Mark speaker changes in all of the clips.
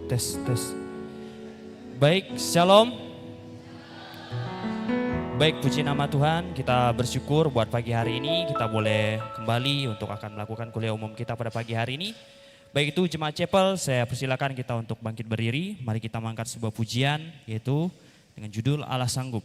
Speaker 1: Tes, tes. Baik, shalom. Baik, puji nama Tuhan, kita bersyukur buat pagi hari ini kita boleh kembali untuk akan melakukan kuliah umum kita pada pagi hari ini. Baik itu Jemaat Chapel, saya persilakan kita untuk bangkit berdiri. Mari kita mengangkat sebuah pujian yaitu dengan judul Allah Sanggup.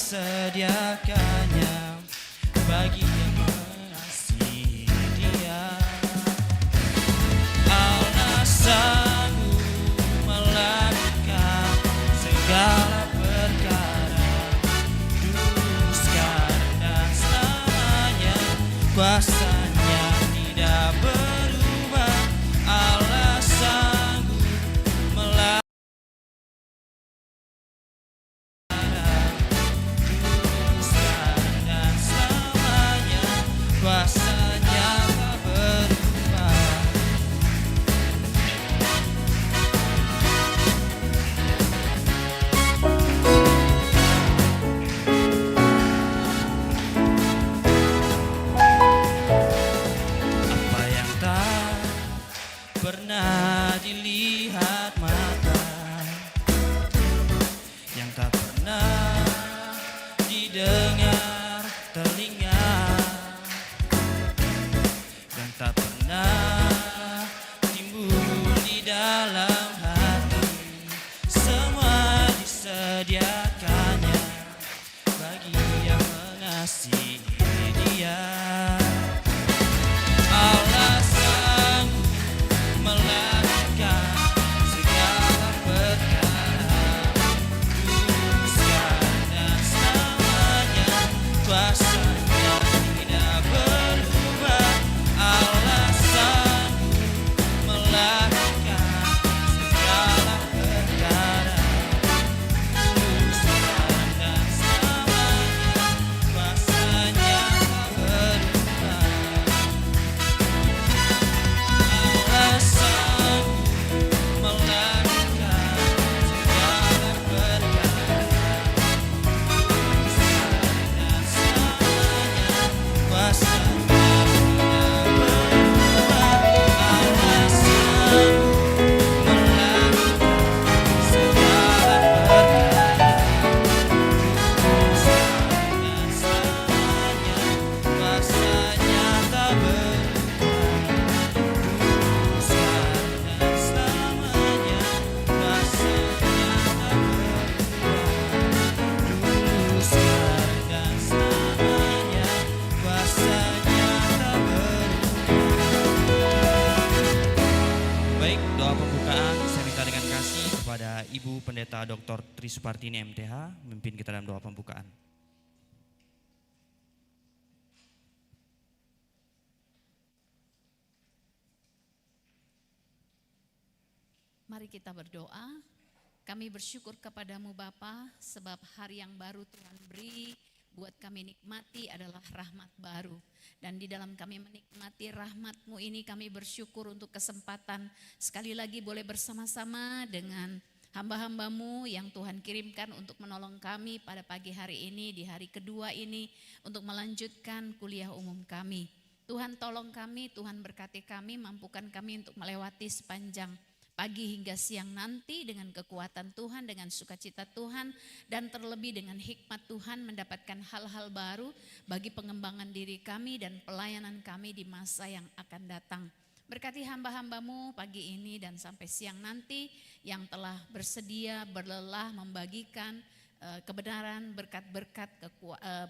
Speaker 1: disediakannya bagi yang mengasihi Dia. Allah sanggup melakukan segala perkara dulu, sekarang dan selamanya. Kuasanya tidak berubah. Allah sanggup melakukan dulu, sekarang dan selamanya. Kuasanya tak berubah. Apa yang tak pernah dilihat mata, yang tak pernah didengar telinga, yang tak pernah timbul di dalam hati, semua disediakannya bagi yang mengasihi Dia. Allah sanggup melakukan segala perkara dulu, sekarang dan selamanya. Kuasanya tidak berubah. Allah sanggup melakukan segala perkara dulu, sekarang dan selamanya. Kuasanya tak berubah. Allah sanggup melakukan segala perkara dulu, sekarang dan selamanya. Kuasanya tidak berubah. Allah sanggup melakukan segala perkara dulu, sekarang dan selamanya. Kuasanya tak berubah. Dulu, sekarang dan selamanya. Kuasanya tak berubah. Dulu, sekarang dan selamanya. Kuasanya tak berubah. Baik, doa pembukaan saya minta dengan kasih kepada Ibu Pendeta Dr. Tri Supartini MTH memimpin kita dalam doa pembukaan.
Speaker 2: Mari kita berdoa. Kami bersyukur kepadamu Bapa, sebab hari yang baru Tuhan beri buat kami nikmati adalah rahmat baru. Dan di dalam kami menikmati rahmat-Mu ini kami bersyukur untuk kesempatan sekali lagi boleh bersama-sama dengan hamba-hamba-Mu yang Tuhan kirimkan untuk menolong kami pada pagi hari ini, di hari kedua ini untuk melanjutkan kuliah umum kami. Tuhan tolong kami, Tuhan berkati kami, mampukan kami untuk melewati sepanjang pagi hingga siang nanti dengan kekuatan Tuhan, dengan sukacita Tuhan, dan terlebih dengan hikmat Tuhan mendapatkan hal-hal baru bagi pengembangan diri kami dan pelayanan kami di masa yang akan datang. Berkati hamba-hamba-Mu pagi ini dan sampai siang nanti yang telah bersedia berlelah membagikan kebenaran,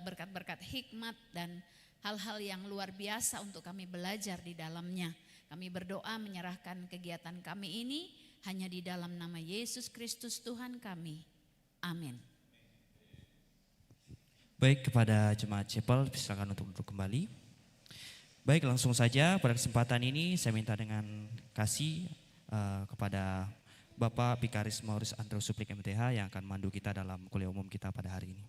Speaker 2: berkat-berkat hikmat dan hal-hal yang luar biasa untuk kami belajar di dalamnya. Kami berdoa menyerahkan kegiatan kami ini hanya di dalam nama Yesus Kristus Tuhan kami. Amin.
Speaker 1: Baik, kepada jemaat Chapel silakan untuk duduk kembali. Baik, langsung saja pada kesempatan ini saya minta dengan kasih kepada Bapak Vikaris Maurus Andrew Suplik MTH yang akan memandu kita dalam kuliah umum kita pada hari ini.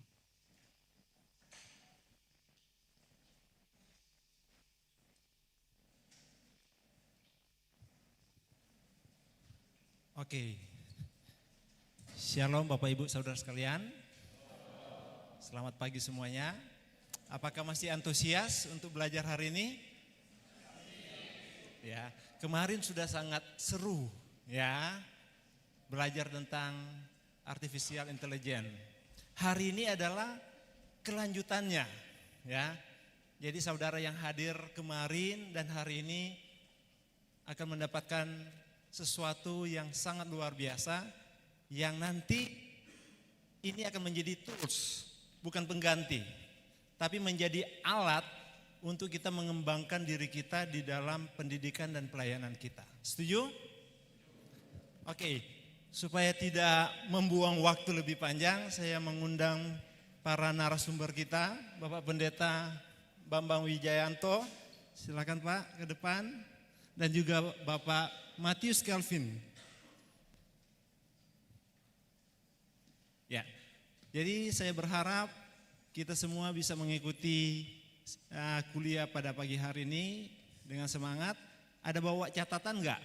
Speaker 3: Oke, Shalom Bapak Ibu Saudara sekalian. Selamat pagi semuanya. Apakah masih antusias untuk belajar hari ini? Ya, kemarin sudah sangat seru ya, belajar tentang artificial intelligence. Hari ini adalah kelanjutannya ya. Jadi saudara yang hadir kemarin dan hari ini akan mendapatkan sesuatu yang sangat luar biasa yang nanti ini akan menjadi tools bukan pengganti, tapi menjadi alat untuk kita mengembangkan diri kita di dalam pendidikan dan pelayanan kita. Setuju? Oke, supaya tidak membuang waktu lebih panjang, saya mengundang para narasumber kita, Bapak Pendeta Bambang Wijayanto, silakan Pak ke depan, dan juga Bapak Matius Kelvin. Ya, jadi saya berharap kita semua bisa mengikuti kuliah pada pagi hari ini dengan semangat. Ada bawa catatan enggak?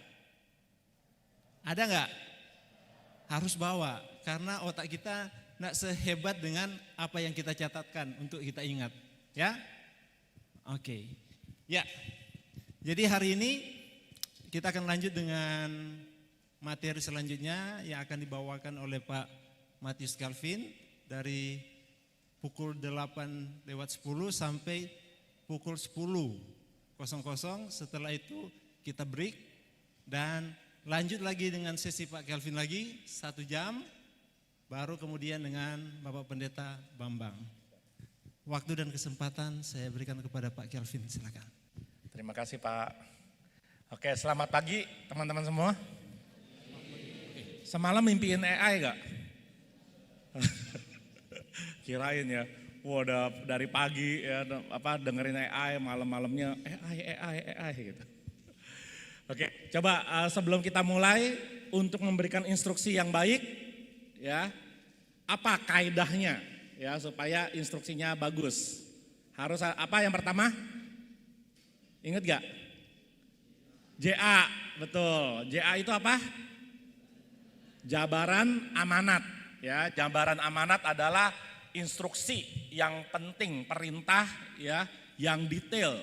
Speaker 3: Ada enggak? Harus bawa, karena otak kita enggak sehebat dengan apa yang kita catatkan untuk kita ingat. Ya? Oke. Ya, jadi hari ini kita akan lanjut dengan materi selanjutnya yang akan dibawakan oleh Pak Matius Kelvin dari pukul 8:10 sampai pukul 10:00. Setelah itu kita break dan lanjut lagi dengan sesi Pak Kelvin lagi 1 jam, baru kemudian dengan Bapak Pendeta Bambang. Waktu dan kesempatan saya berikan kepada Pak Kelvin, silakan.
Speaker 4: Terima kasih Pak. Oke, selamat pagi teman-teman semua. Semalam mimpiin AI gak? Kirain ya, wah udah dari pagi ya dengerin AI, malam-malamnya AI gitu. Oke, coba sebelum kita mulai untuk memberikan instruksi yang baik, ya apa kaidahnya ya supaya instruksinya bagus. Harus apa yang pertama? Ingat gak? JA, betul. JA itu apa? Jabaran amanat. Ya, jabaran amanat adalah instruksi yang penting, perintah ya, yang detail.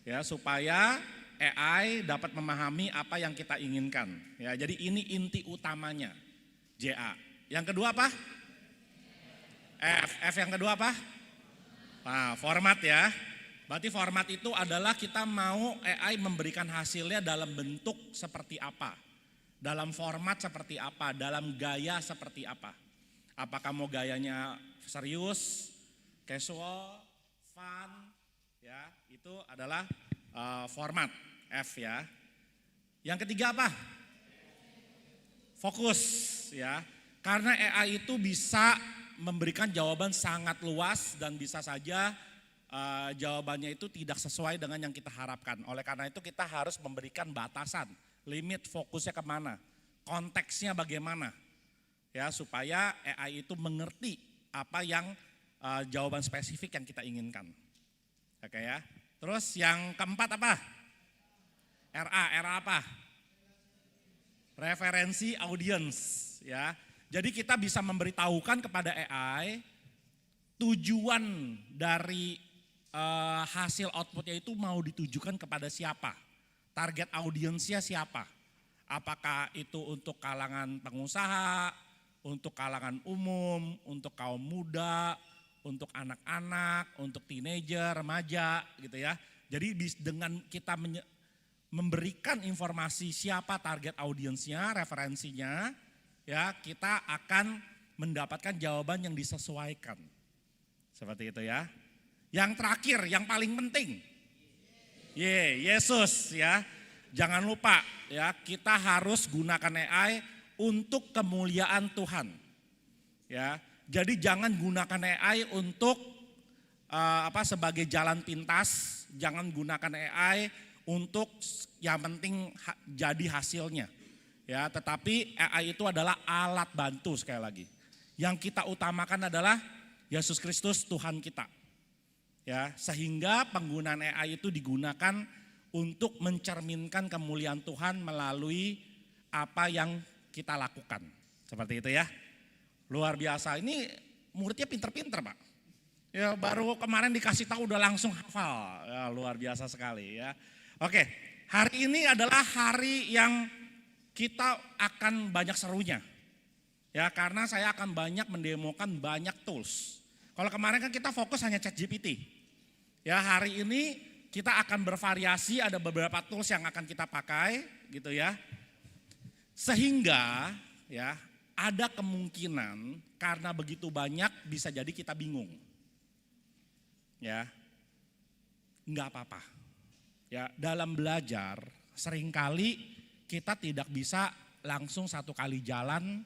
Speaker 4: Ya, supaya AI dapat memahami apa yang kita inginkan. Ya, jadi ini inti utamanya. JA. Yang kedua apa? F yang kedua apa? Nah, format ya. Berarti format itu adalah kita mau AI memberikan hasilnya dalam bentuk seperti apa. Dalam format seperti apa, dalam gaya seperti apa. Apakah mau gayanya serius, casual, fun, ya itu adalah format F ya. Yang ketiga apa? Fokus ya. Karena AI itu bisa memberikan jawaban sangat luas dan bisa saja jawabannya itu tidak sesuai dengan yang kita harapkan. Oleh karena itu kita harus memberikan batasan, limit fokusnya kemana, konteksnya bagaimana. Ya supaya AI itu mengerti apa yang jawaban spesifik yang kita inginkan. Oke ya. Terus yang keempat apa? RA apa? Referensi audience ya. Jadi kita bisa memberitahukan kepada AI tujuan dari hasil outputnya itu mau ditujukan kepada siapa, target audiensnya siapa. Apakah itu untuk kalangan pengusaha, untuk kalangan umum, untuk kaum muda, untuk anak-anak, untuk teenager, remaja gitu ya. Jadi dengan kita memberikan informasi siapa target audiensnya, referensinya, ya kita akan mendapatkan jawaban yang disesuaikan. Seperti itu ya. Yang terakhir, yang paling penting. Yesus ya. Jangan lupa ya, kita harus gunakan AI untuk kemuliaan Tuhan. Ya. Jadi jangan gunakan AI untuk sebagai jalan pintas, jangan gunakan AI untuk yang penting jadi hasilnya. Ya, tetapi AI itu adalah alat bantu sekali lagi. Yang kita utamakan adalah Yesus Kristus Tuhan kita. Ya, sehingga penggunaan AI itu digunakan untuk mencerminkan kemuliaan Tuhan melalui apa yang kita lakukan. Seperti itu ya. Luar biasa. Ini muridnya pinter-pinter, Pak. Ya, baru kemarin dikasih tahu udah langsung hafal. Ya, luar biasa sekali ya. Oke, hari ini adalah hari yang kita akan banyak serunya. Ya, karena saya akan banyak mendemokan banyak tools. Kalau kemarin kan kita fokus hanya ChatGPT. Ya, hari ini kita akan bervariasi, ada beberapa tools yang akan kita pakai gitu ya. Sehingga ya ada kemungkinan karena begitu banyak bisa jadi kita bingung. Ya, nggak apa-apa. Ya, dalam belajar seringkali kita tidak bisa langsung satu kali jalan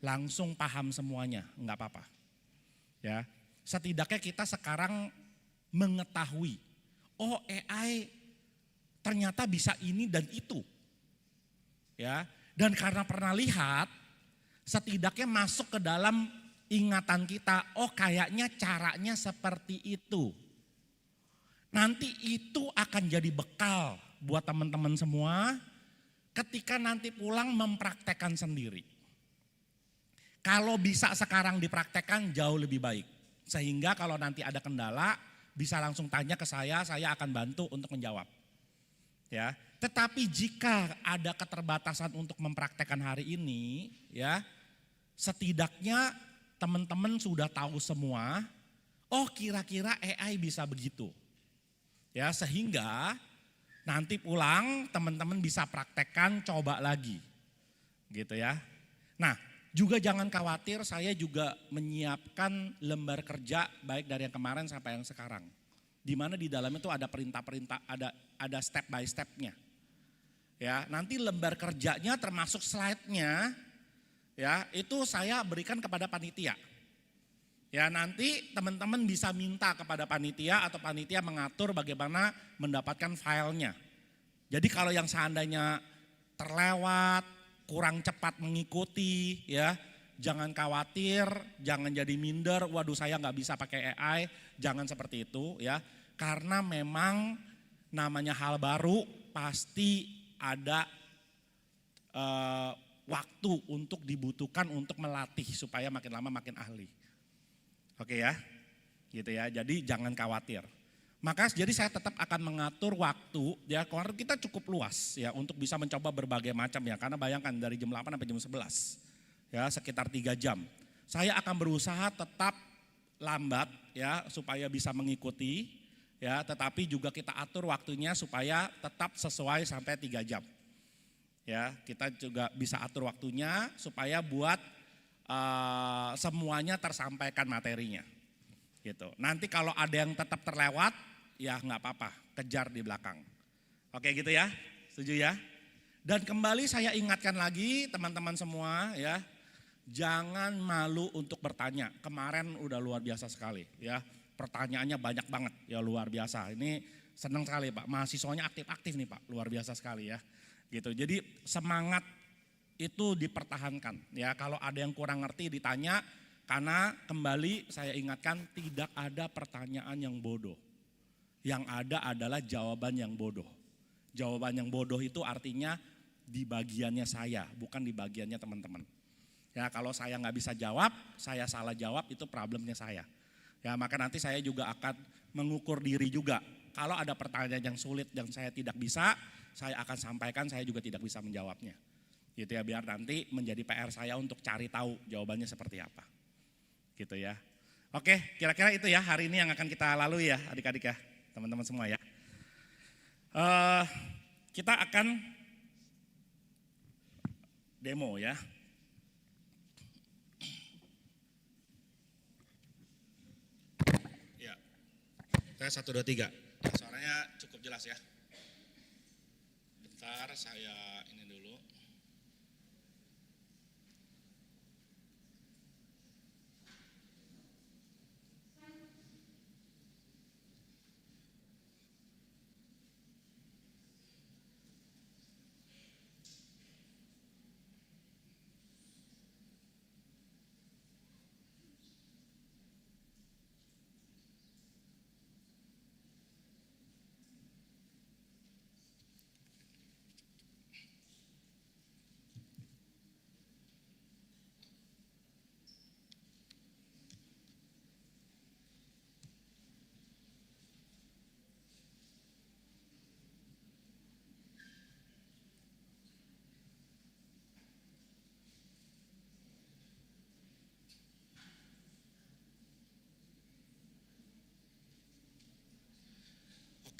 Speaker 4: langsung paham semuanya, nggak apa-apa. Ya, setidaknya kita sekarang mengetahui, oh AI ternyata bisa ini dan itu. Ya, dan karena pernah lihat, setidaknya masuk ke dalam ingatan kita, oh kayaknya caranya seperti itu. Nanti itu akan jadi bekal buat teman-teman semua ketika nanti pulang mempraktekkan sendiri. Kalau bisa sekarang dipraktekkan jauh lebih baik. Sehingga kalau nanti ada kendala bisa langsung tanya ke saya akan bantu untuk menjawab. Ya, tetapi jika ada keterbatasan untuk mempraktekkan hari ini, ya, setidaknya teman-teman sudah tahu semua, oh kira-kira AI bisa begitu. Ya, sehingga nanti pulang teman-teman bisa praktekkan, coba lagi. Gitu ya. Nah, juga jangan khawatir, saya juga menyiapkan lembar kerja baik dari yang kemarin sampai yang sekarang. Di mana di dalamnya itu ada perintah-perintah, ada step by stepnya. Ya, nanti lembar kerjanya termasuk slide-nya, ya itu saya berikan kepada panitia. Ya, nanti teman-teman bisa minta kepada panitia atau panitia mengatur bagaimana mendapatkan filenya. Jadi kalau yang seandainya terlewat, kurang cepat mengikuti, ya jangan khawatir, jangan jadi minder, waduh saya nggak bisa pakai AI, jangan seperti itu ya. Karena memang namanya hal baru pasti ada waktu untuk dibutuhkan untuk melatih supaya makin lama makin ahli. Oke ya, gitu ya. Jadi jangan khawatir. Maka jadi saya tetap akan mengatur waktu ya, karena kita cukup luas ya untuk bisa mencoba berbagai macam ya. Karena bayangkan dari jam 8 sampai jam 11 ya, sekitar 3 jam. Saya akan berusaha tetap lambat ya supaya bisa mengikuti ya, tetapi juga kita atur waktunya supaya tetap sesuai sampai 3 jam. Ya, kita juga bisa atur waktunya supaya buat semuanya tersampaikan materinya. Gitu. Nanti kalau ada yang tetap terlewat, ya nggak apa-apa, kejar di belakang. Oke gitu ya, setuju ya? Dan kembali saya ingatkan lagi teman-teman semua ya, jangan malu untuk bertanya. Kemarin udah luar biasa sekali ya, pertanyaannya banyak banget ya, luar biasa. Ini senang sekali Pak, mahasiswanya aktif-aktif nih Pak, luar biasa sekali ya. Gitu. Jadi semangat itu dipertahankan ya, kalau ada yang kurang ngerti ditanya, karena kembali saya ingatkan tidak ada pertanyaan yang bodoh. Yang ada adalah jawaban yang bodoh. Jawaban yang bodoh itu artinya di bagiannya saya, bukan di bagiannya teman-teman. Ya kalau saya nggak bisa jawab, saya salah jawab, itu problemnya saya. Ya maka nanti saya juga akan mengukur diri juga. Kalau ada pertanyaan yang sulit yang saya tidak bisa, saya akan sampaikan, saya juga tidak bisa menjawabnya. Gitu ya, biar nanti menjadi PR saya untuk cari tahu jawabannya seperti apa. Gitu ya. Oke, kira-kira itu ya hari ini yang akan kita lalui ya adik-adik ya, teman-teman semua ya. Kita akan demo ya. Ya, tes 1, 2, 3. Suaranya cukup jelas ya. Bentar saya ini dulu.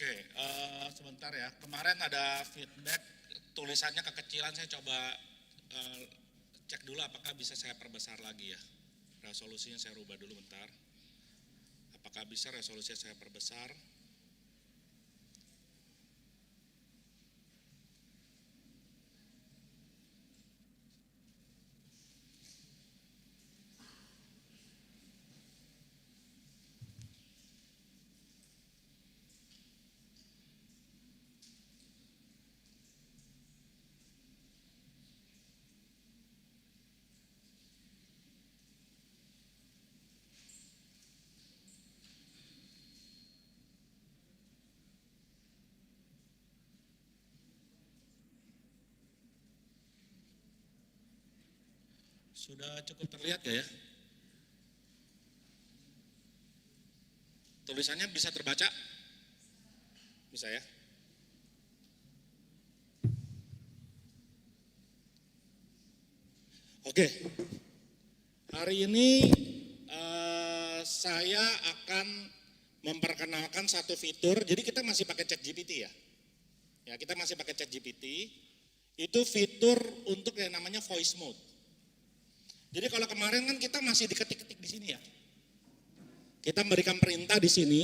Speaker 4: Oke, sebentar ya. Kemarin ada feedback tulisannya kekecilan, saya coba cek dulu apakah bisa saya perbesar lagi ya. Resolusinya saya rubah dulu bentar. Apakah bisa resolusinya saya perbesar? Sudah cukup terlihat gak ya? Tulisannya bisa terbaca? Bisa ya? Oke, hari ini saya akan memperkenalkan satu fitur. Jadi kita masih pakai ChatGPT ya. Ya, kita masih pakai ChatGPT. Itu fitur untuk yang namanya voice mode. Jadi kalau kemarin kan kita masih diketik-ketik di sini ya. Kita memberikan perintah di sini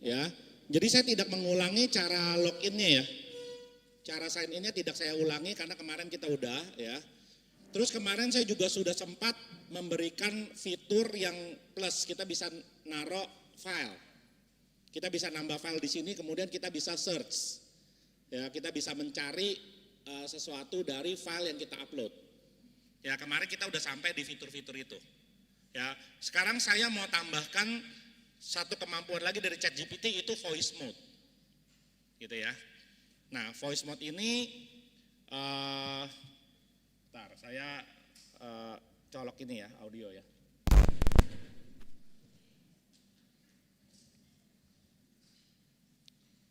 Speaker 4: ya. Jadi saya tidak mengulangi cara loginnya ya. Cara sign innya tidak saya ulangi karena kemarin kita udah ya. Terus kemarin saya juga sudah sempat memberikan fitur yang plus, kita bisa naruh file. Kita bisa nambah file di sini, kemudian kita bisa search. Ya, kita bisa mencari sesuatu dari file yang kita upload. Ya, kemarin kita udah sampai di fitur-fitur itu. Ya, sekarang saya mau tambahkan satu kemampuan lagi dari ChatGPT, itu voice mode. Gitu ya. Nah, voice mode ini bentar, saya colok ini ya, audio ya.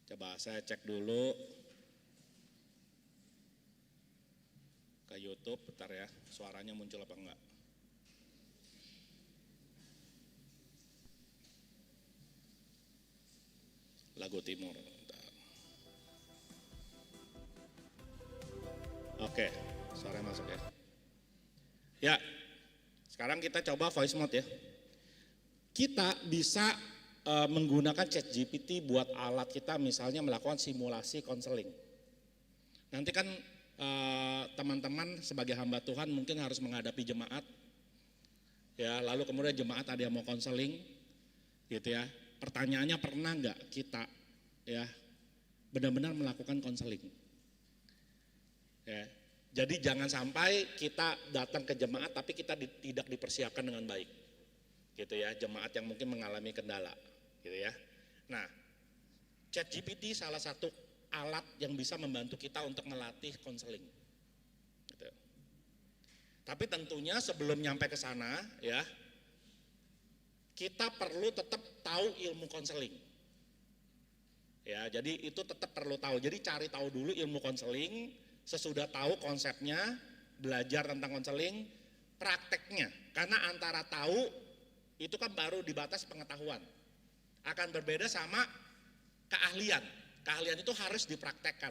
Speaker 4: Coba saya cek dulu ke YouTube, bentar ya, suaranya muncul apa enggak. Lagu Timur. Bentar. Oke, suara masuk ya. Ya, sekarang kita coba voice mode ya. Kita bisa menggunakan ChatGPT buat alat kita misalnya melakukan simulasi konseling. Nanti kan teman-teman sebagai hamba Tuhan mungkin harus menghadapi jemaat, ya, lalu kemudian jemaat ada yang mau konseling, gitu ya. Pertanyaannya, pernah nggak kita, ya, benar-benar melakukan konseling? Ya, jadi jangan sampai kita datang ke jemaat tapi kita tidak dipersiapkan dengan baik, gitu ya. Jemaat yang mungkin mengalami kendala, gitu ya. Nah, ChatGPT salah satu alat yang bisa membantu kita untuk melatih konseling. Gitu. Tapi tentunya sebelum nyampe ke sana ya, kita perlu tetap tahu ilmu konseling. Ya, jadi itu tetap perlu tahu. Jadi cari tahu dulu ilmu konseling, sesudah tahu konsepnya, belajar tentang konseling, prakteknya. Karena antara tahu itu kan baru di batas pengetahuan. Akan berbeda sama keahlian. Keahlian itu harus dipraktekkan.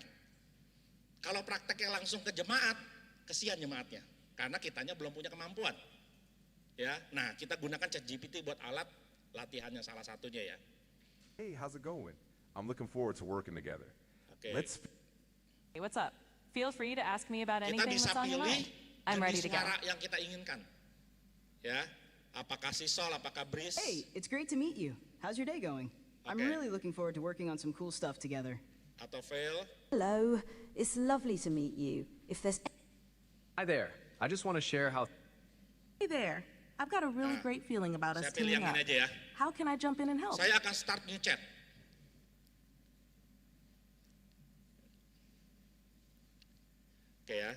Speaker 4: Kalau prakteknya langsung ke jemaat, kesian jemaatnya, karena kitanya belum punya kemampuan. Ya, nah kita gunakan ChatGPT buat alat latihannya salah satunya ya.
Speaker 5: Hey, how's it going? I'm looking forward to working together.
Speaker 4: Oke.
Speaker 6: Hey, what's up? Feel free to ask me about
Speaker 4: Kita
Speaker 6: anything
Speaker 4: bisa
Speaker 6: that's on your
Speaker 4: pilih
Speaker 6: mind. I'm ready to go.
Speaker 4: suara yang kita inginkan. Ya, apakah sisol, apakah breeze?
Speaker 7: Hey, it's great to meet you. How's your day going? I'm
Speaker 4: Okay.
Speaker 7: really looking forward to working on some cool stuff together.
Speaker 4: Atau fail?
Speaker 8: Hello, it's lovely to meet you. If there's
Speaker 9: Hi there. I just want to share how
Speaker 10: Hey there. I've got a really great feeling about us
Speaker 4: Saya pilih
Speaker 10: teaming
Speaker 4: yang
Speaker 10: up.
Speaker 4: ini aja ya.
Speaker 10: How can I jump in and help?
Speaker 4: Saya akan start new chat. Oke ya.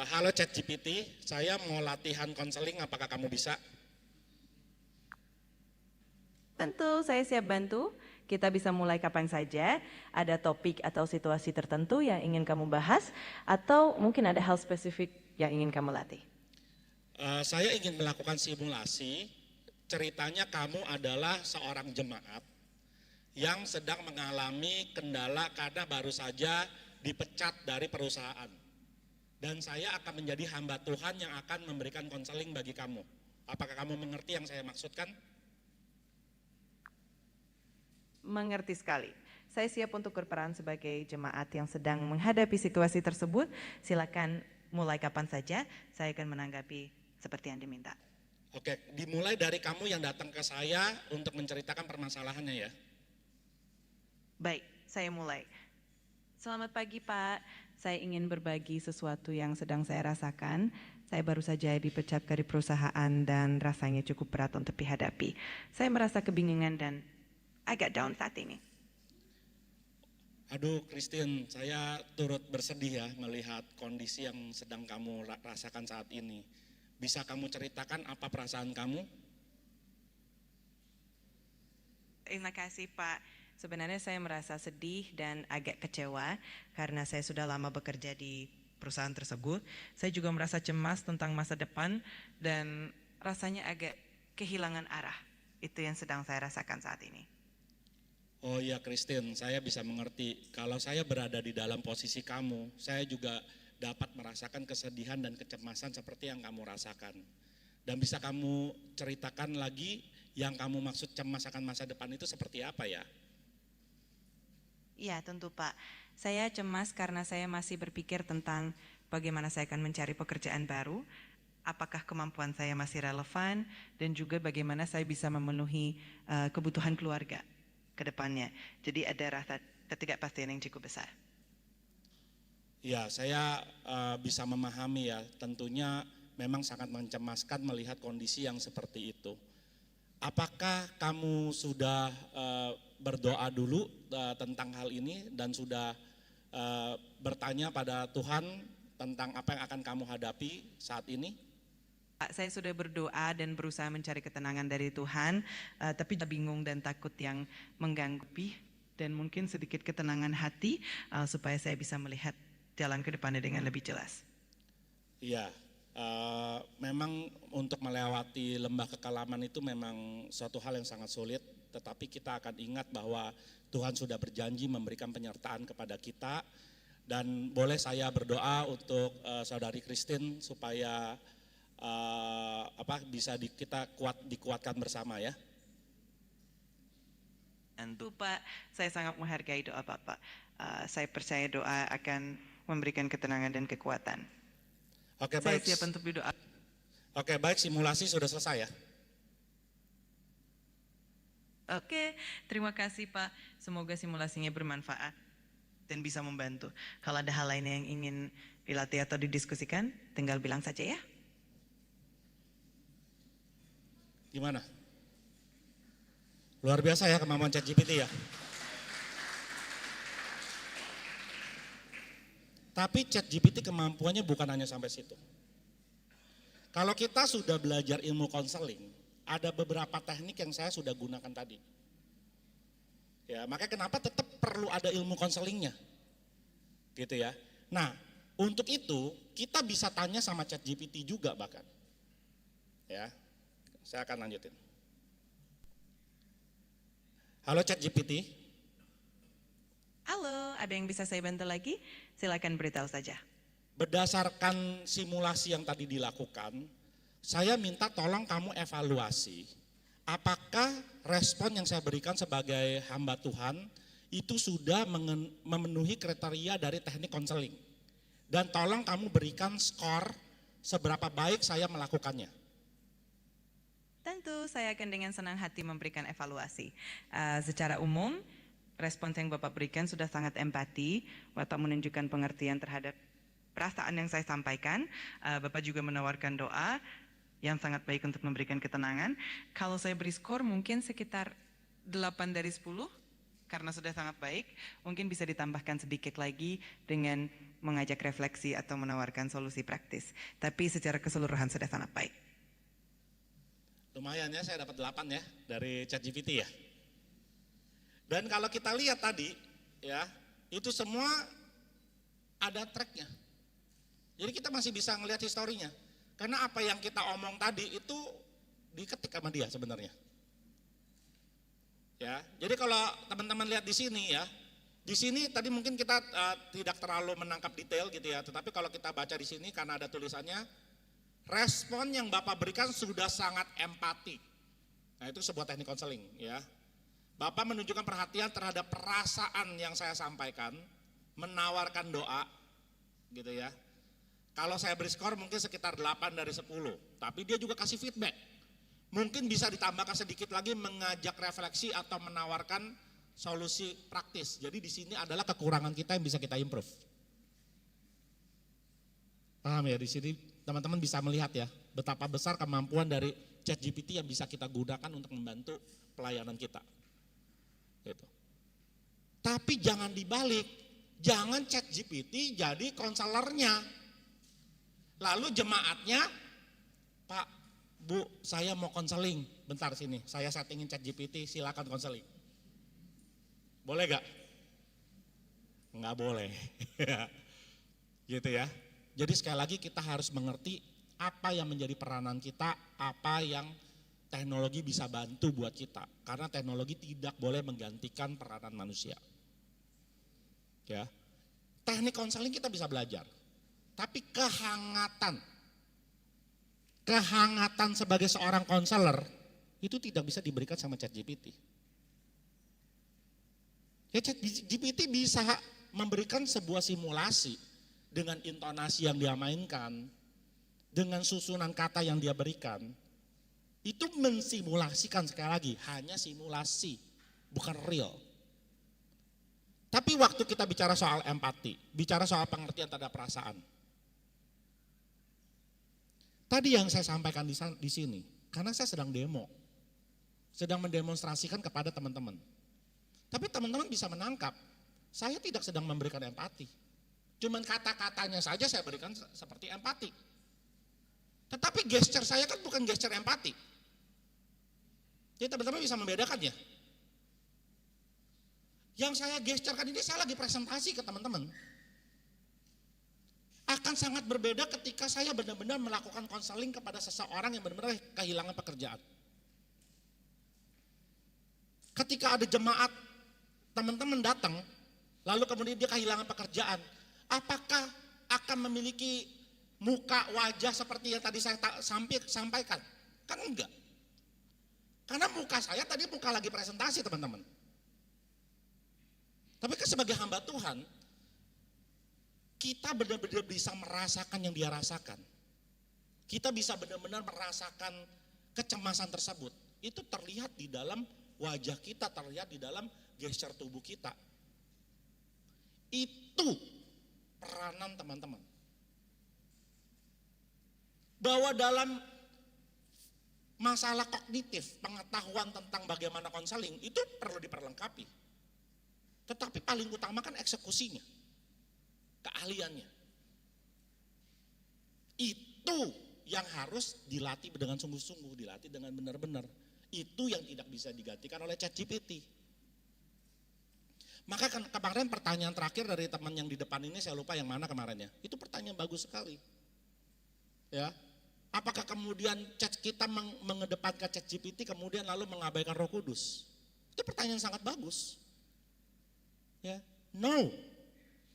Speaker 4: Halo ChatGPT, saya mau latihan konseling, apakah kamu bisa?
Speaker 11: Tentu, saya siap bantu. Kita bisa mulai kapan saja. Ada topik atau situasi tertentu yang ingin kamu bahas, atau mungkin ada hal spesifik yang ingin kamu latih.
Speaker 4: Saya ingin melakukan simulasi. Ceritanya kamu adalah seorang jemaat yang sedang mengalami kendala karena baru saja dipecat dari perusahaan. dan saya akan menjadi hamba Tuhan yang akan memberikan konseling bagi kamu. Apakah kamu mengerti yang saya maksudkan?
Speaker 11: Mengerti sekali. Saya siap untuk berperan sebagai jemaat yang sedang menghadapi situasi tersebut. Silakan mulai kapan saja, saya akan menanggapi seperti yang diminta.
Speaker 4: Oke, dimulai dari kamu yang datang ke saya untuk menceritakan permasalahannya ya.
Speaker 11: Baik, saya mulai. Selamat pagi Pak, saya ingin berbagi sesuatu yang sedang saya rasakan. Saya baru saja dipecat dari perusahaan dan rasanya cukup berat untuk dihadapi. Saya merasa kebingungan dan agak down saat ini.
Speaker 4: Aduh Christine, saya turut bersedih ya melihat kondisi yang sedang kamu rasakan saat ini. Bisa kamu ceritakan apa perasaan kamu?
Speaker 11: Terima kasih Pak. Sebenarnya saya merasa sedih dan agak kecewa karena saya sudah lama bekerja di perusahaan tersebut. Saya juga merasa cemas tentang masa depan dan rasanya agak kehilangan arah. Itu yang sedang saya rasakan saat ini.
Speaker 4: Oh iya Christine, saya bisa mengerti. Kalau saya berada di dalam posisi kamu, saya juga dapat merasakan kesedihan dan kecemasan seperti yang kamu rasakan. Dan bisa kamu ceritakan lagi yang kamu maksud cemas akan masa depan itu seperti apa ya?
Speaker 11: Iya tentu Pak, saya cemas karena saya masih berpikir tentang bagaimana saya akan mencari pekerjaan baru, apakah kemampuan saya masih relevan, dan juga bagaimana saya bisa memenuhi kebutuhan keluarga ke depannya. Jadi ada rasa ketidakpastian yang cukup besar.
Speaker 4: Ya, saya bisa memahami ya, tentunya memang sangat mencemaskan melihat kondisi yang seperti itu. Apakah kamu sudah berdoa dulu tentang hal ini dan sudah bertanya pada Tuhan tentang apa yang akan kamu hadapi saat ini?
Speaker 11: Saya sudah berdoa dan berusaha mencari ketenangan dari Tuhan, tapi bingung dan takut yang mengganggu dan mungkin sedikit ketenangan hati supaya saya bisa melihat jalan ke depannya dengan lebih jelas.
Speaker 4: Iya, memang untuk melewati lembah kekelaman itu memang suatu hal yang sangat sulit, tetapi kita akan ingat bahwa Tuhan sudah berjanji memberikan penyertaan kepada kita, dan boleh saya berdoa untuk saudari Christine supaya bisa kita dikuatkan bersama ya.
Speaker 11: Tentu Pak, saya sangat menghargai doa Bapak. Saya percaya doa akan memberikan ketenangan dan kekuatan.
Speaker 4: Oke,
Speaker 11: saya
Speaker 4: baik.
Speaker 11: siap untuk berdoa.
Speaker 4: Oke, baik, simulasi sudah selesai ya.
Speaker 11: Oke, terima kasih Pak. Semoga simulasinya bermanfaat dan bisa membantu. Kalau ada hal lain yang ingin dilatih atau didiskusikan, tinggal bilang saja ya.
Speaker 4: Gimana? Luar biasa ya kemampuan ChatGPT ya. Tapi ChatGPT kemampuannya bukan hanya sampai situ. Kalau kita sudah belajar ilmu konseling, ada beberapa teknik yang saya sudah gunakan tadi. Ya, makanya kenapa tetap perlu ada ilmu konselingnya. Gitu ya. Nah, untuk itu kita bisa tanya sama ChatGPT juga bahkan. Ya. Saya akan lanjutin. Halo ChatGPT.
Speaker 11: Halo, ada yang bisa saya bantu lagi? Silakan beritahu saja.
Speaker 4: Berdasarkan simulasi yang tadi dilakukan, saya minta tolong kamu evaluasi apakah respon yang saya berikan sebagai hamba Tuhan itu sudah memenuhi kriteria dari teknik konseling. Dan tolong kamu berikan skor seberapa baik saya melakukannya.
Speaker 11: Tentu saya akan dengan senang hati memberikan evaluasi. Secara umum, respons yang Bapak berikan sudah sangat empati. Bapak menunjukkan pengertian terhadap perasaan yang saya sampaikan. Bapak juga menawarkan doa yang sangat baik untuk memberikan ketenangan. Kalau saya beri skor mungkin sekitar 8 dari 10, karena sudah sangat baik. Mungkin bisa ditambahkan sedikit lagi dengan mengajak refleksi atau menawarkan solusi praktis. Tapi secara keseluruhan sudah sangat baik.
Speaker 4: Lumayan ya, saya dapat 8 ya dari ChatGPT ya. Dan kalau kita lihat tadi ya, itu semua ada tracknya. Jadi kita masih bisa ngelihat historinya. Karena apa yang kita omong tadi itu diketik sama dia sebenarnya. Ya, jadi kalau teman-teman lihat di sini ya, Di sini tadi mungkin kita tidak terlalu menangkap detail gitu ya, tetapi kalau kita baca di sini karena ada tulisannya, respon yang Bapak berikan sudah sangat empati. Nah itu sebuah teknik konseling ya. Bapak menunjukkan perhatian terhadap perasaan yang saya sampaikan, menawarkan doa gitu ya. Kalau saya beri skor mungkin sekitar 8 dari 10, tapi dia juga kasih feedback. Mungkin bisa ditambahkan sedikit lagi mengajak refleksi atau menawarkan solusi praktis. Jadi di sini adalah kekurangan kita yang bisa kita improve. Paham ya, di sini teman-teman bisa melihat ya betapa besar kemampuan dari ChatGPT yang bisa kita gunakan untuk membantu pelayanan kita. Gitu. Tapi jangan dibalik, jangan ChatGPT jadi konselornya. Lalu jemaatnya, Pak, Bu, saya mau konseling, bentar sini, saya settingin ChatGPT, silakan konseling. Boleh gak? Nggak boleh. Gitu ya. Jadi sekali lagi kita harus mengerti apa yang menjadi peranan kita, apa yang teknologi bisa bantu buat kita. Karena teknologi tidak boleh menggantikan peranan manusia. Ya. Teknik konseling kita bisa belajar. Tapi kehangatan sebagai seorang konselor itu tidak bisa diberikan sama ChatGPT. Ya, ChatGPT bisa memberikan sebuah simulasi dengan intonasi yang dia mainkan, dengan susunan kata yang dia berikan. Itu mensimulasikan, sekali lagi, hanya simulasi, bukan real. Tapi waktu kita bicara soal empati, bicara soal pengertian terhadap perasaan. Tadi yang saya sampaikan di sini, karena saya sedang demo, sedang mendemonstrasikan kepada teman-teman. Tapi teman-teman bisa menangkap, saya tidak sedang memberikan empati. Cuman kata-katanya saja saya berikan seperti empati. Tetapi gesture saya kan bukan gesture empati. Jadi teman-teman bisa membedakannya. Yang saya gesturekan ini saya lagi presentasi ke teman-teman. Akan sangat berbeda ketika saya benar-benar melakukan konseling kepada seseorang yang benar-benar kehilangan pekerjaan. Ketika ada jemaat, teman-teman datang, lalu kemudian dia kehilangan pekerjaan, apakah akan memiliki muka wajah seperti yang tadi saya sampaikan? Kan enggak. Karena muka saya tadi muka lagi presentasi teman-teman. Tapi kan sebagai hamba Tuhan, kita benar-benar bisa merasakan yang dia rasakan. Kita bisa benar-benar merasakan kecemasan tersebut. Itu terlihat di dalam wajah kita, terlihat di dalam gesture tubuh kita. Itu peranan teman-teman. Bahwa dalam masalah kognitif, pengetahuan tentang bagaimana konseling, itu perlu diperlengkapi. Tetapi paling utama kan eksekusinya, keahliannya. Itu yang harus dilatih dengan sungguh-sungguh, dilatih dengan benar-benar. Itu yang tidak bisa digantikan oleh ChatGPT. Maka kan kemarin pertanyaan terakhir dari teman yang di depan ini, saya lupa yang mana kemarinnya. Itu pertanyaan bagus sekali. Ya, apakah kemudian kita mengedepankan ChatGPT kemudian lalu mengabaikan Roh Kudus? Itu pertanyaan sangat bagus. Ya, no.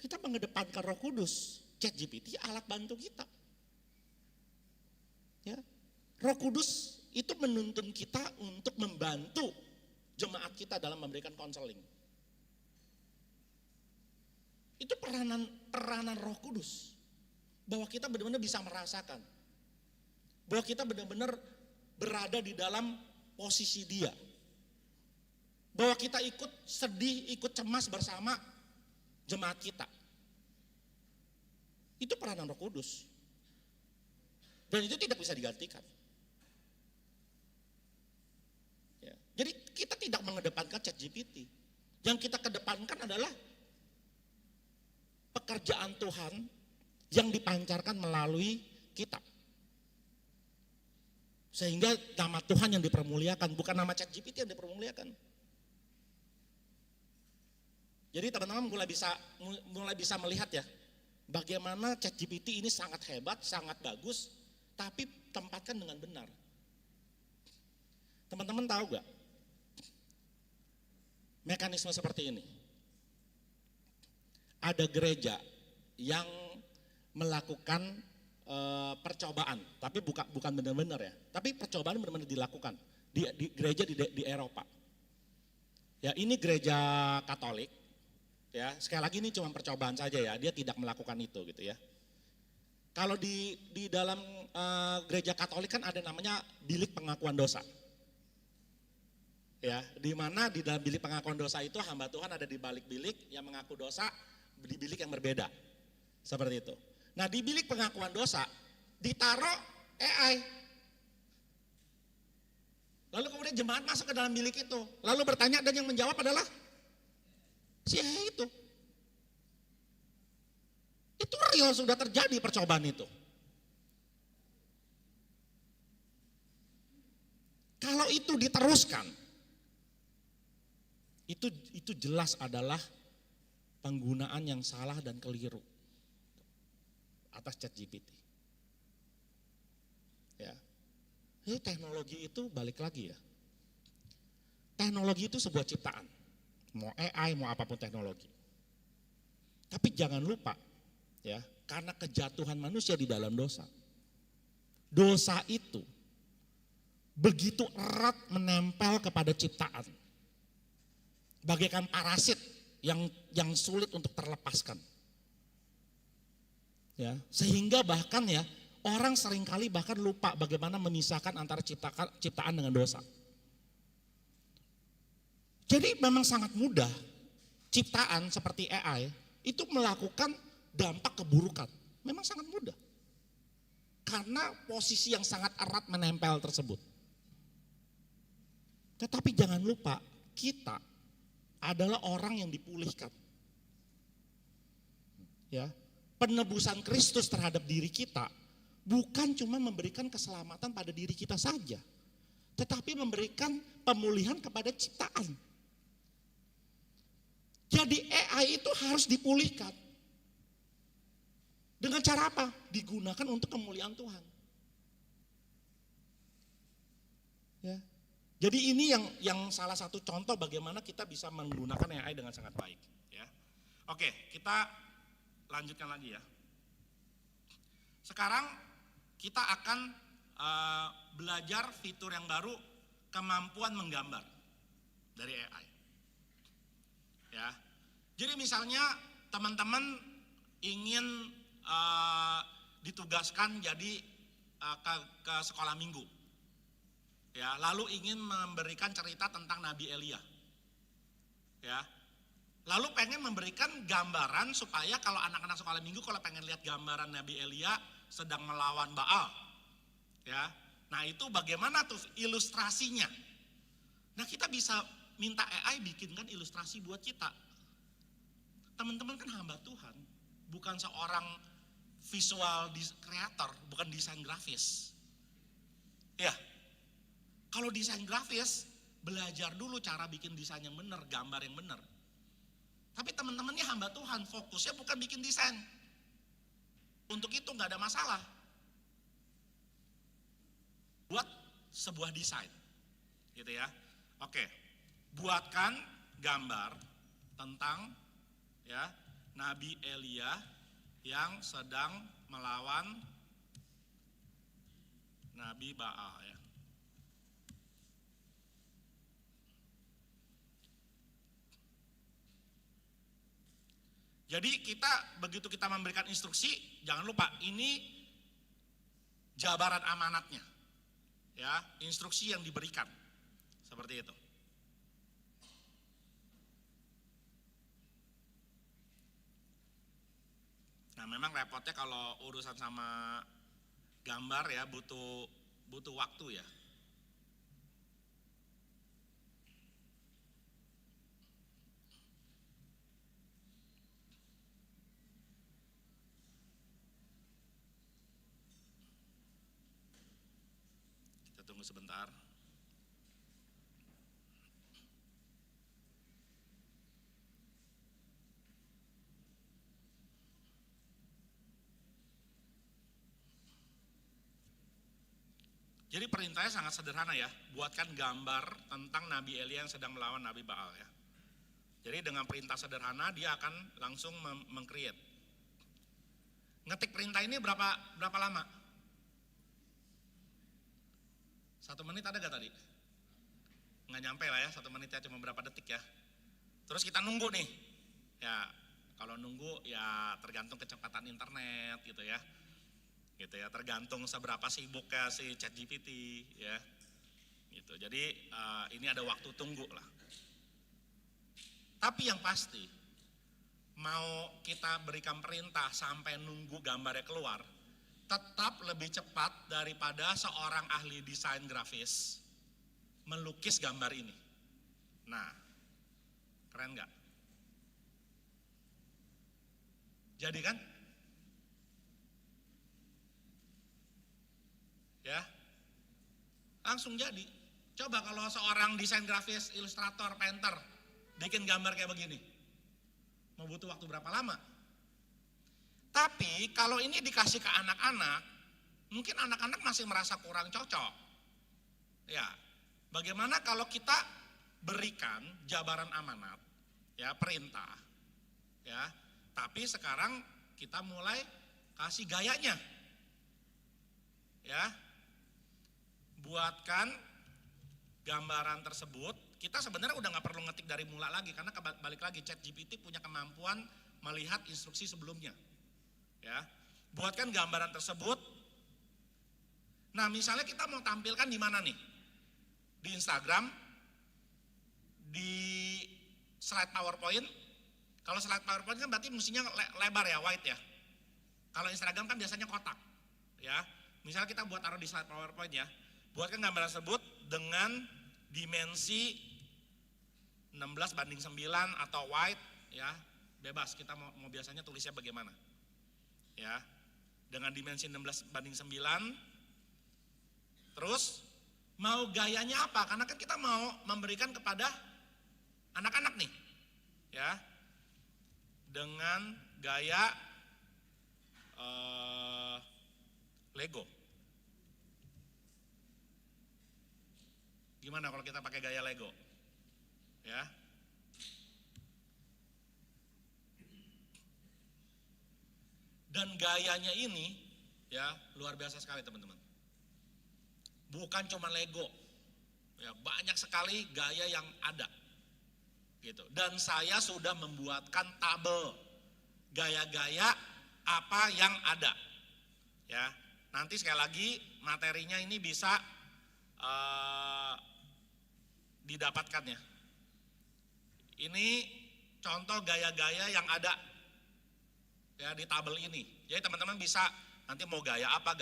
Speaker 4: Kita mengedepankan Roh Kudus. ChatGPT alat bantu kita. Ya, Roh Kudus itu menuntun kita untuk membantu jemaat kita dalam memberikan konseling. Itu peranan Roh Kudus. Bahwa kita benar-benar bisa merasakan. Bahwa kita benar-benar berada di dalam posisi dia. Bahwa kita ikut sedih, ikut cemas bersama jemaat kita. Itu peranan Roh Kudus. Dan itu tidak bisa digantikan. Ya. Jadi kita tidak mengedepankan ChatGPT. Yang kita kedepankan adalah pekerjaan Tuhan yang dipancarkan melalui kita. Sehingga nama Tuhan yang dipermuliakan, bukan nama ChatGPT yang dipermuliakan. Jadi teman-teman mulai bisa melihat ya, bagaimana ChatGPT ini sangat hebat, sangat bagus, tapi tempatkan dengan benar. Teman-teman tahu gak mekanisme seperti ini?
Speaker 12: ada gereja yang melakukan percobaan, tapi bukan benar-benar ya, tapi percobaan benar-benar dilakukan di gereja di Eropa. Ya, ini gereja Katolik. Ya, sekali lagi ini cuma percobaan saja ya, dia tidak melakukan itu gitu ya. Kalau di dalam gereja Katolik kan ada namanya bilik pengakuan dosa. Ya, di mana di dalam bilik pengakuan dosa itu hamba Tuhan ada di balik bilik yang mengaku dosa di bilik yang berbeda. Seperti itu. Nah, di bilik pengakuan dosa ditaruh AI. Lalu kemudian jemaat masuk ke dalam bilik itu. Lalu bertanya dan yang menjawab adalah si AI itu. Itu real sudah terjadi percobaan itu. Kalau itu diteruskan, itu jelas adalah penggunaan yang salah dan keliru atas ChatGPT. Ya. Jadi teknologi itu balik lagi ya. Teknologi itu sebuah ciptaan. Mau AI, mau apapun teknologi. Tapi jangan lupa ya, karena kejatuhan manusia di dalam dosa. Dosa itu begitu erat menempel kepada ciptaan. Bagaikan parasit yang sulit untuk terlepaskan. Ya, sehingga bahkan ya orang seringkali bahkan lupa bagaimana memisahkan antara ciptaan dengan dosa. Jadi memang sangat mudah ciptaan seperti AI itu melakukan dampak keburukan. Memang sangat mudah. Karena posisi yang sangat erat menempel tersebut. Tetapi jangan lupa kita adalah orang yang dipulihkan. Ya. Penebusan Kristus terhadap diri kita bukan cuma memberikan keselamatan pada diri kita saja, tetapi memberikan pemulihan kepada ciptaan. Jadi AI itu harus dipulihkan. Dengan cara apa? Digunakan untuk kemuliaan Tuhan. Ya. Jadi ini yang salah satu contoh bagaimana kita bisa menggunakan AI dengan sangat baik. Ya. Oke, kita lanjutkan lagi ya. Sekarang kita akan belajar fitur yang baru, kemampuan menggambar dari AI. Ya. Jadi misalnya teman-teman ingin ditugaskan jadi ke sekolah minggu. Ya, lalu ingin memberikan cerita tentang Nabi Elia. Ya. Lalu pengen memberikan gambaran supaya kalau anak-anak sekolah minggu kalau pengen lihat gambaran Nabi Elia sedang melawan Baal. Ya. Nah, itu bagaimana tuh ilustrasinya? Nah, kita bisa minta AI bikinkan ilustrasi buat kita. Teman-teman kan hamba Tuhan, bukan seorang visual creator, bukan desain grafis. Ya. Kalau desain grafis, belajar dulu cara bikin desain yang benar, gambar yang benar. Tapi teman-temannya hamba Tuhan, fokusnya bukan bikin desain. Untuk itu nggak ada masalah. Buat sebuah desain, gitu ya. Oke, buatkan gambar tentang ya Nabi Elia yang sedang melawan Nabi Baal ya. Jadi begitu kita memberikan instruksi, jangan lupa ini jabaran amanatnya. Ya, instruksi yang diberikan. Seperti itu. Nah, memang repotnya kalau urusan sama gambar ya butuh waktu ya. Tunggu sebentar. Jadi perintahnya sangat sederhana ya, buatkan gambar tentang Nabi Elia yang sedang melawan Nabi Baal ya. Jadi dengan perintah sederhana dia akan langsung meng-create. Ngetik perintah ini berapa lama? 1 menit ada gak tadi? Nggak nyampe lah ya, 1 menit ya, cuma berapa detik ya. Terus kita nunggu nih. Ya, kalau nunggu ya tergantung kecepatan internet gitu ya. Gitu ya, tergantung seberapa sibuk ya si ChatGPT ya. Gitu. Jadi ini ada waktu tunggu lah. Tapi yang pasti mau kita berikan perintah sampai nunggu gambarnya keluar, tetap lebih cepat daripada seorang ahli desain grafis melukis gambar ini. Nah, keren nggak? Jadi kan? Ya, langsung jadi. Coba kalau seorang desain grafis, ilustrator, painter bikin gambar kayak begini, mau butuh waktu berapa lama? Tapi kalau ini dikasih ke anak-anak, mungkin anak-anak masih merasa kurang cocok. Ya, bagaimana kalau kita berikan jabaran amanat, ya perintah, ya. Tapi sekarang kita mulai kasih gayanya, ya. Buatkan gambaran tersebut. Kita sebenarnya udah nggak perlu ngetik dari mula lagi karena balik lagi ChatGPT punya kemampuan melihat instruksi sebelumnya. Ya, buatkan gambaran tersebut. Nah, misalnya kita mau tampilkan di mana nih? Di Instagram, di slide PowerPoint. Kalau slide PowerPoint kan berarti mestinya lebar ya, wide ya. Kalau Instagram kan biasanya kotak. Ya, misalnya kita buat taruh di slide PowerPoint ya. Buatkan gambaran tersebut dengan dimensi 16:9 atau wide ya, bebas kita mau biasanya tulisnya bagaimana. Ya, dengan dimensi 16:9. Terus mau gayanya apa? Karena kan kita mau memberikan kepada anak-anak nih. Ya. Dengan gaya Lego. Gimana kalau kita pakai gaya Lego? Ya. Dan gayanya ini ya luar biasa sekali teman-teman. Bukan cuma Lego. Ya, banyak sekali gaya yang ada. Gitu. Dan saya sudah membuatkan tabel gaya-gaya apa yang ada. Ya. Nanti sekali lagi materinya ini bisa didapatkan ya. Ini contoh gaya-gaya yang ada ya di tabel ini. Jadi teman-teman bisa nanti mau gaya apa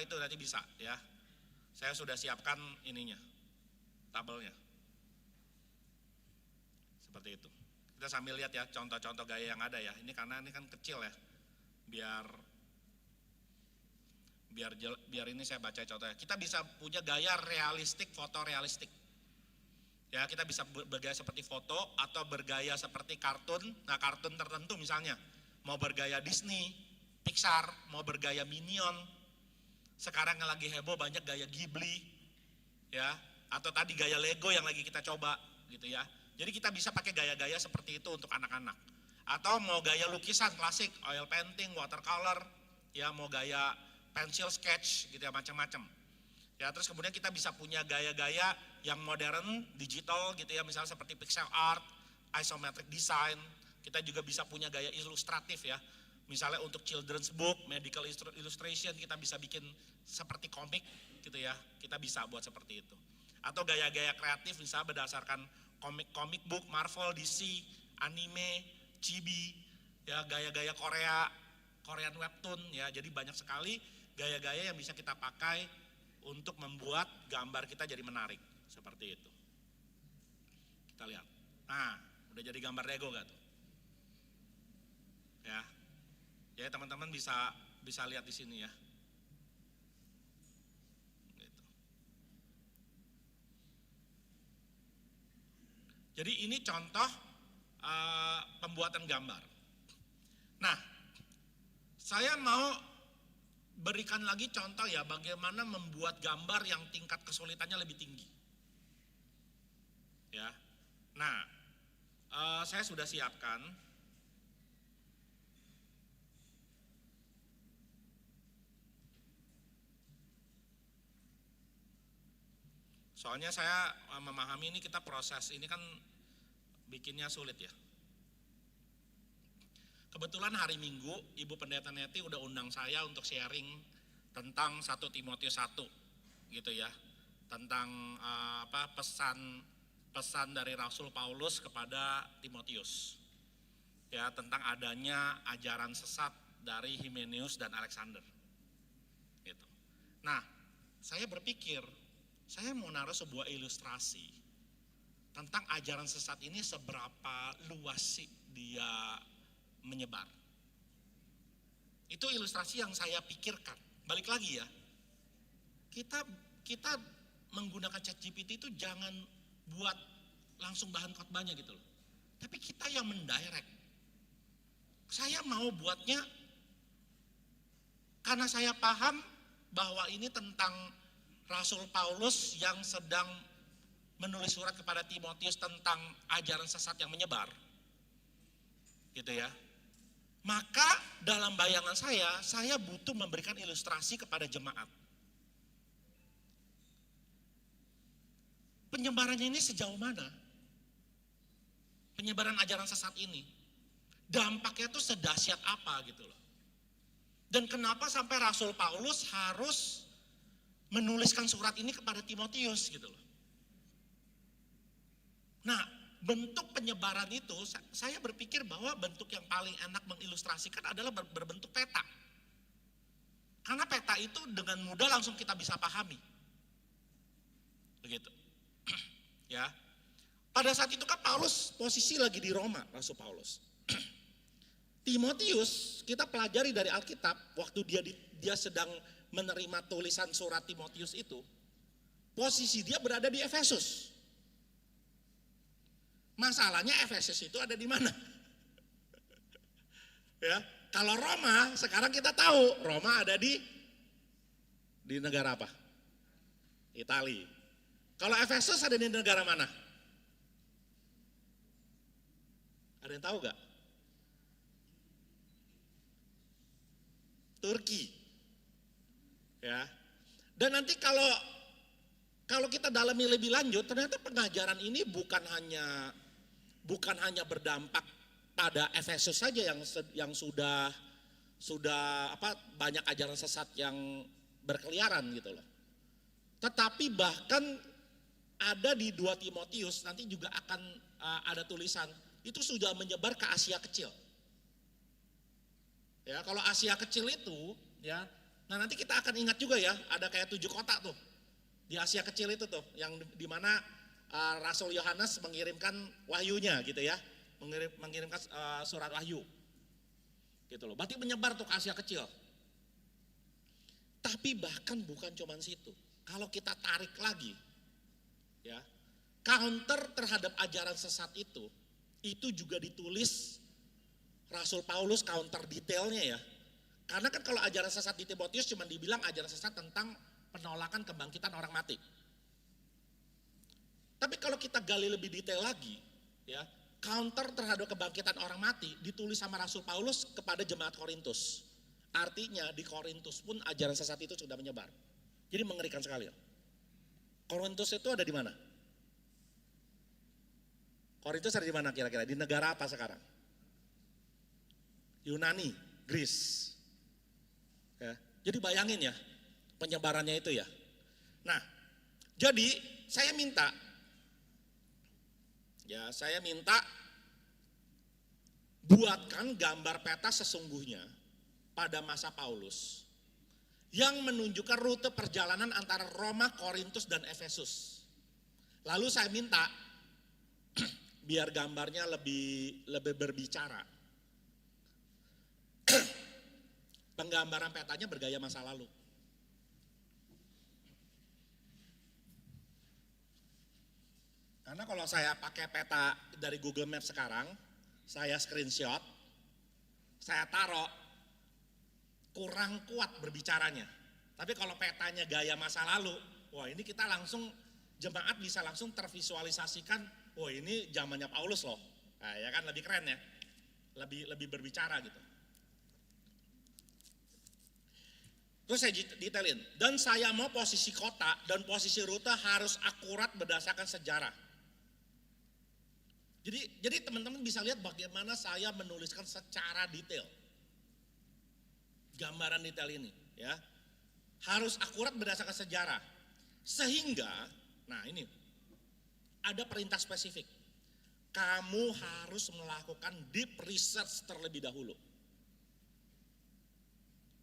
Speaker 12: itu nanti bisa ya. Saya sudah siapkan ininya, tabelnya. Seperti itu. Kita sambil lihat ya contoh-contoh gaya yang ada ya. Ini karena ini kan kecil ya. Biar ini saya baca contohnya. Kita bisa punya gaya realistik, foto realistik. Ya, kita bisa bergaya seperti foto atau bergaya seperti kartun. Nah, kartun tertentu misalnya mau bergaya Disney, Pixar, mau bergaya Minion. Sekarang yang lagi heboh banyak gaya Ghibli. Ya, atau tadi gaya Lego yang lagi kita coba gitu ya. Jadi kita bisa pakai gaya-gaya seperti itu untuk anak-anak. Atau mau gaya lukisan klasik, oil painting, watercolor, ya mau gaya pencil sketch gitu ya, macam-macam. Ya, terus kemudian kita bisa punya gaya-gaya yang modern, digital gitu ya, misalnya seperti pixel art, isometric design. Kita juga bisa punya gaya ilustratif ya. Misalnya untuk children's book, medical illustration, kita bisa bikin seperti komik gitu ya. Kita bisa buat seperti itu. Atau gaya-gaya kreatif misalnya berdasarkan komik book, Marvel, DC, anime, chibi, ya gaya-gaya Korean webtoon ya. Jadi banyak sekali gaya-gaya yang bisa kita pakai untuk membuat gambar kita jadi menarik, seperti itu. Kita lihat. Nah, udah jadi gambar Lego gak tuh? Ya. Ya teman-teman bisa lihat di sini ya. Gitu. Jadi ini contoh pembuatan gambar. Nah, saya mau berikan lagi contoh ya bagaimana membuat gambar yang tingkat kesulitannya lebih tinggi. Ya. Nah, Saya sudah siapkan. Soalnya saya memahami ini kita proses ini kan bikinnya sulit ya. Kebetulan hari Minggu Ibu Pendeta Neti udah undang saya untuk sharing tentang 1 Timotius 1 gitu ya. Tentang pesan dari Rasul Paulus kepada Timotius. Ya, tentang adanya ajaran sesat dari Hymenaeus dan Alexander. Gitu. Nah, saya berpikir saya mau naruh sebuah ilustrasi tentang ajaran sesat ini seberapa luas sih dia menyebar. Itu ilustrasi yang saya pikirkan. Balik lagi ya, kita menggunakan ChatGPT itu jangan buat langsung bahan khotbahnya gitu loh. Tapi kita yang mendirect. Saya mau buatnya karena saya paham bahwa ini tentang Rasul Paulus yang sedang menulis surat kepada Timotius tentang ajaran sesat yang menyebar. Gitu ya. Maka dalam bayangan saya butuh memberikan ilustrasi kepada jemaat. Penyebarannya ini sejauh mana? Penyebaran ajaran sesat ini. Dampaknya itu sedahsyat apa gitu loh. Dan kenapa sampai Rasul Paulus harus menuliskan surat ini kepada Timotius gitu loh. Nah, bentuk penyebaran itu saya berpikir bahwa bentuk yang paling enak mengilustrasikan adalah berbentuk peta. Karena peta itu dengan mudah langsung kita bisa pahami. Begitu. Ya. Pada saat itu kan Paulus posisi lagi di Roma, Rasul Paulus. Timotius kita pelajari dari Alkitab waktu dia sedang menerima tulisan surat Timotius itu, posisi dia berada di Efesus. Masalahnya Efesus itu ada di mana? Ya, kalau Roma sekarang kita tahu Roma ada di negara apa? Italia. Kalau Efesus ada di negara mana? Ada yang tahu gak? Turki. Ya. Dan nanti kalau kita dalami lebih lanjut, ternyata pengajaran ini bukan hanya berdampak pada Efesus saja yang sudah banyak ajaran sesat yang berkeliaran gitu loh. Tetapi bahkan ada di 2 Timotius nanti juga akan ada tulisan itu sudah menyebar ke Asia Kecil. Ya, kalau Asia Kecil itu ya, nah nanti kita akan ingat juga ya, ada kayak 7 kota tuh di Asia Kecil itu tuh, yang dimana Rasul Yohanes mengirimkan wahyunya gitu ya, mengirimkan surat wahyu, gitu loh. Berarti menyebar tuh ke Asia Kecil. Tapi bahkan bukan cuma situ. Kalau kita tarik lagi, ya, counter terhadap ajaran sesat itu juga ditulis Rasul Paulus counter detailnya ya. Karena kan kalau ajaran sesat di Timotius cuma dibilang ajaran sesat tentang penolakan kebangkitan orang mati. Tapi kalau kita gali lebih detail lagi, ya, counter terhadap kebangkitan orang mati ditulis sama Rasul Paulus kepada jemaat Korintus. Artinya di Korintus pun ajaran sesat itu sudah menyebar. Jadi mengerikan sekali. Korintus itu ada di mana? Korintus ada di mana kira-kira? Di negara apa sekarang? Yunani, Greece. Ya, jadi bayangin ya penyebarannya itu ya. Nah, jadi saya minta buatkan gambar peta sesungguhnya pada masa Paulus yang menunjukkan rute perjalanan antara Roma, Korintus, dan Efesus. Lalu saya minta biar gambarnya lebih berbicara. Penggambaran petanya bergaya masa lalu. Karena kalau saya pakai peta dari Google Maps sekarang, saya screenshot, saya taruh, kurang kuat berbicaranya. Tapi kalau petanya gaya masa lalu, wah ini kita langsung, jemaat bisa langsung tervisualisasikan, wah ini zamannya Paulus loh. Nah, ya kan lebih keren ya. Lebih berbicara gitu. Terus saya detailin, dan saya mau posisi kota dan posisi rute harus akurat berdasarkan sejarah. Jadi teman-teman bisa lihat bagaimana saya menuliskan secara detail. Gambaran detail ini ya. Harus akurat berdasarkan sejarah. Sehingga, nah ini, ada perintah spesifik. Kamu harus melakukan deep research terlebih dahulu.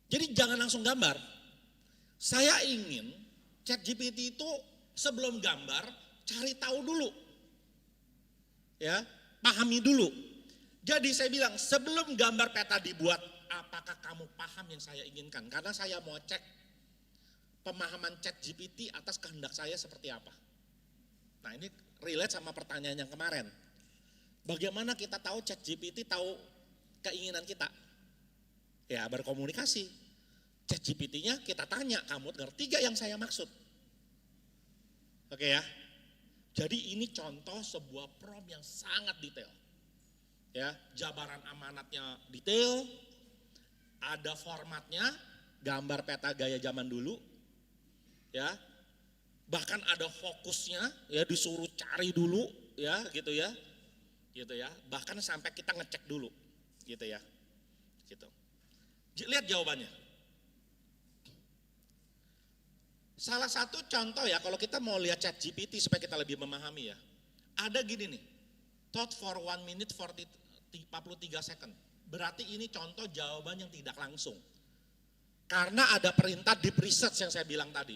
Speaker 12: Jadi jangan langsung gambar. Saya ingin ChatGPT itu sebelum gambar cari tahu dulu. Ya, pahami dulu. Jadi saya bilang sebelum gambar peta dibuat, apakah kamu paham yang saya inginkan? Karena saya mau cek pemahaman ChatGPT atas kehendak saya seperti apa. Nah, ini relate sama pertanyaan yang kemarin. Bagaimana kita tahu ChatGPT tahu keinginan kita? Ya, berkomunikasi. ChatGPT-nya kita tanya, kamu ngerti gak yang saya maksud? Oke ya. Jadi ini contoh sebuah prompt yang sangat detail. Ya, jabaran amanatnya detail, ada formatnya, gambar peta gaya zaman dulu. Ya. Bahkan ada fokusnya, ya disuruh cari dulu, ya gitu ya. Gitu ya. Bahkan sampai kita ngecek dulu. Gitu ya. Gitu. Lihat jawabannya. Salah satu contoh ya, kalau kita mau lihat ChatGPT supaya kita lebih memahami ya. Ada gini nih, thought for 1 minute 43 second. Berarti ini contoh jawaban yang tidak langsung. Karena ada perintah deep research yang saya bilang tadi.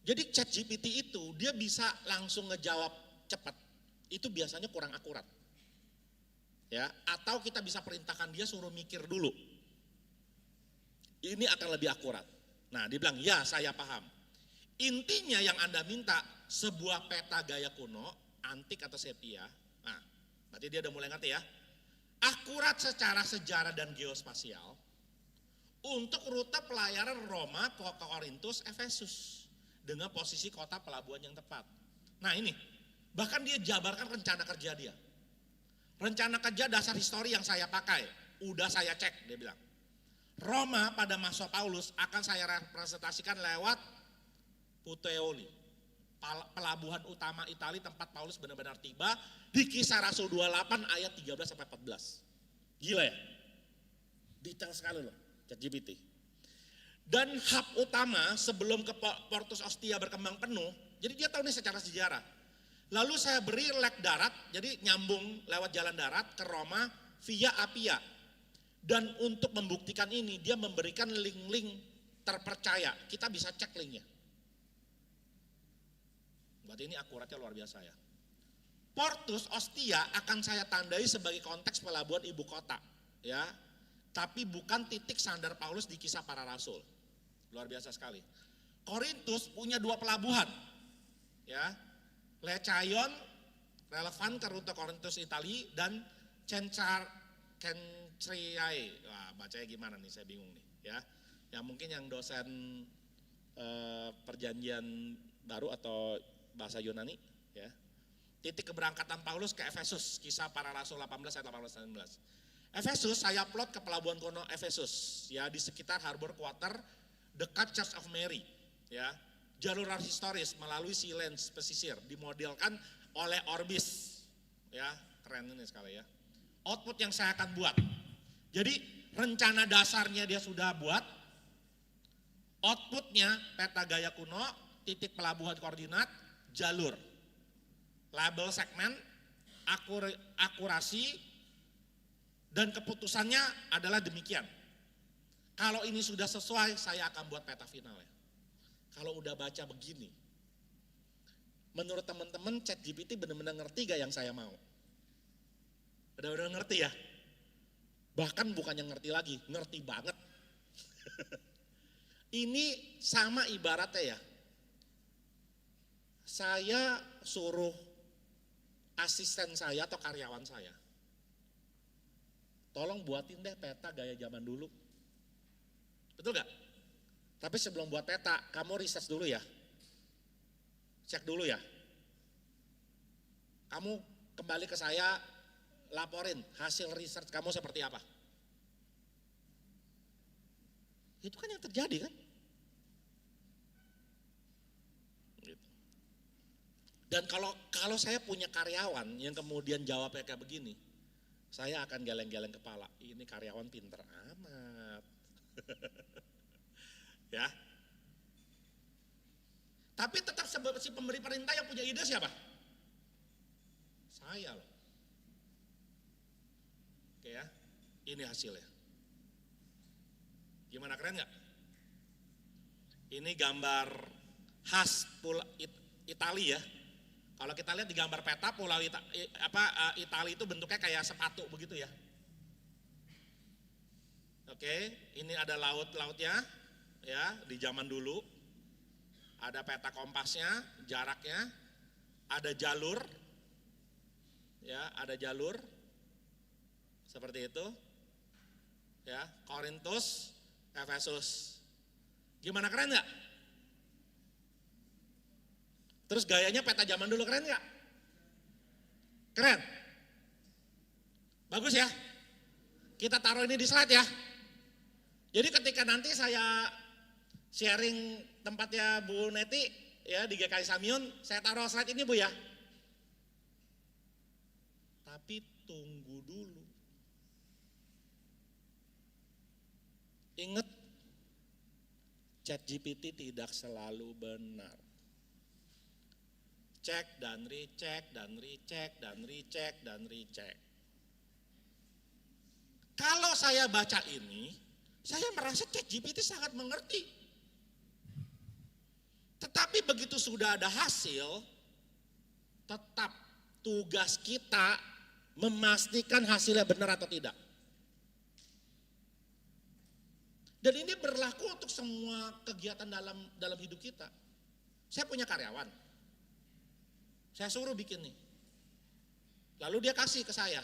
Speaker 12: Jadi ChatGPT itu dia bisa langsung ngejawab cepat. Itu biasanya kurang akurat. Ya, atau kita bisa perintahkan dia suruh mikir dulu. Ini akan lebih akurat. Nah, dia bilang, ya saya paham. Intinya yang Anda minta sebuah peta gaya kuno, antik atau sepia. Nah, berarti dia udah mulai ngerti ya. Akurat secara sejarah dan geospasial untuk rute pelayaran Roma ke Korintus, Efesus dengan posisi kota pelabuhan yang tepat. Nah, ini bahkan dia jabarkan rencana kerja dia. Rencana kerja dasar histori yang saya pakai, udah saya cek, dia bilang. Roma pada masa Paulus akan saya representasikan lewat Puteoli, pelabuhan utama Italia tempat Paulus benar-benar tiba di Kisah Rasul 28 ayat 13 sampai 14. Gila ya? Detail sekali loh ChatGPT. Dan hub utama sebelum ke Portus Ostia berkembang penuh, jadi dia tahu nih secara sejarah. Lalu saya beri lek darat, jadi nyambung lewat jalan darat ke Roma via Appia. Dan untuk membuktikan ini, dia memberikan link-link terpercaya. Kita bisa cek linknya. Berarti ini akuratnya luar biasa ya. Portus Ostia akan saya tandai sebagai konteks pelabuhan ibu kota. Ya, tapi bukan titik sandar Paulus di Kisah Para Rasul. Luar biasa sekali. Korintus punya 2 pelabuhan. Ya, Lecaion, relevan ke rute Korintus Italia, dan Cenchreae, wah bacanya gimana nih, saya bingung nih ya. Yang mungkin yang dosen perjanjian baru atau bahasa Yunani ya. Titik keberangkatan Paulus ke Efesus, Kisah Para Rasul 18 ayat 18-19. Efesus saya plot ke pelabuhan kuno Efesus ya, di sekitar harbor quarter dekat Church of Mary ya. Jalur historis melalui Sea Lanes pesisir dimodelkan oleh Orbis ya, keren ini sekali ya. Output yang saya akan buat. Jadi rencana dasarnya dia sudah buat, outputnya peta gaya kuno, titik pelabuhan koordinat, jalur, label segmen, akurasi, dan keputusannya adalah demikian. Kalau ini sudah sesuai, saya akan buat peta final ya. Kalau udah baca begini, menurut teman-teman ChatGPT benar-benar ngerti gak yang saya mau? Benar-benar ngerti ya? Bahkan bukan yang ngerti lagi, ngerti banget. Ini sama ibaratnya ya. Saya suruh asisten saya atau karyawan saya, tolong buatin deh peta gaya zaman dulu. Betul gak? Tapi sebelum buat peta, kamu riset dulu ya. Cek dulu ya. Kamu kembali ke saya, laporin hasil research kamu seperti apa. Itu kan yang terjadi kan. Gitu. Dan kalau saya punya karyawan yang kemudian jawabnya kayak begini, saya akan geleng-geleng kepala, ini karyawan pinter amat. Ya. Tapi tetap si pemberi perintah yang punya ide siapa? Saya loh. Oke ya, ini hasilnya. Gimana, keren nggak? Ini gambar khas Pulau Italia ya. Kalau kita lihat di gambar peta Pulau Italia itu bentuknya kayak sepatu begitu ya. Oke, ini ada lautnya ya di zaman dulu. Ada peta kompasnya, jaraknya, ada jalur. Ya, ada jalur. Seperti itu. Ya, Korintus, Efesus. Gimana, keren nggak? Terus gayanya peta zaman dulu, keren nggak? Keren. Bagus ya. Kita taruh ini di slide ya. Jadi ketika nanti saya sharing tempatnya Bu Neti ya di GKI Samion, saya taruh slide ini Bu ya. Tapi tunggu dulu. Ingat, ChatGPT tidak selalu benar. Cek dan recheck dan recheck dan recheck dan recheck. Kalau saya baca ini, saya merasa ChatGPT sangat mengerti. Tetapi begitu sudah ada hasil, tetap tugas kita memastikan hasilnya benar atau tidak. Dan ini berlaku untuk semua kegiatan dalam hidup kita. Saya punya karyawan, saya suruh bikin nih. Lalu dia kasih ke saya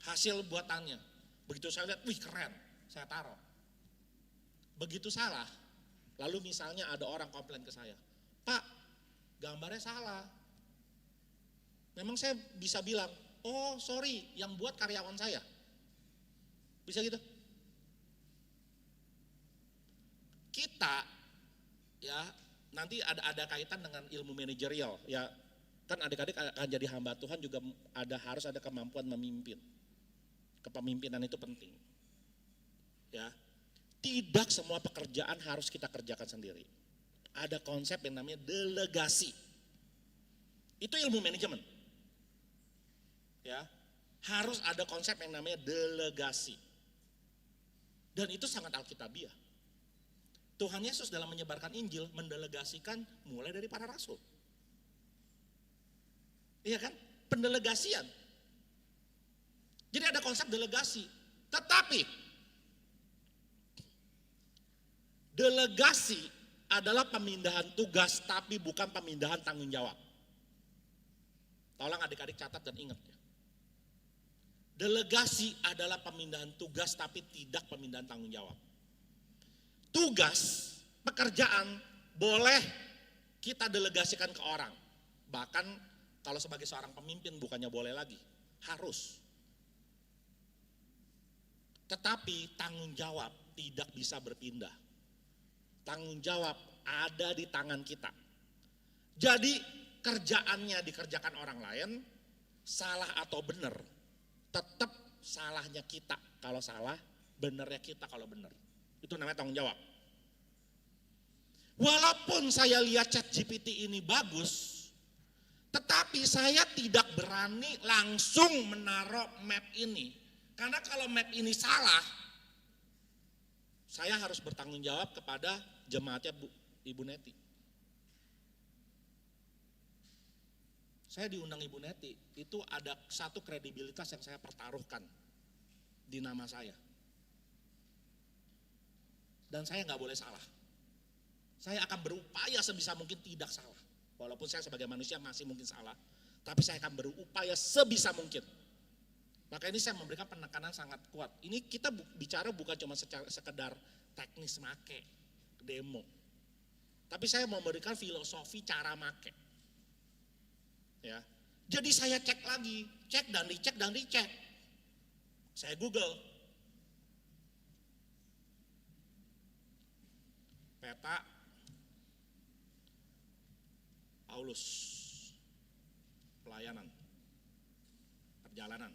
Speaker 12: hasil buatannya. Begitu saya lihat, wih keren, saya taruh. Begitu salah, lalu misalnya ada orang komplain ke saya, Pak, gambarnya salah. Memang saya bisa bilang, oh sorry, yang buat karyawan saya. Bisa gitu? Kita ya nanti ada kaitan dengan ilmu manajerial ya, kan adik-adik akan jadi hamba Tuhan juga harus ada kemampuan memimpin. Kepemimpinan itu penting. Ya. Tidak semua pekerjaan harus kita kerjakan sendiri. Ada konsep yang namanya delegasi. Itu ilmu manajemen. Ya. Harus ada konsep yang namanya delegasi. Dan itu sangat alkitabiah. Tuhan Yesus dalam menyebarkan Injil mendelegasikan mulai dari para rasul. Iya kan? Pendelegasian. Jadi ada konsep delegasi. Tetapi delegasi adalah pemindahan tugas tapi bukan pemindahan tanggung jawab. Tolong adik-adik catat dan ingat ya. Delegasi adalah pemindahan tugas tapi tidak pemindahan tanggung jawab. Tugas, pekerjaan boleh kita delegasikan ke orang. Bahkan kalau sebagai seorang pemimpin bukannya boleh lagi, harus. Tetapi tanggung jawab tidak bisa berpindah. Tanggung jawab ada di tangan kita. Jadi kerjaannya dikerjakan orang lain, salah atau benar, tetap salahnya kita kalau salah, benernya kita kalau benar. Itu namanya tanggung jawab. Walaupun saya lihat ChatGPT ini bagus, tetapi saya tidak berani langsung menaruh map ini. Karena kalau map ini salah, saya harus bertanggung jawab kepada jemaatnya Ibu Neti. Saya diundang Ibu Neti, itu ada satu kredibilitas yang saya pertaruhkan di nama saya. Dan saya nggak boleh salah. Saya akan berupaya sebisa mungkin tidak salah. Walaupun saya sebagai manusia masih mungkin salah, tapi saya akan berupaya sebisa mungkin. Maka ini saya memberikan penekanan sangat kuat. Ini kita bicara bukan cuma sekedar teknis make, demo. Tapi saya memberikan filosofi cara make. Ya. Jadi saya cek lagi, cek dan dicek dan dicek. Saya Google. Peta Paulus. Pelayanan. Perjalanan.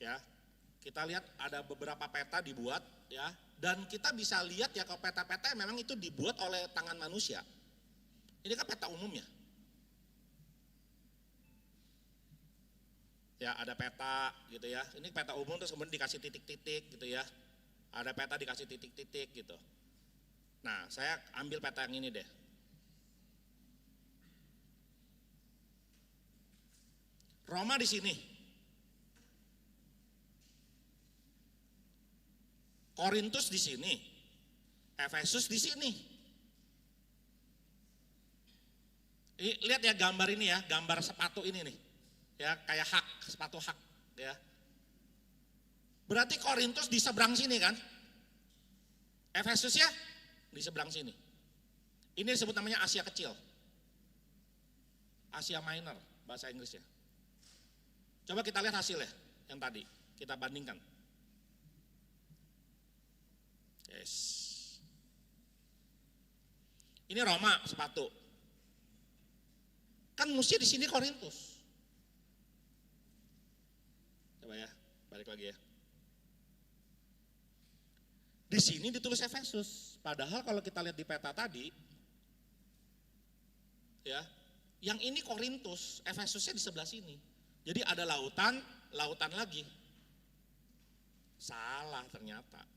Speaker 12: Ya, kita lihat ada beberapa peta dibuat ya, dan kita bisa lihat ya kalau peta-peta memang itu dibuat oleh tangan manusia. Ini kan peta umumnya. Ya, ada peta gitu ya. Ini peta umum terus kemudian dikasih titik-titik gitu ya. Ada peta dikasih titik-titik gitu. Nah, saya ambil peta yang ini deh. Roma di sini. Korintus di sini, Efesus di sini. Lihat ya gambar ini ya, gambar sepatu ini nih, ya kayak hak, sepatu hak, ya. Berarti Korintus di seberang sini kan, Efesus ya di seberang sini. Ini disebut namanya Asia Kecil, Asia Minor bahasa Inggrisnya. Coba kita lihat hasilnya yang tadi kita bandingkan. Yes. Ini Roma sepatu. Kan mesti di sini Korintus. Coba ya, balik lagi ya. Di sini ditulis Efesus. Padahal kalau kita lihat di peta tadi, ya, yang ini Korintus, Efesusnya di sebelah sini. Jadi ada lautan, lautan lagi. Salah ternyata.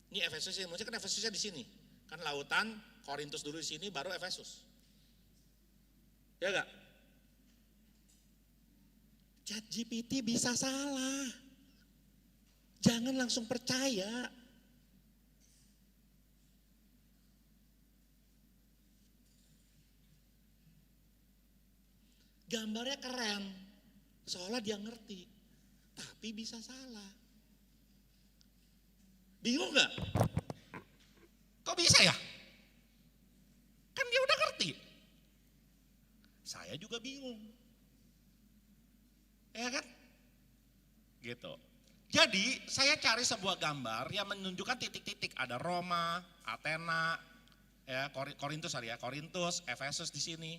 Speaker 12: Ini Efesusnya, maksudnya kan Efesusnya di sini. Kan lautan, Korintus dulu di sini, baru Efesus. Ya enggak? ChatGPT bisa salah. Jangan langsung percaya. Gambarnya keren, seolah dia ngerti, tapi bisa salah. Bingung gak? Kok bisa ya? Kan dia udah ngerti. Saya juga bingung. Ya kan? Gitu. Jadi saya cari sebuah gambar yang menunjukkan titik-titik. Ada Roma, Athena, ya Korintus tadi ya, Korintus, Efesus di sini.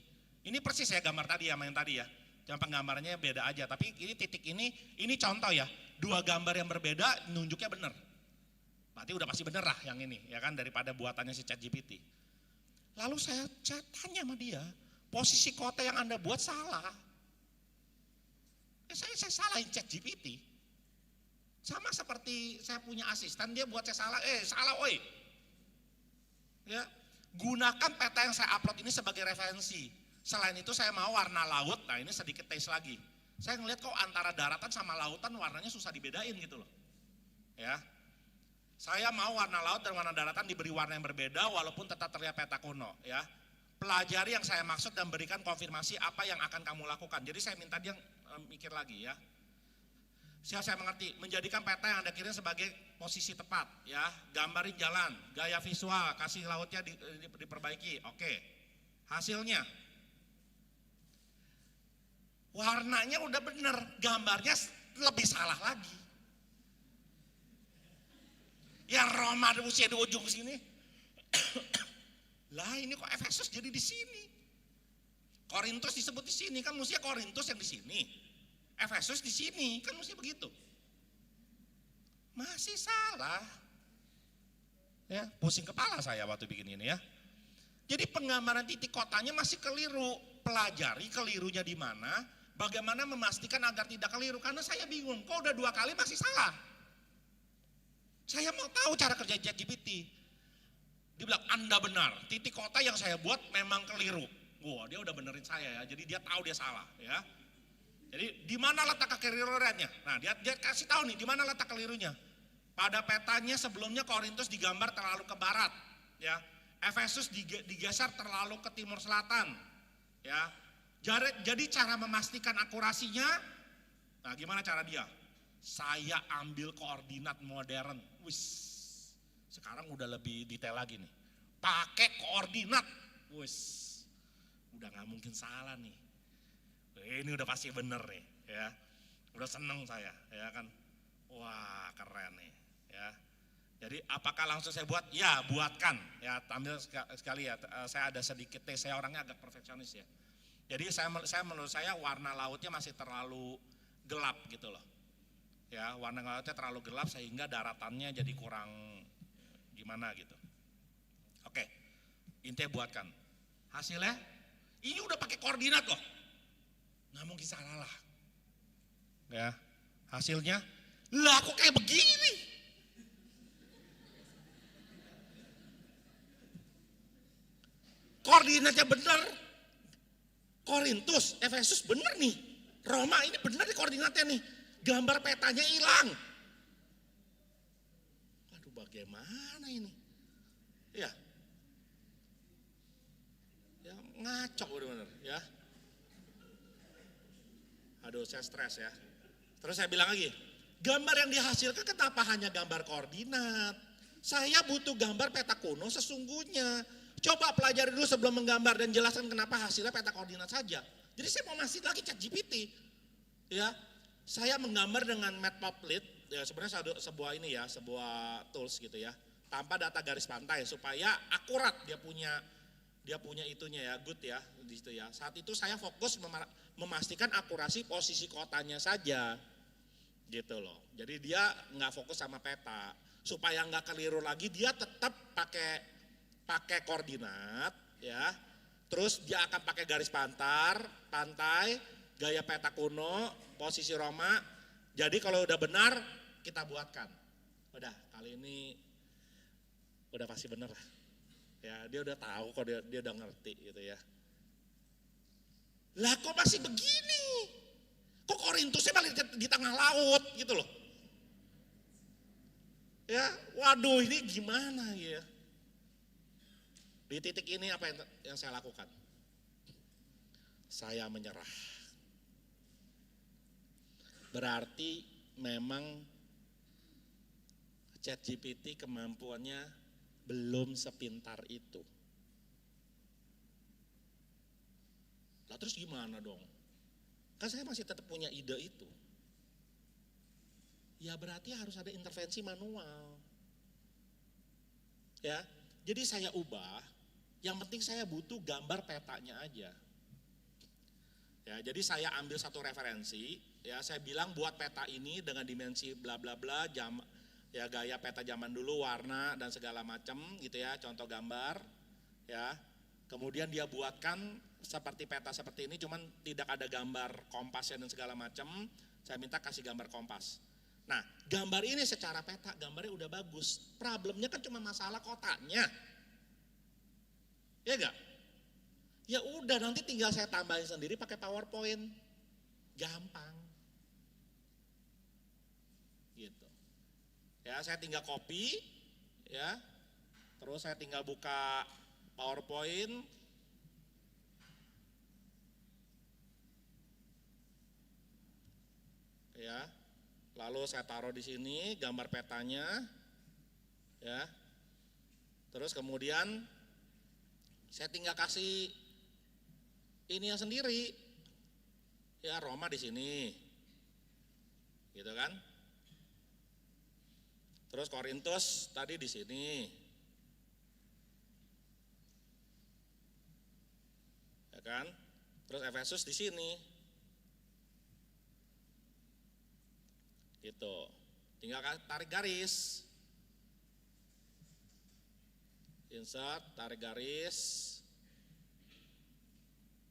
Speaker 12: Ini persis ya gambar tadi ya, yang tadi ya. Cuma penggambarannya beda aja. Tapi ini titik ini contoh ya. Dua gambar yang berbeda nunjuknya benar. Berarti udah pasti bener lah yang ini, ya kan, daripada buatannya si ChatGPT. Lalu saya tanya sama dia, posisi kota yang Anda buat salah. Saya salahin ChatGPT. Sama seperti saya punya asisten, dia buat saya salah, salah oi. Ya, gunakan peta yang saya upload ini sebagai referensi. Selain itu saya mau warna laut, nah ini sedikit tes lagi. Saya ngeliat kok antara daratan sama lautan warnanya susah dibedain gitu loh. Ya. Saya mau warna laut dan warna daratan diberi warna yang berbeda walaupun tetap terlihat peta kuno ya. Pelajari yang saya maksud dan berikan konfirmasi apa yang akan kamu lakukan. Jadi saya minta dia mikir lagi ya. Saya mengerti, menjadikan peta yang Anda kirim sebagai posisi tepat ya. Gambarin jalan, gaya visual, kasih lautnya diperbaiki. Oke. Hasilnya warnanya udah bener, gambarnya lebih salah lagi. Yang Roma usia di ujung sini. Lah ini kok Efesus jadi di sini. Korintus disebut di sini, kan mestinya Korintus yang di sini. Efesus di sini, kan mesti begitu. Masih salah. Ya, pusing kepala saya waktu bikin ini ya. Jadi penggambaran titik kotanya masih keliru. Pelajari kelirunya di mana, bagaimana memastikan agar tidak keliru. Karena saya bingung, kok udah 2 kali masih salah. Saya mau tahu cara kerja ChatGPT. Dia bilang, Anda benar, titik kota yang saya buat memang keliru. Wah, dia udah benerin saya ya, jadi dia tahu dia salah ya. Jadi di mana letak kekeliruannya? Nah, dia kasih tahu nih di mana letak kelirunya. Pada petanya sebelumnya Korintus digambar terlalu ke barat ya. Efesus digeser terlalu ke timur selatan ya. Jadi cara memastikan akurasinya, nah gimana cara dia? Saya ambil koordinat modern. Wis, sekarang udah lebih detail lagi nih. pakai koordinat. Wes, udah nggak mungkin salah nih. Ini udah pasti bener nih, ya. Udah seneng saya, ya kan. Wah, keren nih, ya. Jadi apakah langsung saya buat? Ya, buatkan. Ya, tampil sekali ya. Saya ada sedikit saya orangnya agak perfeksionis ya. Jadi menurut saya warna lautnya masih terlalu gelap gitu loh. Ya, warna lautnya terlalu gelap sehingga daratannya jadi kurang gimana gitu. Oke, intinya buatkan. Hasilnya, ini udah pakai koordinat loh. Nggak mungkin salah lah. Ya, hasilnya, lah kok kayak begini? Koordinatnya benar. Korintus, Efesus benar nih. Roma ini benar nih koordinatnya nih. Gambar petanya hilang. Aduh, bagaimana ini? Ya. Ya ngaco benar-benar ya. Aduh, saya stres ya. Terus saya bilang lagi, gambar yang dihasilkan kenapa hanya gambar koordinat? Saya butuh gambar peta kuno sesungguhnya. Coba pelajari dulu sebelum menggambar dan jelaskan kenapa hasilnya peta koordinat saja. Jadi saya mau masih lagi ChatGPT. Ya, saya menggambar dengan Matplotlib, ya sebenarnya sebuah ini ya, sebuah tools gitu ya. Tanpa data garis pantai supaya akurat dia punya itunya ya, good ya, gitu ya. Saat itu saya fokus memastikan akurasi posisi kotanya saja, gitu loh. Jadi dia nggak fokus sama peta, supaya nggak keliru lagi dia tetap pakai koordinat, ya. Terus dia akan pakai garis pantai, gaya peta kuno, posisi Roma. Jadi kalau udah benar kita buatkan. Udah kali ini udah pasti bener lah. Ya, dia udah tahu kok, dia udah ngerti gitu ya. Lah kok masih begini? Kok Korintusnya balik di tengah laut gitu loh. Ya, waduh ini gimana ya? Di titik ini apa yang saya lakukan? Saya menyerah. Berarti memang ChatGPT kemampuannya belum sepintar itu. Lah terus gimana dong? Kan saya masih tetap punya ide itu. Ya berarti harus ada intervensi manual. Ya, jadi saya ubah, yang penting saya butuh gambar petanya aja. Ya, jadi saya ambil satu referensi, ya saya bilang buat peta ini dengan dimensi bla bla bla, ya gaya peta zaman dulu, warna dan segala macam gitu ya, contoh gambar ya. Kemudian dia buatkan seperti peta seperti ini, cuman tidak ada gambar kompasnya dan segala macam. Saya minta kasih gambar kompas. Nah, gambar ini secara peta gambarnya udah bagus. Problemnya kan cuma masalah kotanya. Ya enggak? Ya udah, nanti tinggal saya tambahin sendiri pakai PowerPoint. Gampang. Gitu. Ya, saya tinggal copy, ya. Terus saya tinggal buka PowerPoint. Ya. Lalu saya taruh di sini gambar petanya. Ya. Terus kemudian saya tinggal kasih ini yang sendiri. Ya, Roma di sini. Gitu kan? Terus Korintus tadi di sini. Ya kan? Terus Efesus di sini. Gitu. Tinggal tarik garis. Insert, tarik garis.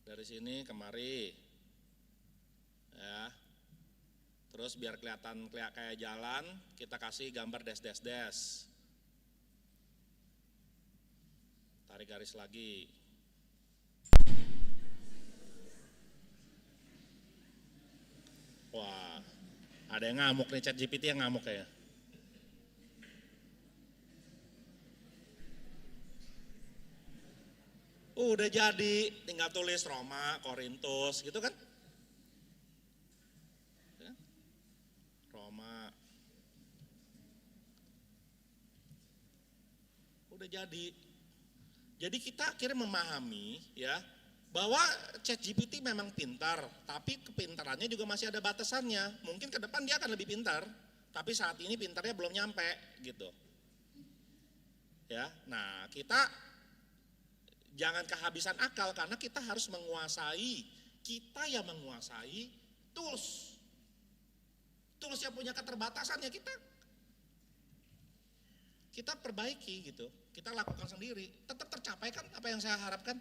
Speaker 12: Dari sini kemari. Ya. Terus biar kelihatan kayak jalan, kita kasih gambar dash. Tarik garis lagi. Wah, ada yang ngamuk nih, ChatGPT yang ngamuk kayaknya. Udah jadi, tinggal tulis Roma, Korintus gitu kan. Roma. Udah jadi. Jadi kita akhirnya memahami ya bahwa ChatGPT memang pintar, tapi kepintarannya juga masih ada batasannya. Mungkin ke depan dia akan lebih pintar, tapi saat ini pintarnya belum nyampe gitu. Ya, nah kita jangan kehabisan akal karena kita harus menguasai, kita yang menguasai tools. Tools yang punya keterbatasan ya kita perbaiki gitu. Kita lakukan sendiri, tetap tercapai kan apa yang saya harapkan.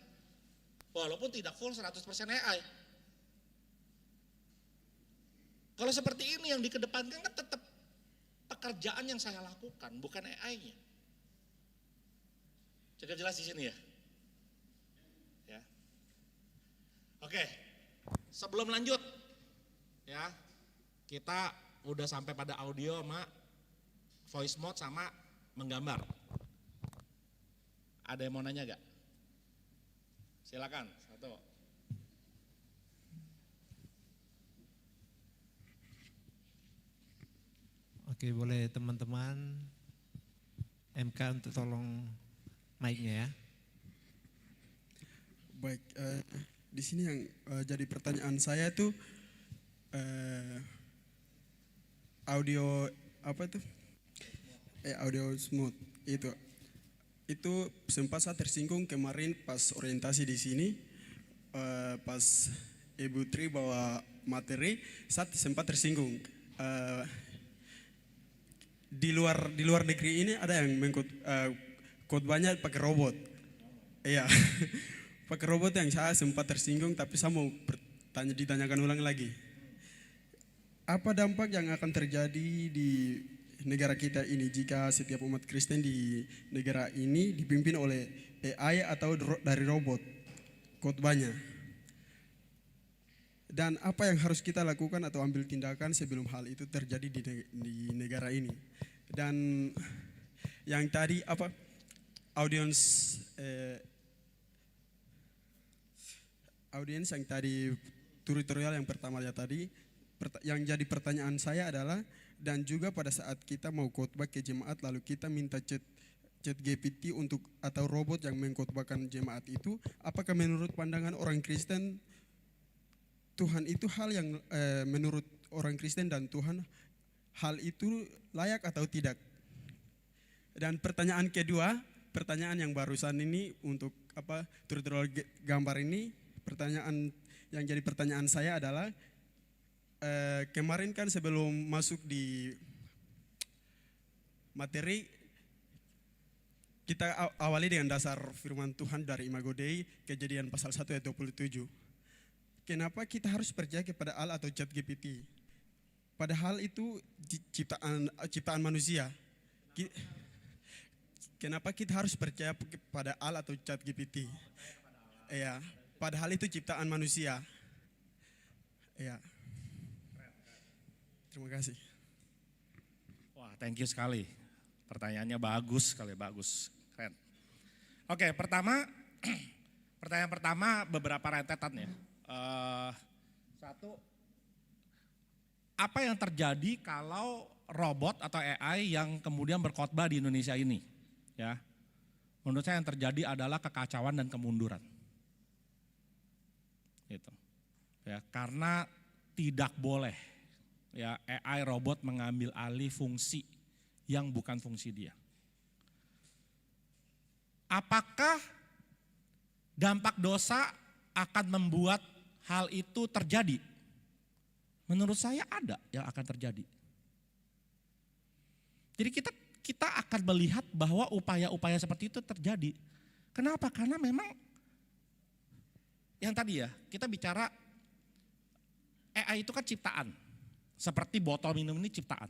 Speaker 12: Walaupun tidak full 100% AI. Kalau seperti ini yang dikedepankan kan tetap pekerjaan yang saya lakukan, bukan AI-nya. Cukup jelas di sini ya? Ya. Oke, sebelum lanjut ya, kita udah sampai pada audio sama voice mode sama menggambar. Ada yang mau nanya gak? Silakan, satu.
Speaker 3: Oke, boleh teman-teman MK untuk tolong mic-nya ya.
Speaker 13: Baik, di sini yang jadi pertanyaan saya tuh audio apa tuh? Audio smooth itu sempat saya tersinggung kemarin pas orientasi di sini, pas Ibu Tri bawa materi, saya sempat tersinggung. Di luar negeri ini ada yang khotbahnya pakai robot, iya, pakai robot yang saya sempat tersinggung, tapi saya mau ditanyakan ulang lagi. Apa dampak yang akan terjadi di negara kita ini jika setiap umat Kristen di negara ini dipimpin oleh AI atau dari robot khotbahnya? Dan apa yang harus kita lakukan atau ambil tindakan sebelum hal itu terjadi di negara ini? Dan yang tadi apa audiens yang tadi tutorial yang pertama ya tadi, yang jadi pertanyaan saya adalah, dan juga pada saat kita mau khotbah ke jemaat lalu kita minta ChatGPT untuk atau robot yang mengkhotbahkan jemaat itu, apakah menurut pandangan orang Kristen Tuhan itu hal yang menurut orang Kristen dan Tuhan hal itu layak atau tidak? Dan pertanyaan kedua, pertanyaan yang barusan ini untuk apa tutorial gambar ini, pertanyaan yang jadi pertanyaan saya adalah kemarin kan sebelum masuk di materi kita awali dengan dasar firman Tuhan dari Imago Dei, Kejadian pasal 1 ayat 27. Kenapa kita harus percaya kepada Allah atau ChatGPT? Padahal itu ciptaan manusia. Kenapa kita harus percaya kepada Allah atau ChatGPT? Ya, padahal itu ciptaan manusia. Ya. Terima kasih.
Speaker 4: Wah, thank you sekali. Pertanyaannya bagus sekali, bagus. Keren. Oke, pertanyaan pertama beberapa rentetan ya. Satu, apa yang terjadi kalau robot atau AI yang kemudian berkhotbah di Indonesia ini? Ya, menurut saya yang terjadi adalah kekacauan dan kemunduran. Gitu. Ya, karena tidak boleh ya AI robot mengambil alih fungsi yang bukan fungsi dia. Apakah dampak dosa akan membuat hal itu terjadi? Menurut saya ada yang akan terjadi. Jadi kita akan melihat bahwa upaya-upaya seperti itu terjadi. Kenapa? Karena memang yang tadi ya, kita bicara AI itu kan ciptaan. Seperti botol minum ini ciptaan.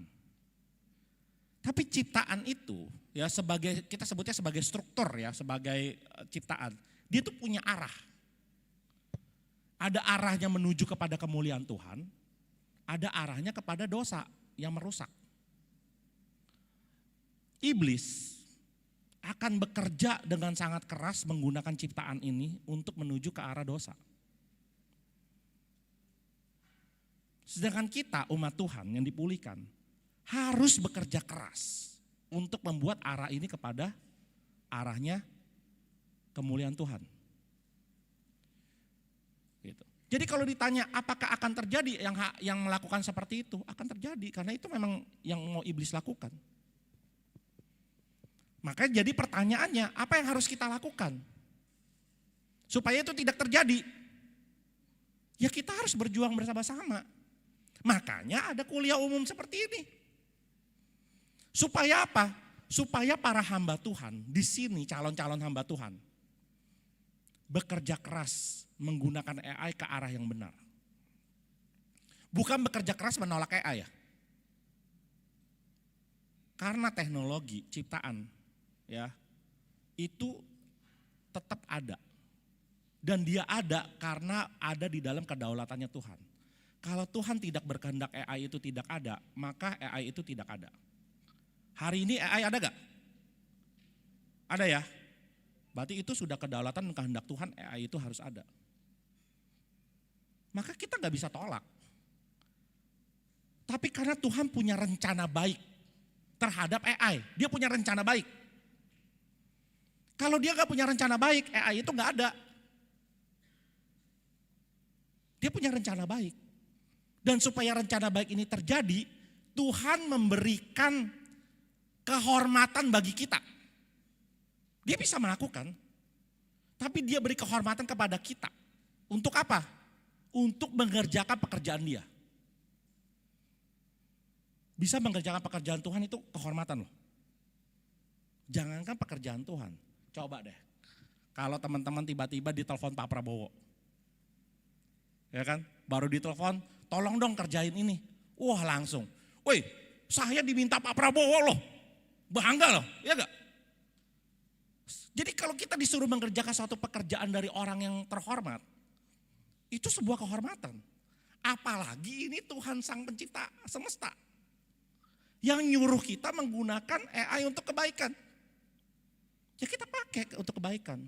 Speaker 4: Tapi ciptaan itu ya sebagai, kita sebutnya sebagai struktur ya, sebagai ciptaan. Dia tuh punya arah. Ada arahnya menuju kepada kemuliaan Tuhan, ada arahnya kepada dosa yang merusak. Iblis akan bekerja dengan sangat keras menggunakan ciptaan ini untuk menuju ke arah dosa. Sedangkan kita umat Tuhan yang dipulihkan harus bekerja keras untuk membuat arah ini kepada arahnya kemuliaan Tuhan. Gitu. Jadi kalau ditanya apakah akan terjadi yang melakukan seperti itu, akan terjadi karena itu memang yang mau iblis lakukan. Makanya jadi pertanyaannya, apa yang harus kita lakukan supaya itu tidak terjadi? Ya kita harus berjuang bersama-sama. Makanya ada kuliah umum seperti ini. Supaya apa? Supaya para hamba Tuhan di sini, calon-calon hamba Tuhan, bekerja keras menggunakan AI ke arah yang benar. Bukan bekerja keras menolak AI ya. Karena teknologi ciptaan ya itu tetap ada. Dan dia ada karena ada di dalam kedaulatannya Tuhan. Kalau Tuhan tidak berkehendak AI itu tidak ada, maka AI itu tidak ada. Hari ini AI ada gak? Ada ya? Berarti itu sudah kedaulatan dan kehendak Tuhan, AI itu harus ada. Maka kita gak bisa tolak. Tapi karena Tuhan punya rencana baik terhadap AI, dia punya rencana baik. Kalau dia gak punya rencana baik, AI itu gak ada. Dia punya rencana baik. Dan supaya rencana baik ini terjadi, Tuhan memberikan kehormatan bagi kita. Dia bisa melakukan, tapi dia beri kehormatan kepada kita. Untuk apa? Untuk mengerjakan pekerjaan dia. Bisa mengerjakan pekerjaan Tuhan itu kehormatan loh. Jangankan pekerjaan Tuhan. Coba deh, kalau teman-teman tiba-tiba ditelepon Pak Prabowo. Ya kan, baru ditelepon, tolong dong kerjain ini. Wah langsung, woi saya diminta Pak Prabowo loh. Bangga loh, ya gak? Jadi kalau kita disuruh mengerjakan suatu pekerjaan dari orang yang terhormat, itu sebuah kehormatan. Apalagi ini Tuhan Sang Pencipta semesta. Yang nyuruh kita menggunakan AI untuk kebaikan. Ya kita pakai untuk kebaikan.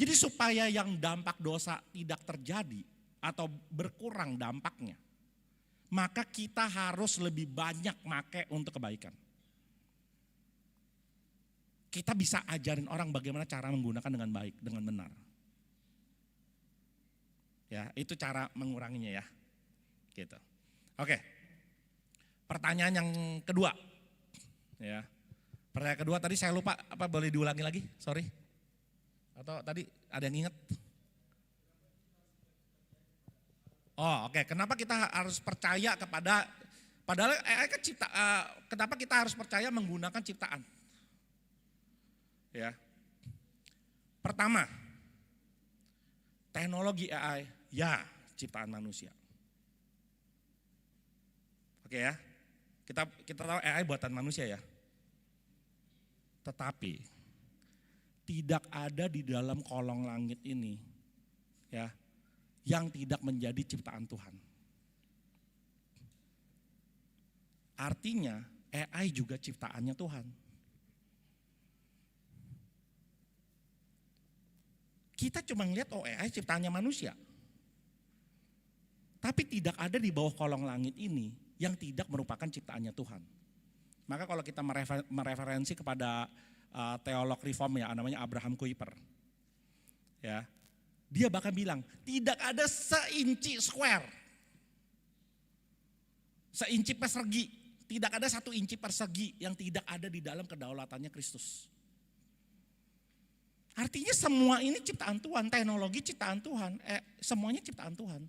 Speaker 4: Jadi supaya yang dampak dosa tidak terjadi atau berkurang dampaknya, maka kita harus lebih banyak pakai untuk kebaikan. Kita bisa ajarin orang bagaimana cara menggunakan dengan baik, dengan benar. Ya, itu cara menguranginya ya. Gitu. Oke. Pertanyaan yang kedua. Ya. Pertanyaan kedua tadi saya lupa, apa boleh diulangi lagi? Sorry. Atau tadi ada yang ingat? Oh, oke. Kenapa kita harus percaya kepada, padahal AI kan kenapa kita harus percaya menggunakan ciptaan? Ya. Pertama, teknologi AI ya ciptaan manusia. Oke ya. Kita tahu AI buatan manusia ya. Tetapi tidak ada di dalam kolong langit ini ya yang tidak menjadi ciptaan Tuhan. Artinya AI juga ciptaannya Tuhan. Kita cuma ngeliat AI ciptaannya manusia. Tapi tidak ada di bawah kolong langit ini yang tidak merupakan ciptaannya Tuhan. Maka kalau kita mereferensi kepada teolog reform ya, namanya Abraham Kuyper. Ya, dia bahkan bilang tidak ada seinci square, seinci persegi, tidak ada 1 inci persegi yang tidak ada di dalam kedaulatannya Kristus. Artinya semua ini ciptaan Tuhan, teknologi ciptaan Tuhan, semuanya ciptaan Tuhan.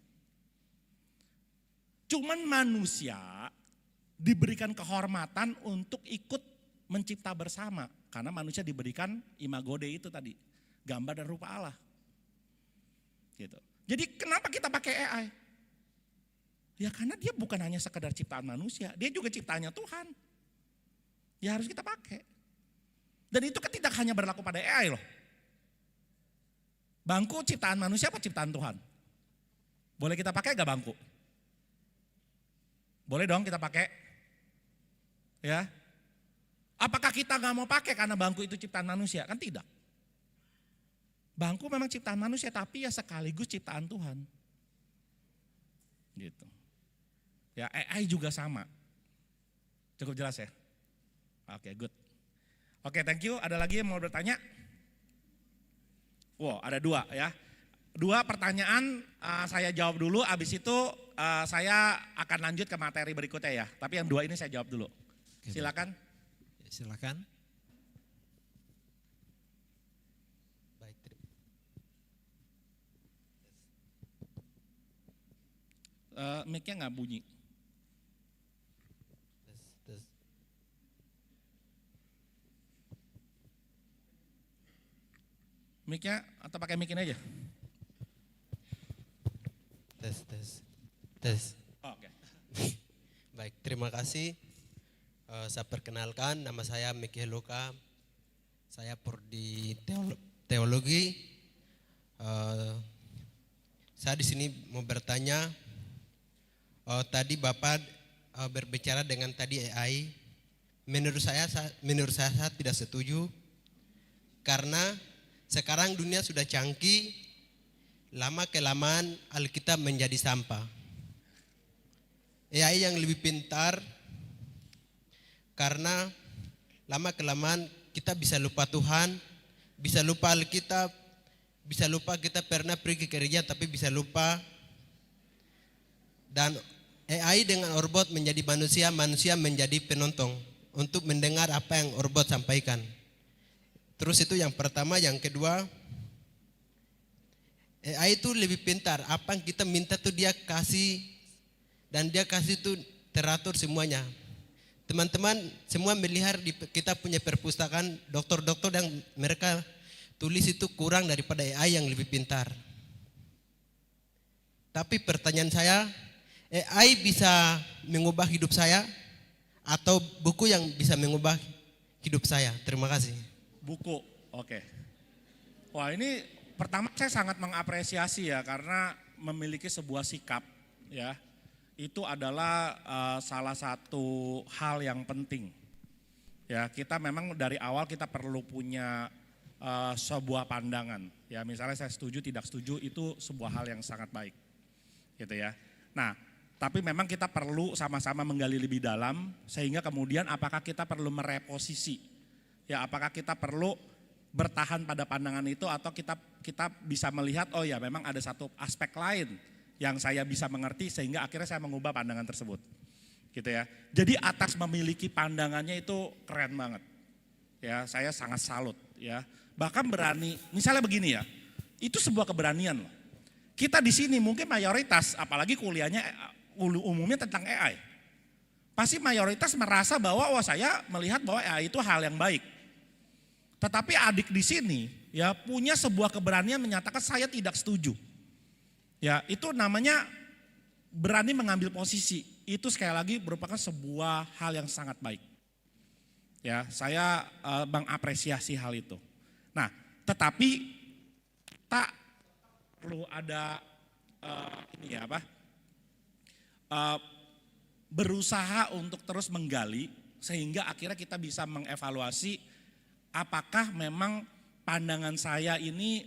Speaker 4: Cuman manusia diberikan kehormatan untuk ikut mencipta bersama. Karena manusia diberikan imago Dei itu tadi, gambar dan rupa Allah. Gitu. Jadi kenapa kita pakai AI? Ya karena dia bukan hanya sekedar ciptaan manusia, dia juga ciptaannya Tuhan. Ya harus kita pakai. Dan itu kan tidak hanya berlaku pada AI loh. Bangku ciptaan manusia apa ciptaan Tuhan? Boleh kita pakai gak bangku? Boleh dong kita pakai. Ya. Apakah kita gak mau pakai karena bangku itu ciptaan manusia? Kan tidak. Bangku memang ciptaan manusia tapi ya sekaligus ciptaan Tuhan. Gitu. Ya AI juga sama. Cukup jelas ya? Oke, good. Oke, thank you. Ada lagi yang mau bertanya? Wow, ada 2 ya. 2 pertanyaan saya jawab dulu, habis itu saya akan lanjut ke materi berikutnya ya. Tapi yang 2 ini saya jawab dulu. Silakan.
Speaker 14: Silakan.
Speaker 4: Mic-nya nggak bunyi. Mic-nya atau pakai mic ini aja?
Speaker 14: Tes.
Speaker 4: Oh, oke.
Speaker 14: Baik, terima kasih. Saya perkenalkan, nama saya Miki Heluka. Saya prodi teologi. Saya di sini mau bertanya. Tadi Bapak berbicara dengan tadi AI. Menurut saya tidak setuju. Karena sekarang dunia sudah canggih. Lama kelamaan Alkitab menjadi sampah. AI yang lebih pintar, karena lama kelamaan kita bisa lupa Tuhan, bisa lupa Alkitab, bisa lupa kita pernah pergi ke gereja tapi bisa lupa. Dan AI dengan robot menjadi manusia, manusia menjadi penonton untuk mendengar apa yang robot sampaikan. Terus itu yang pertama, yang kedua, AI itu lebih pintar. Apa yang kita minta tuh dia kasih, dan dia kasih tuh teratur semuanya. Teman-teman semua melihat di kita punya perpustakaan dokter-dokter yang mereka tulis itu kurang daripada AI yang lebih pintar. Tapi pertanyaan saya, AI bisa mengubah hidup saya atau buku yang bisa mengubah hidup saya? Terima kasih.
Speaker 4: Buku, oke. Wah, ini pertama saya sangat mengapresiasi ya, karena memiliki sebuah sikap ya, itu adalah salah satu hal yang penting. Ya, kita memang dari awal kita perlu punya sebuah pandangan. Ya, misalnya saya setuju, tidak setuju, itu sebuah hal yang sangat baik. Gitu ya. Nah, tapi memang kita perlu sama-sama menggali lebih dalam, sehingga kemudian apakah kita perlu mereposisi. Ya, apakah kita perlu bertahan pada pandangan itu, atau kita bisa melihat, oh ya memang ada satu aspek lain yang saya bisa mengerti sehingga akhirnya saya mengubah pandangan tersebut. Gitu ya. Jadi atas memiliki pandangannya itu keren banget. Ya, saya sangat salut ya. Bahkan berani, misalnya begini ya. Itu sebuah keberanian loh. Kita di sini mungkin mayoritas, apalagi kuliahnya umumnya tentang AI. Pasti mayoritas merasa bahwa saya melihat bahwa AI itu hal yang baik. Tetapi adik di sini ya punya sebuah keberanian menyatakan saya tidak setuju. Ya, itu namanya berani mengambil posisi. Itu sekali lagi merupakan sebuah hal yang sangat baik. Ya, saya mengapresiasi hal itu. Nah, tetapi tak perlu ada berusaha untuk terus menggali sehingga akhirnya kita bisa mengevaluasi apakah memang pandangan saya ini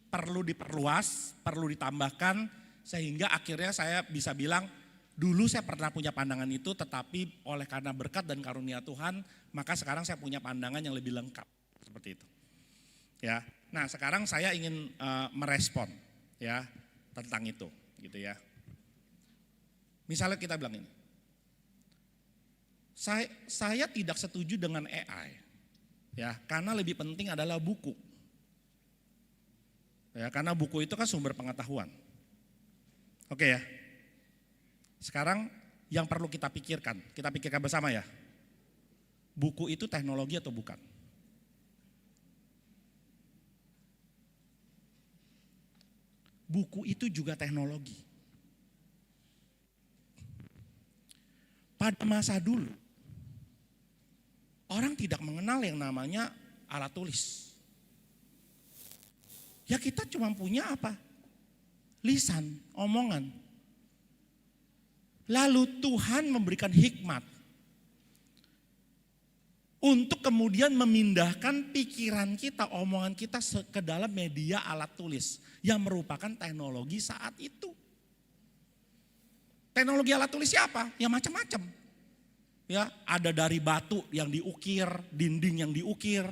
Speaker 4: perlu diperluas, perlu ditambahkan, sehingga akhirnya saya bisa bilang, dulu saya pernah punya pandangan itu, tetapi oleh karena berkat dan karunia Tuhan, maka sekarang saya punya pandangan yang lebih lengkap, seperti itu. Ya, nah sekarang saya ingin merespon, ya, tentang itu, gitu ya. Misalnya kita bilang ini, saya tidak setuju dengan AI. Ya, karena lebih penting adalah buku. Ya, karena buku itu kan sumber pengetahuan. Oke ya. Sekarang yang perlu kita pikirkan bersama ya. Buku itu teknologi atau bukan? Buku itu juga teknologi. Pada masa dulu, orang tidak mengenal yang namanya alat tulis. Ya kita cuma punya apa? Lisan, omongan. Lalu Tuhan memberikan hikmat untuk kemudian memindahkan pikiran kita, omongan kita ke dalam media alat tulis yang merupakan teknologi saat itu. Teknologi alat tulis siapa? Ya macam-macam. Ya, ada dari batu yang diukir, dinding yang diukir,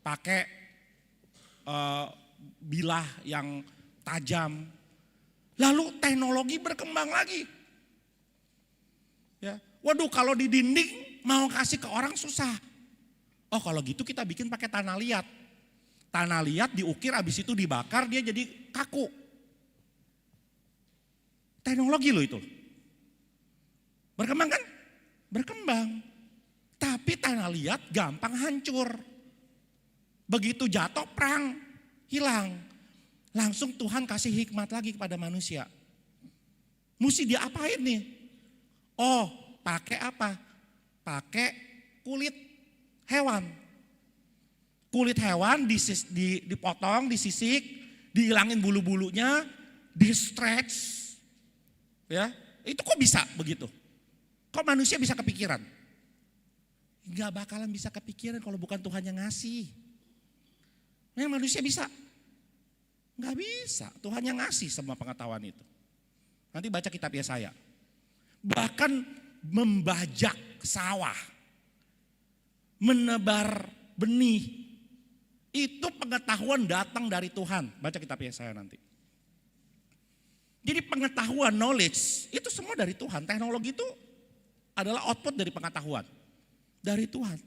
Speaker 4: pakai bilah yang tajam. Lalu teknologi berkembang lagi. Ya, waduh kalau di dinding mau kasih ke orang susah. Oh kalau gitu kita bikin pakai tanah liat. Tanah liat diukir habis itu dibakar dia jadi kaku. Teknologi loh itu. Berkembang kan? Berkembang. Tapi tanah liat gampang hancur. Begitu jatuh perang, hilang. Langsung Tuhan kasih hikmat lagi kepada manusia. Mesti dia apain nih? Oh, pakai apa? Pakai kulit hewan. Kulit hewan dipotong, disisik, dihilangin bulu-bulunya, di stretch. Ya, itu kok bisa begitu? Kok manusia bisa kepikiran? Gak bakalan bisa kepikiran kalau bukan Tuhan yang ngasih. Memang manusia bisa? Gak bisa, Tuhan yang ngasih semua pengetahuan itu. Nanti baca kitab Yesaya. Bahkan membajak sawah, menebar benih, itu pengetahuan datang dari Tuhan. Baca kitab Yesaya nanti. Jadi pengetahuan, knowledge, itu semua dari Tuhan. Teknologi itu adalah output dari pengetahuan. Dari Tuhan.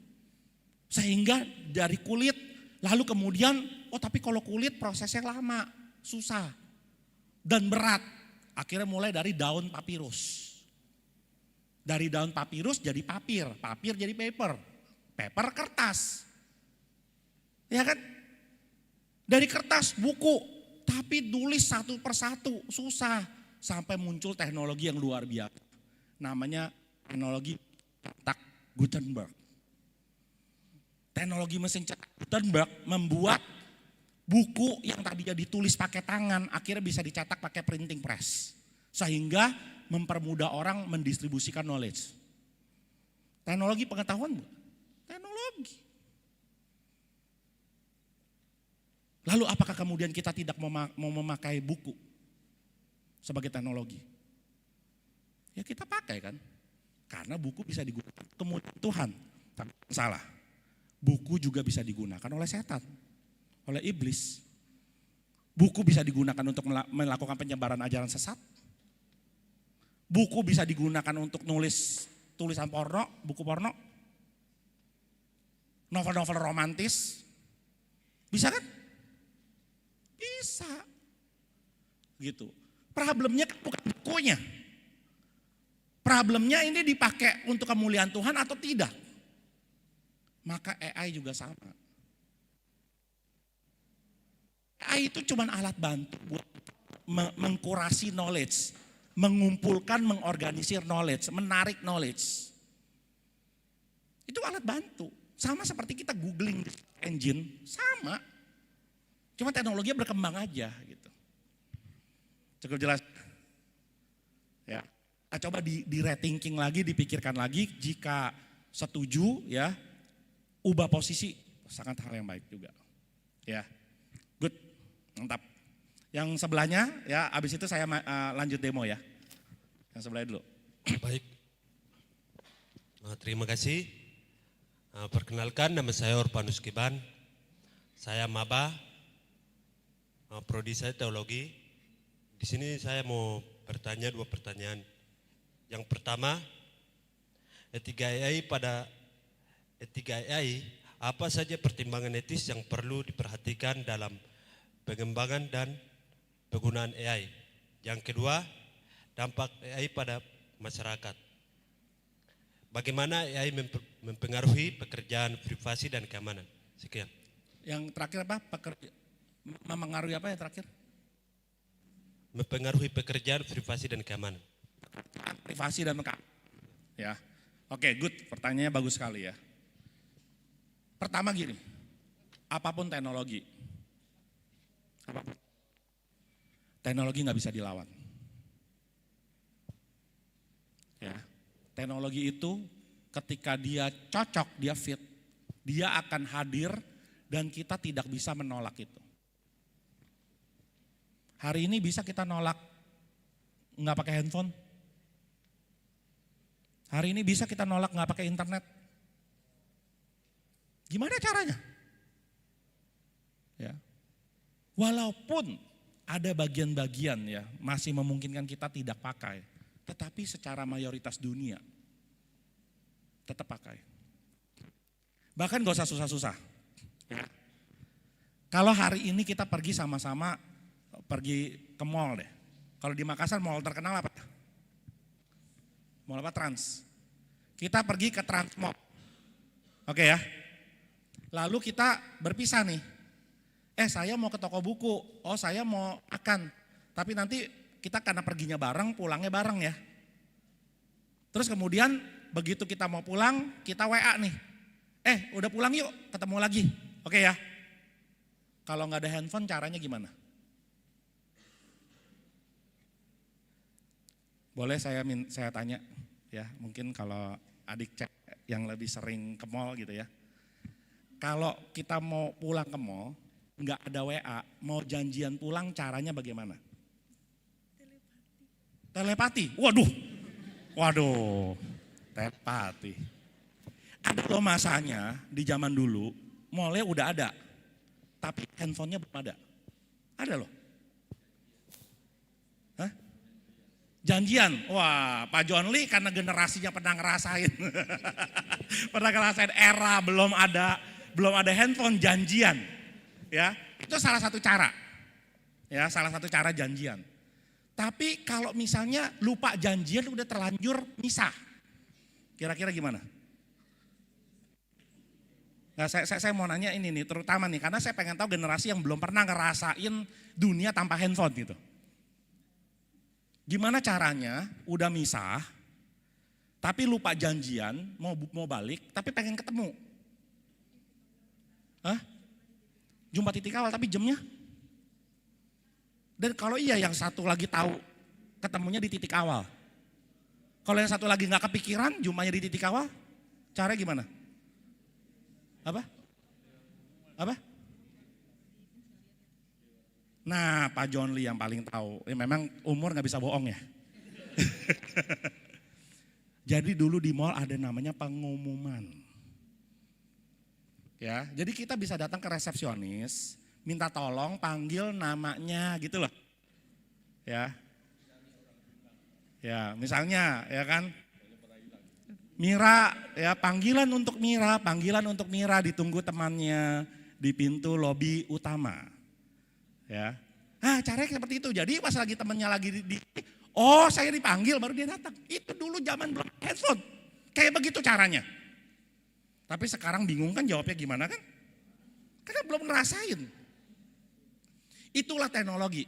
Speaker 4: Sehingga dari kulit, lalu kemudian, oh tapi kalau kulit prosesnya lama, susah, dan berat. Akhirnya mulai dari daun papirus. Dari daun papirus jadi papir, papir jadi paper, paper kertas. Ya kan? Dari kertas buku. Tapi tulis satu persatu susah. Sampai muncul teknologi yang luar biasa. Namanya teknologi cetak Gutenberg. Teknologi mesin cetak Gutenberg membuat buku yang tadinya ditulis pakai tangan akhirnya bisa dicetak pakai printing press. Sehingga mempermudah orang mendistribusikan knowledge. Teknologi pengetahuan, teknologi. Lalu apakah kemudian kita tidak mau memakai buku sebagai teknologi? Ya kita pakai kan. Karena buku bisa digunakan kemudian Tuhan. Tapi salah. Buku juga bisa digunakan oleh setan. Oleh iblis. Buku bisa digunakan untuk melakukan penyebaran ajaran sesat. Buku bisa digunakan untuk nulis tulisan porno, buku porno. Novel-novel romantis. Bisa kan? Bisa. Gitu. Problemnya bukan bukunya. Problemnya ini dipakai untuk kemuliaan Tuhan atau tidak. Maka AI juga sama. AI itu cuma alat bantu buat mengkurasi knowledge. Mengumpulkan, mengorganisir knowledge, menarik knowledge. Itu alat bantu. Sama seperti kita googling engine, sama. Cuma teknologinya berkembang aja gitu. Cukup jelas. Ya. Nah, coba di rethinking lagi, dipikirkan lagi, jika setuju ya, ubah posisi, sangat hal yang baik juga. Ya. Good. Mantap. Yang sebelahnya ya, abis itu saya lanjut demo ya. Yang sebelahnya dulu.
Speaker 14: Baik. Terima kasih. Perkenalkan, nama saya Orpanus Kiban. Saya maba, prodi saya teologi. Di sini saya mau bertanya 2 pertanyaan. Yang pertama, etika AI, apa saja pertimbangan etis yang perlu diperhatikan dalam pengembangan dan penggunaan AI? Yang kedua, dampak AI pada masyarakat. Bagaimana AI mempengaruhi pekerjaan privasi dan keamanan? Sekian.
Speaker 4: Yang terakhir apa? Mempengaruhi apa yang terakhir?
Speaker 14: Mempengaruhi pekerjaan privasi dan keamanan.
Speaker 4: Privasi dan keamanan. Ya. Oke, good. Pertanyaannya bagus sekali ya. Pertama gini, apapun teknologi, teknologi nggak bisa dilawan. Ya. Teknologi itu ketika dia cocok, dia fit, dia akan hadir dan kita tidak bisa menolak itu. Hari ini bisa kita nolak nggak pakai handphone. Hari ini bisa kita nolak nggak pakai internet. Gimana caranya? Ya. Walaupun ada bagian-bagian ya masih memungkinkan kita tidak pakai, tetapi secara mayoritas dunia tetap pakai. Bahkan gak usah susah-susah. Ya. Kalau hari ini kita pergi sama-sama pergi ke mall deh. Kalau di Makassar mall terkenal apa? Mall apa? Trans. Kita pergi ke Trans Mall. Oke ya. Lalu kita berpisah nih. Saya mau ke toko buku. Oh saya mau makan. Tapi nanti kita karena perginya bareng, pulangnya bareng ya. Terus kemudian begitu kita mau pulang, kita WA nih. Udah pulang yuk, ketemu lagi. Oke ya. Kalau nggak ada handphone caranya gimana? Boleh saya tanya ya, mungkin kalau adik cek yang lebih sering ke mall gitu ya. Kalau kita mau pulang ke mall, nggak ada WA, mau janjian pulang caranya bagaimana? Telepati. Waduh, telepati. Ada loh masanya di zaman dulu, mallnya udah ada, tapi handphonenya belum ada. Ada loh. Hah? Janjian, wah Pak John Lee karena generasinya pernah ngerasain. Pernah ngerasain era belum ada handphone, janjian. Ya, itu salah satu cara. Ya, salah satu cara janjian. Tapi kalau misalnya lupa janjian udah terlanjur misah. Kira-kira gimana? Nah, saya mau nanya ini nih, terutama nih karena saya pengen tahu generasi yang belum pernah ngerasain dunia tanpa handphone gitu. Gimana caranya udah misah, tapi lupa janjian, mau balik, tapi pengen ketemu. Hah? Jumpa titik awal tapi jamnya? Dan kalau iya yang satu lagi tahu ketemunya di titik awal. Kalau yang satu lagi nggak kepikiran jumpanya di titik awal, caranya gimana? Apa? Nah, Pak John Lee yang paling tahu. Memang umur nggak bisa bohong ya. Jadi dulu di mall ada namanya pengumuman. Ya, jadi kita bisa datang ke resepsionis, minta tolong panggil namanya gitu loh. Ya. Ya, misalnya ya kan. Mira, ya panggilan untuk Mira ditunggu temannya di pintu lobi utama. Ya, caranya seperti itu. Jadi pas lagi temennya lagi saya dipanggil baru dia datang. Itu dulu zaman belum handphone. Kayak begitu caranya. Tapi sekarang bingung kan jawabnya gimana kan? Karena belum ngerasain. Itulah teknologi.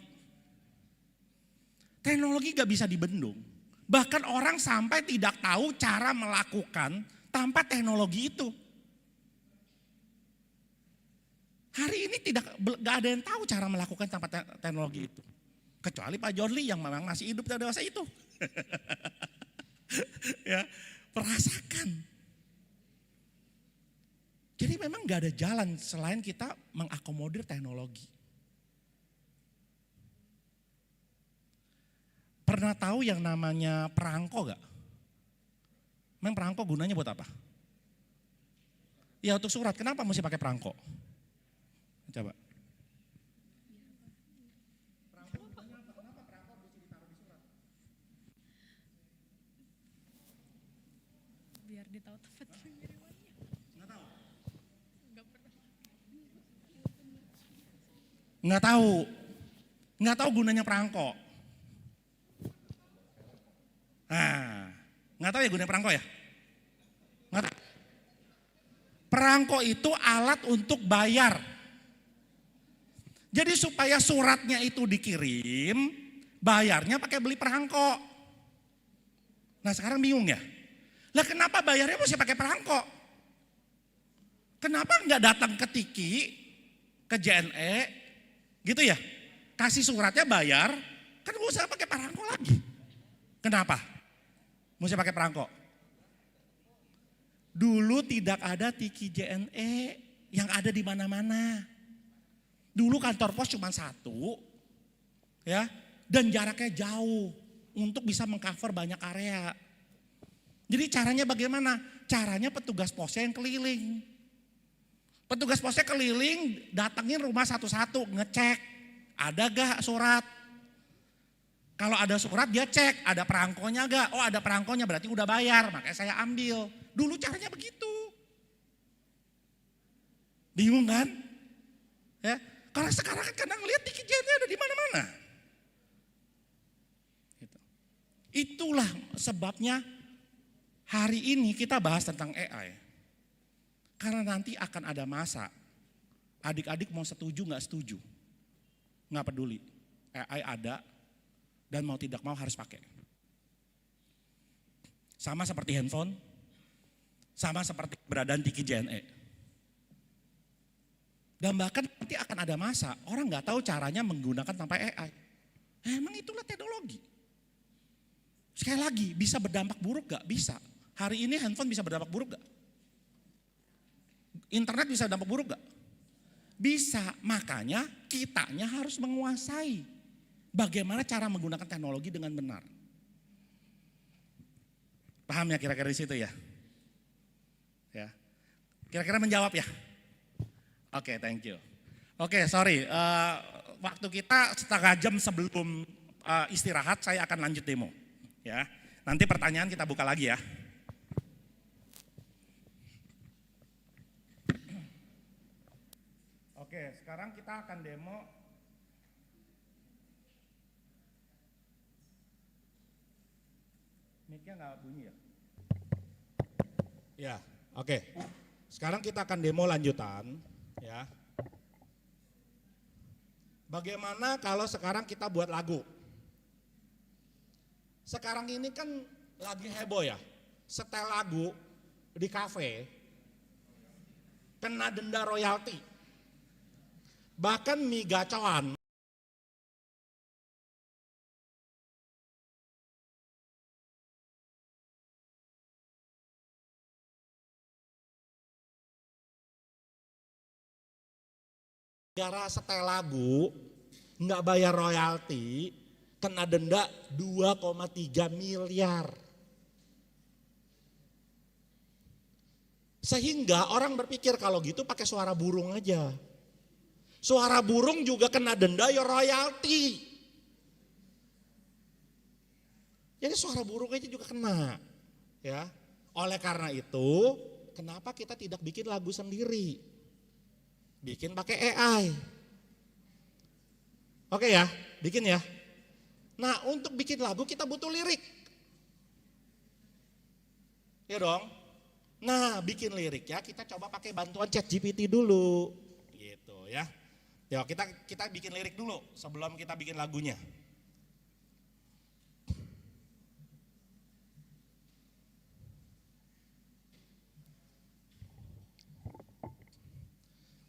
Speaker 4: Teknologi gak bisa dibendung. Bahkan orang sampai tidak tahu cara melakukan tanpa teknologi itu. Hari ini gak ada yang tahu cara melakukan tanpa teknologi itu. Kecuali Pak John Lee yang memang masih hidup pada dewasa itu. Ya, perasakan. Jadi memang gak ada jalan selain kita mengakomodir teknologi. Pernah tahu yang namanya perangko gak? Memang perangko gunanya buat apa? Ya untuk surat, kenapa mesti pakai perangko? Coba.
Speaker 15: Biar ditahu tempat pengirimannya.
Speaker 4: Nggak tahu gunanya perangko. Nggak tahu ya gunanya perangko ya? Nggak tahu. Perangko itu alat untuk bayar. Jadi supaya suratnya itu dikirim, bayarnya pakai beli perangko. Nah sekarang bingung ya? Lah kenapa bayarnya mesti pakai perangko? Kenapa nggak datang ke Tiki, ke JNE, gitu ya? Kasih suratnya bayar, kan nggak usah pakai perangko lagi. Kenapa? Mesti pakai perangko. Dulu tidak ada Tiki JNE yang ada di mana-mana. Dulu kantor pos cuma satu, ya, dan jaraknya jauh untuk bisa mengcover banyak area. Jadi caranya bagaimana? Caranya petugas posnya yang keliling. Petugas posnya keliling, datangin rumah satu-satu, ngecek. ada gak surat? Kalau ada surat dia cek, ada perangkonya gak? Oh ada perangkonya berarti udah bayar, makanya saya ambil. Dulu caranya begitu. Bingung kan? Ya, kalau sekarang kan kadang lihat tiket JNE ada di mana-mana. Gitu. Itulah sebabnya hari ini kita bahas tentang AI. Karena nanti akan ada masa, adik-adik mau setuju gak setuju, gak peduli. AI ada dan mau tidak mau harus pakai. Sama seperti handphone, sama seperti keberadaan tiki JNE. Dan bahkan nanti akan ada masa orang gak tahu caranya menggunakan tanpa AI. Emang itulah teknologi. Sekali lagi, bisa berdampak buruk gak? Bisa. Hari ini handphone bisa berdampak buruk gak? Internet bisa berdampak buruk gak? Bisa, makanya kitanya harus menguasai bagaimana cara menggunakan teknologi dengan benar. Paham ya kira-kira di situ ya? Ya. Kira-kira menjawab ya? Oke, thank you. Oke, sorry. Waktu kita setengah jam sebelum istirahat saya akan lanjut demo. Ya. Nanti pertanyaan kita buka lagi ya. Oke, sekarang kita akan demo. Mic-nya nggak bunyi ya? Ya, oke. Sekarang kita akan demo lanjutan, ya. Bagaimana kalau sekarang kita buat lagu? Sekarang ini kan lagi heboh ya, setel lagu di kafe, kena denda royalti. Bahkan mie gacoan gara setel lagu nggak bayar royalti kena denda 2,3 miliar. Sehingga orang berpikir kalau gitu pakai suara burung aja. Suara burung juga kena denda ya royalti. Jadi suara burung aja juga kena. Ya. Oleh karena itu, kenapa kita tidak bikin lagu sendiri? Bikin pakai AI. Oke ya, bikin ya. Nah, untuk bikin lagu kita butuh lirik. Ya dong. Nah, bikin lirik ya, kita coba pakai bantuan ChatGPT dulu. Gitu ya. Ya, kita bikin lirik dulu sebelum kita bikin lagunya.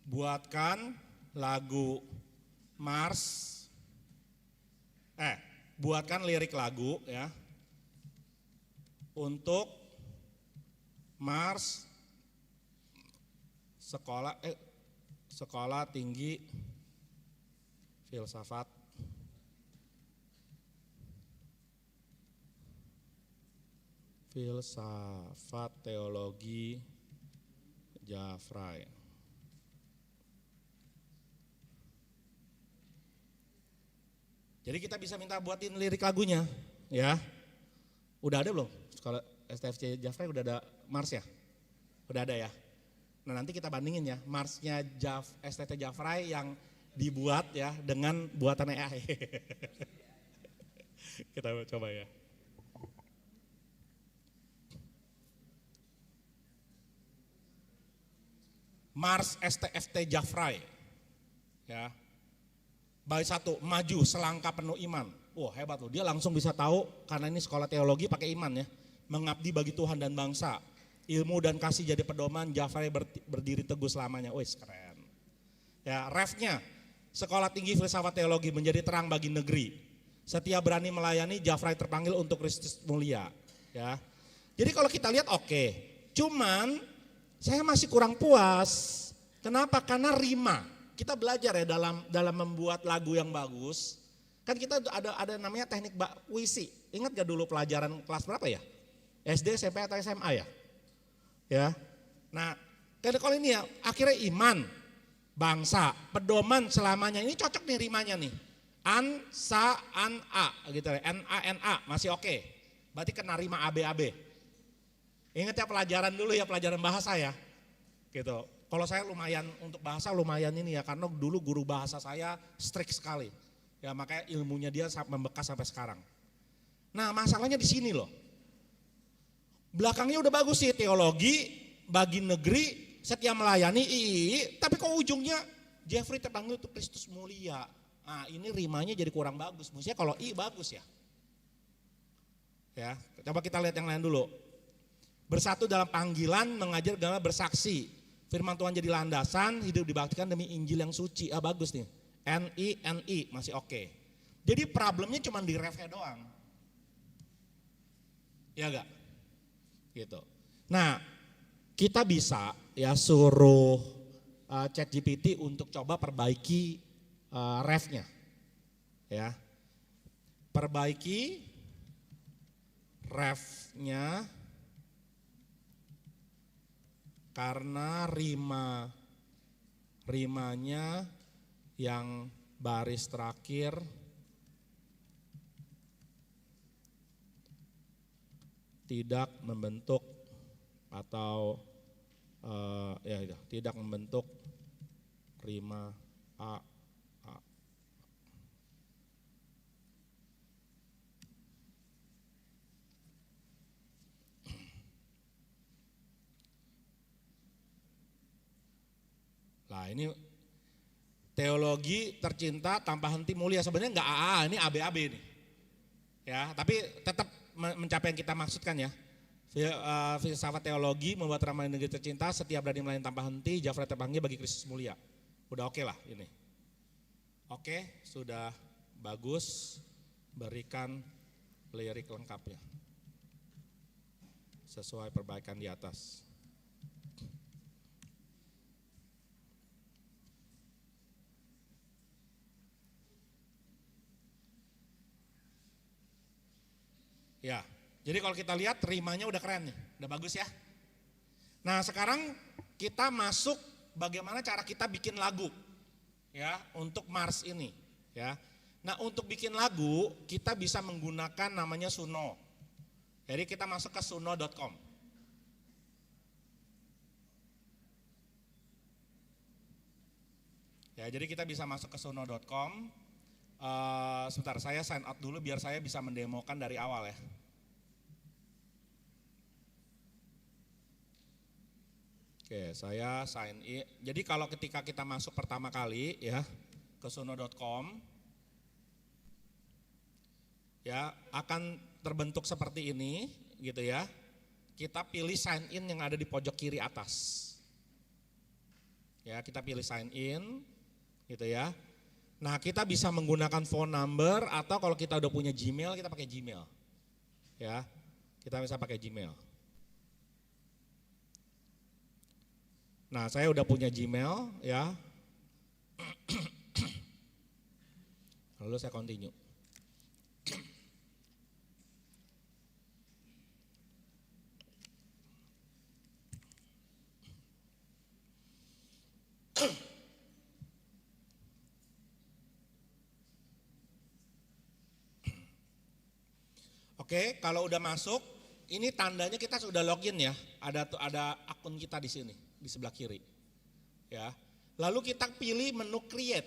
Speaker 4: Buatkan lagu Mars. Buatkan lirik lagu ya. Untuk Mars sekolah tinggi filsafat teologi Jafrai. Jadi kita bisa minta buatin lirik lagunya, ya. Udah ada belum? Sekolah STFC Jafrai udah ada Mars ya? Udah ada ya? Nah nanti kita bandingin ya, Marsnya STT Jafrai yang dibuat ya dengan buatan AI. Kita coba ya. Mars STFT Jafrai. Ya. Bait 1, maju selangkah penuh iman. Wah hebat loh, dia langsung bisa tahu karena ini sekolah teologi pakai iman ya. Mengabdi bagi Tuhan dan bangsa. Ilmu dan kasih jadi pedoman, Jafrai berdiri teguh selamanya. Wih keren. Ya, refnya, sekolah tinggi filsafat teologi menjadi terang bagi negeri. Setia berani melayani, Jafrai terpanggil untuk Kristus mulia. Ya. Jadi kalau kita lihat oke. Cuman saya masih kurang puas. Kenapa? Karena rima. Kita belajar ya dalam membuat lagu yang bagus. Kan kita ada namanya teknik puisi. Ingat gak dulu pelajaran kelas berapa ya? SD, SMP atau SMA ya? Ya. Nah, kalau ini ya akhirnya iman,
Speaker 12: bangsa, pedoman selamanya. Ini cocok nih rimanya nih. An, sa, an, a gitu ya. N-A, masih oke. Berarti kena rima AB. Ingat ya pelajaran dulu ya, pelajaran bahasa ya. Gitu. Kalau saya lumayan untuk bahasa lumayan ini ya, karena dulu guru bahasa saya strict sekali. Ya makanya ilmunya dia membekas sampai sekarang. Nah masalahnya di sini loh. Belakangnya udah bagus sih, teologi, bagi negeri, setia melayani, tapi kok ujungnya Jeffrey terpanggil untuk Kristus mulia. Nah ini rimanya jadi kurang bagus, maksudnya kalau bagus ya. Ya, coba kita lihat yang lain dulu. Bersatu dalam panggilan, mengajar dalam bersaksi. Firman Tuhan jadi landasan, hidup dibaktikan demi Injil yang suci. Bagus nih, N-I, masih oke. Jadi problemnya cuma di refnya doang. Ya enggak? Gitu. Nah, kita bisa ya suruh ChatGPT untuk coba perbaiki refnya. Ya. Perbaiki refnya karena rimanya yang baris terakhir tidak membentuk atau tidak membentuk rima a. Nah ini teologi tercinta tanpa henti mulia, sebenarnya enggak AA, ini ABAB nih. Ya, tapi tetap mencapai yang kita maksudkan ya. Filsafat teologi membuat ramai negeri tercinta, setiap berani melayani tanpa henti, Jafra terpanggil bagi Kristus mulia. Udah oke lah ini. Oke, sudah bagus, berikan lirik lengkapnya. Sesuai perbaikan di atas. Ya, jadi kalau kita lihat rimanya udah keren nih, udah bagus ya. Nah sekarang kita masuk bagaimana cara kita bikin lagu ya untuk Mars ini ya. Nah untuk bikin lagu kita bisa menggunakan namanya Suno. Jadi kita masuk ke suno.com. Ya jadi kita bisa masuk ke suno.com. Sebentar saya sign out dulu biar saya bisa mendemokan dari awal ya. Oke, saya sign in. Jadi kalau ketika kita masuk pertama kali ya ke suno.com ya akan terbentuk seperti ini gitu ya. Kita pilih sign in yang ada di pojok kiri atas. Ya, kita pilih sign in gitu ya. Nah kita bisa menggunakan phone number atau kalau kita udah punya Gmail kita pakai Gmail. Ya, kita bisa pakai Gmail. Nah saya udah punya Gmail ya. Lalu saya continue. Oke, kalau udah masuk, ini tandanya kita sudah login ya. Ada akun kita di sini, di sebelah kiri. Ya. Lalu kita pilih menu create.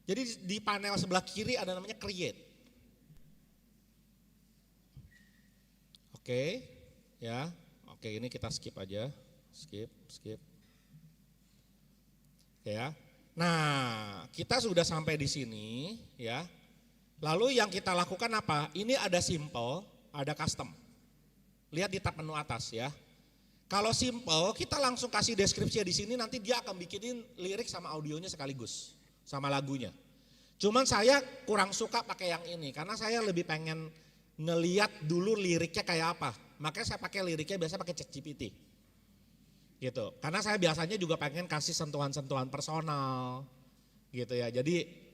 Speaker 12: Jadi di panel sebelah kiri ada namanya create. Oke, ya. Oke, ini kita skip aja. Skip. Ya. Nah, kita sudah sampai di sini, ya. Lalu yang kita lakukan apa? Ini ada simple, ada custom. Lihat di tab menu atas ya. Kalau simple, kita langsung kasih deskripsi di sini, nanti dia akan bikinin lirik sama audionya sekaligus, sama lagunya. Cuman saya kurang suka pakai yang ini, karena saya lebih pengen ngeliat dulu liriknya kayak apa. Makanya saya pakai liriknya biasa pakai ChatGPT. Gitu. Karena saya biasanya juga pengen kasih sentuhan-sentuhan personal, gitu ya. Jadi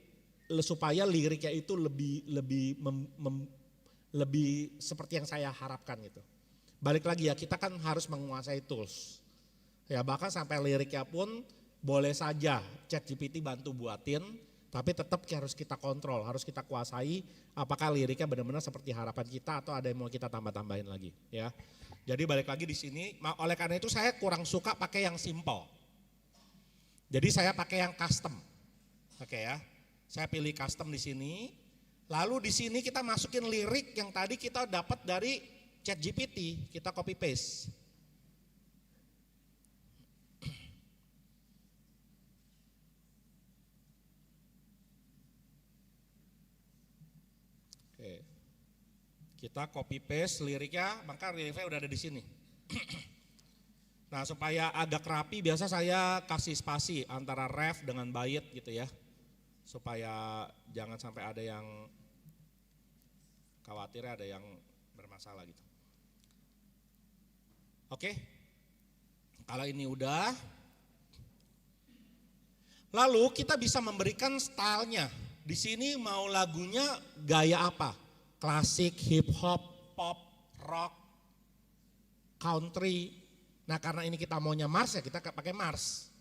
Speaker 12: supaya liriknya itu lebih seperti yang saya harapkan gitu. Balik lagi ya, kita kan harus menguasai tools. Ya bahkan sampai liriknya pun boleh saja ChatGPT bantu buatin, tapi tetap harus kita kontrol, harus kita kuasai apakah liriknya benar-benar seperti harapan kita atau ada yang mau kita tambah-tambahin lagi, ya. Jadi balik lagi di sini, oleh karena itu saya kurang suka pakai yang simple. Jadi saya pakai yang custom. Oke ya. Saya pilih custom di sini. Lalu di sini kita masukin lirik yang tadi kita dapat dari ChatGPT, kita copy paste. Oke. Kita copy paste liriknya, maka liriknya udah ada di sini. Nah, supaya agak rapi biasa saya kasih spasi antara ref dengan bait gitu ya. Supaya jangan sampai ada yang khawatir ada yang bermasalah gitu. Oke. Kalau ini udah. Lalu kita bisa memberikan stylenya. Di sini mau lagunya gaya apa? Klasik, hip hop, pop, rock, country. Nah, karena ini kita maunya Mars ya kita pakai Mars.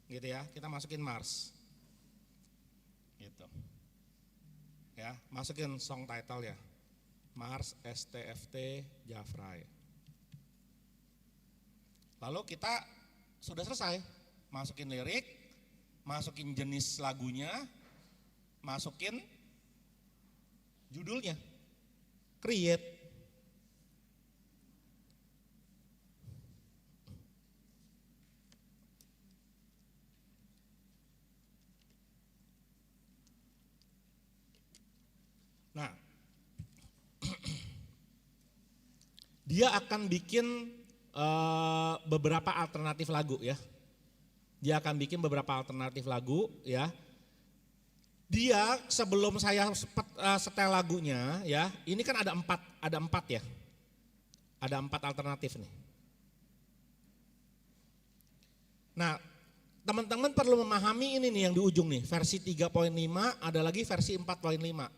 Speaker 12: Gitu ya, kita masukin Mars. Gitu. Ya, masukin song title ya. Mars STFT Jafrai. Lalu kita sudah selesai. Masukin lirik, masukin jenis lagunya, masukin judulnya. Create. Nah, dia akan bikin beberapa alternatif lagu ya. Dia akan bikin beberapa alternatif lagu ya. Dia sebelum saya setel lagunya ya, ini kan ada empat ya. Ada 4 alternatif nih. Nah, teman-teman perlu memahami ini nih yang di ujung nih, versi 3.5 ada lagi versi 4.5.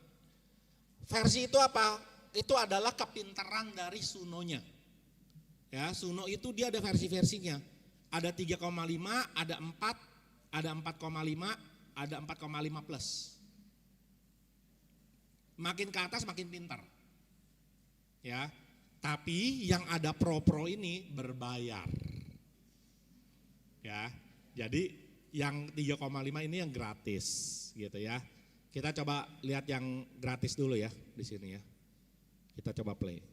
Speaker 12: Versi itu apa? Itu adalah kepintaran dari Suno-nya. Ya, Suno itu dia ada versi-versinya. Ada 3,5, ada 4, ada 4,5, ada 4,5 plus. Makin ke atas makin pintar. Ya. Tapi yang ada pro-pro ini berbayar. Ya. Jadi yang 3,5 ini yang gratis gitu ya. Kita coba lihat yang gratis dulu ya di sini ya. Kita coba play.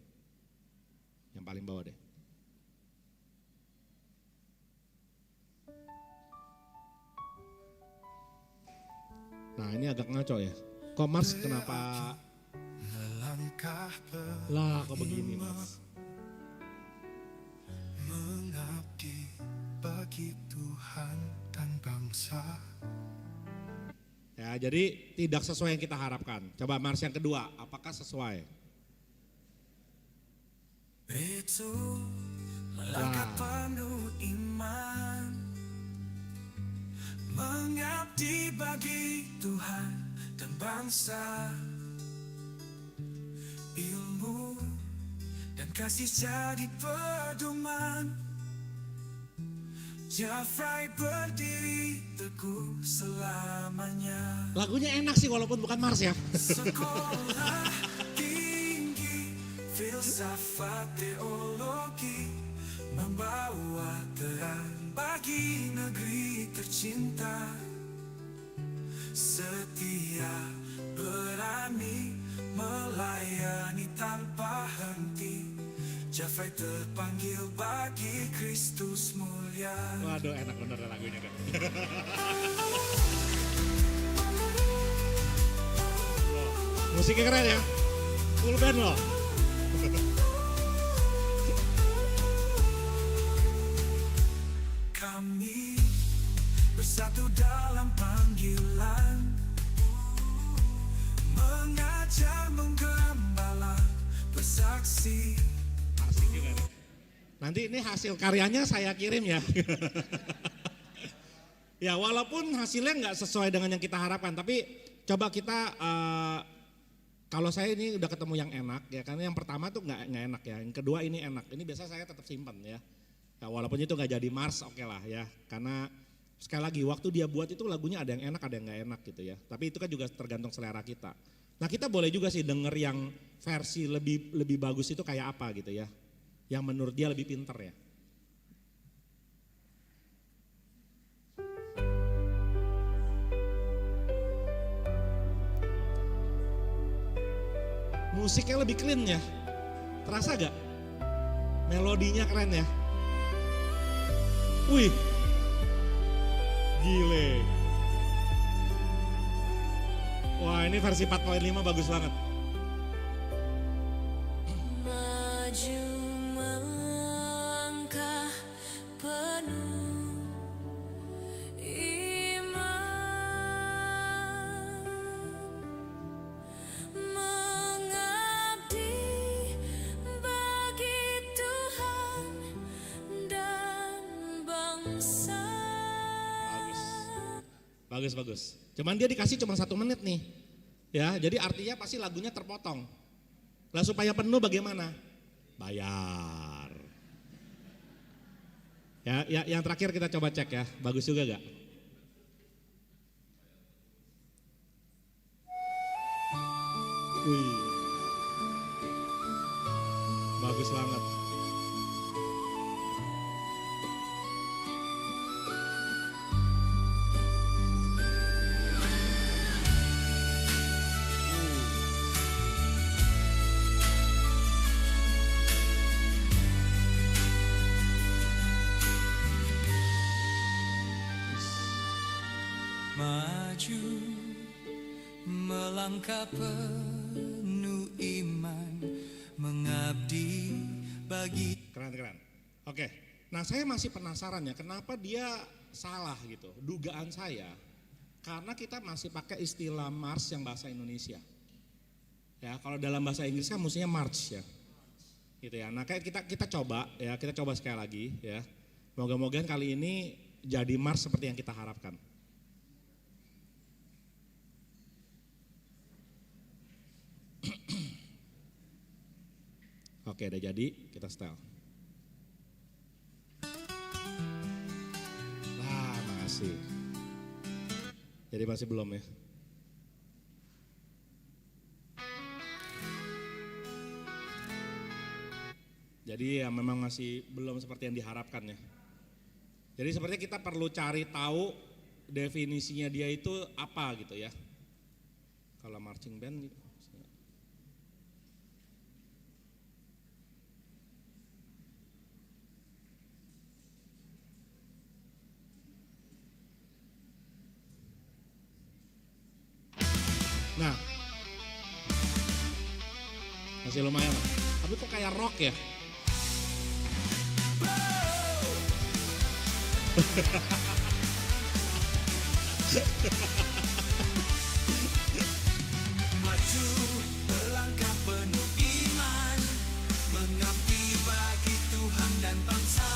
Speaker 12: Yang paling bawah deh. Nah, ini agak ngaco ya. Kok Mars kenapa? Lah kok begini Mas?
Speaker 16: Mengabdi bagi Tuhan dan bangsa.
Speaker 12: Ya, jadi tidak sesuai yang kita harapkan. Coba Mars yang kedua, apakah sesuai?
Speaker 16: Itu melangkah penuh iman, mengabdi bagi Tuhan dan bangsa. Ilmu dan kasih jadi pedoman. Jafrai berdiri teguh selamanya.
Speaker 12: Lagunya enak sih walaupun bukan Mars ya.
Speaker 16: Sekolah tinggi, filsafat teologi, membawa terang bagi negeri tercinta. Setia, berani, melayani tanpa henti. Jafrai terpanggil bagi Kristus mulia.
Speaker 12: Waduh, enak bener lagunya kan. Musiknya keren ya, full band loh.
Speaker 16: Kami bersatu dalam panggilan, mengajar, menggembala, bersaksi.
Speaker 12: Asik juga nih. Nanti ini hasil karyanya saya kirim ya. Ya walaupun hasilnya nggak sesuai dengan yang kita harapkan, tapi coba kita kalau saya ini udah ketemu yang enak ya, karena yang pertama tuh nggak enak ya, yang kedua ini enak. Ini biasa saya tetap simpan ya. Ya walaupun itu nggak jadi Mars, oke lah ya, karena Sekali lagi, waktu dia buat itu lagunya ada yang enak, ada yang gak enak gitu ya. Tapi itu kan juga tergantung selera kita. Nah kita boleh juga sih denger yang versi lebih bagus itu kayak apa gitu ya. Yang menurut dia lebih pinter ya. Musiknya lebih clean ya. Terasa gak? Melodinya keren ya. Wih. Gile. Wah ini versi 4.5 bagus banget.
Speaker 16: Maju melangkah penuh iman, mengabdi bagi Tuhan dan bangsa.
Speaker 12: Bagus. Cuman dia dikasih cuma 1 menit nih. Ya, jadi artinya pasti lagunya terpotong. Lah supaya penuh bagaimana? Bayar. Ya, yang terakhir kita coba cek ya. Bagus juga gak? Wih. Bagus banget.
Speaker 16: Maju melangkah penuh iman, mengabdi bagi.
Speaker 12: Keren. Oke, nah saya masih penasaran ya kenapa dia salah gitu, dugaan saya. Karena kita masih pakai istilah march yang bahasa Indonesia. Ya, kalau dalam bahasa Inggris kan mestinya march ya. Gitu ya. Nah, kayak kita coba ya, kita coba sekali lagi ya. Moga-moga kali ini jadi march seperti yang kita harapkan. Oke, udah jadi, kita setel. Wah, makasih. Jadi masih belum ya? Jadi ya memang masih belum seperti yang diharapkan ya. Jadi sepertinya kita perlu cari tahu definisinya dia itu apa gitu ya. Kalau marching band gitu. Nah, masih lumayan lah. Tapi kok kayak rock ya?
Speaker 16: Maju melangkah penuh iman, mengabdi bagi Tuhan dan bangsa,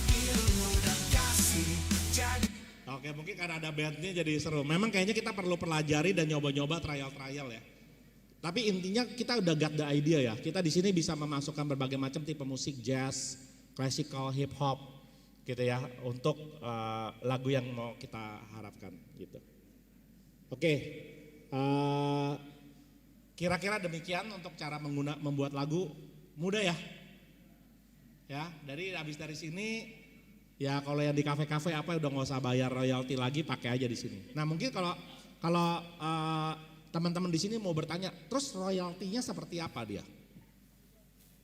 Speaker 16: ilmu dan kasih jadi.
Speaker 12: Oke, mungkin karena ada bandnya jadi seru. Memang kayaknya kita perlu pelajari dan nyoba-nyoba trial ya. Tapi intinya kita udah got the idea ya. Kita di sini bisa memasukkan berbagai macam tipe musik, jazz, classical, hip hop, gitu ya, untuk lagu yang mau kita harapkan gitu. Oke, kira-kira demikian untuk cara membuat lagu. Mudah ya. Ya, habis dari sini. Ya kalau yang di kafe-kafe apa udah nggak usah bayar royalti lagi, pakai aja di sini. Nah mungkin kalau teman-teman di sini mau bertanya, terus royaltinya seperti apa dia?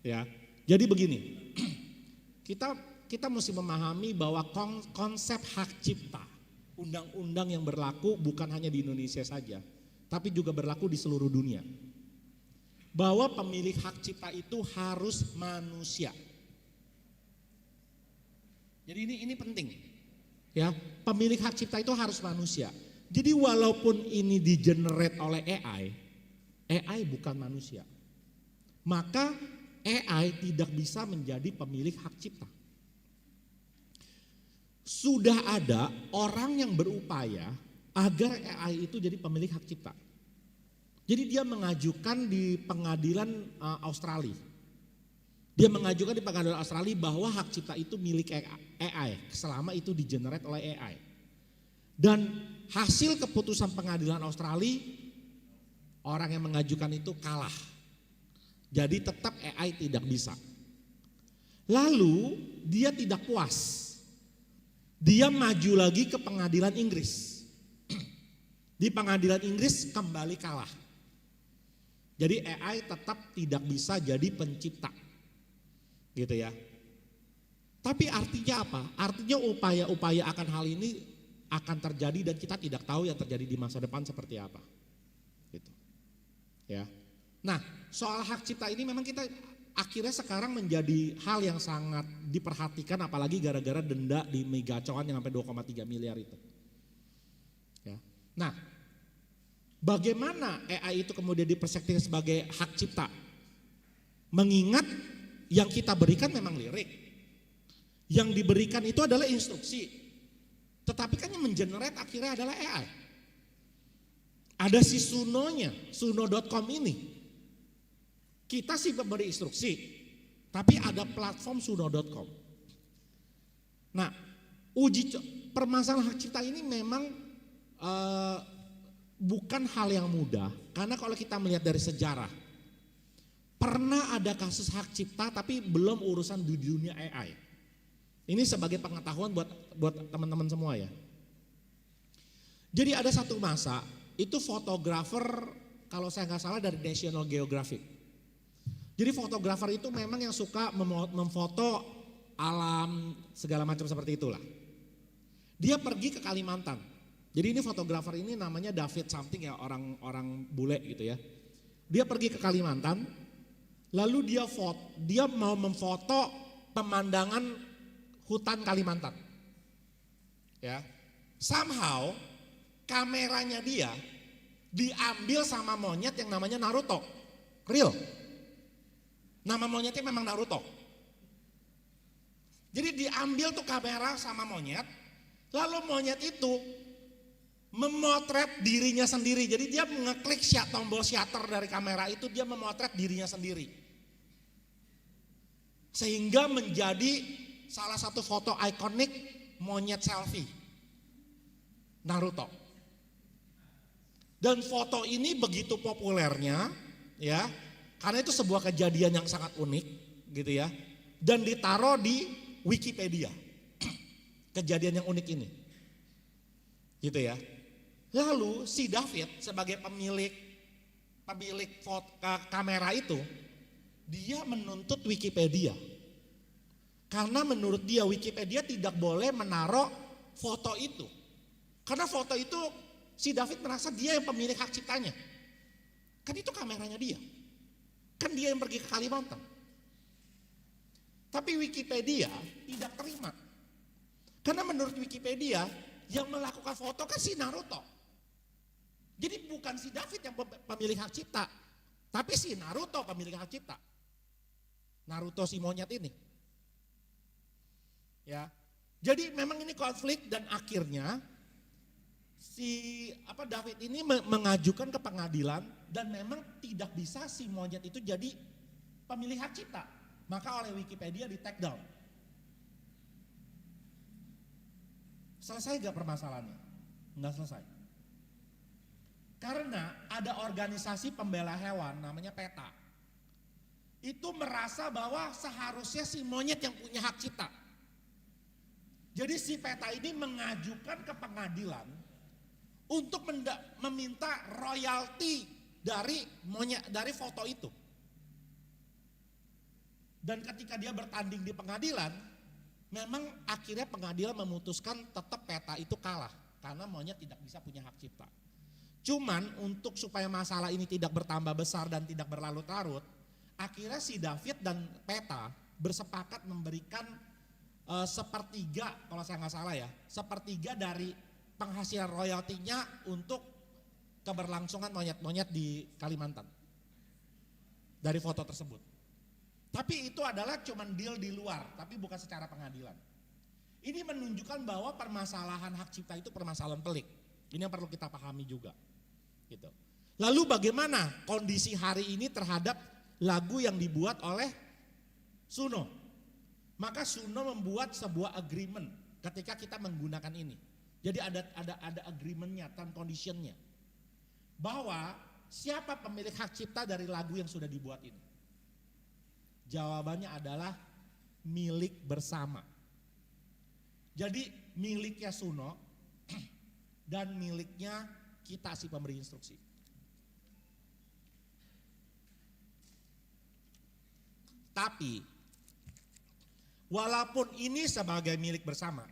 Speaker 12: Ya, jadi begini, kita mesti memahami bahwa konsep hak cipta, undang-undang yang berlaku bukan hanya di Indonesia saja, tapi juga berlaku di seluruh dunia. Bahwa pemilik hak cipta itu harus manusia. Jadi ini penting, ya pemilik hak cipta itu harus manusia. Jadi walaupun ini di-generate oleh AI bukan manusia. Maka AI tidak bisa menjadi pemilik hak cipta. Sudah ada orang yang berupaya agar AI itu jadi pemilik hak cipta. Jadi dia mengajukan di pengadilan Australia. Dia mengajukan di pengadilan Australia bahwa hak cipta itu milik AI selama itu di-generate oleh AI.
Speaker 17: Dan hasil keputusan pengadilan Australia, orang yang mengajukan itu kalah. Jadi tetap AI tidak bisa. Lalu dia tidak puas. Dia maju lagi ke pengadilan Inggris. Di pengadilan Inggris kembali kalah. Jadi AI tetap tidak bisa jadi pencipta. Gitu ya. Tapi artinya apa? Artinya upaya-upaya akan hal ini akan terjadi dan kita tidak tahu yang terjadi di masa depan seperti apa. Gitu. Ya. Nah, soal hak cipta ini memang kita akhirnya sekarang menjadi hal yang sangat diperhatikan, apalagi gara-gara denda di Megacoan yang sampai 2,3 miliar itu. Ya. Nah, bagaimana AI itu kemudian dipersepsikan sebagai hak cipta? Mengingat yang kita berikan memang lirik. Yang diberikan itu adalah instruksi. Tetapi kan yang mengenerate akhirnya adalah AI. Ada si Suno-nya, suno.com ini. Kita sih memberi instruksi, tapi ada platform suno.com. Nah, permasalahan hak cipta ini memang bukan hal yang mudah, karena kalau kita melihat dari sejarah, pernah ada kasus hak cipta tapi belum urusan di dunia AI. Ini sebagai pengetahuan buat teman-teman semua ya. Jadi ada satu masa, itu fotografer kalau saya nggak salah dari National Geographic. Jadi fotografer itu memang yang suka memfoto alam segala macam seperti itulah. Dia pergi ke Kalimantan. Jadi ini fotografer ini namanya David something ya, orang bule gitu ya. Dia pergi ke Kalimantan, lalu dia mau memfoto pemandangan hutan Kalimantan. Ya. Somehow kameranya dia diambil sama monyet yang namanya Naruto. Real. Nama monyetnya memang Naruto. Jadi diambil tuh kamera sama monyet, lalu monyet itu memotret dirinya sendiri. Jadi dia ngeklik tombol shutter dari kamera itu, dia memotret dirinya sendiri. Sehingga menjadi salah satu foto ikonik monyet selfie Naruto. Dan foto ini begitu populernya ya, karena itu sebuah kejadian yang sangat unik gitu ya. Dan ditaruh di Wikipedia. Kejadian yang unik ini. Gitu ya. Lalu si David sebagai pemilik kamera itu, dia menuntut Wikipedia. Karena menurut dia Wikipedia tidak boleh menaruh foto itu. Karena foto itu si David merasa dia yang pemilik hak ciptanya. Kan itu kameranya dia. Kan dia yang pergi ke Kalimantan. Tapi Wikipedia tidak terima. Karena menurut Wikipedia yang melakukan foto kan si Naruto. Jadi bukan si David yang pemilik hak cipta, tapi si Naruto pemilik hak cipta. Naruto si monyet ini. Ya. Jadi memang ini konflik dan akhirnya David ini mengajukan ke pengadilan dan memang tidak bisa si monyet itu jadi pemilik hak cipta. Maka oleh Wikipedia di take down. Selesai gak permasalahannya? Enggak selesai. Karena ada organisasi pembela hewan namanya PETA. Itu merasa bahwa seharusnya si monyet yang punya hak cipta. Jadi si PETA ini mengajukan ke pengadilan untuk meminta royalti dari foto itu. Dan ketika dia bertanding di pengadilan, memang akhirnya pengadilan memutuskan tetap PETA itu kalah karena monyet tidak bisa punya hak cipta. Cuman untuk supaya masalah ini tidak bertambah besar dan tidak berlarut-larut, akhirnya si David dan PETA bersepakat memberikan sepertiga, kalau saya nggak salah ya, sepertiga dari penghasilan royaltinya untuk keberlangsungan monyet-monyet di Kalimantan dari foto tersebut. Tapi itu adalah cuman deal di luar, tapi bukan secara pengadilan. Ini menunjukkan bahwa permasalahan hak cipta itu permasalahan pelik. Ini yang perlu kita pahami juga. Gitu. Lalu bagaimana kondisi hari ini terhadap lagu yang dibuat oleh Suno? Maka Suno membuat sebuah agreement ketika kita menggunakan ini. Jadi ada agreementnya, term conditionnya. Bahwa siapa pemilik hak cipta dari lagu yang sudah dibuat ini? Jawabannya adalah milik bersama. Jadi miliknya Suno dan miliknya kita si pemberi instruksi. Tapi walaupun ini sebagai milik bersama,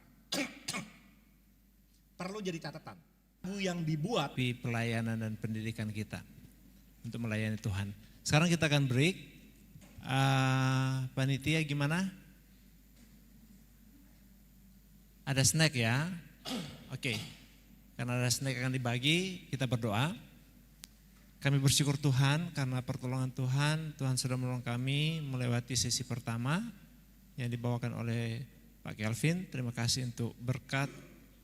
Speaker 17: perlu jadi catatan. Lagu yang dibuat
Speaker 18: di pelayanan dan pendidikan kita untuk melayani Tuhan. Sekarang kita akan break. Panitia gimana? Ada snack ya? Oke. Karena ada snack akan dibagi, kita berdoa. Kami bersyukur Tuhan karena pertolongan Tuhan. Tuhan sudah menolong kami melewati sesi pertama yang dibawakan oleh Pak Kelvin. Terima kasih untuk berkat,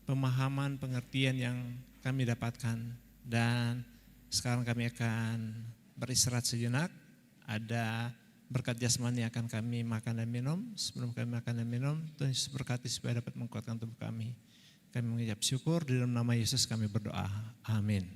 Speaker 18: pemahaman, pengertian yang kami dapatkan. Dan sekarang kami akan beristirahat sejenak. Ada berkat jasmani yang akan kami makan dan minum. Sebelum kami makan dan minum, Tuhan Yesus berkati supaya dapat menguatkan tubuh kami. Kami mengucap syukur, di dalam nama Yesus kami berdoa. Amin.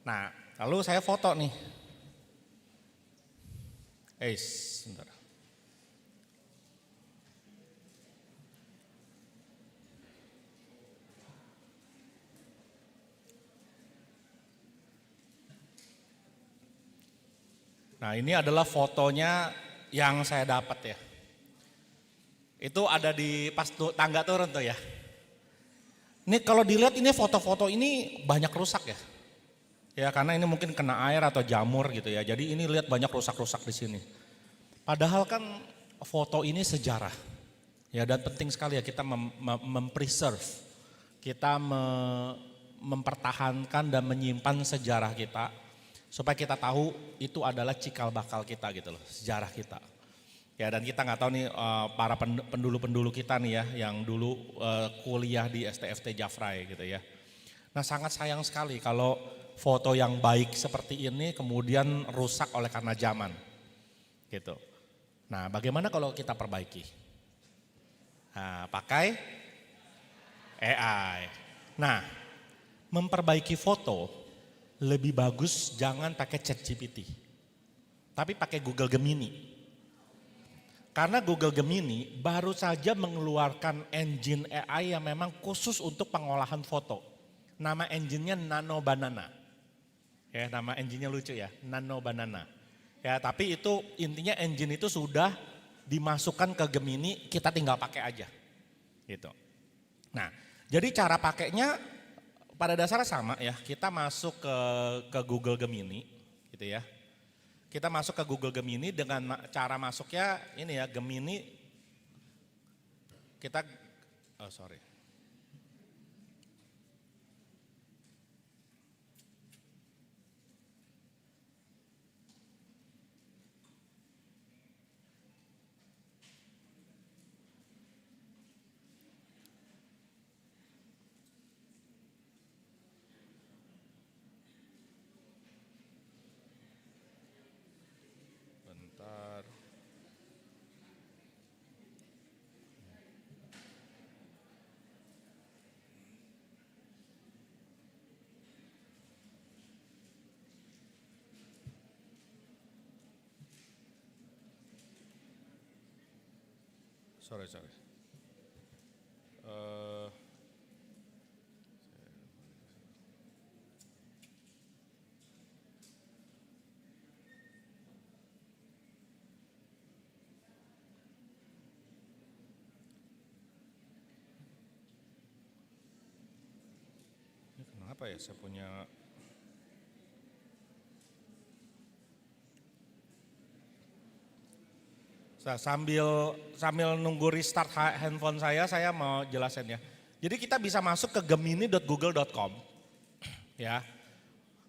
Speaker 12: Nah, lalu saya foto nih. Sebentar. Nah, ini adalah fotonya yang saya dapat ya. Itu ada di pas tangga turun tuh ya. Ini kalau dilihat ini foto-foto ini banyak rusak ya. Ya karena ini mungkin kena air atau jamur gitu ya. Jadi ini lihat banyak rusak-rusak di sini. Padahal kan foto ini sejarah. Ya dan penting sekali ya kita mempreserve. Kita mempertahankan dan menyimpan sejarah kita. Supaya kita tahu itu adalah cikal bakal kita gitu loh, sejarah kita. Ya dan kita nggak tahu nih para pendulu-pendulu kita nih ya yang dulu kuliah di STFT Jafrai gitu ya. Nah sangat sayang sekali kalau foto yang baik seperti ini kemudian rusak oleh karena zaman gitu. Nah bagaimana kalau kita perbaiki? Nah, pakai AI. Nah memperbaiki foto lebih bagus jangan pakai ChatGPT, tapi pakai Google Gemini. Karena Google Gemini baru saja mengeluarkan engine AI yang memang khusus untuk pengolahan foto. Nama engine-nya Nano Banana. Ya, nama engine-nya lucu ya, Nano Banana. Ya, tapi itu intinya engine itu sudah dimasukkan ke Gemini, kita tinggal pakai aja. Gitu. Nah, jadi cara pakainya pada dasarnya sama ya, kita masuk ke Google Gemini gitu ya. Kita masuk ke Google Gemini dengan cara masuknya ini ya, Gemini kita sorry. Ini kenapa ya saya punya sambil nunggu restart handphone saya mau jelasin ya. Jadi kita bisa masuk ke gemini.google.com ya.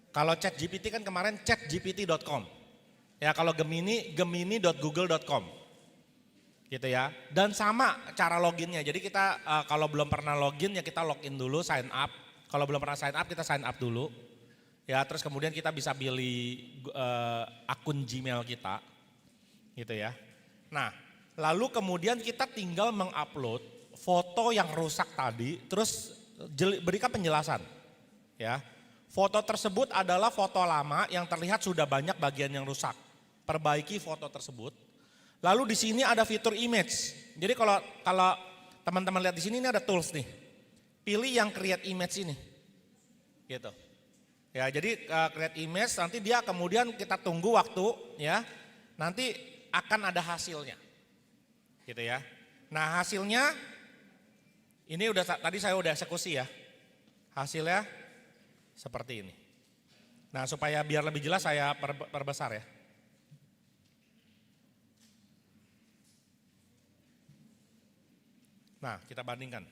Speaker 12: Kalau ChatGPT kan kemarin chatgpt.com. Ya kalau gemini.google.com. Gitu ya. Dan sama cara loginnya. Jadi kita kalau belum pernah login ya kita login dulu, sign up. Kalau belum pernah sign up kita sign up dulu. Ya terus kemudian kita bisa pilih akun Gmail kita. Gitu ya. Nah, lalu kemudian kita tinggal mengupload foto yang rusak tadi, terus berikan penjelasan. Ya, foto tersebut adalah foto lama yang terlihat sudah banyak bagian yang rusak. Perbaiki foto tersebut. Lalu di sini ada fitur image. Jadi kalau teman-teman lihat di sini ini ada tools nih. Pilih yang create image ini. Gitu. Ya, jadi create image nanti dia kemudian kita tunggu waktu ya. Nanti akan ada hasilnya. Gitu ya. Nah, hasilnya ini tadi saya udah eksekusi ya. Hasilnya seperti ini. Nah, supaya biar lebih jelas saya perbesar ya. Nah, kita bandingkan.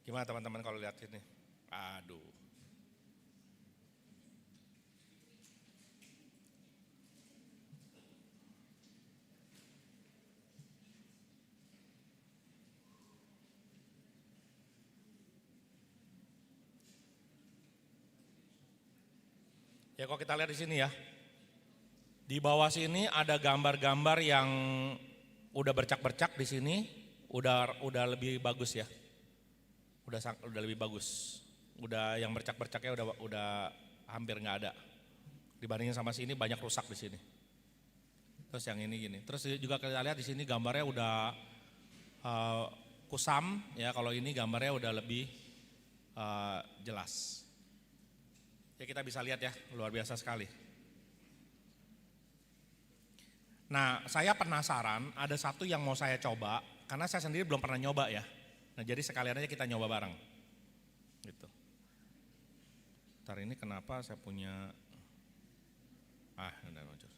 Speaker 12: Gimana teman-teman kalau lihat ini? Aduh. Ya kalau kita lihat di sini ya. Di bawah sini ada gambar-gambar yang udah bercak-bercak di sini, udah lebih bagus ya. Udah lebih bagus. Udah yang bercak-bercaknya udah hampir nggak ada. Dibandingin sama sini banyak rusak di sini. Terus yang ini gini. Terus juga kita lihat di sini gambarnya udah kusam ya. Kalau ini gambarnya udah lebih jelas. Ya kita bisa lihat ya, luar biasa sekali. Nah, saya penasaran, ada satu yang mau saya coba, karena saya sendiri belum pernah nyoba ya. Nah, jadi sekalian aja kita nyoba bareng. Gitu. Ntar ini kenapa saya punya, udah muncul.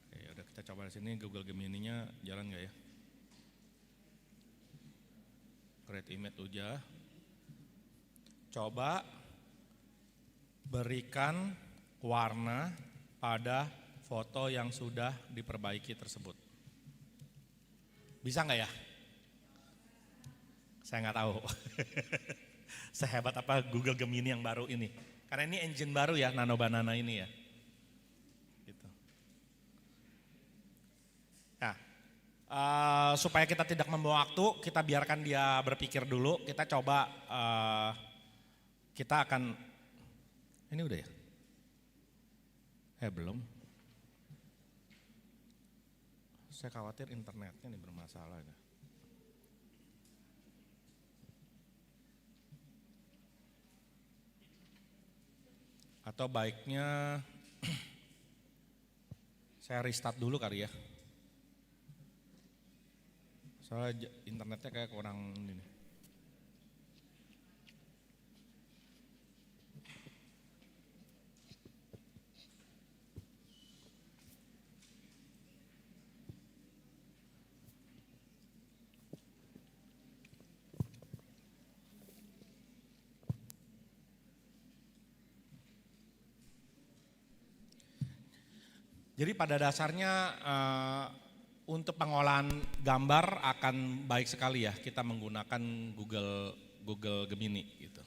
Speaker 12: Oke, udah kita coba di sini Google Gemini-nya jalan nggak ya? Create image udah. Coba berikan warna pada foto yang sudah diperbaiki tersebut. Bisa nggak ya? Saya nggak tahu. Sehebat apa Google Gemini yang baru ini. Karena ini engine baru ya, Nano Banana ini ya. Gitu. Nah, supaya kita tidak membawa waktu, kita biarkan dia berpikir dulu. Kita coba, kita akan, ini udah ya? Belum. Saya khawatir internetnya nih bermasalah. Atau baiknya saya restart dulu kali ya. Soalnya internetnya kayak kurang ini nih. Jadi pada dasarnya untuk pengolahan gambar akan baik sekali ya kita menggunakan Google Gemini gitu.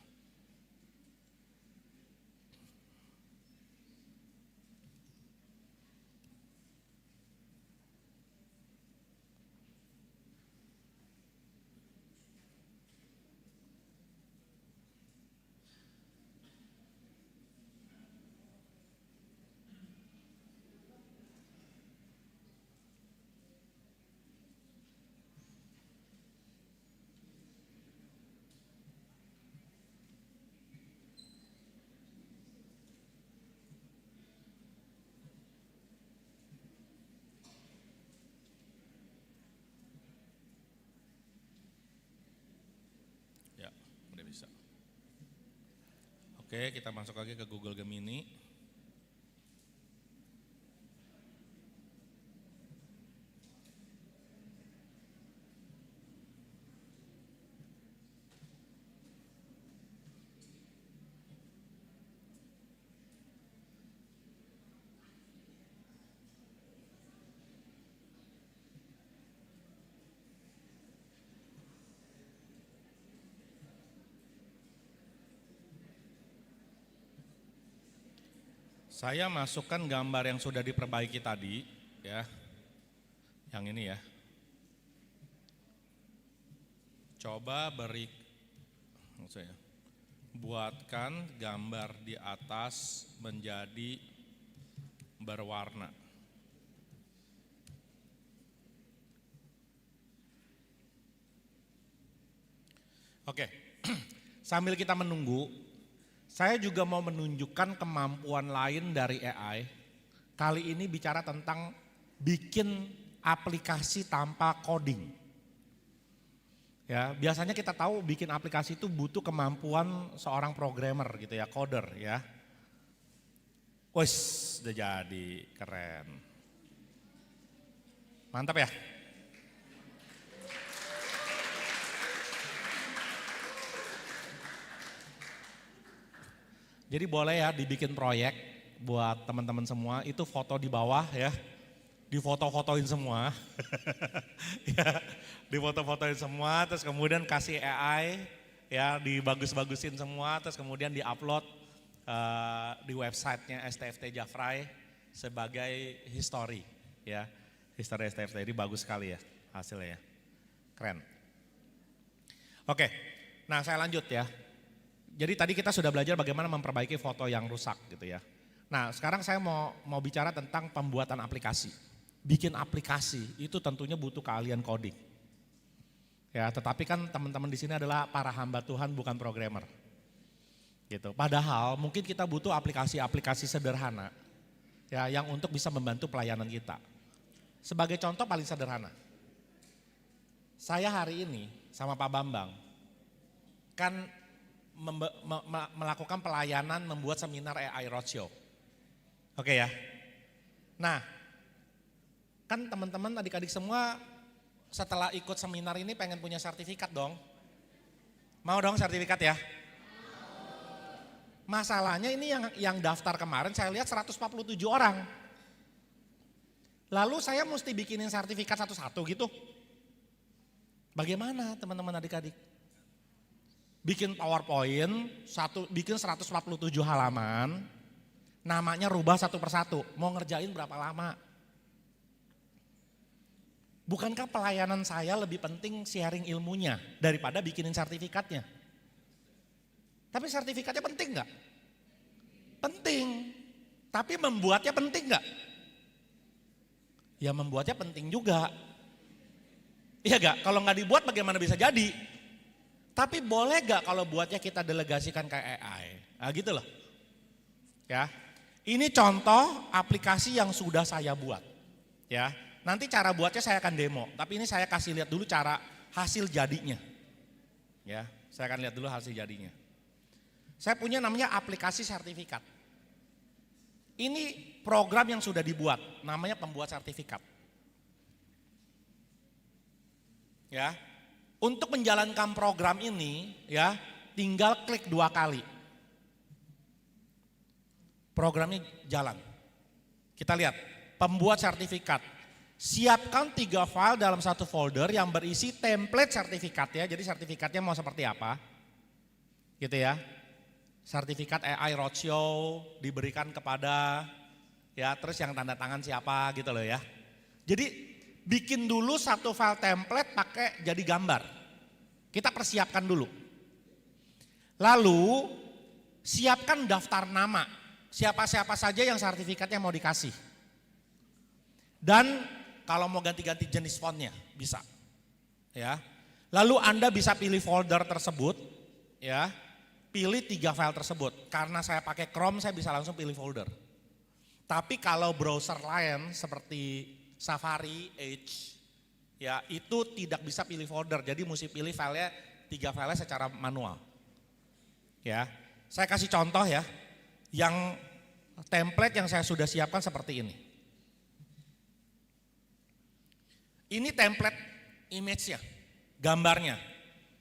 Speaker 12: Bisa. Oke, kita masuk lagi ke Google Gemini. Saya masukkan gambar yang sudah diperbaiki tadi, ya, yang ini ya. Coba buatkan gambar di atas menjadi berwarna. Oke, sambil kita menunggu, saya juga mau menunjukkan kemampuan lain dari AI. Kali ini bicara tentang bikin aplikasi tanpa coding. Ya, biasanya kita tahu bikin aplikasi itu butuh kemampuan seorang programmer gitu ya, coder ya. Wes, udah jadi, keren. Mantap ya. Jadi boleh ya dibikin proyek buat teman-teman semua, itu foto di bawah ya, difoto-fotoin semua. Ya,
Speaker 4: Difoto-fotoin semua, terus kemudian kasih AI, ya dibagus-bagusin semua, terus kemudian diupload di websitenya STFT Jafrai sebagai history, ya. History STFT ini bagus sekali ya hasilnya, keren. Oke, nah saya lanjut ya. Jadi tadi kita sudah belajar bagaimana memperbaiki foto yang rusak gitu ya. Nah sekarang saya mau bicara tentang pembuatan aplikasi. Bikin aplikasi itu tentunya butuh keahlian coding. Ya, tetapi kan teman-teman di sini adalah para hamba Tuhan bukan programmer. Gitu. Padahal mungkin kita butuh aplikasi-aplikasi sederhana ya yang untuk bisa membantu pelayanan kita. Sebagai contoh paling sederhana. Saya hari ini sama Pak Bambang kan melakukan pelayanan membuat seminar AI Roadshow. Oke ya. Nah, kan teman-teman adik-adik semua setelah ikut seminar ini pengen punya sertifikat dong. Mau dong sertifikat ya? Masalahnya ini yang daftar kemarin saya lihat 147 orang. Lalu saya mesti bikinin sertifikat satu-satu gitu. Bagaimana teman-teman adik-adik? Bikin PowerPoint, bikin 147 halaman, namanya rubah satu persatu. Mau ngerjain berapa lama? Bukankah pelayanan saya lebih penting sharing ilmunya daripada bikinin sertifikatnya? Tapi sertifikatnya penting nggak? Penting. Tapi membuatnya penting nggak? Ya membuatnya penting juga. Iya gak? Kalau nggak dibuat bagaimana bisa jadi? Tapi boleh gak kalau buatnya kita delegasikan ke AI? Nah gitu loh. Ya. Ini contoh aplikasi yang sudah saya buat. Ya. Nanti cara buatnya saya akan demo, tapi ini saya kasih lihat dulu cara hasil jadinya. Ya, saya akan lihat dulu hasil jadinya. Saya punya namanya aplikasi sertifikat. Ini program yang sudah dibuat, namanya pembuat sertifikat. Ya. Untuk menjalankan program ini, ya, tinggal klik 2 kali. Programnya jalan. Kita lihat, pembuat sertifikat. Siapkan 3 file dalam satu folder yang berisi template sertifikatnya. Jadi sertifikatnya mau seperti apa? Gitu ya. Sertifikat AI Roadshow diberikan kepada, ya terus yang tanda tangan siapa gitu loh ya. Jadi bikin dulu satu file template pakai jadi gambar. Kita persiapkan dulu. Lalu siapkan daftar nama. Siapa-siapa saja yang sertifikatnya mau dikasih. Dan kalau mau ganti-ganti jenis fontnya bisa. Ya. Lalu Anda bisa pilih folder tersebut, ya. Pilih 3 file tersebut. Karena saya pakai Chrome saya bisa langsung pilih folder. Tapi kalau browser lain seperti Safari, Edge, ya itu tidak bisa pilih folder. Jadi mesti pilih filenya 3 filenya secara manual. Ya. Saya kasih contoh ya. Yang template yang saya sudah siapkan seperti ini. Ini template image-nya, gambarnya.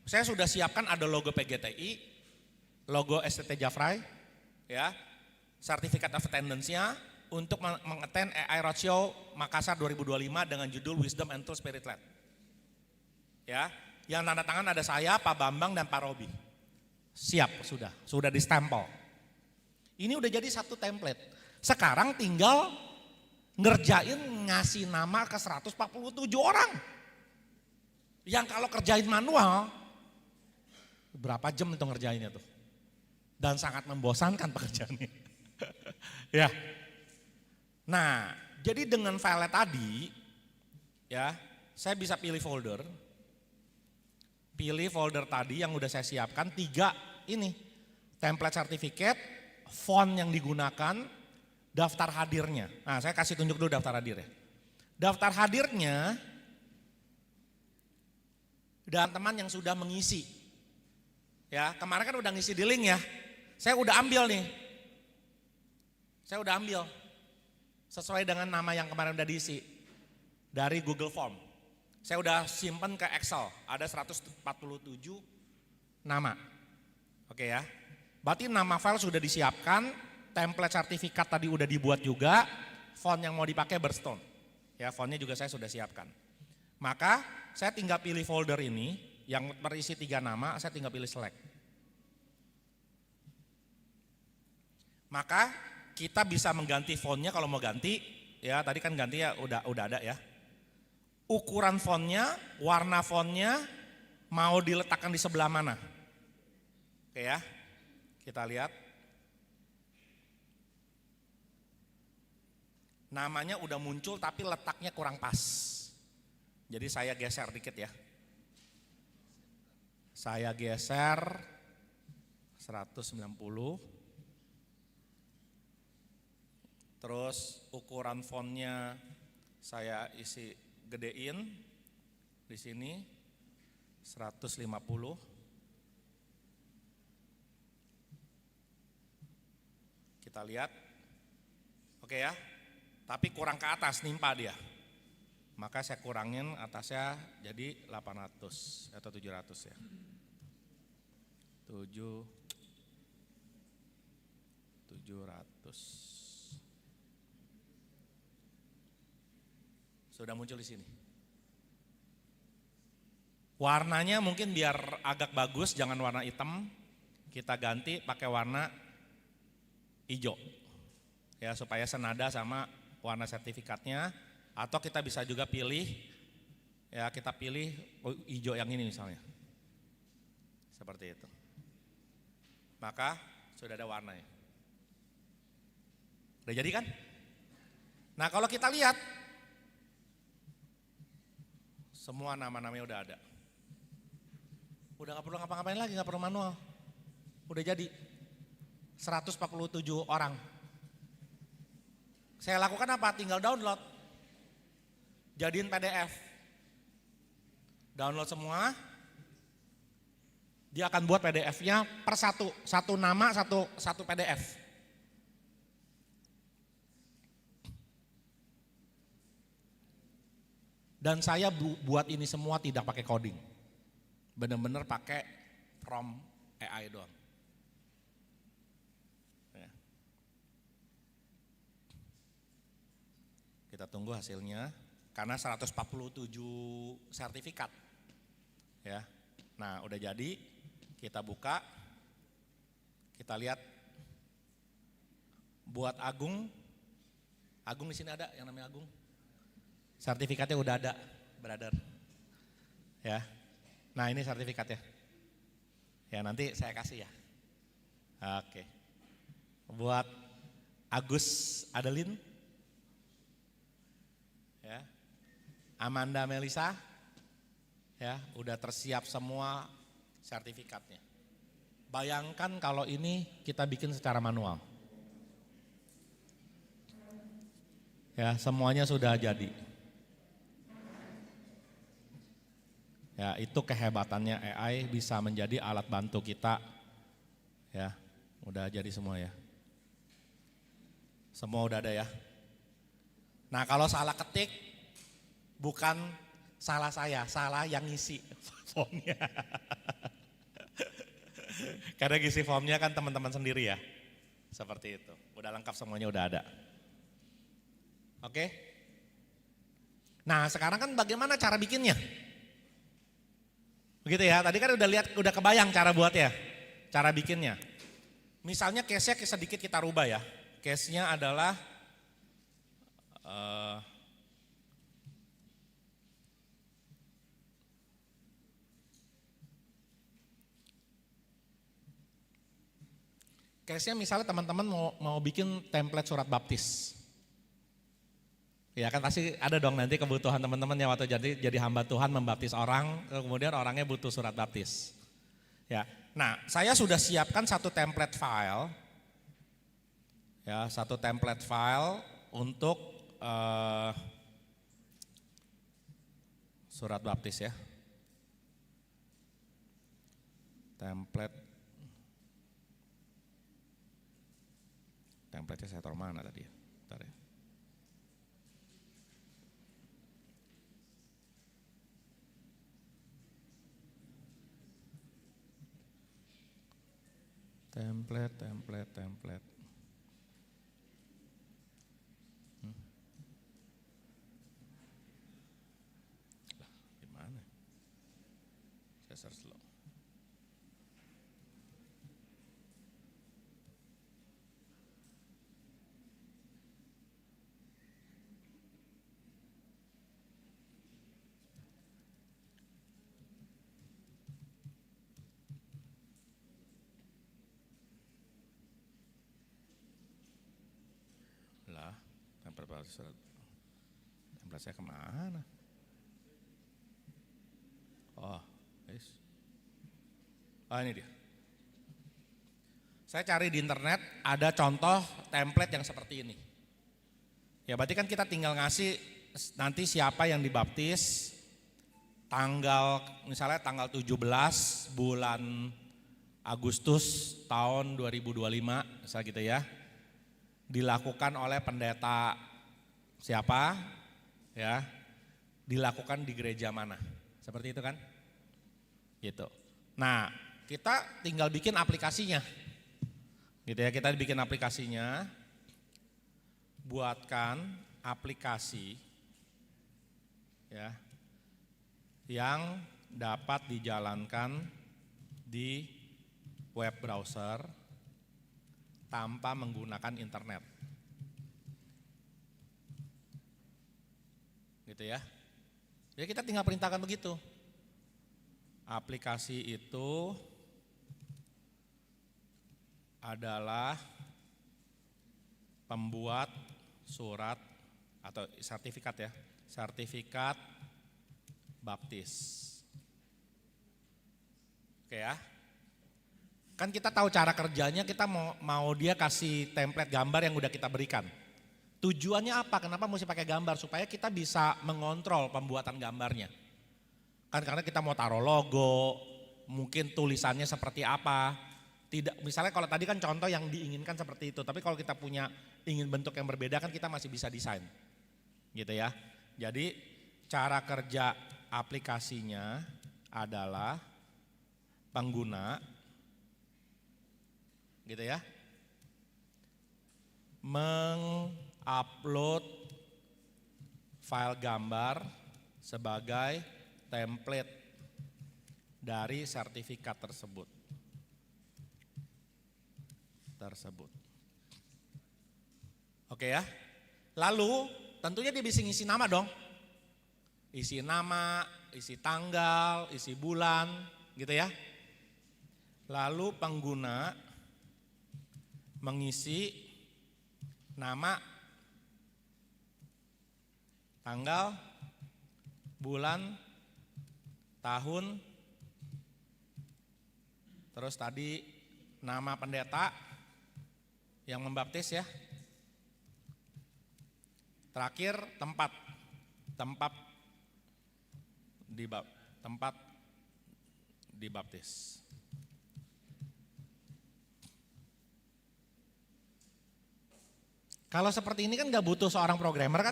Speaker 4: Saya sudah siapkan ada logo PGTI, logo STT Jafrai, ya, sertifikat of attendance-nya untuk mengattend AI Roadshow Makassar 2025 dengan judul Wisdom and True Spirit Led. Ya, yang tanda tangan ada saya, Pak Bambang dan Pak Robi. Siap, sudah di-stempel. Ini udah jadi satu template. Sekarang tinggal ngerjain ngasih nama ke 147 orang. Yang kalau kerjain manual, berapa jam itu ngerjainnya tuh. Dan sangat membosankan pekerjaannya. Ya. Nah, jadi dengan file tadi, ya, saya bisa pilih folder. Pilih folder tadi yang udah saya siapkan, 3 ini. Template certificate, font yang digunakan, daftar hadirnya. Nah, saya kasih tunjuk dulu daftar hadirnya. Daftar hadirnya dan teman yang sudah mengisi. Ya, kemarin kan udah ngisi di link ya. Saya udah ambil nih. Saya udah ambil. Sesuai dengan nama yang kemarin udah diisi. Dari Google Form. Saya udah simpen ke Excel. Ada 147 nama. Oke ya. Berarti nama file sudah disiapkan. Template sertifikat tadi udah dibuat juga, font yang mau dipakai Birstone. Ya, fontnya juga saya sudah siapkan. Maka saya tinggal pilih folder ini yang berisi 3 nama, saya tinggal pilih select. Maka kita bisa mengganti fontnya kalau mau ganti, ya tadi kan ganti ya udah ada ya. Ukuran fontnya, warna fontnya mau diletakkan di sebelah mana. Oke ya, kita lihat. Namanya udah muncul tapi letaknya kurang pas. Jadi saya geser dikit ya. Saya geser 190. Terus ukuran fontnya saya isi gedein di sini 150. Kita lihat. Oke ya. Tapi kurang ke atas, nimpa dia. Maka saya kurangin atasnya jadi 800 atau 700 ya. 700. Sudah muncul di sini. Warnanya mungkin biar agak bagus, jangan warna hitam. Kita ganti pakai warna hijau. Ya, supaya senada sama warna sertifikatnya. Atau kita bisa juga pilih, ya kita pilih hijau yang ini misalnya. Seperti itu. Maka sudah ada warnanya. Udah jadi kan? Nah kalau kita lihat, semua nama-namanya udah ada. Udah gak perlu ngapa-ngapain lagi, gak perlu manual. Udah jadi 147 orang. Saya lakukan apa? Tinggal download. Jadiin PDF. Download semua. Dia akan buat PDF-nya per satu nama, satu PDF. Dan saya buat ini semua tidak pakai coding. Benar-benar pakai prompt AI doang. Ya. Kita tunggu hasilnya. Karena 147 sertifikat. Ya. Nah, udah jadi. Kita buka. Kita lihat. Buat Agung. Agung di sini ada yang namanya Agung. Sertifikatnya udah ada, brother. Ya. Nah, ini sertifikatnya. Ya, nanti saya kasih ya. Oke. Buat Agus Adeline. Ya. Amanda Melisa. Ya, udah tersiap semua sertifikatnya. Bayangkan kalau ini kita bikin secara manual. Ya, semuanya sudah jadi. Ya, itu kehebatannya AI bisa menjadi alat bantu kita. Ya, udah jadi semua ya. Semua udah ada ya. Nah, kalau salah ketik bukan salah saya, salah yang ngisi formnya. Karena ngisi formnya kan teman-teman sendiri ya. Seperti itu. Udah lengkap semuanya, udah ada. Oke? Nah, sekarang kan bagaimana cara bikinnya? Begitu ya, tadi kan udah kebayang cara buatnya, cara bikinnya. Misalnya case-nya sedikit kita rubah ya. Case-nya adalah case-nya misalnya teman-teman mau bikin template surat baptis. Ya kan pasti ada dong nanti kebutuhan teman-teman ya waktu jadi hamba Tuhan membaptis orang, kemudian orangnya butuh surat baptis. Ya, nah saya sudah siapkan satu template file, ya satu template file untuk surat baptis ya. Template-nya saya taruh mana tadi ya? Bentar ya. Template. Lah, gimana?
Speaker 12: Geser slow. Lah, template saya kemana? Oh, guys. Ini dia. Saya cari di internet ada contoh template yang seperti ini. Ya berarti kan kita tinggal ngasih nanti siapa yang dibaptis, misalnya tanggal 17 bulan Agustus tahun 2025, misalnya gitu ya. Dilakukan oleh pendeta siapa, ya, dilakukan di gereja mana, seperti itu kan, gitu. Nah, kita tinggal bikin aplikasinya, gitu ya. Kita bikin aplikasinya, buatkan aplikasi, ya, yang dapat dijalankan di web browser tanpa menggunakan internet. Gitu ya. Jadi kita tinggal perintahkan begitu. Aplikasi itu adalah pembuat surat atau sertifikat ya, sertifikat baptis. Oke ya. Kan kita tahu cara kerjanya, kita mau dia kasih template gambar yang udah kita berikan. Tujuannya apa? Kenapa mesti pakai gambar? Supaya kita bisa mengontrol pembuatan gambarnya. Kan karena kita mau taruh logo, mungkin tulisannya seperti apa. Tidak, misalnya kalau tadi kan contoh yang diinginkan seperti itu, tapi kalau kita punya ingin bentuk yang berbeda kan kita masih bisa desain. Gitu ya. Jadi cara kerja aplikasinya adalah pengguna, gitu ya, mengupload file gambar sebagai template dari sertifikat tersebut. Oke ya. Lalu tentunya dia bisa ngisi nama dong. Isi nama, isi tanggal, isi bulan, gitu ya. Lalu pengguna mengisi nama, tanggal, bulan, tahun, terus tadi nama pendeta yang membaptis ya. Terakhir tempat dibaptis. Kalau seperti ini kan gak butuh seorang programmer kan?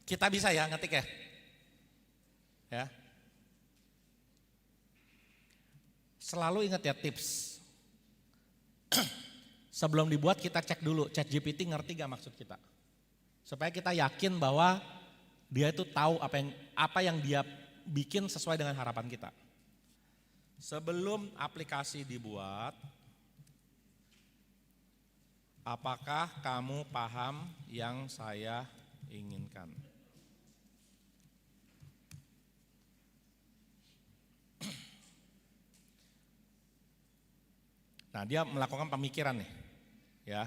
Speaker 12: Kita bisa ya ngetik ya. Ya. Selalu ingat ya tips. Sebelum dibuat kita cek dulu ChatGPT ngerti gak maksud kita. Supaya kita yakin bahwa dia itu tahu apa yang dia bikin sesuai dengan harapan kita. Sebelum aplikasi dibuat, apakah kamu paham yang saya inginkan? Nah, dia melakukan pemikiran nih, ya.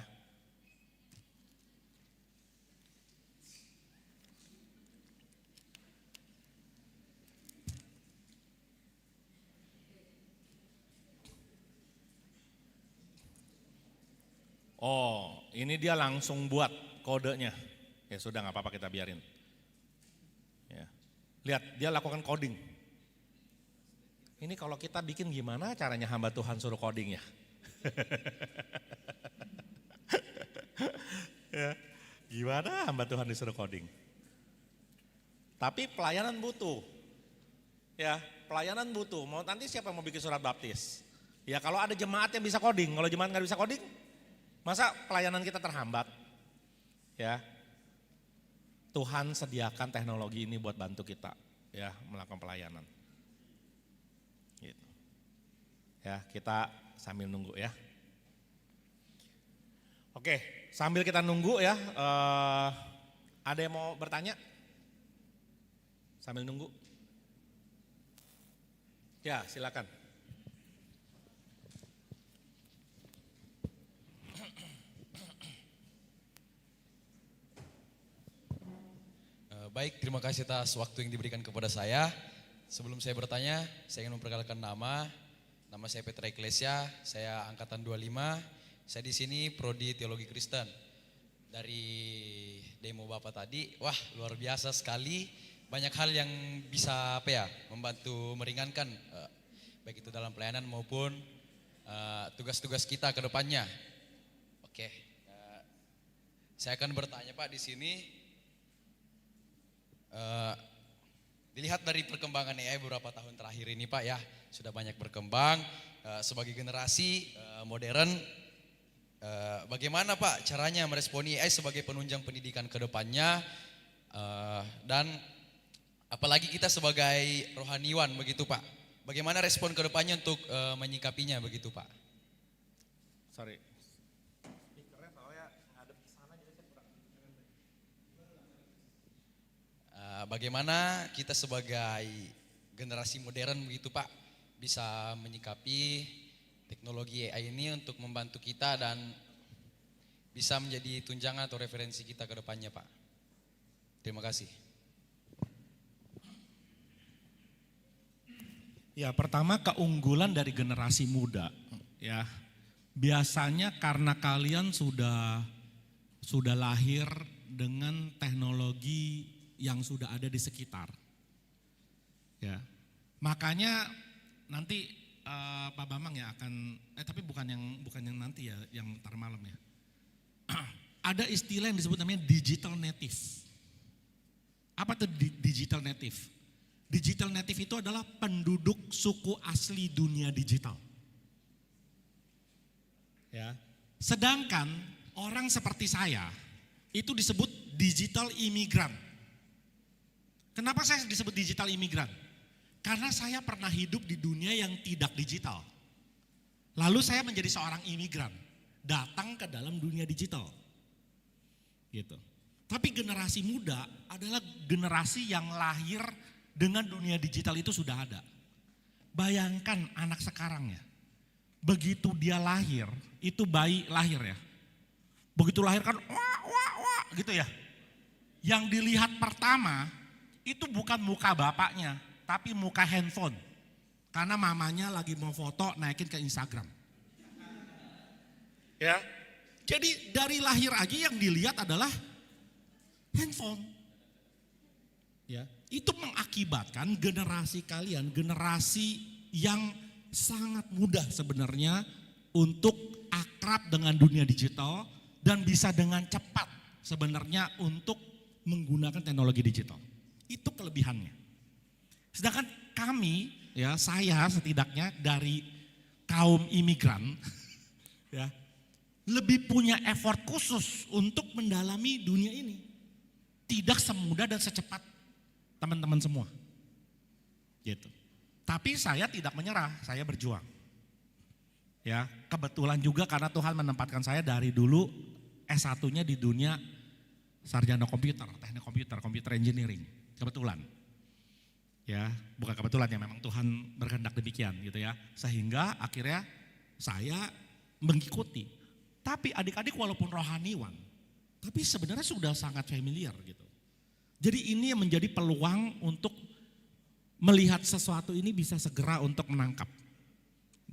Speaker 12: Oh, ini dia langsung buat kodenya. Ya sudah, nggak apa-apa, kita biarin. Ya. Lihat, dia lakukan coding. Ini kalau kita bikin gimana caranya hamba Tuhan suruh coding ya? Ya, gimana hamba Tuhan disuruh coding? Tapi pelayanan butuh. Ya, pelayanan butuh. Mau nanti siapa yang mau bikin surat baptis? Ya kalau ada jemaat yang bisa coding, kalau jemaat nggak bisa coding, masa pelayanan kita terhambat? Ya, Tuhan sediakan teknologi ini buat bantu kita, ya, melakukan pelayanan. Gitu. Ya, kita sambil nunggu ya. Oke, sambil kita nunggu ya, ada yang mau bertanya? Sambil nunggu. Ya, silakan.
Speaker 19: Baik, terima kasih atas waktu yang diberikan kepada saya. Sebelum saya bertanya, saya ingin memperkenalkan nama. Nama saya Petra Eklesia, saya angkatan 25. Saya di sini prodi Teologi Kristen. Dari demo Bapak tadi, wah luar biasa sekali. Banyak hal yang bisa membantu meringankan baik itu dalam pelayanan maupun tugas-tugas kita ke depannya. Oke, saya akan bertanya Pak di sini. Dilihat dari perkembangan AI beberapa tahun terakhir ini Pak ya, sudah banyak berkembang sebagai generasi modern. Bagaimana Pak caranya meresponi AI sebagai penunjang pendidikan ke depannya, dan apalagi kita sebagai rohaniwan begitu Pak, bagaimana respon ke depannya untuk menyikapinya begitu Pak?
Speaker 12: Sorry.
Speaker 19: Bagaimana kita sebagai generasi modern begitu Pak bisa menyikapi teknologi AI ini untuk membantu kita dan bisa menjadi tunjangan atau referensi kita ke depannya Pak. Terima kasih.
Speaker 12: Ya, pertama keunggulan dari generasi muda ya. Biasanya karena kalian sudah lahir dengan teknologi yang sudah ada di sekitar. Ya. Makanya nanti Pak Bambang ya akan tapi bukan yang nanti ya, yang ntar malam ya. Ada istilah yang disebut namanya digital native. Apa tuh digital native? Digital native itu adalah penduduk suku asli dunia digital. Ya. Sedangkan orang seperti saya itu disebut digital imigran. Kenapa saya disebut digital imigran? Karena saya pernah hidup di dunia yang tidak digital. Lalu saya menjadi seorang imigran, datang ke dalam dunia digital. Gitu. Tapi generasi muda adalah generasi yang lahir dengan dunia digital itu sudah ada. Bayangkan anak sekarang ya, begitu dia lahir, itu bayi lahir ya. Begitu lahir kan wah gitu ya. Yang dilihat pertama itu bukan muka bapaknya, tapi muka handphone. Karena mamanya lagi mau foto naikin ke Instagram. Ya. Jadi dari lahir aja yang dilihat adalah handphone. Ya. Itu mengakibatkan generasi kalian, generasi yang sangat mudah sebenarnya untuk akrab dengan dunia digital dan bisa dengan cepat sebenarnya untuk menggunakan teknologi digital. Itu kelebihannya. Sedangkan kami, ya saya setidaknya dari kaum imigran, ya lebih punya effort khusus untuk mendalami dunia ini. Tidak semudah dan secepat teman-teman semua. Gitu. Tapi saya tidak menyerah, saya berjuang. Ya, kebetulan juga karena Tuhan menempatkan saya dari dulu S1-nya di dunia sarjana komputer, teknik komputer, computer engineering. Kebetulan. Ya, bukan kebetulan ya, memang Tuhan berkehendak demikian gitu ya. Sehingga akhirnya saya mengikuti. Tapi adik-adik walaupun rohaniwan, tapi sebenarnya sudah sangat familiar gitu. Jadi ini yang menjadi peluang untuk melihat sesuatu ini bisa segera untuk menangkap.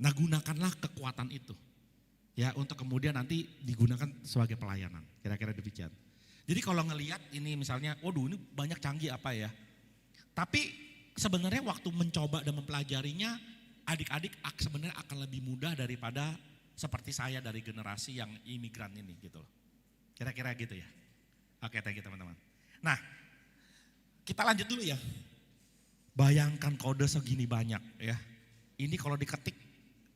Speaker 12: Nah, gunakanlah kekuatan itu. Ya, untuk kemudian nanti digunakan sebagai pelayanan. Kira-kira demikian. Jadi kalau ngelihat ini misalnya, waduh ini banyak canggih apa ya. Tapi sebenarnya waktu mencoba dan mempelajarinya, adik-adik sebenarnya akan lebih mudah daripada seperti saya dari generasi yang imigran ini gitu loh. Kira-kira gitu ya. Oke, thank you teman-teman. Nah, kita lanjut dulu ya. Bayangkan kode segini banyak ya. Ini kalau diketik,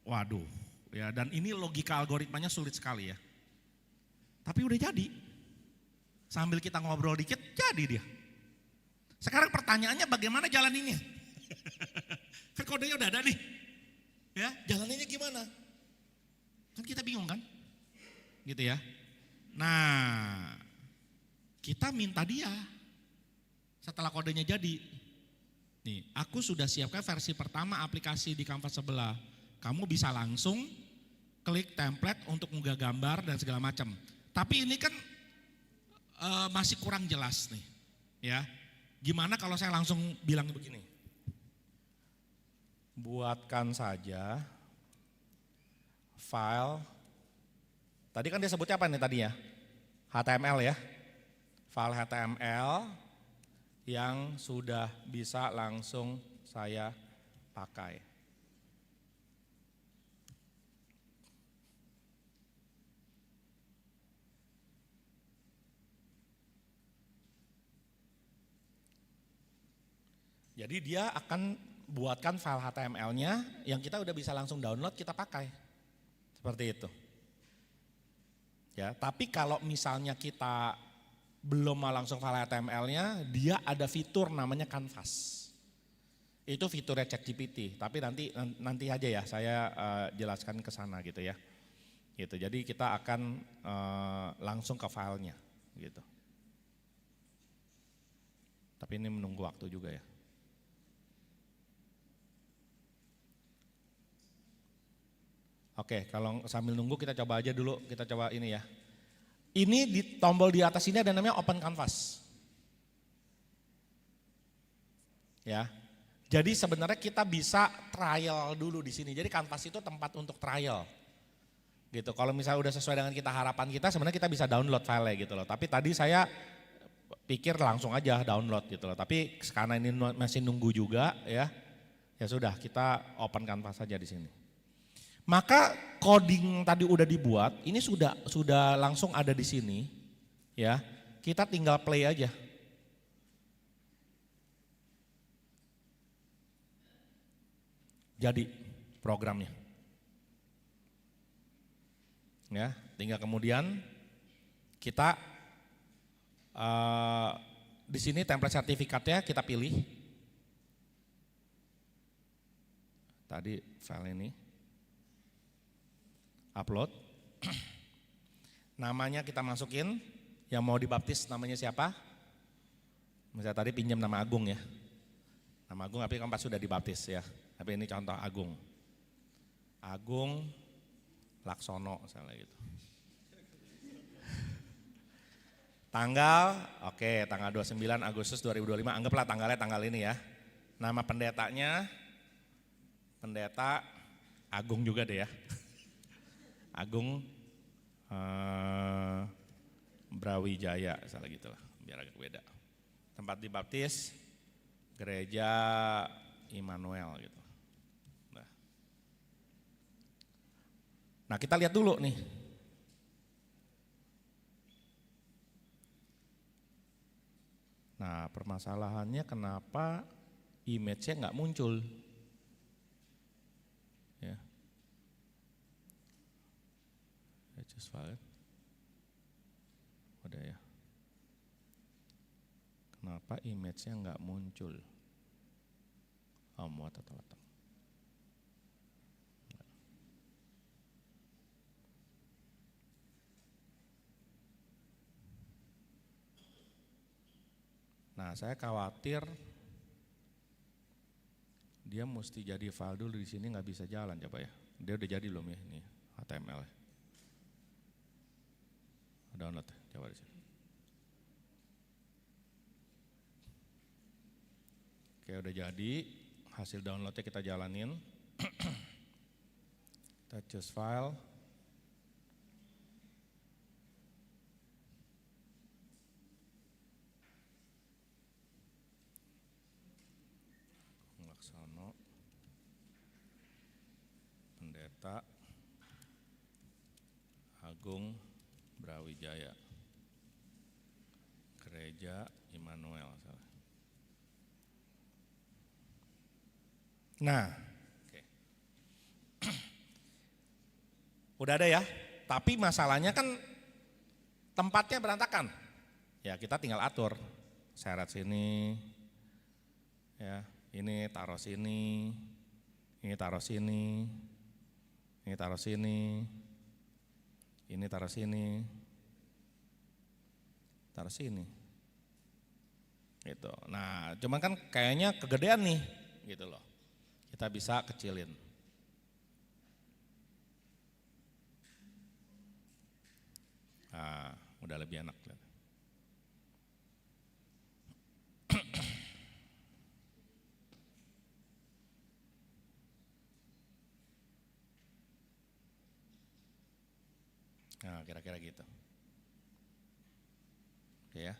Speaker 12: waduh ya, dan ini logika algoritmanya sulit sekali ya. Tapi udah jadi. Sambil kita ngobrol dikit, jadi dia. Sekarang pertanyaannya bagaimana jalaninnya? Kan kodenya udah ada nih. Ya, jalanannya gimana? Kan kita bingung kan? Gitu ya. Nah, kita minta dia setelah kodenya jadi. Nih, aku sudah siapkan versi pertama aplikasi di kanvas sebelah. Kamu bisa langsung klik template untuk mengunggah gambar dan segala macam. Tapi ini kan masih kurang jelas nih. Ya, gimana kalau saya langsung bilang begini? Buatkan saja file, tadi kan dia sebutnya apa nih tadi ya? HTML ya, file HTML yang sudah bisa langsung saya pakai. Jadi dia akan buatkan file HTML-nya yang kita udah bisa langsung download, kita pakai. Seperti itu. Ya, tapi kalau misalnya kita belum mau langsung file HTML-nya, dia ada fitur namanya Canvas. Itu fiturnya ChatGPT, tapi nanti aja ya saya jelaskan ke sana gitu ya. Gitu. Jadi kita akan langsung ke filenya gitu. Tapi ini menunggu waktu juga ya. Oke, kalau sambil nunggu kita coba aja dulu, kita coba ini ya. Ini di tombol di atas ini ada namanya Open Canvas. Ya. Jadi sebenarnya kita bisa trial dulu di sini. Jadi Canvas itu tempat untuk trial. Gitu. Kalau misalnya udah sesuai dengan harapan kita, sebenarnya kita bisa download file gitu loh. Tapi tadi saya pikir langsung aja download gitu loh. Tapi karena ini masih nunggu juga ya. Ya sudah, kita Open Canvas saja di sini. Maka coding tadi udah dibuat, ini sudah langsung ada di sini, ya. Kita tinggal play aja. Jadi programnya, ya. Tinggal kemudian kita di sini template sertifikatnya kita pilih. Tadi file ini. Upload, namanya kita masukin, yang mau dibaptis namanya siapa? Misalnya tadi pinjam nama Agung ya, nama Agung tapi kan pas sudah dibaptis ya, tapi ini contoh Agung, Agung Laksono misalnya gitu. Tanggal, oke tanggal 29 Agustus 2025, anggaplah tanggalnya tanggal ini ya. Nama pendetanya, pendeta Agung juga deh ya. Agung Brawijaya, salah gitu lah, biar agak beda. Tempat dibaptis, Gereja Immanuel gitu. Nah kita lihat dulu nih. Nah permasalahannya kenapa image-nya nggak muncul? Ya. Just file. Udah ya. Kenapa image-nya nggak muncul? Oh, muat atau letak? Nah, saya khawatir dia mesti jadi file dulu di sini, nggak bisa jalan coba ya. Dia udah jadi belum ya ini HTML. Download, coba di sini. Oke, udah jadi. Hasil downloadnya kita jalanin. Kita choose file. Laksono, pendeta Agung Brawijaya, Gereja Immanuel. Nah, oke. Udah ada ya, tapi masalahnya kan tempatnya berantakan. Ya kita tinggal atur, seret sini, ya ini taruh sini,
Speaker 4: Ini taruh sini, ini taruh sini, ini taruh sini, taruh sini. Gitu. Nah, cuman kan kayaknya kegedean nih, gitu loh. Kita bisa kecilin. Nah, udah lebih enak. Nah, kira-kira gitu. Oke ya.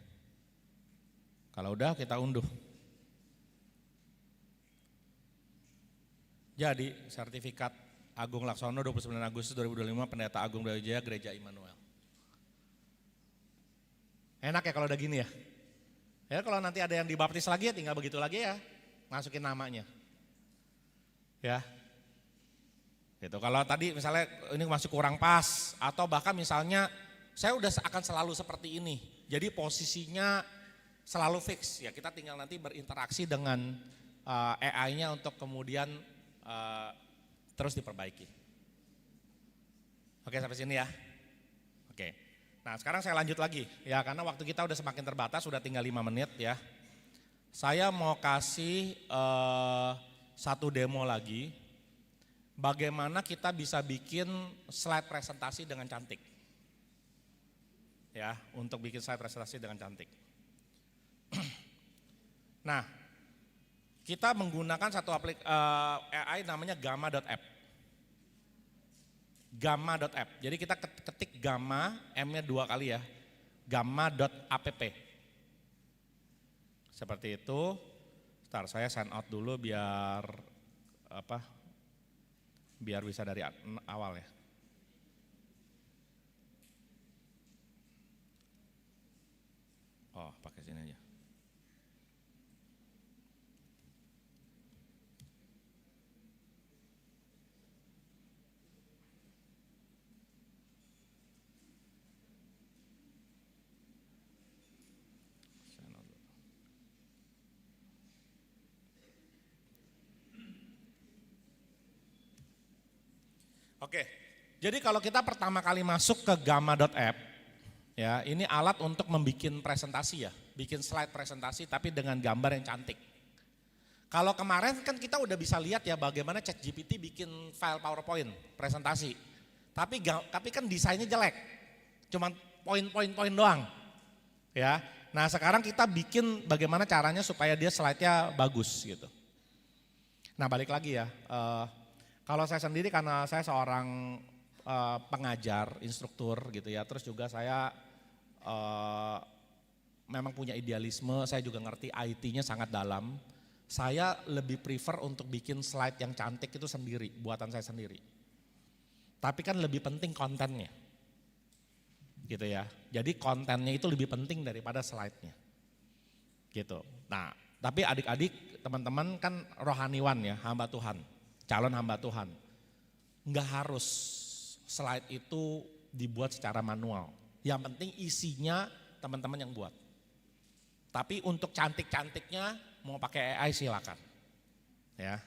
Speaker 4: Kalau udah kita unduh. Jadi sertifikat Agung Laksono 29 Agustus 2025 Pendeta Agung Brawijaya Gereja Immanuel. Enak ya kalau udah gini ya. Ya kalau nanti ada yang dibaptis lagi ya tinggal begitu lagi ya. Masukin namanya. Ya. Gitu. Kalau tadi misalnya ini masih kurang pas atau bahkan misalnya saya udah akan selalu seperti ini. Jadi posisinya selalu fix ya, kita tinggal nanti berinteraksi dengan AI-nya untuk kemudian terus diperbaiki. Oke, sampai sini ya. Oke. Nah, sekarang saya lanjut lagi ya karena waktu kita udah semakin terbatas, sudah tinggal 5 menit ya. Saya mau kasih satu demo lagi. Bagaimana kita bisa bikin slide presentasi dengan cantik. Ya, untuk bikin slide presentasi dengan cantik. Nah, kita menggunakan satu AI namanya gamma.app. Gamma.app. Jadi kita ketik gamma, M-nya 2 kali ya. Gamma.app. Seperti itu. Ntar saya sign out dulu biar biar bisa dari awal ya. Oh, pakai sini aja. Oke, jadi kalau kita pertama kali masuk ke gamma.app, ya ini alat untuk membuat presentasi ya, bikin slide presentasi tapi dengan gambar yang cantik. Kalau kemarin kan kita udah bisa lihat ya bagaimana ChatGPT bikin file PowerPoint presentasi, tapi kan desainnya jelek, cuman poin-poin doang, ya. Nah sekarang kita bikin bagaimana caranya supaya dia slide-nya bagus gitu. Nah balik lagi ya. Kalau saya sendiri karena saya seorang pengajar, instruktur gitu ya, terus juga saya memang punya idealisme, saya juga ngerti IT-nya sangat dalam. Saya lebih prefer untuk bikin slide yang cantik itu sendiri, buatan saya sendiri. Tapi kan lebih penting kontennya, gitu ya. Jadi kontennya itu lebih penting daripada slide-nya, gitu. Nah, tapi adik-adik, teman-teman kan rohaniwan ya, hamba Tuhan. Calon hamba Tuhan, nggak harus slide itu dibuat secara manual. Yang penting isinya teman-teman yang buat. Tapi untuk cantik-cantiknya mau pakai AI silakan. Ya.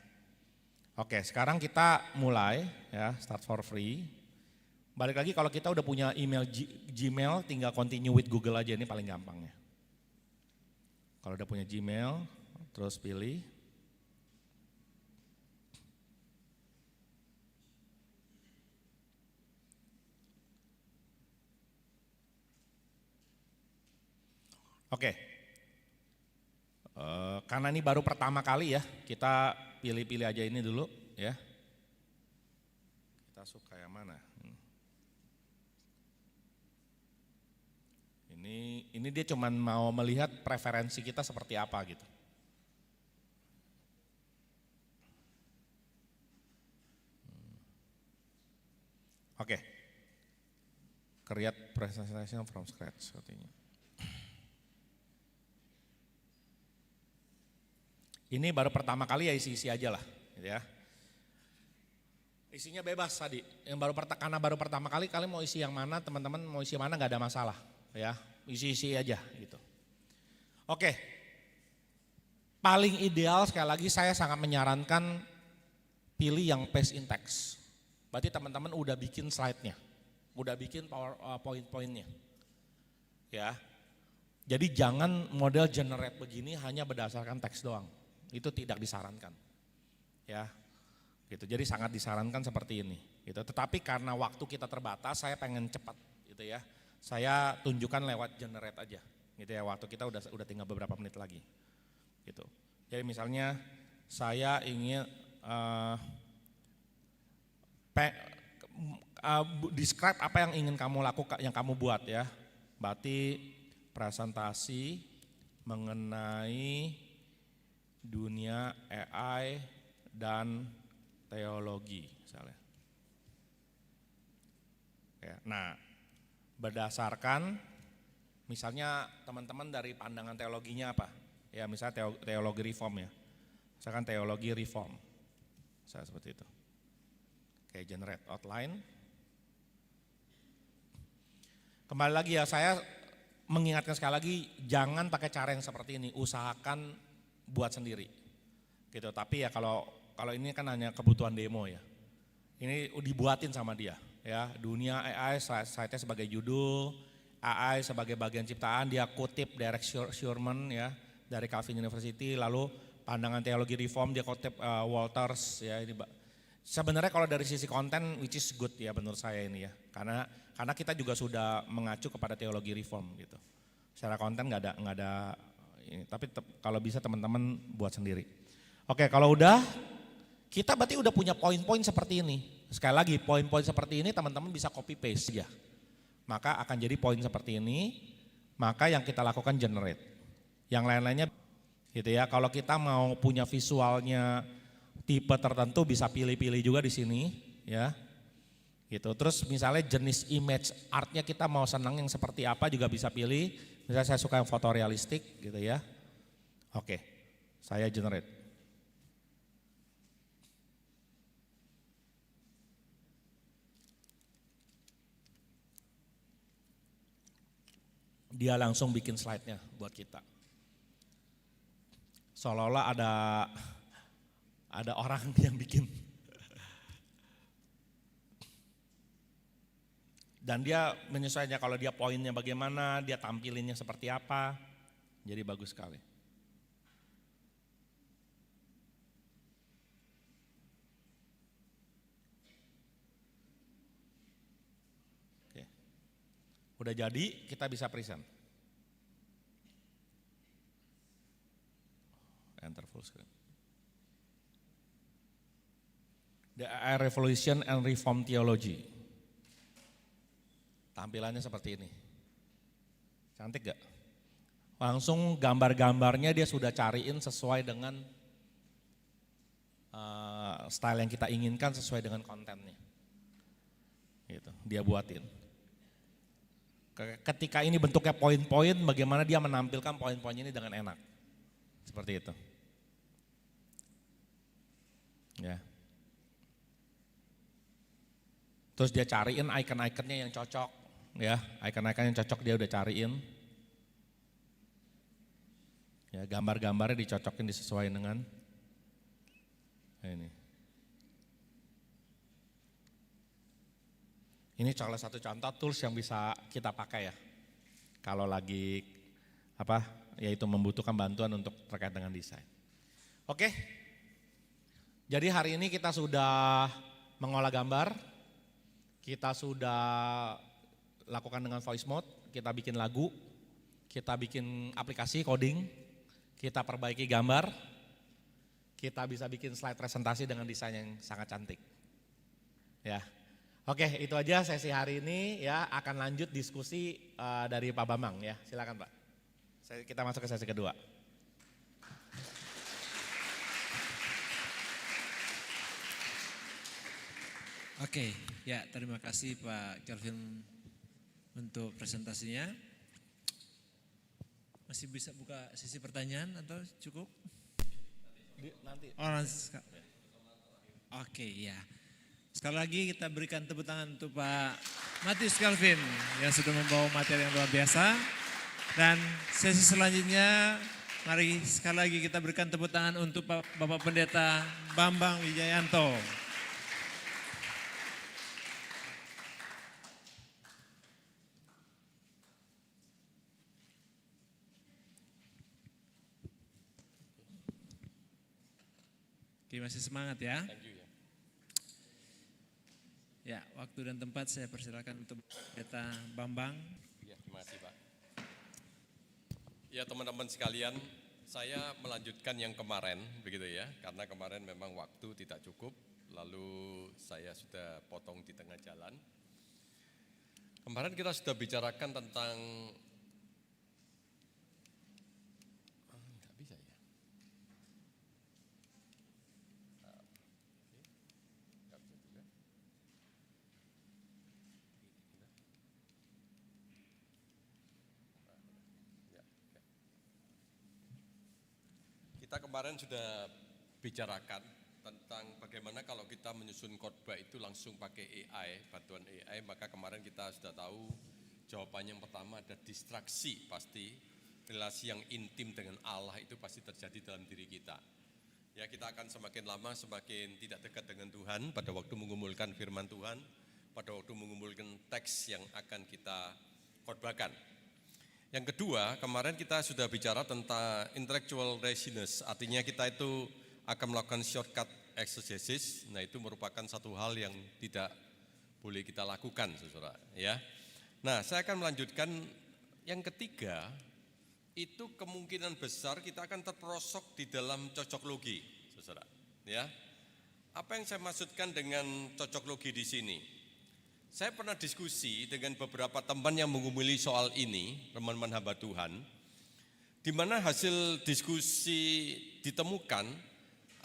Speaker 4: Oke, sekarang kita mulai ya, start for free. Balik lagi kalau kita udah punya email Gmail, tinggal continue with Google aja, ini paling gampang ya. Kalau udah punya Gmail, terus pilih. Oke, karena ini baru pertama kali ya, kita pilih-pilih aja ini dulu ya. Kita suka yang mana? Ini dia cuman mau melihat preferensi kita seperti apa gitu. Oke, create presentation from scratch sepertinya. Ini baru pertama kali ya isi-isi aja lah, gitu ya. Isinya bebas tadi, yang karena baru pertama kali kalian mau isi yang mana, teman-teman mau isi mana nggak ada masalah, ya. Isi-isi aja gitu. Oke, paling ideal sekali lagi saya sangat menyarankan
Speaker 12: pilih yang paste in text. Berarti teman-teman udah bikin slide-nya, udah bikin poin-poinnya. Ya. Jadi jangan model generate begini hanya berdasarkan teks doang. Itu tidak disarankan. Ya. Gitu. Jadi sangat disarankan seperti ini, gitu. Tetapi karena waktu kita terbatas, saya pengen cepat, gitu ya. Saya tunjukkan lewat generate aja, gitu ya. Waktu kita udah tinggal beberapa menit lagi, gitu. Jadi misalnya saya ingin describe apa yang ingin kamu lakukan, yang kamu buat ya. Berarti presentasi mengenai dunia AI dan teologi misalnya. Ya, nah, berdasarkan misalnya teman-teman dari pandangan teologinya apa? Ya, misalnya teologi reform ya. Misalkan teologi reform. Saya seperti itu. Oke, generate outline. Kembali lagi ya, saya mengingatkan sekali lagi, jangan pakai cara yang seperti ini, usahakan buat sendiri. Gitu, tapi ya kalau ini kan hanya kebutuhan demo ya. Ini dibuatin sama dia ya. Dunia AI, slide-nya sebagai judul, AI sebagai bagian ciptaan, dia kutip Derek Sherman ya dari Calvin University, lalu pandangan teologi reform dia kutip Walters ya. Ini sebenarnya kalau dari sisi konten which is good ya menurut saya ini ya. Karena kita juga sudah mengacu kepada teologi reform gitu. Secara konten nggak ada ini, tapi kalau bisa teman-teman buat sendiri. Oke, kalau udah kita berarti udah punya poin-poin seperti ini. Sekali lagi, poin-poin seperti ini teman-teman bisa copy paste ya. Maka akan jadi poin seperti ini, maka yang kita lakukan generate. Yang lain-lainnya gitu ya. Kalau kita mau punya visualnya tipe tertentu bisa pilih-pilih juga di sini ya. Gitu. Terus misalnya jenis image artnya kita mau senang yang seperti apa juga bisa pilih. Misalnya saya suka yang fotorealistik gitu ya. Oke, saya generate. Dia langsung bikin slide-nya buat kita. Seolah-olah ada orang yang bikin. Dan dia menyesuaikannya, kalau dia poinnya bagaimana, dia tampilinnya seperti apa. Jadi bagus sekali. Oke. Udah jadi, kita bisa present. Enter full screen. The AI Revolution and Reform Theology. Tampilannya seperti ini. Cantik gak? Langsung gambar-gambarnya dia sudah cariin sesuai dengan style yang kita inginkan, sesuai dengan kontennya. Gitu, dia buatin. Ketika ini bentuknya poin-poin, bagaimana dia menampilkan poin-poin ini dengan enak. Seperti itu. Ya. Terus dia cariin icon-iconnya yang cocok. Ya, icon-icon yang cocok dia udah cariin. Ya, gambar-gambarnya dicocokin, disesuaikan dengan ini. Ini salah satu contoh tools yang bisa kita pakai ya. Kalau lagi yaitu membutuhkan bantuan untuk terkait dengan desain. Oke. Jadi hari ini kita sudah mengolah gambar. Kita sudah lakukan dengan voice mode, kita bikin lagu, kita bikin aplikasi coding, kita perbaiki gambar, kita bisa bikin slide presentasi dengan desain yang sangat cantik. Ya. Oke, itu aja sesi hari ini ya. Akan lanjut diskusi dari Pak Bambang ya. Silakan Pak. Kita masuk ke sesi kedua.
Speaker 18: Oke, ya terima kasih Pak Kelvin untuk presentasinya. Masih bisa buka sesi pertanyaan atau cukup?
Speaker 12: Nanti.
Speaker 18: Oh, nanti. Oke, ya. Sekali lagi kita berikan tepuk tangan untuk Pak Matius Kelvin yang sudah membawa materi yang luar biasa. Dan sesi selanjutnya
Speaker 3: Mari sekali lagi kita berikan tepuk tangan untuk Bapak Pendeta Bambang Wijayanto. Oke, masih semangat ya. Ya, waktu dan tempat saya persilakan untuk Pendeta Bambang.
Speaker 20: Ya, terima kasih Pak. Ya teman-teman sekalian, saya melanjutkan yang kemarin begitu ya, karena kemarin memang waktu tidak cukup, lalu saya sudah potong di tengah jalan. Kemarin kita sudah bicarakan tentang nggak bisa ya. Nggak bisa juga. Kita kemarin sudah bicarakan tentang bagaimana kalau kita menyusun khotbah itu langsung pakai AI, bantuan AI, maka kemarin kita sudah tahu jawabannya yang pertama ada distraksi pasti, relasi yang intim dengan Allah itu pasti terjadi dalam diri kita. Ya, kita akan semakin lama semakin tidak dekat dengan Tuhan pada waktu mengumpulkan firman Tuhan, pada waktu mengumpulkan teks yang akan kita khotbahkan. Yang kedua, kemarin kita sudah bicara tentang intellectual laziness, artinya kita itu akan melakukan shortcut exegesis. Nah, itu merupakan satu hal yang tidak boleh kita lakukan, saudara. Ya. Nah, saya akan melanjutkan yang ketiga, itu kemungkinan besar kita akan terperosok di dalam cocok logi, saudara. Ya. Apa yang saya maksudkan dengan cocok logi di sini? Saya pernah diskusi dengan beberapa teman yang mengumuli soal ini, teman-teman hamba Tuhan, di mana hasil diskusi ditemukan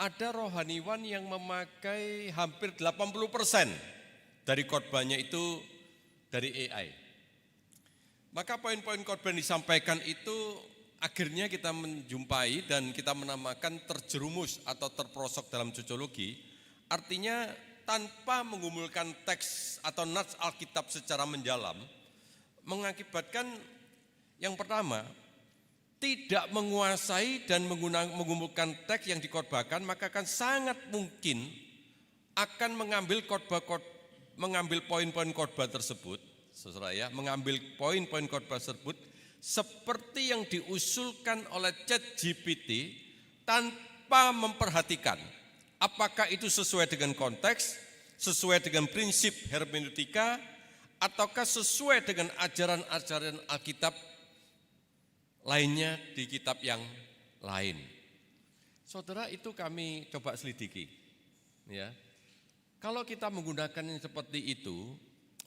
Speaker 20: ada rohaniwan yang memakai hampir 80% dari khotbahnya itu dari AI. Maka poin-poin khotbah yang disampaikan itu akhirnya kita menjumpai dan kita menamakan terjerumus atau terperosok dalam cocologi, artinya tanpa mengumpulkan teks atau nats Alkitab secara mendalam, mengakibatkan yang pertama, tidak menguasai dan mengumpulkan teks yang dikhotbahkan, maka akan sangat mungkin akan mengambil poin-poin khotbah tersebut, saudara ya, mengambil poin-poin khotbah tersebut seperti yang diusulkan oleh ChatGPT tanpa memperhatikan apakah itu sesuai dengan konteks, sesuai dengan prinsip hermeneutika, ataukah sesuai dengan ajaran-ajaran Alkitab lainnya di kitab yang lain. Saudara, itu kami coba selidiki. Ya. Kalau kita menggunakan yang seperti itu,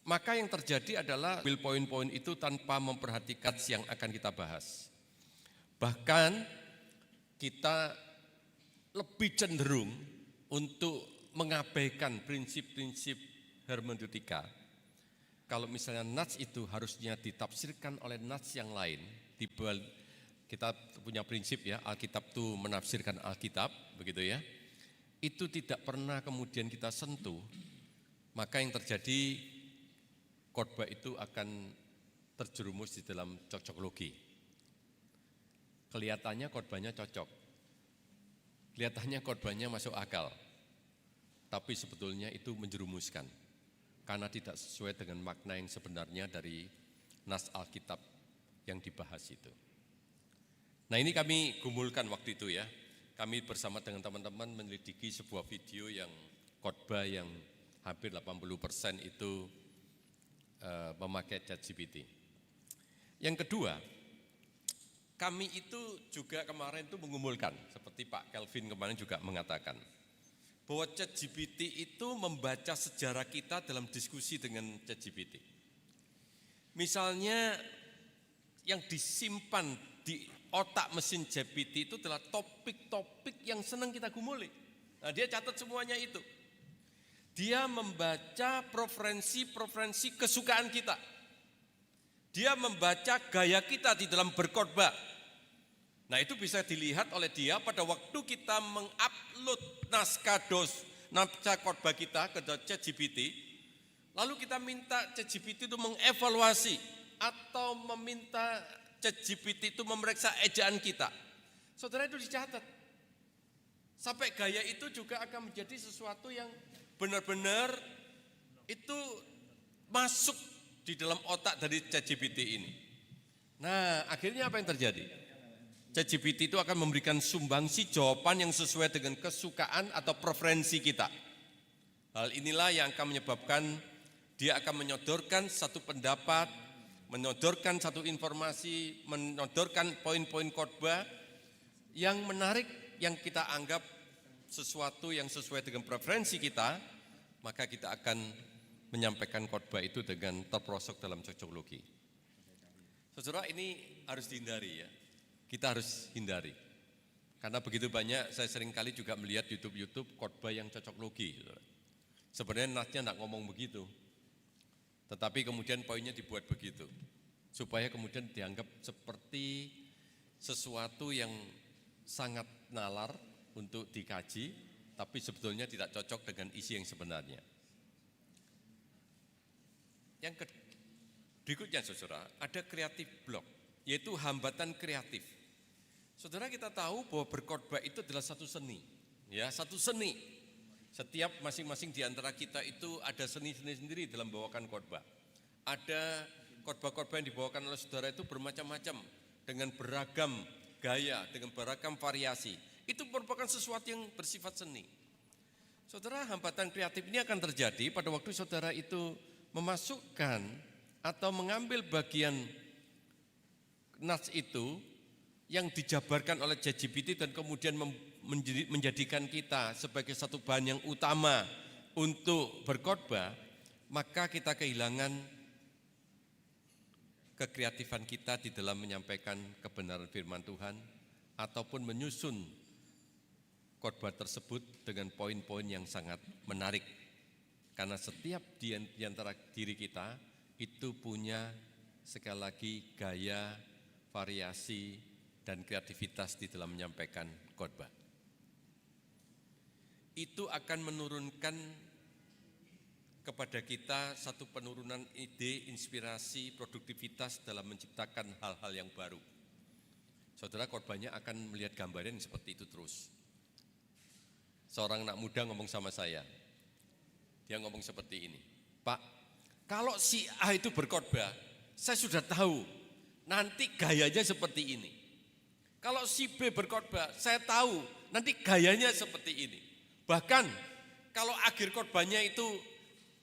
Speaker 20: maka yang terjadi adalah ambil poin-poin itu tanpa memperhatikan yang akan kita bahas. Bahkan kita lebih cenderung untuk mengabaikan prinsip-prinsip hermeneutika. Kalau misalnya nats itu harusnya ditafsirkan oleh nats yang lain, kita punya prinsip ya, Alkitab itu menafsirkan Alkitab, begitu ya. Itu tidak pernah kemudian kita sentuh, maka yang terjadi khotbah itu akan terjerumus di dalam cocok logi. Kelihatannya khotbahnya cocok. Kelihatannya khotbahnya masuk akal, tapi sebetulnya itu menjerumuskan karena tidak sesuai dengan makna yang sebenarnya dari nas Alkitab yang dibahas itu. Nah, ini kami gumulkan waktu itu ya. Kami bersama dengan teman-teman menyelidiki sebuah video yang khotbah yang hampir 80% itu memakai ChatGPT. Yang kedua, kami itu juga kemarin itu mengumpulkan, seperti Pak Kelvin kemarin juga mengatakan, bahwa ChatGPT itu membaca sejarah kita dalam diskusi dengan ChatGPT. Misalnya yang disimpan di otak mesin GPT itu adalah topik-topik yang senang kita gumuli. Nah, dia catat semuanya itu. Dia membaca preferensi kesukaan kita. Dia membaca gaya kita di dalam berkhotbah. Nah, itu bisa dilihat oleh dia pada waktu kita mengupload naskah khotbah kita ke ChatGPT, lalu kita minta ChatGPT itu mengevaluasi atau meminta ChatGPT itu memeriksa ejaan kita. saudara itu dicatat. Sampai gaya itu juga akan menjadi sesuatu yang benar-benar itu masuk di dalam otak dari ChatGPT ini. Nah, akhirnya apa yang terjadi? ChatGPT itu akan memberikan sumbangsi jawaban yang sesuai dengan kesukaan atau preferensi kita. Hal inilah yang akan menyebabkan dia akan menyodorkan satu pendapat, menyodorkan satu informasi, menyodorkan poin-poin khotbah yang menarik, yang kita anggap sesuatu yang sesuai dengan preferensi kita, maka kita akan menyampaikan khotbah itu dengan terperosok dalam cocoklogi. Saudara, ini harus dihindari ya. Kita harus hindari. Karena begitu banyak, saya sering kali juga melihat YouTube khotbah yang cocoklogi. Sebenarnya nasnya tidak ngomong begitu. Tetapi kemudian poinnya dibuat begitu. Supaya kemudian dianggap seperti sesuatu yang sangat nalar untuk dikaji, tapi sebetulnya tidak cocok dengan isi yang sebenarnya. Yang berikutnya saudara, ada creative block, yaitu hambatan kreatif. Saudara, kita tahu bahwa berkhotbah itu adalah satu seni, ya, satu seni. Setiap masing-masing di antara kita itu ada seni-seni sendiri dalam membawakan khotbah. Ada khotbah-khotbah yang dibawakan oleh saudara itu bermacam-macam dengan beragam gaya, dengan beragam variasi. Itu merupakan sesuatu yang bersifat seni. Saudara, hambatan kreatif ini akan terjadi pada waktu saudara itu memasukkan atau mengambil bagian nas itu yang dijabarkan oleh ChatGPT dan kemudian menjadikan kita sebagai satu bahan yang utama untuk berkhotbah, maka kita kehilangan kekreatifan kita di dalam menyampaikan kebenaran firman Tuhan ataupun menyusun khotbah tersebut dengan poin-poin yang sangat menarik. Karena setiap di antara diri kita itu punya sekali lagi gaya, variasi, dan kreativitas di dalam menyampaikan khotbah. Itu akan menurunkan kepada kita satu penurunan ide, inspirasi, produktivitas dalam menciptakan hal-hal yang baru. Saudara, khotbahnya akan melihat gambaran seperti itu terus. Seorang anak muda ngomong sama saya, dia ngomong seperti ini, Pak, kalau si A itu berkhotbah, saya sudah tahu nanti gayanya seperti ini. Kalau si B berkhotbah, saya tahu nanti gayanya seperti ini. Bahkan kalau akhir khotbahnya itu,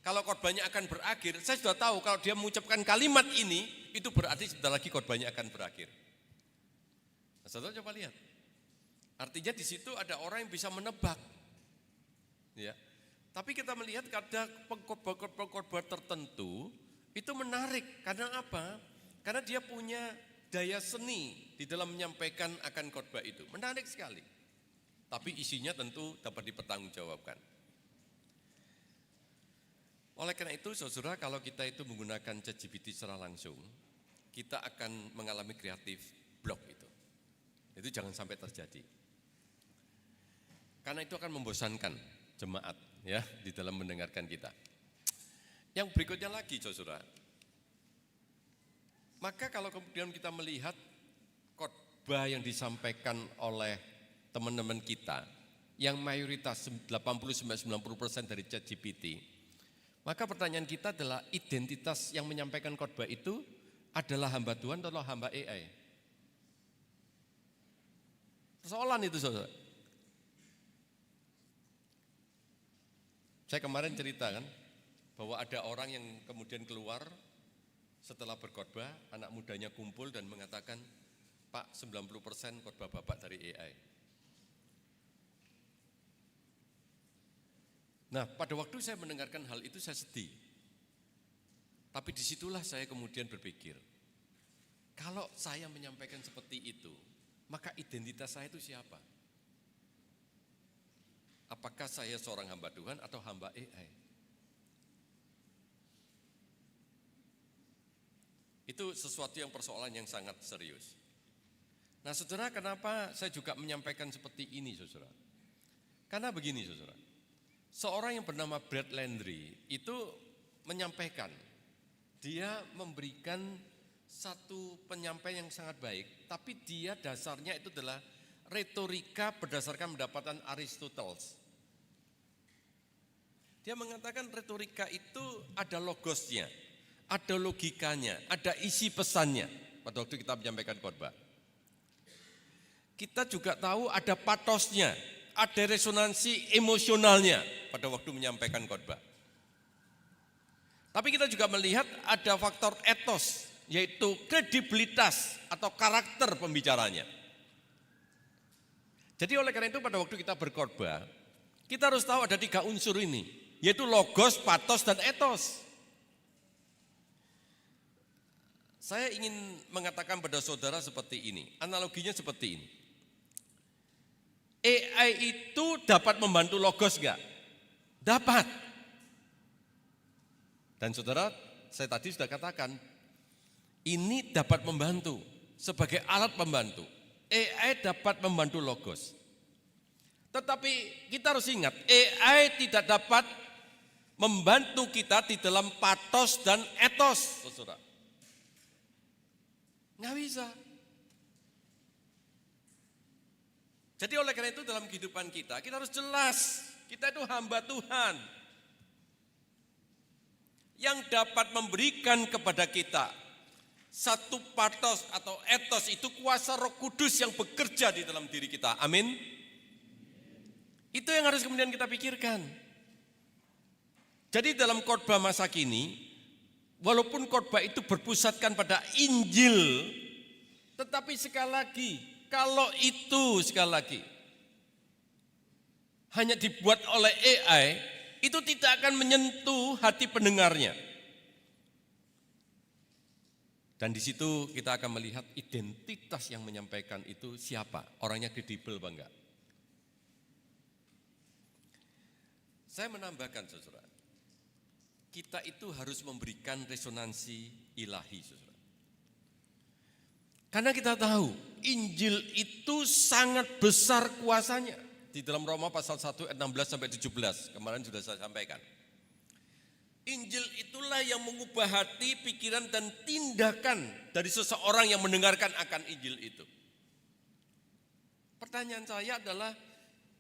Speaker 20: kalau khotbahnya akan berakhir, saya sudah tahu kalau dia mengucapkan kalimat ini, itu berarti sebentar lagi khotbahnya akan berakhir. Nah, saudara coba lihat. Artinya di situ ada orang yang bisa menebak. Ya. Tapi kita melihat ada khotbah tertentu itu menarik. Karena apa? Karena dia punya daya seni di dalam menyampaikan akan khotbah itu. Menarik sekali. Tapi isinya tentu dapat dipertanggungjawabkan. Oleh karena itu, saudara, kalau kita itu menggunakan ChatGPT secara langsung, kita akan mengalami kreatif block itu. Itu jangan sampai terjadi. Karena itu akan membosankan jemaat ya di dalam mendengarkan kita. Yang berikutnya lagi, saudara. Maka kalau kemudian kita melihat khotbah yang disampaikan oleh teman-teman kita, yang mayoritas 80-90% dari ChatGPT, maka pertanyaan kita adalah identitas yang menyampaikan khotbah itu adalah hamba Tuhan atau hamba AI? Persoalan itu, saudara. Saya kemarin cerita kan, bahwa ada orang yang kemudian keluar setelah berkhotbah, anak mudanya kumpul dan mengatakan, Pak, 90% khotbah Bapak dari AI. Nah, pada waktu saya mendengarkan hal itu saya sedih. Tapi disitulah saya kemudian berpikir, kalau saya menyampaikan seperti itu, maka identitas saya itu siapa? Apakah saya seorang hamba Tuhan atau hamba AI? Itu sesuatu yang persoalan yang sangat serius. Nah, saudara, kenapa saya juga menyampaikan seperti ini, saudara? Karena begini, saudara. Seorang yang bernama Brad Landry itu menyampaikan, dia memberikan satu penyampaian yang sangat baik, tapi dia dasarnya itu adalah retorika berdasarkan pendapatan Aristoteles. Dia mengatakan retorika itu ada logosnya, ada logikanya, ada isi pesannya pada waktu kita menyampaikan khotbah. Kita juga tahu ada patosnya, ada resonansi emosionalnya pada waktu menyampaikan khotbah. Tapi kita juga melihat ada faktor etos, yaitu kredibilitas atau karakter pembicaranya. Jadi oleh karena itu pada waktu kita berkhotbah, kita harus tahu ada 3 unsur ini, yaitu logos, patos, dan etos. Saya ingin mengatakan pada saudara seperti ini, analoginya seperti ini. AI itu dapat membantu logos enggak? Dapat. Dan saudara, saya tadi sudah katakan, ini dapat membantu sebagai alat pembantu. AI dapat membantu logos. Tetapi kita harus ingat, AI tidak dapat membantu kita di dalam patos dan etos, saudara. Nggak bisa. Jadi oleh karena itu dalam kehidupan kita harus jelas, kita itu hamba Tuhan. Yang dapat memberikan kepada kita satu patos atau etos itu kuasa Roh Kudus yang bekerja di dalam diri kita. Amin. Itu yang harus kemudian kita pikirkan. Jadi dalam khotbah masa kini, walaupun khotbah itu berpusatkan pada Injil, tetapi sekali lagi, kalau itu sekali lagi hanya dibuat oleh AI, itu tidak akan menyentuh hati pendengarnya. Dan di situ kita akan melihat identitas yang menyampaikan itu siapa, orangnya kredibel apa enggak. Saya menambahkan saudara, kita itu harus memberikan resonansi ilahi saudara. Karena kita tahu Injil itu sangat besar kuasanya. Di dalam Roma pasal 1 ayat 16 sampai 17, kemarin sudah saya sampaikan. Injil itulah yang mengubah hati, pikiran dan tindakan dari seseorang yang mendengarkan akan Injil itu. Pertanyaan saya adalah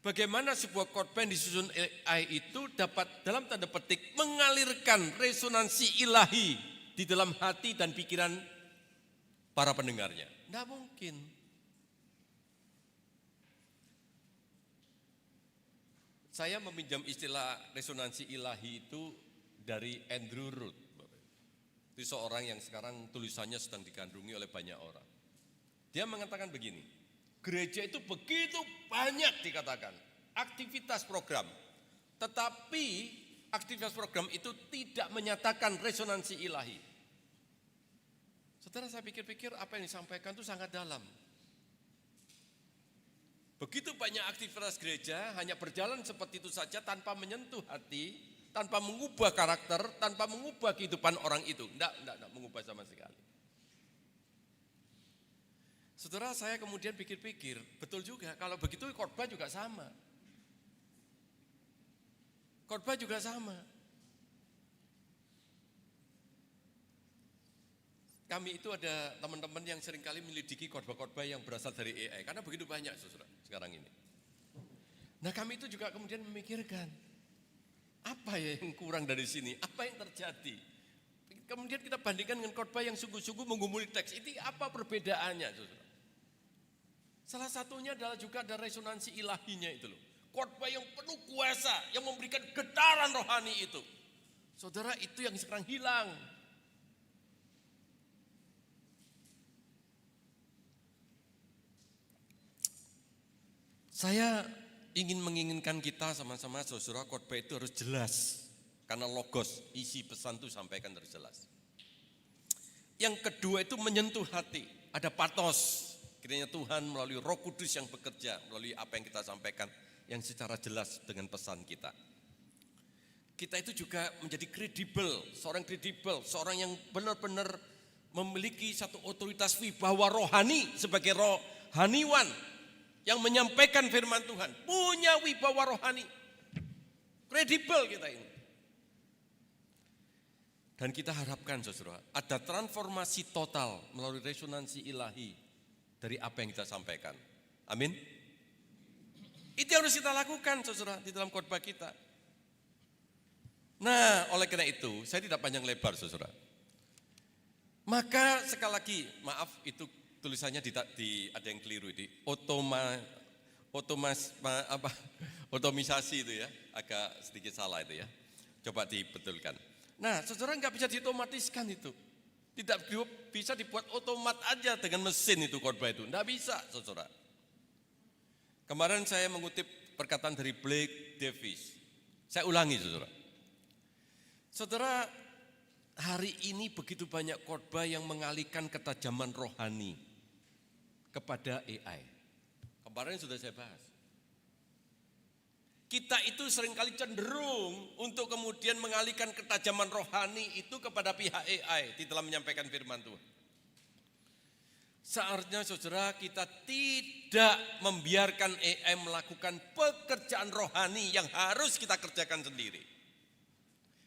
Speaker 20: bagaimana sebuah khotbah yang disusun AI itu dapat dalam tanda petik mengalirkan resonansi ilahi di dalam hati dan pikiran para pendengarnya. Tidak mungkin. Saya meminjam istilah resonansi ilahi itu dari Andrew Root. Itu seorang yang sekarang tulisannya sedang digandrungi oleh banyak orang. Dia mengatakan begini, gereja itu begitu banyak dikatakan aktivitas program, tetapi aktivitas program itu tidak menyatakan resonansi ilahi. Saudara, saya pikir-pikir apa yang disampaikan itu sangat dalam. Begitu banyak aktivitas gereja hanya berjalan seperti itu saja tanpa menyentuh hati, tanpa mengubah karakter, tanpa mengubah kehidupan orang itu. Tidak mengubah sama sekali. Saudara, saya kemudian pikir-pikir, betul juga kalau begitu khotbah juga sama. Khotbah juga sama. Kami itu ada teman-teman yang seringkali menyelidiki khotbah-khotbah yang berasal dari AI. Karena begitu banyak saudara sekarang ini. Nah kami itu juga kemudian memikirkan, apa ya yang kurang dari sini? Apa yang terjadi? Kemudian kita bandingkan dengan khotbah yang sungguh-sungguh menggumuli teks. Ini apa perbedaannya saudara? Salah satunya adalah juga ada resonansi ilahinya itu loh. Khotbah yang penuh kuasa, yang memberikan getaran rohani itu. Saudara, itu yang sekarang hilang. Saya ingin menginginkan kita sama-sama saudara, khotbah itu harus jelas. Karena logos, isi pesan itu sampaikan harus jelas. Yang kedua itu menyentuh hati, ada patos. Kiranya Tuhan melalui Roh Kudus yang bekerja, melalui apa yang kita sampaikan, yang secara jelas dengan pesan kita. Kita itu juga menjadi kredibel, seorang yang benar-benar memiliki satu otoritas wibawa rohani sebagai rohaniwan yang menyampaikan firman Tuhan, punya wibawa rohani, kredibel kita ini. Dan kita harapkan saudara, ada transformasi total melalui resonansi ilahi dari apa yang kita sampaikan. Amin. Itu yang harus kita lakukan, saudara, di dalam khotbah kita. Nah, oleh karena itu, saya tidak panjang lebar, saudara. Maka sekali lagi, maaf itu tulisannya ada yang keliru ini. Otomisasi itu ya, agak sedikit salah itu ya. Coba dibetulkan. Nah, saudara nggak bisa diotomatiskan itu. Tidak bisa dibuat otomat aja dengan mesin itu khotbah itu. Nggak bisa, saudara. Kemarin saya mengutip perkataan dari Blake Davis. Saya ulangi, saudara. Saudara, hari ini begitu banyak khotbah yang mengalihkan ketajaman rohani kepada AI. Kemarin sudah saya bahas. Kita itu seringkali cenderung untuk kemudian mengalihkan ketajaman rohani itu kepada pihak AI di dalam menyampaikan firman Tuhan. Seharusnya saudara kita tidak membiarkan AI melakukan pekerjaan rohani yang harus kita kerjakan sendiri.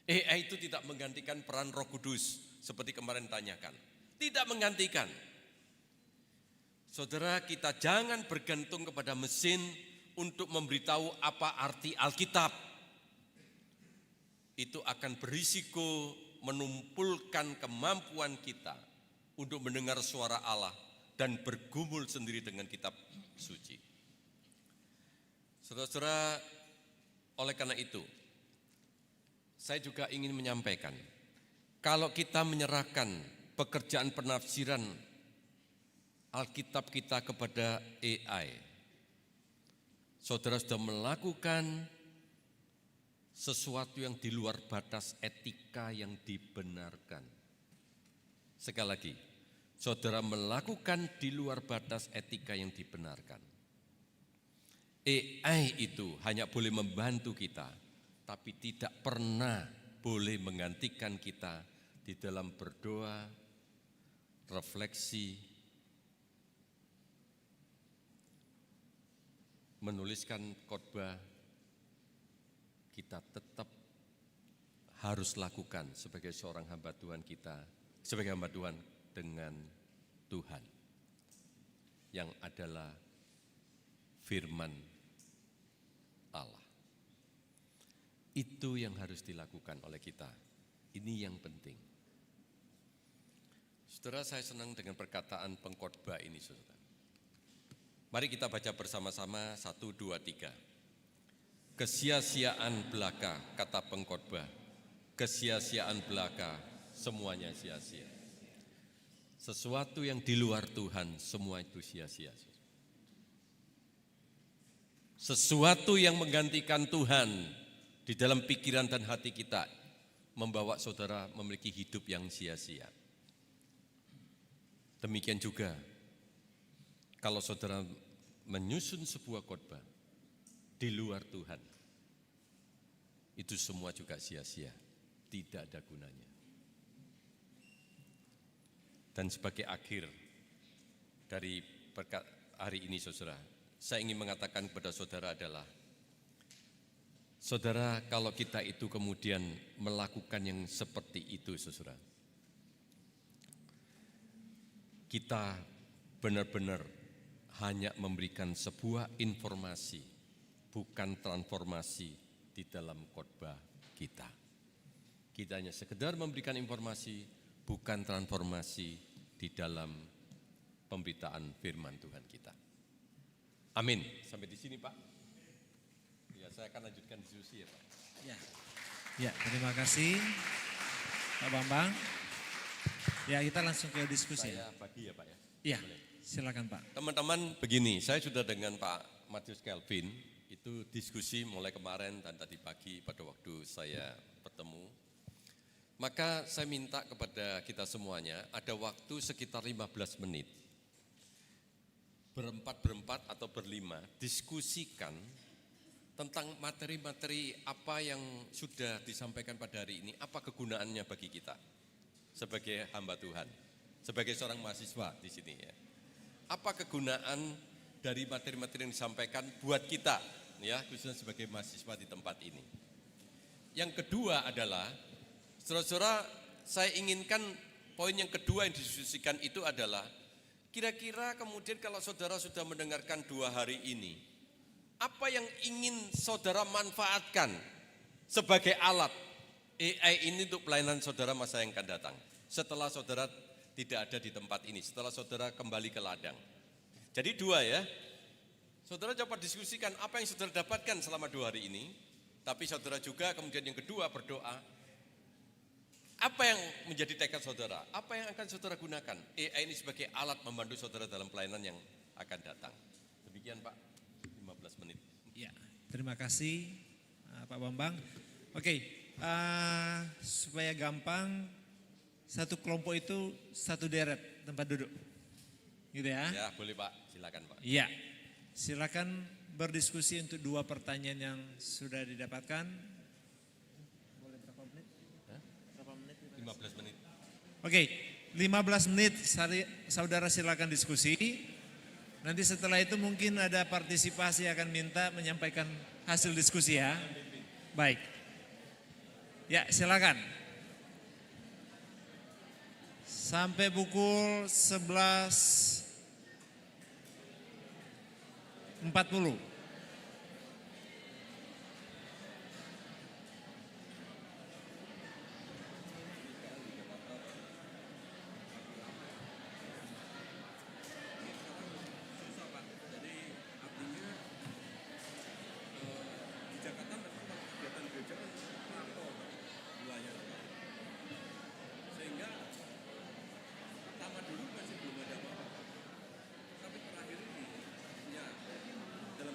Speaker 20: AI itu tidak menggantikan peran Roh Kudus seperti kemarin tanyakan. Tidak menggantikan. Saudara, kita jangan bergantung kepada mesin untuk memberitahu apa arti Alkitab. Itu akan berisiko menumpulkan kemampuan kita untuk mendengar suara Allah dan bergumul sendiri dengan kitab suci. Saudara-saudara, oleh karena itu, saya juga ingin menyampaikan, kalau kita menyerahkan pekerjaan penafsiran Alkitab kita kepada AI, saudara sudah melakukan sesuatu yang di luar batas etika yang dibenarkan. Sekali lagi, saudara melakukan di luar batas etika yang dibenarkan. AI itu hanya boleh membantu kita, tapi tidak pernah boleh menggantikan kita di dalam berdoa, refleksi, menuliskan khotbah. Kita tetap harus lakukan sebagai seorang hamba Tuhan kita, sebagai hamba Tuhan dengan Tuhan yang adalah firman Allah. Itu yang harus dilakukan oleh kita. Ini yang penting. Saudara, saya senang dengan perkataan pengkhotbah ini, saudara. Mari kita baca bersama-sama 1, 2, 3. Kesia-siaan belaka, kata pengkhotbah. Kesia-siaan belaka, semuanya sia-sia. Sesuatu yang di luar Tuhan, semua itu sia-sia. Sesuatu yang menggantikan Tuhan di dalam pikiran dan hati kita, membawa saudara memiliki hidup yang sia-sia. Demikian juga, kalau saudara menyusun sebuah khotbah di luar Tuhan, itu semua juga sia-sia, tidak ada gunanya. Dan sebagai akhir dari hari ini, saudara, saya ingin mengatakan kepada saudara adalah, saudara, kalau kita itu kemudian melakukan yang seperti itu, saudara, kita benar-benar hanya memberikan sebuah informasi, bukan transformasi di dalam khotbah kita. Kita hanya sekedar memberikan informasi, bukan transformasi di dalam pemberitaan firman Tuhan kita. Amin. Sampai di sini, Pak. Ya, saya akan lanjutkan diskusi ya, Pak.
Speaker 18: Ya, terima kasih Pak Bambang. Ya, kita langsung ke diskusi.
Speaker 20: Saya bagi ya, Pak ya.
Speaker 18: Iya, silakan Pak.
Speaker 20: Teman-teman, begini, saya sudah dengan Pak Matius Kelvin itu diskusi mulai kemarin dan tadi pagi pada waktu saya bertemu. Maka saya minta kepada kita semuanya ada waktu sekitar 15 menit. Berempat atau berlima diskusikan tentang materi-materi apa yang sudah disampaikan pada hari ini, apa kegunaannya bagi kita sebagai hamba Tuhan, sebagai seorang mahasiswa di sini ya. Apa kegunaan dari materi-materi yang disampaikan buat kita ya, khususnya sebagai mahasiswa di tempat ini. Yang kedua adalah, saudara-saudara, saya inginkan poin yang kedua yang didiskusikan itu adalah kira-kira kemudian kalau saudara sudah mendengarkan 2 hari ini, Apa yang ingin saudara manfaatkan sebagai alat AI ini untuk pelayanan saudara masa yang akan datang? Setelah saudara tidak ada di tempat ini, setelah saudara kembali ke ladang. Jadi dua ya, saudara coba diskusikan apa yang saudara dapatkan selama 2 hari ini, tapi saudara juga kemudian yang kedua berdoa, apa yang menjadi tekad saudara, apa yang akan saudara gunakan? AI ini sebagai alat membantu saudara dalam pelayanan yang akan datang. Demikian Pak, 15 menit.
Speaker 18: Ya, terima kasih Pak Bambang. Oke, supaya gampang, satu kelompok itu satu deret tempat duduk, gitu ya?
Speaker 20: Ya, boleh Pak, silakan Pak.
Speaker 18: Iya, silakan berdiskusi untuk 2 pertanyaan yang sudah didapatkan. Boleh berapa menit? Berapa menit?
Speaker 20: 15 menit.
Speaker 18: Oke, 15 menit saudara silakan diskusi. Nanti setelah itu mungkin ada partisipasi akan minta menyampaikan hasil diskusi ya. Baik. Ya, silakan. Sampai pukul 11.40.
Speaker 20: Dalam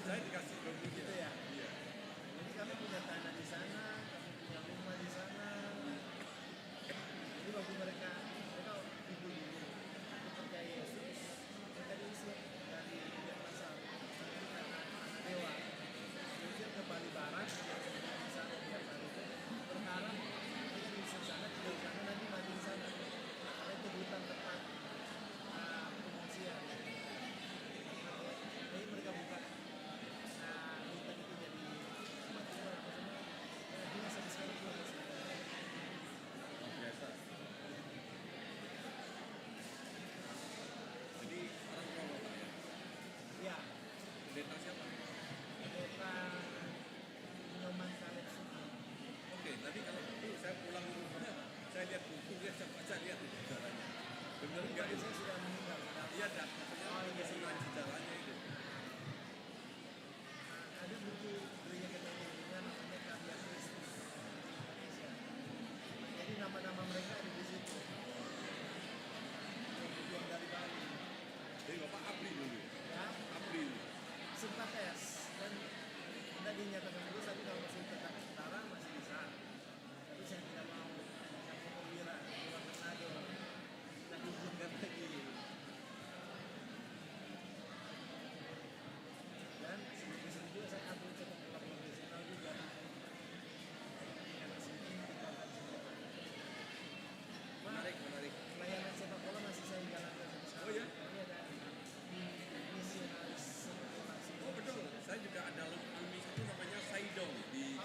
Speaker 20: Saya dikasih dompet
Speaker 3: gitu ya.
Speaker 20: Iya.
Speaker 3: Jadi kami punya tanah di sana, kami punya rumah di sana. Jadi waktu mereka ibu dulu, aku percaya Yesus, mereka diusir dari Denpasar, karena anak dewa. Diusir ke Bali Barat, di sana di Bali itu berharap mereka diusir sana, tinggal di sana nanti mati di sana. Karena itu hutan tempat pengungsian. Jadi mereka buka hutan itu jadi tempat tinggal semua. Jadi sampai sekarang juga masih ada.
Speaker 20: Biasa. Jadi orang Romo Pak ya?
Speaker 3: Iya.
Speaker 20: Pendeta siapa?
Speaker 3: Pendeta Nyoman Kaleb Suki.
Speaker 20: Oke, tadi kalau itu saya pulang ke rumah, saya lihat buku, saya lihat itu sejarahnya. Bener nggak itu?
Speaker 3: Saya sudah meninggal.
Speaker 20: Iya, dah. Maksudnya keseluruhan sejarahnya itu.
Speaker 3: Ada buku gereja Katoliknya namanya Karya Kristus Indonesia. Jadi nama-nama mereka ada di situ. Yang dari Bali.
Speaker 20: Jadi Bapak abri dulu
Speaker 3: Ya.
Speaker 20: Abri.
Speaker 3: Sempat tes dan tidak dinyatakan lulus, tapi kalau masih tetap setara masih bisa. Tapi saya tidak mau yang perwira keluar Manado tidak diizinkan lagi. Dan sebelum juga saya ambil sepak bola profesional juga. Yang sini tinggalkan sepak bola.
Speaker 20: Menarik.
Speaker 3: Pelayanan sepak bola masih saya jalankan sampai sekarang.
Speaker 20: Oh ya?
Speaker 3: Ini ada misionaris sepak bola.
Speaker 20: Oh betul, saya juga ada alumni itu namanya Saidong di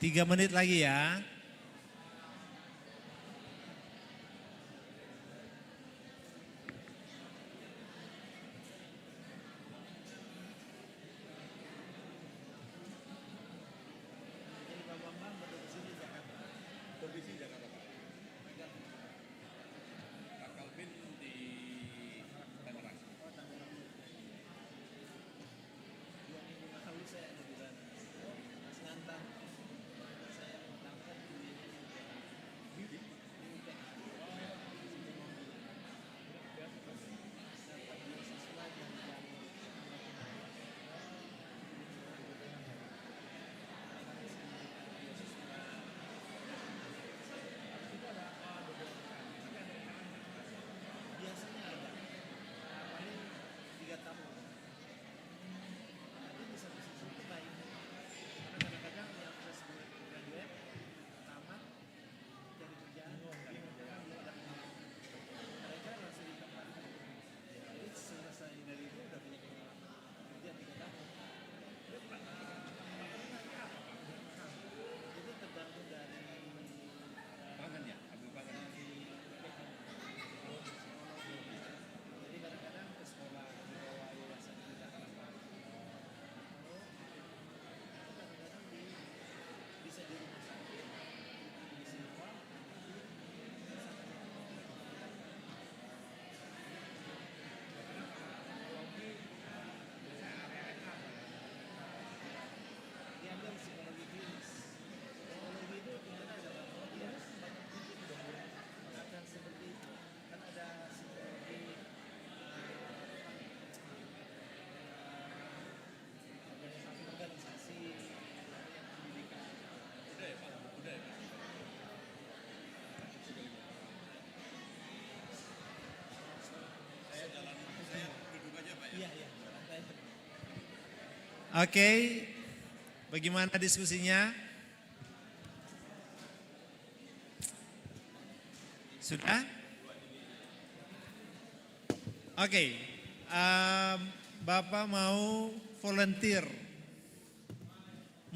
Speaker 3: 3 menit lagi ya. Oke, bagaimana diskusinya? Sudah? Oke, Bapak mau volunteer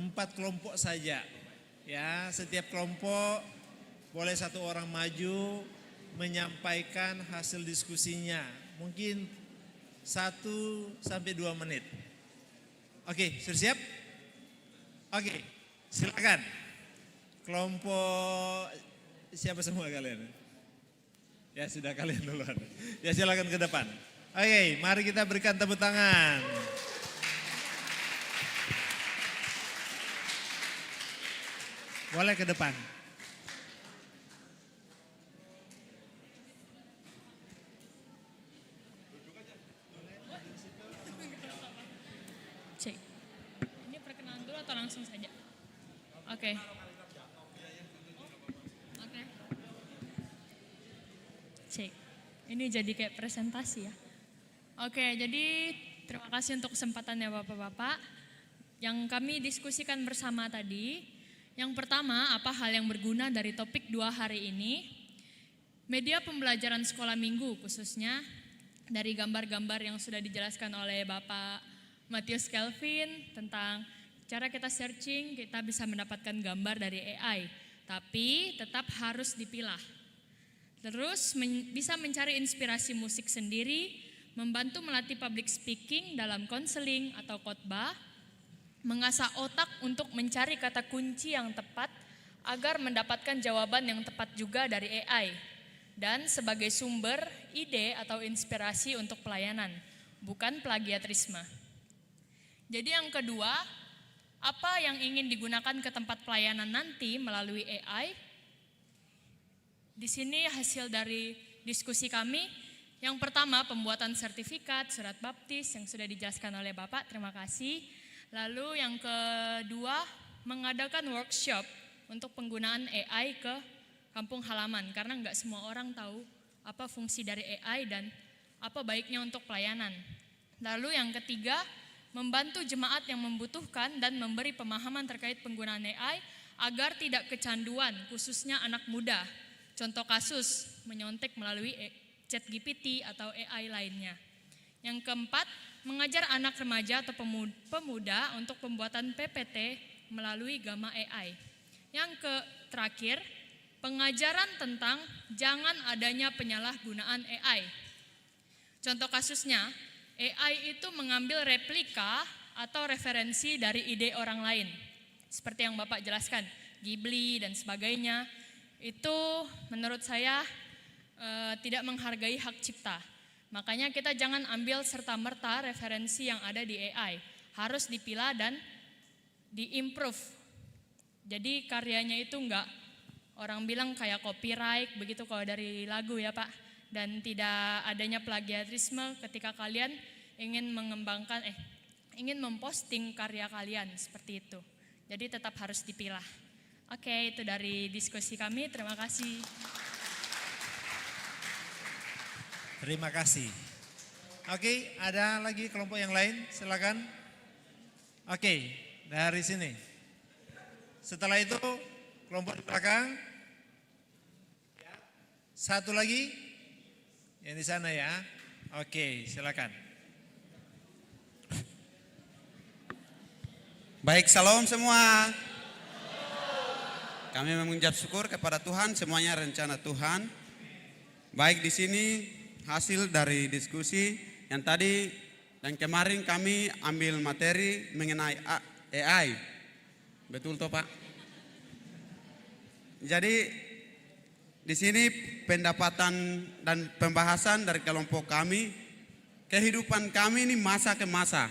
Speaker 3: 4 kelompok saja. Ya, setiap kelompok boleh 1 orang maju menyampaikan hasil diskusinya. Mungkin 1 sampai 2 menit. Oke, sudah siap? Oke, silakan. Kelompok siapa semua kalian? Ya sudah, kalian duluan. Ya silakan ke depan. Oke, mari kita berikan tepuk tangan. Boleh ke depan.
Speaker 15: Cek. Ini perkenalan dulu atau langsung saja? Oke. Oke. Cek. Ini jadi kayak presentasi ya. Oke, jadi terima kasih untuk kesempatannya Bapak-Bapak. Yang kami diskusikan bersama tadi, yang pertama, apa hal yang berguna dari topik 2 hari ini? Media pembelajaran sekolah minggu khususnya dari gambar-gambar yang sudah dijelaskan oleh Bapak Matius Kelvin tentang cara kita searching, kita bisa mendapatkan gambar dari AI, tapi tetap harus dipilah. Terus bisa mencari inspirasi musik sendiri, membantu melatih public speaking dalam konseling atau khotbah, mengasah otak untuk mencari kata kunci yang tepat agar mendapatkan jawaban yang tepat juga dari AI, dan sebagai sumber ide atau inspirasi untuk pelayanan, bukan plagiarisme. Jadi yang kedua, apa yang ingin digunakan ke tempat pelayanan nanti melalui AI? Di sini hasil dari diskusi kami. Yang pertama, pembuatan sertifikat, surat baptis yang sudah dijelaskan oleh Bapak, terima kasih. Lalu yang kedua, mengadakan workshop untuk penggunaan AI ke kampung halaman. Karena nggak semua orang tahu apa fungsi dari AI dan apa baiknya untuk pelayanan. Lalu yang ketiga, membantu jemaat yang membutuhkan dan memberi pemahaman terkait penggunaan AI agar tidak kecanduan, khususnya anak muda. Contoh kasus, menyontek melalui ChatGPT atau AI lainnya. Yang keempat, mengajar anak remaja atau pemuda untuk pembuatan PPT melalui Gamma AI. Yang terakhir, pengajaran tentang jangan adanya penyalahgunaan AI. Contoh kasusnya, AI itu mengambil replika atau referensi dari ide orang lain. Seperti yang Bapak jelaskan, Ghibli dan sebagainya. Itu menurut saya tidak menghargai hak cipta. Makanya kita jangan ambil serta-merta referensi yang ada di AI. Harus dipilah dan diimprove. Jadi karyanya itu enggak, orang bilang kayak copyright, begitu kalau dari lagu ya Pak. Dan tidak adanya plagiarisme ketika kalian ingin mengembangkan, ingin memposting karya kalian, seperti itu. Jadi tetap harus dipilah. Oke, itu dari diskusi kami, terima kasih.
Speaker 3: Terima kasih. Oke, ada lagi kelompok yang lain? Silakan. Oke, dari sini. Setelah itu kelompok di belakang. Satu lagi. Yang di sana ya. Oke, silakan.
Speaker 21: Baik, salam semua. Kami mengucap syukur kepada Tuhan, semuanya rencana Tuhan. Baik, di sini hasil dari diskusi yang tadi dan kemarin kami ambil materi mengenai AI. Betul toh Pak? Jadi di sini pendapatan dan pembahasan dari kelompok kami, kehidupan kami ini masa ke masa.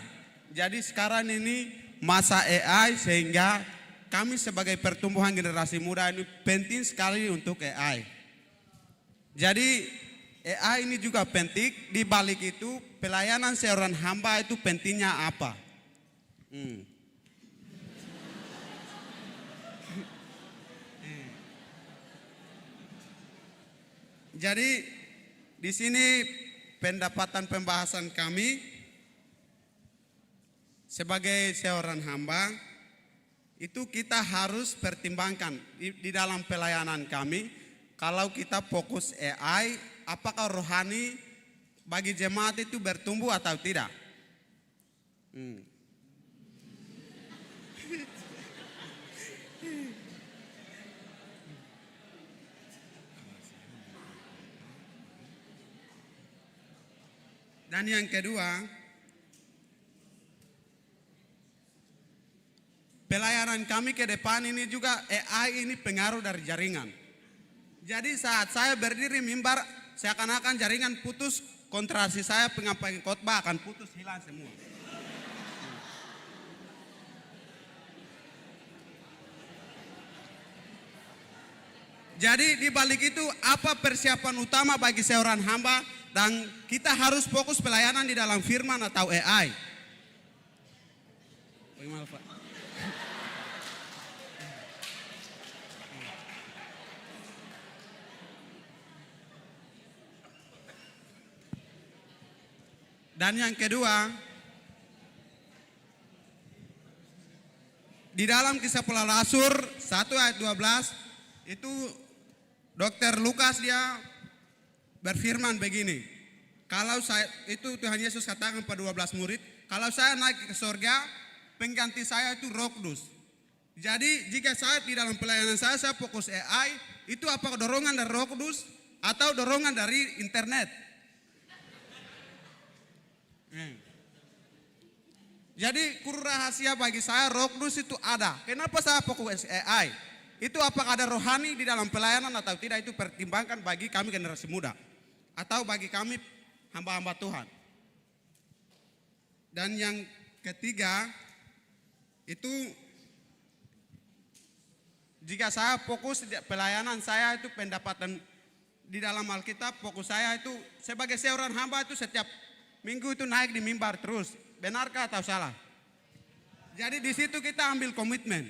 Speaker 21: Jadi sekarang ini masa AI, sehingga kami sebagai pertumbuhan generasi muda ini penting sekali untuk AI. Jadi AI ini juga penting, di balik itu pelayanan seorang hamba itu pentingnya apa? Jadi di sini pendapatan pembahasan kami sebagai seorang hamba itu kita harus pertimbangkan di dalam pelayanan kami. Kalau kita fokus AI, apakah rohani bagi jemaat itu bertumbuh atau tidak? Dan yang kedua, pelayanan kami ke depan ini juga AI ini pengaruh dari jaringan. Jadi saat saya berdiri mimbar, seakan-akan jaringan putus, konsentrasi saya penyampaian khotbah akan putus, hilang semua. Jadi di balik itu apa persiapan utama bagi seorang hamba, dan kita harus fokus pelayanan di dalam firman atau AI. Bagaimana Pak? Dan yang kedua, di dalam Kisah Para Rasul 1 ayat 12 itu Dr. Lukas dia berfirman begini, kalau saya, itu Tuhan Yesus katakan pada 12 murid, kalau saya naik ke surga, pengganti saya itu Roh Kudus. Jadi jika saya di dalam pelayanan saya fokus AI, itu apa dorongan dari Roh Kudus atau dorongan dari internet? Jadi guru rahasia bagi saya, Roh Kudus itu ada. Kenapa saya fokus AI? Itu apakah ada rohani di dalam pelayanan atau tidak, itu pertimbangkan bagi kami generasi muda atau bagi kami hamba-hamba Tuhan. Dan yang ketiga itu jika saya fokus pelayanan saya itu pendapatan di dalam Alkitab, fokus saya itu sebagai seorang hamba itu setiap minggu itu naik di mimbar terus. Benarkah atau salah? Jadi di situ kita ambil komitmen.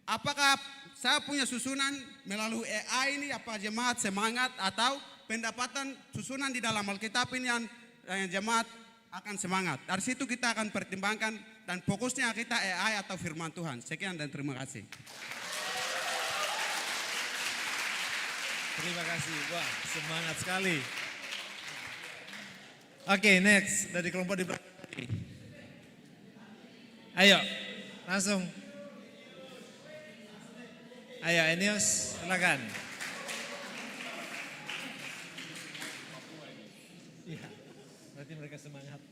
Speaker 21: Apakah saya punya susunan melalui AI ini, apa jemaat semangat, atau pendapatan susunan di dalam Alkitab ini yang jemaat akan semangat. Dari situ kita akan pertimbangkan dan fokusnya kita AI atau firman Tuhan. Sekian dan terima kasih.
Speaker 3: Terima kasih, wah semangat sekali. Oke, next dari kelompok di belakang. Ayo, langsung. Ayo Enius, silakan.
Speaker 18: Iya, berarti mereka semangat.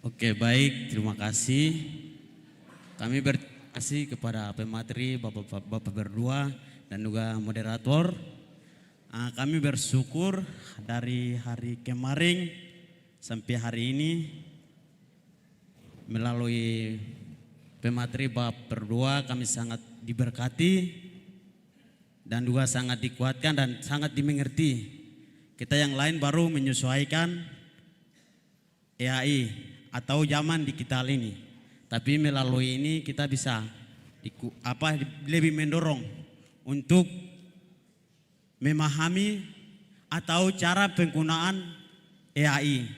Speaker 2: Oke, baik, terima kasih. Kami berterima kasih kepada pemateri, Bapak berdua dan juga moderator. Kami bersyukur dari hari kemarin sampai hari ini melalui pemateri Bapak berdua kami sangat diberkati dan juga sangat dikuatkan dan sangat dimengerti. Kita yang lain baru menyesuaikan AI atau zaman digital ini. Tapi melalui ini kita bisa lebih mendorong untuk memahami atau cara penggunaan AI.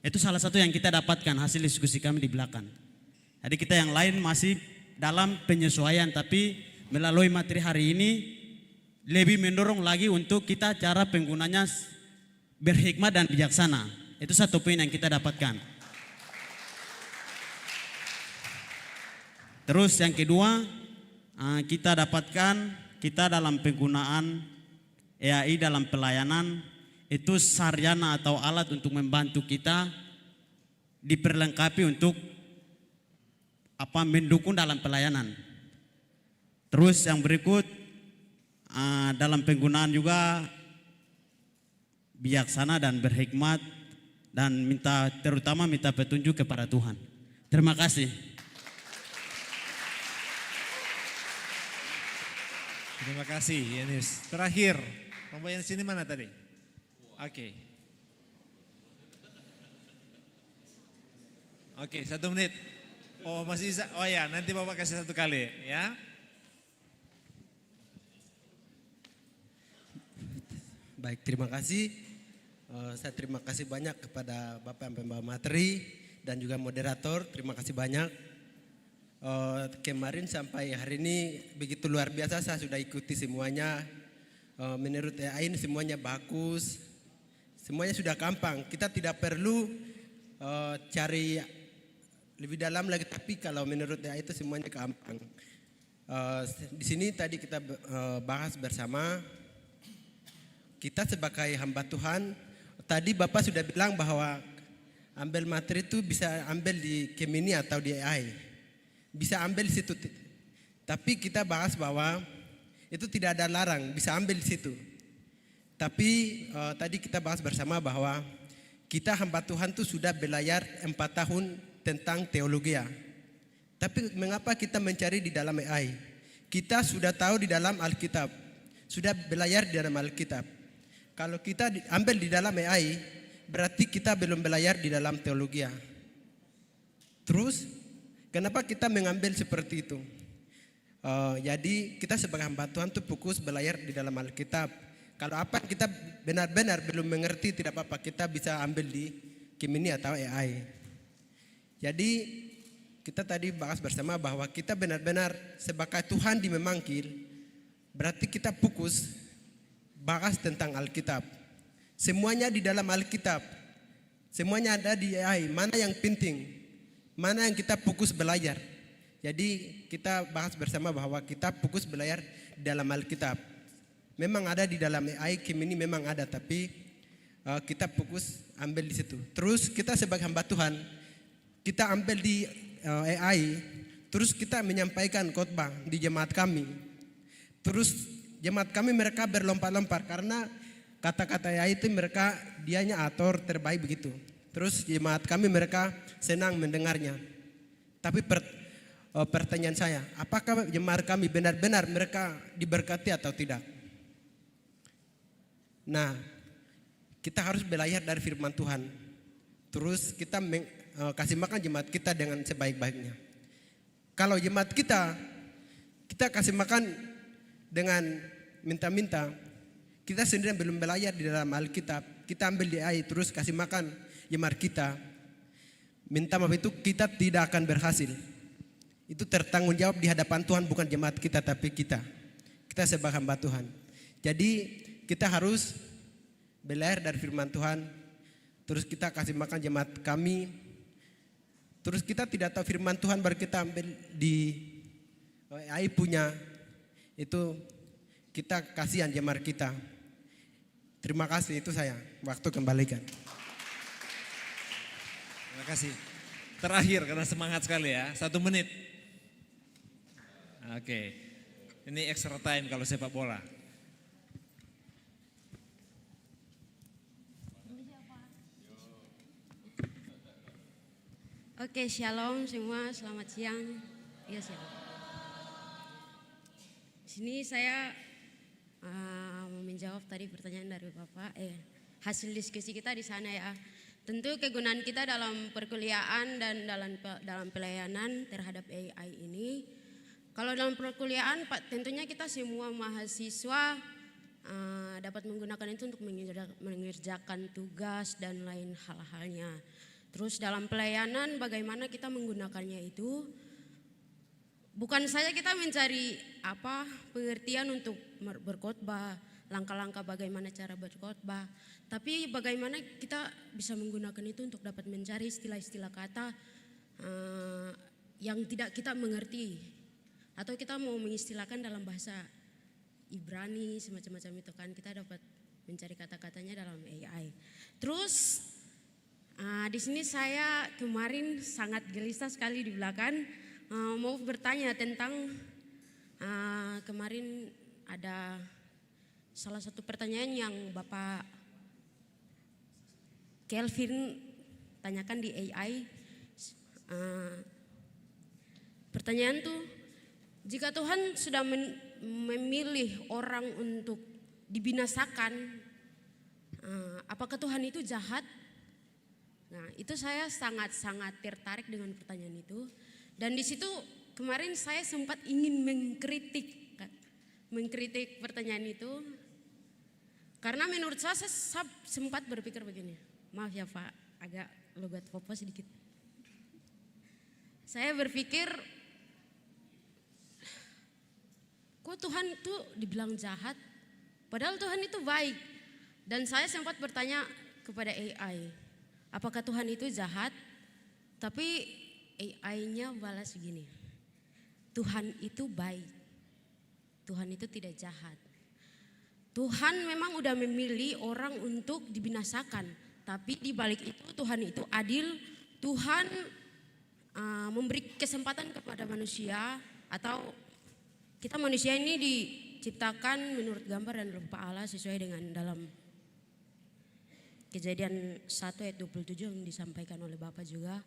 Speaker 2: Itu salah satu yang kita dapatkan hasil diskusi kami di belakang. Jadi kita yang lain masih dalam penyesuaian, tapi melalui materi hari ini lebih mendorong lagi untuk kita cara penggunanya berhikmat dan bijaksana. Itu satu poin yang kita dapatkan. Terus yang kedua, kita dapatkan kita dalam penggunaan AI dalam pelayanan itu sarjana atau alat untuk membantu kita diperlengkapi untuk mendukung dalam pelayanan. Terus yang berikut dalam penggunaan juga bijaksana dan berhikmat dan terutama minta petunjuk kepada Tuhan. Terima kasih.
Speaker 3: Terima kasih Enius. Terakhir, kelompok yang sini mana tadi? Oke. Oke, 1 menit. Oh masih bisa, oh ya nanti Bapak kasih 1 kali ya.
Speaker 14: Baik, terima kasih. Saya terima kasih banyak kepada Bapak yang pembawa materi dan juga moderator. Terima kasih banyak. Kemarin sampai hari ini begitu luar biasa, saya sudah ikuti semuanya. Menurut AI ini semuanya bagus, semuanya sudah gampang. Kita tidak perlu cari lebih dalam lagi, tapi kalau menurut AI itu semuanya gampang. Di sini tadi kita bahas bersama, kita sebagai hamba Tuhan. Tadi Bapak sudah bilang bahwa ambil materi itu bisa ambil di Gemini atau di AI. Bisa ambil di situ. Tapi kita bahas bahwa itu tidak ada larang, bisa ambil di situ. Tapi tadi kita bahas bersama bahwa kita hamba Tuhan itu sudah belajar 4 tahun tentang teologi. Tapi mengapa kita mencari di dalam AI? Kita sudah tahu di dalam Alkitab, sudah belajar di dalam Alkitab. Kalau kita ambil di dalam AI, berarti kita belum belajar di dalam teologi. Terus, kenapa kita mengambil seperti itu? Jadi kita sebagai hamba Tuhan itu fokus belajar di dalam Alkitab. Kalau apa kita benar-benar belum mengerti, tidak apa-apa, kita bisa ambil di Gemini atau AI. Jadi kita tadi bahas bersama bahwa kita benar-benar sebagai Tuhan dimemanggil, berarti kita fokus bahas tentang Alkitab. Semuanya di dalam Alkitab, semuanya ada di AI. Mana yang penting, mana yang kita fokus belajar. Jadi kita bahas bersama bahwa kita fokus belajar di dalam Alkitab. Memang ada di dalam AI, Gemini memang ada, tapi kita fokus ambil di situ. Terus kita sebagai hamba Tuhan, kita ambil di AI, terus kita menyampaikan khotbah di jemaat kami. Terus jemaat kami mereka berlompat-lompat karena kata-kata AI itu mereka dianya atur terbaik begitu. Terus jemaat kami mereka senang mendengarnya. Tapi pertanyaan saya, apakah jemaat kami benar-benar mereka diberkati atau tidak? Nah, kita harus belajar dari firman Tuhan. Terus kita kasih makan jemaat kita dengan sebaik-baiknya. Kalau jemaat kita kasih makan dengan minta-minta, kita sendiri belum belajar di dalam Alkitab, kita ambil di AI terus kasih makan jemaat kita. minta maaf itu kita tidak akan berhasil. Itu tertanggung jawab di hadapan Tuhan, bukan jemaat kita tapi kita. Kita sebagai hamba Tuhan. Jadi kita harus belajar dari firman Tuhan. Terus kita kasih makan jemaat kami. Terus kita tidak tahu firman Tuhan baru kita ambil di AI punya. Itu kita kasihan jemaat kita. Terima kasih, itu saya. Waktu kembalikan.
Speaker 18: Terima kasih. Terakhir karena semangat sekali ya, 1 menit. Oke, ini extra time kalau sepak bola.
Speaker 1: Oke, shalom semua, selamat siang. Iya, shalom. Sini saya mau menjawab tadi pertanyaan dari Bapak. Hasil diskusi kita di sana ya. Tentu kegunaan kita dalam perkuliahan dan dalam pelayanan terhadap AI ini. Kalau dalam perkuliahan, Pak, tentunya kita semua mahasiswa dapat menggunakan itu untuk mengerjakan tugas dan lain hal-halnya. Terus dalam pelayanan bagaimana kita menggunakannya itu, bukan saja kita mencari pengertian untuk berkhotbah, langkah-langkah bagaimana cara berkhotbah, tapi bagaimana kita bisa menggunakan itu untuk dapat mencari istilah-istilah kata yang tidak kita mengerti. Atau kita mau mengistilahkan dalam bahasa Ibrani semacam-macam itu kan, kita dapat mencari kata-katanya dalam AI. Terus di sini saya kemarin sangat gelisah sekali di belakang mau bertanya tentang kemarin ada salah satu pertanyaan yang Bapak Kelvin tanyakan di AI. Pertanyaan tuh, jika Tuhan sudah memilih orang untuk dibinasakan, apakah Tuhan itu jahat? Nah, itu saya sangat-sangat tertarik dengan pertanyaan itu. Dan di situ kemarin saya sempat ingin mengkritik pertanyaan itu. Karena menurut saya sempat berpikir begini. Maaf ya Pak, agak logat popo sedikit. Saya berpikir, kok Tuhan itu dibilang jahat? Padahal Tuhan itu baik. Dan saya sempat bertanya kepada AI, apakah Tuhan itu jahat? Tapi AI-nya balas begini, Tuhan itu baik. Tuhan itu tidak jahat. Tuhan memang udah memilih orang untuk dibinasakan. Tapi di balik itu Tuhan itu adil. Tuhan memberi kesempatan kepada manusia, atau kita manusia ini diciptakan menurut gambar dan rupa Allah sesuai dengan dalam Kejadian 1 ayat 27 yang disampaikan oleh Bapak juga.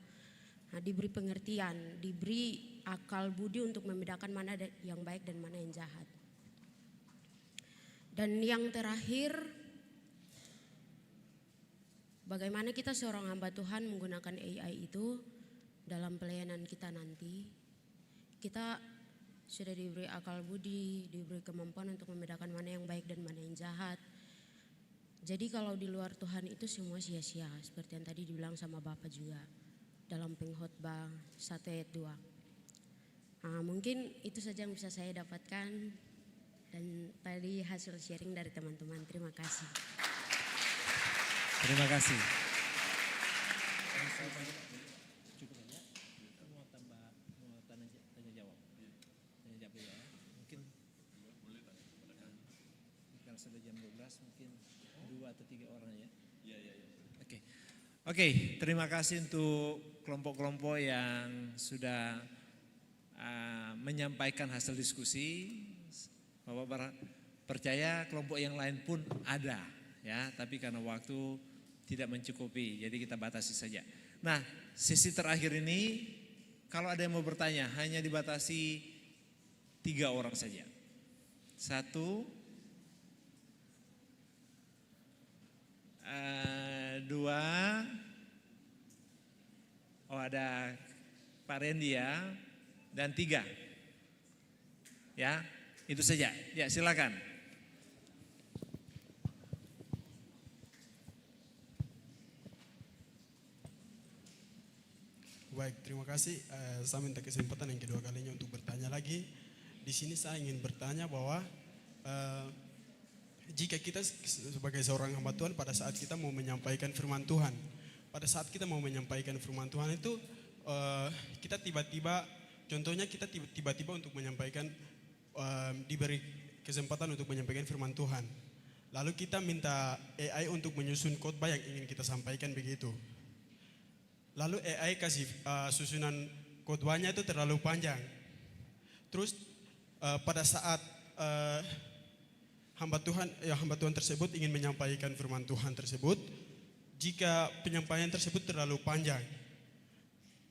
Speaker 1: Nah, diberi pengertian, diberi akal budi untuk membedakan mana yang baik dan mana yang jahat. Dan yang terakhir, bagaimana kita seorang hamba Tuhan menggunakan AI itu dalam pelayanan kita nanti. Kita sudah diberi akal budi, diberi kemampuan untuk membedakan mana yang baik dan mana yang jahat. Jadi kalau di luar Tuhan itu semua sia-sia, seperti yang tadi dibilang sama Bapak juga dalam pengkhotbah 1 ayat 2. Mungkin itu saja yang bisa saya dapatkan, dan tadi hasil sharing dari teman-teman. Terima kasih.
Speaker 18: Terima kasih. Sudah jam 12, mungkin 2 atau 3 orang ya. Oke, terima kasih untuk kelompok-kelompok yang sudah menyampaikan hasil diskusi. Bapak percaya kelompok yang lain pun ada ya, tapi karena waktu tidak mencukupi, jadi kita batasi saja. Nah, sesi terakhir ini kalau ada yang mau bertanya hanya dibatasi 3 orang saja. 1, 2, ada Pak Randy ya, dan 3. Ya, itu saja. Ya, silakan.
Speaker 13: baik, terima kasih. Saya minta kesempatan yang kedua kalinya untuk bertanya lagi. Di sini saya ingin bertanya bahwa jika kita sebagai seorang hamba Tuhan pada saat kita mau menyampaikan firman Tuhan, pada saat kita mau menyampaikan firman Tuhan itu kita tiba-tiba, contohnya kita tiba-tiba untuk menyampaikan, diberi kesempatan untuk menyampaikan firman Tuhan. Lalu kita minta AI untuk menyusun khotbah yang ingin kita sampaikan begitu. Lalu AI kasih susunan khotbahnya itu terlalu panjang. Terus pada saat hamba Tuhan tersebut ingin menyampaikan firman Tuhan tersebut, jika penyampaian tersebut terlalu panjang,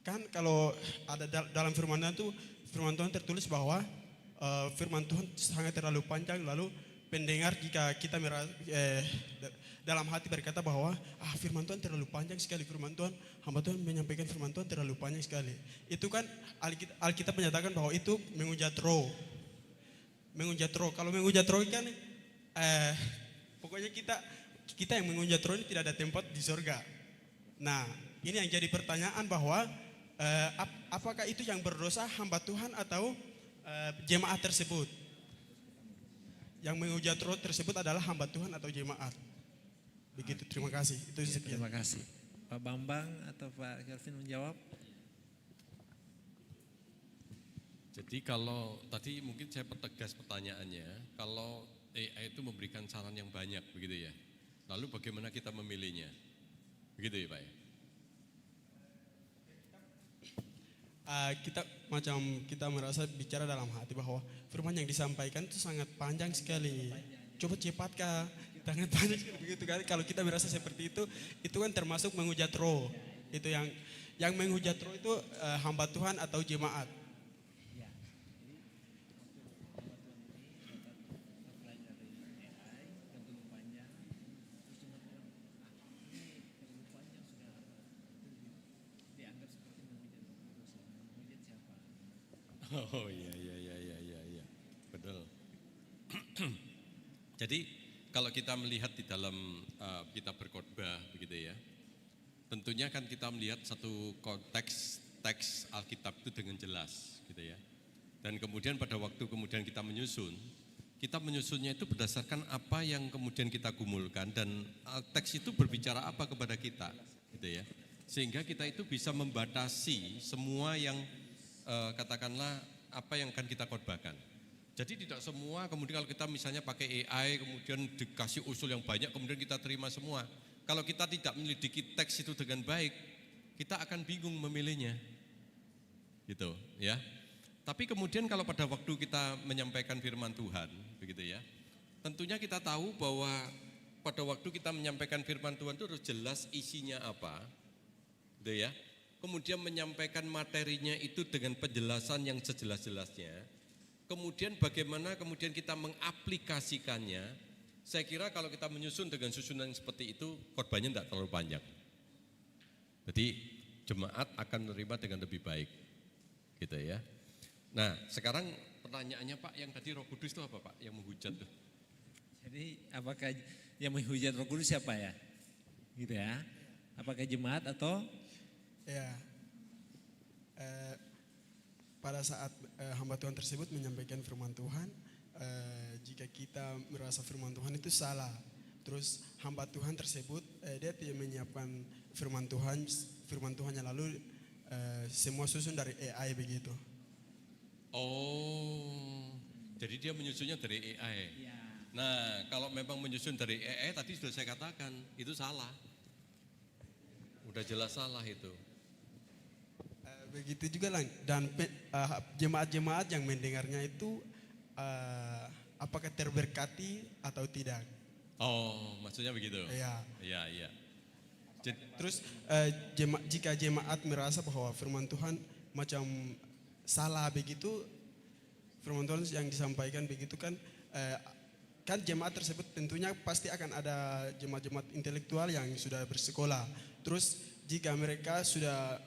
Speaker 13: kan kalau ada dalam firman Tuhan tertulis bahwa firman Tuhan sangat terlalu panjang, lalu pendengar jika kita dalam hati berkata bahwa firman Tuhan terlalu panjang sekali, firman Tuhan, hamba Tuhan menyampaikan firman Tuhan terlalu panjang sekali. Itu kan Alkitab menyatakan bahwa itu menghujat roh. Kalau menghujat roh kan pokoknya kita yang menghujat roh ini tidak ada tempat di surga. Nah, ini yang jadi pertanyaan bahwa apakah itu yang berdosa hamba Tuhan atau jemaat tersebut? Yang menghujat roh tersebut adalah hamba Tuhan atau jemaat. Begitu, terima kasih. Itu sekian.
Speaker 18: Terima kasih. Pak Bambang atau Pak Kelvin menjawab.
Speaker 20: Jadi kalau tadi mungkin saya pertegas pertanyaannya, kalau AI itu memberikan saran yang banyak begitu ya. Lalu bagaimana kita memilihnya? Begitu ya Pak ya?
Speaker 13: Kita merasa bicara dalam hati bahwa firman yang disampaikan itu sangat panjang sekali. Coba cepatkah? Sangat panjang sekali begitu kan. Kalau kita merasa seperti itu kan termasuk menghujat roh. Itu yang menghujat roh itu hamba Tuhan atau jemaat.
Speaker 20: Oh iya, betul. Jadi kalau kita melihat di dalam kita berkhotbah begitu ya, tentunya kan kita melihat satu konteks teks Alkitab itu dengan jelas gitu ya. Dan kemudian pada waktu kemudian kita menyusunnya itu berdasarkan apa yang kemudian kita gumulkan dan teks itu berbicara apa kepada kita gitu ya. Sehingga kita itu bisa membatasi semua yang katakanlah apa yang akan kita khotbahkan. Jadi tidak semua kemudian kalau kita misalnya pakai AI kemudian dikasih usul yang banyak kemudian kita terima semua. Kalau kita tidak menyelidiki teks itu dengan baik, kita akan bingung memilihnya. Gitu ya. Tapi kemudian kalau pada waktu kita menyampaikan firman Tuhan, begitu ya. Tentunya kita tahu bahwa pada waktu kita menyampaikan firman Tuhan itu harus jelas isinya apa. Gitu ya. Kemudian menyampaikan materinya itu dengan penjelasan yang sejelas-jelasnya. Kemudian bagaimana kemudian kita mengaplikasikannya. Saya kira kalau kita menyusun dengan susunan seperti itu, khotbahnya tidak terlalu panjang. Jadi jemaat akan menerima dengan lebih baik. Gitu ya. Nah, sekarang pertanyaannya Pak, yang tadi Roh Kudus itu apa Pak? Yang menghujat tuh.
Speaker 18: Jadi apakah yang menghujat Roh Kudus siapa ya? Gitu ya. Apakah jemaat atau
Speaker 13: ya, pada saat hamba Tuhan tersebut menyampaikan firman Tuhan, jika kita merasa firman Tuhan itu salah, terus hamba Tuhan tersebut dia tidak menyiapkan firman Tuhannya lalu semua susun dari AI begitu.
Speaker 20: Oh, jadi dia menyusunnya dari AI.
Speaker 18: Ya.
Speaker 20: Nah, kalau memang menyusun dari AI tadi sudah saya katakan itu salah. Udah jelas salah itu.
Speaker 13: Begitu juga lah, dan jemaat-jemaat yang mendengarnya itu apakah terberkati atau tidak?
Speaker 20: Oh, maksudnya begitu?
Speaker 13: Iya.
Speaker 20: Iya.
Speaker 13: Terus jika jemaat merasa bahwa firman Tuhan macam salah begitu, firman Tuhan yang disampaikan begitu kan jemaat tersebut tentunya pasti akan ada jemaat-jemaat intelektual yang sudah bersekolah. Terus jika mereka sudah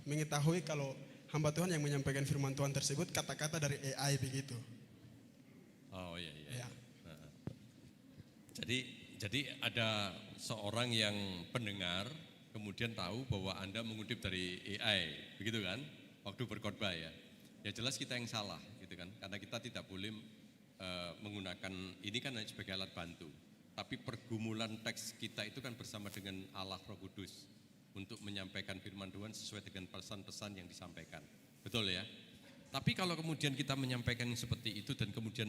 Speaker 13: mengetahui kalau hamba Tuhan yang menyampaikan firman Tuhan tersebut kata-kata dari AI begitu.
Speaker 20: Oh iya. Nah, jadi ada seorang yang pendengar kemudian tahu bahwa Anda mengutip dari AI, begitu kan? Waktu berkhotbah ya. Ya jelas kita yang salah gitu kan. Karena kita tidak boleh menggunakan ini kan hanya sebagai alat bantu. Tapi pergumulan teks kita itu kan bersama dengan Allah Roh Kudus untuk menyampaikan firman Tuhan sesuai dengan pesan-pesan yang disampaikan. Betul ya? Tapi kalau kemudian kita menyampaikan yang seperti itu dan kemudian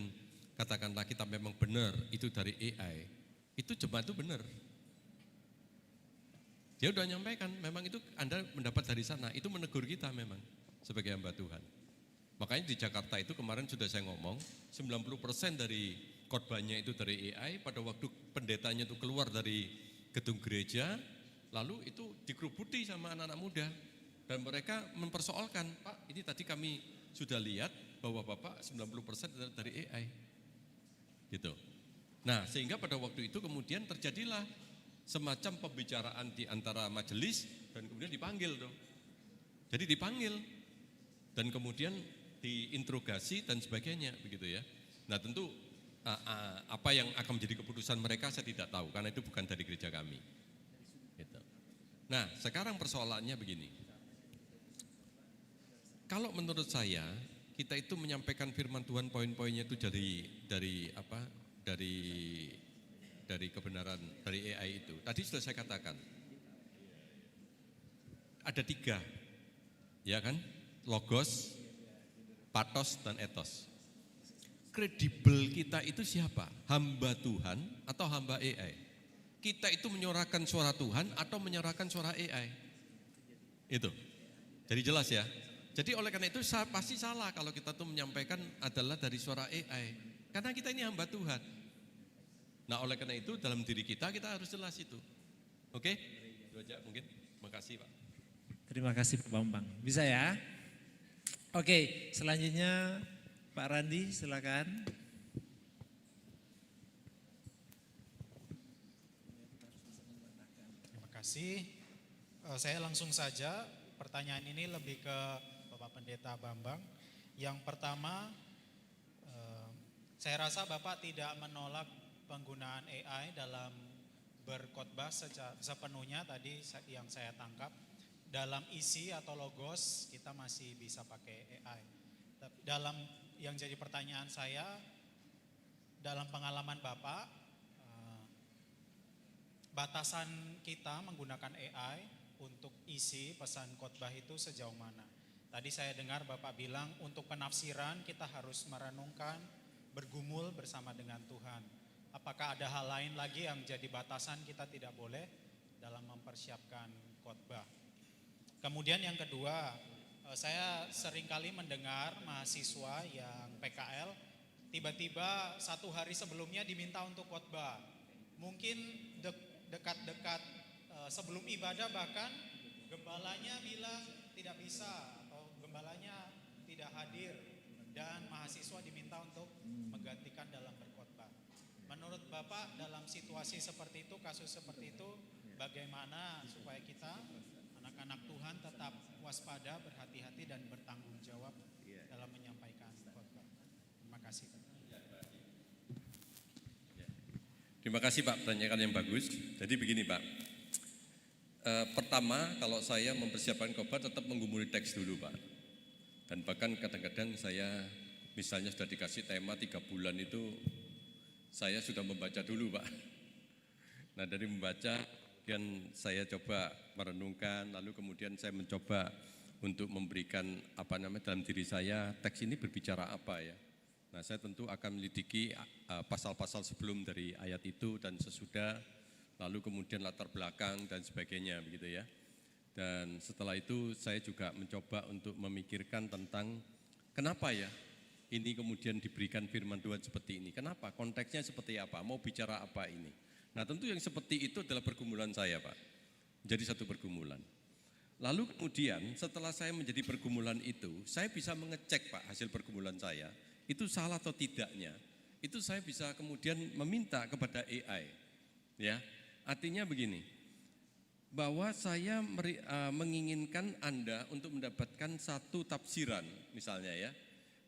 Speaker 20: katakanlah kita memang benar itu dari AI, itu jemaat itu benar. Dia udah nyampaikan, memang itu Anda mendapat dari sana, itu menegur kita memang sebagai hamba Tuhan. Makanya di Jakarta itu kemarin sudah saya ngomong, 90% dari khotbahnya itu dari AI, pada waktu pendetanya itu keluar dari gedung gereja, lalu itu dikerubuti sama anak-anak muda. Dan mereka mempersoalkan, Pak ini tadi kami sudah lihat bahwa Bapak 90% dari AI. Gitu. Nah sehingga pada waktu itu kemudian terjadilah semacam pembicaraan di antara majelis dan kemudian dipanggil dong. Jadi dipanggil dan kemudian diinterogasi dan sebagainya begitu ya. Nah tentu apa yang akan menjadi keputusan mereka saya tidak tahu karena itu bukan dari gereja kami. Gitu. Nah sekarang persoalannya begini. Kalau menurut saya kita itu menyampaikan firman Tuhan poin-poinnya itu dari kebenaran dari AI itu. Tadi sudah saya katakan ada 3, ya kan? Logos, patos dan etos. Kredibel kita itu siapa? Hamba Tuhan atau hamba AI? Kita itu menyuarakan suara Tuhan atau menyuarakan suara AI? Itu. Jadi jelas ya. Jadi oleh karena itu pasti salah kalau kita tuh menyampaikan adalah dari suara AI. Karena kita ini hamba Tuhan. Nah oleh karena itu dalam diri kita harus jelas itu. Oke? Itu aja mungkin. Makasih Pak.
Speaker 18: Terima kasih Pak Bambang. Bisa ya? Oke, selanjutnya Pak Randi silakan.
Speaker 5: Terima kasih. Saya langsung saja, pertanyaan ini lebih ke Bapak Pendeta Bambang. Yang pertama, saya rasa Bapak tidak menolak penggunaan AI dalam berkhotbah sepenuhnya tadi yang saya tangkap. Dalam isi atau logos kita masih bisa pakai AI. Dalam yang jadi pertanyaan saya, dalam pengalaman Bapak, batasan kita menggunakan AI untuk isi pesan khotbah itu sejauh mana? Tadi saya dengar Bapak bilang untuk penafsiran kita harus merenungkan, bergumul bersama dengan Tuhan. Apakah ada hal lain lagi yang jadi batasan kita tidak boleh dalam mempersiapkan khotbah? Kemudian yang kedua, saya seringkali mendengar mahasiswa yang PKL tiba-tiba 1 hari sebelumnya diminta untuk khotbah. Mungkin dekat-dekat sebelum ibadah bahkan gembalanya bilang tidak bisa atau gembalanya tidak hadir dan mahasiswa diminta untuk menggantikan dalam berkhotbah. Menurut Bapak dalam situasi seperti itu, kasus seperti itu, bagaimana supaya kita anak-anak Tuhan tetap waspada, berhati-hati dan bertanggung jawab dalam menyampaikan khotbah? Terima kasih.
Speaker 20: Terima kasih Pak, pertanyaan yang bagus. Jadi begini Pak, pertama kalau saya mempersiapkan khotbah tetap menggumuli teks dulu Pak. Dan bahkan kadang-kadang saya misalnya sudah dikasih tema 3 bulan itu saya sudah membaca dulu Pak. Nah dari membaca kemudian saya coba merenungkan, lalu kemudian saya mencoba untuk memberikan dalam diri saya teks ini berbicara apa ya. Nah saya tentu akan melidiki pasal-pasal sebelum dari ayat itu dan sesudah, lalu kemudian latar belakang dan sebagainya begitu ya. Dan setelah itu saya juga mencoba untuk memikirkan tentang kenapa ya ini kemudian diberikan firman Tuhan seperti ini. Kenapa? Konteksnya seperti apa? Mau bicara apa ini? Nah tentu yang seperti itu adalah pergumulan saya Pak. Jadi satu pergumulan. Lalu kemudian setelah saya menjadi pergumulan itu, saya bisa mengecek Pak hasil pergumulan saya. Itu salah atau tidaknya. Itu saya bisa kemudian meminta kepada AI. Ya, artinya begini. Bahwa saya menginginkan Anda untuk mendapatkan satu tafsiran misalnya ya.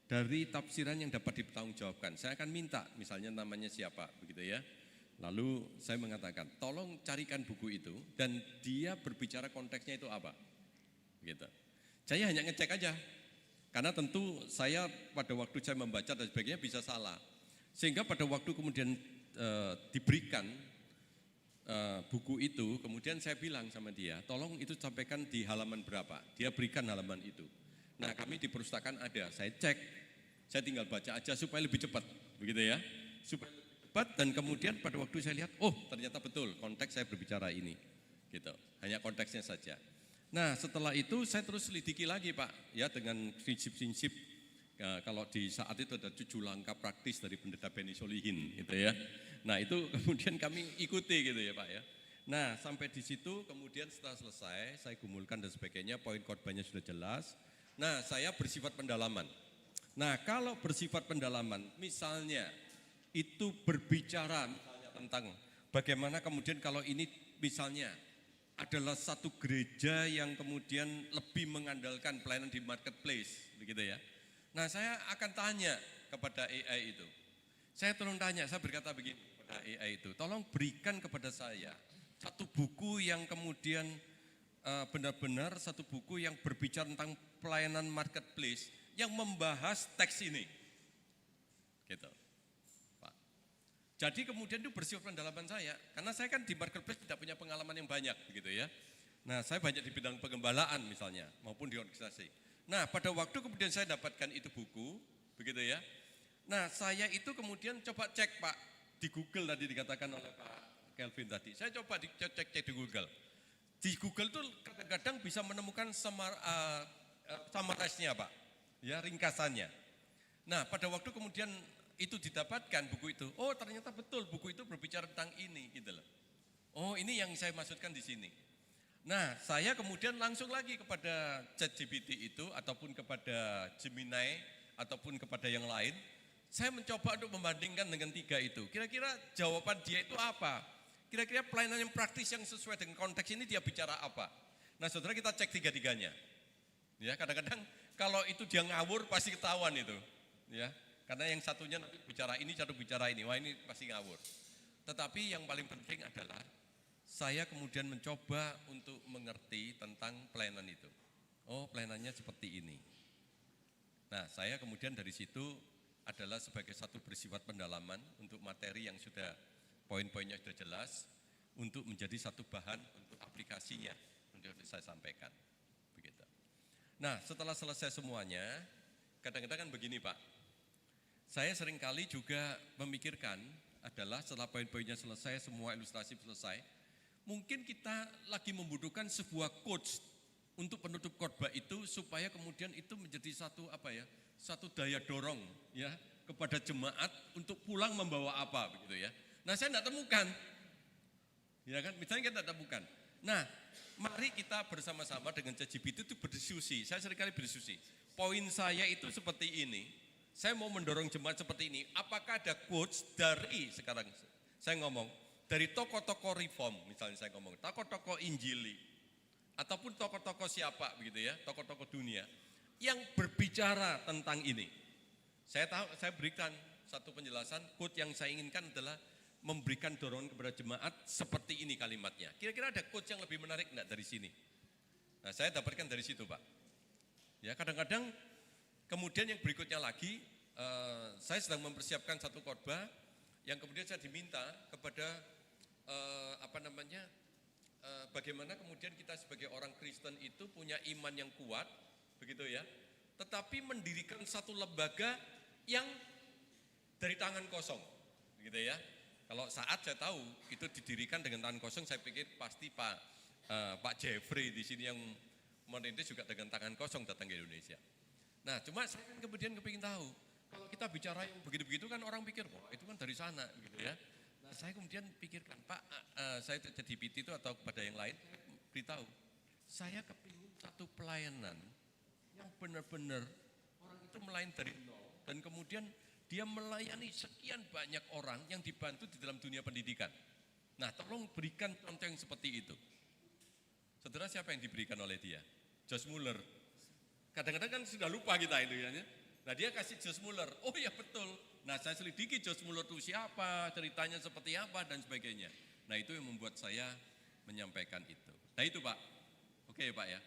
Speaker 20: Dari tafsiran yang dapat dipertanggungjawabkan. Saya akan minta misalnya namanya siapa begitu ya. Lalu saya mengatakan, tolong carikan buku itu dan dia berbicara konteksnya itu apa. Gitu. Saya hanya ngecek aja. Karena tentu saya pada waktu saya membaca dan sebagainya bisa salah. Sehingga pada waktu kemudian diberikan buku itu, kemudian saya bilang sama dia, tolong itu sampaikan di halaman berapa. Dia berikan halaman itu. Nah, kami di perpustakaan ada, saya cek. Saya tinggal baca aja supaya lebih cepat, begitu ya. Supaya lebih cepat dan kemudian pada waktu saya lihat, oh ternyata betul konteks saya berbicara ini. Gitu. Hanya konteksnya saja. Nah, setelah itu saya terus selidiki lagi, Pak, ya dengan prinsip-prinsip. Kalau di saat itu ada 7 langkah praktis dari Pendeta Benny Solihin, gitu ya. Nah, itu kemudian kami ikuti gitu ya, Pak ya. Nah, sampai di situ kemudian setelah selesai saya gumulkan dan sebagainya, poin khotbahnya sudah jelas. Nah, saya bersifat pendalaman. Nah, kalau bersifat pendalaman, misalnya itu berbicara misalnya tentang bagaimana kemudian kalau ini misalnya adalah satu gereja yang kemudian lebih mengandalkan pelayanan di marketplace, begitu ya. Nah, saya akan tanya kepada AI itu. Saya tolong tanya, saya berkata begini kepada AI itu, tolong berikan kepada saya satu buku yang kemudian benar-benar satu buku yang berbicara tentang pelayanan marketplace yang membahas teks ini. Gitu. Pak. Jadi kemudian itu bersifat pendalaman saya, karena saya kan di marketplace tidak punya pengalaman yang banyak, begitu ya. Nah, saya banyak di bidang pengembalaan misalnya, maupun di organisasi. Nah, pada waktu kemudian saya dapatkan itu buku, begitu ya. Nah, saya itu kemudian coba cek, Pak, di Google tadi dikatakan oleh Pak Kelvin tadi. Saya coba cek di Google. Di Google itu kadang-kadang bisa menemukan summarize-nya, Pak. Ya, ringkasannya. Nah, pada waktu kemudian itu didapatkan buku itu, oh ternyata betul buku itu berbicara tentang ini, gitu loh. Oh, ini yang saya maksudkan di sini. Nah, saya kemudian langsung lagi kepada ChatGPT itu ataupun kepada Gemini ataupun kepada yang lain, saya mencoba untuk membandingkan dengan 3 itu. Kira-kira jawaban dia itu apa? Kira-kira pelayanan yang praktis yang sesuai dengan konteks ini dia bicara apa? Nah, saudara, kita cek 3-tiganya. Ya, kadang-kadang kalau itu dia ngawur pasti ketahuan itu. Ya, karena yang satunya nanti bicara ini, satu bicara ini. Wah, ini pasti ngawur. Tetapi yang paling penting adalah saya kemudian mencoba untuk mengerti tentang pelayanan itu. Oh, pelayanannya seperti ini. Nah, saya kemudian dari situ adalah sebagai satu bersifat pendalaman untuk materi yang sudah poin-poinnya sudah jelas, untuk menjadi satu bahan untuk aplikasinya untuk saya sampaikan. Begitu. Nah, setelah selesai semuanya, kadang-kadang kan begini, Pak. Saya seringkali juga memikirkan adalah setelah poin-poinnya selesai, semua ilustrasi selesai, mungkin kita lagi membutuhkan sebuah quotes untuk penutup khotbah itu supaya kemudian itu menjadi satu satu daya dorong ya kepada jemaat untuk pulang membawa apa begitu ya. Nah, saya tidak temukan. Ya kan, misalnya kita tidak temukan. Nah, mari kita bersama-sama dengan ChatGPT itu berdiskusi. Saya seringkali berdiskusi. Poin saya itu seperti ini. Saya mau mendorong jemaat seperti ini. Apakah ada quotes dari sekarang saya ngomong dari tokoh-tokoh reform, misalnya saya ngomong, tokoh-tokoh Injili, ataupun tokoh-tokoh siapa begitu ya, tokoh-tokoh dunia, yang berbicara tentang ini. Saya berikan satu penjelasan, quote yang saya inginkan adalah memberikan dorongan kepada jemaat seperti ini kalimatnya. Kira-kira ada quote yang lebih menarik enggak dari sini? Nah, saya dapatkan dari situ, Pak. Ya, kadang-kadang kemudian yang berikutnya lagi, saya sedang mempersiapkan satu khotbah yang kemudian saya diminta kepada bagaimana kemudian kita sebagai orang Kristen itu punya iman yang kuat, begitu ya, tetapi mendirikan satu lembaga yang dari tangan kosong, begitu ya. Kalau saat saya tahu itu didirikan dengan tangan kosong, saya pikir pasti Pak Jeffrey di sini yang merintis juga dengan tangan kosong datang ke Indonesia. Nah, cuma saya kan kemudian kepingin tahu, kalau kita bicara yang begitu-begitu kan orang pikir, wah itu kan dari sana, gitu ya. Nah, saya kemudian pikirkan, Pak, saya jadi PT itu atau kepada yang lain, beritahu, saya kepingin satu pelayanan yang benar-benar orang itu melayani dari nol, dan kemudian dia melayani sekian banyak orang yang dibantu di dalam dunia pendidikan. Nah, tolong berikan contoh yang seperti itu. Saudara, siapa yang diberikan oleh dia? Josh Muller. Kadang-kadang kan sudah lupa kita itu ya. Nah, dia kasih Josh Muller. Oh ya betul, Nah saya selidiki Josh Muller itu siapa, ceritanya seperti apa dan sebagainya. Nah itu yang membuat saya menyampaikan itu. Nah itu Pak, oke ya Pak ya.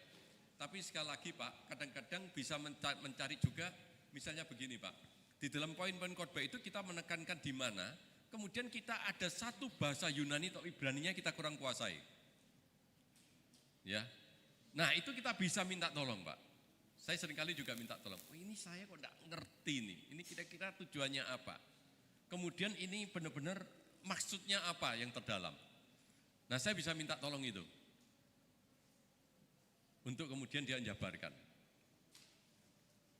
Speaker 20: Tapi sekali lagi Pak, kadang-kadang bisa mencari juga, misalnya begini Pak. Di dalam poin-poin khotbah itu kita menekankan di mana, kemudian kita ada satu bahasa Yunani atau Ibraninya kita kurang kuasai. Ya, nah itu kita bisa minta tolong Pak. Saya seringkali juga minta tolong. Oh ini saya kok enggak ngerti nih, ini kira-kira tujuannya apa. Kemudian ini benar-benar maksudnya apa yang terdalam. Nah saya bisa minta tolong itu. Untuk kemudian dia jabarkan.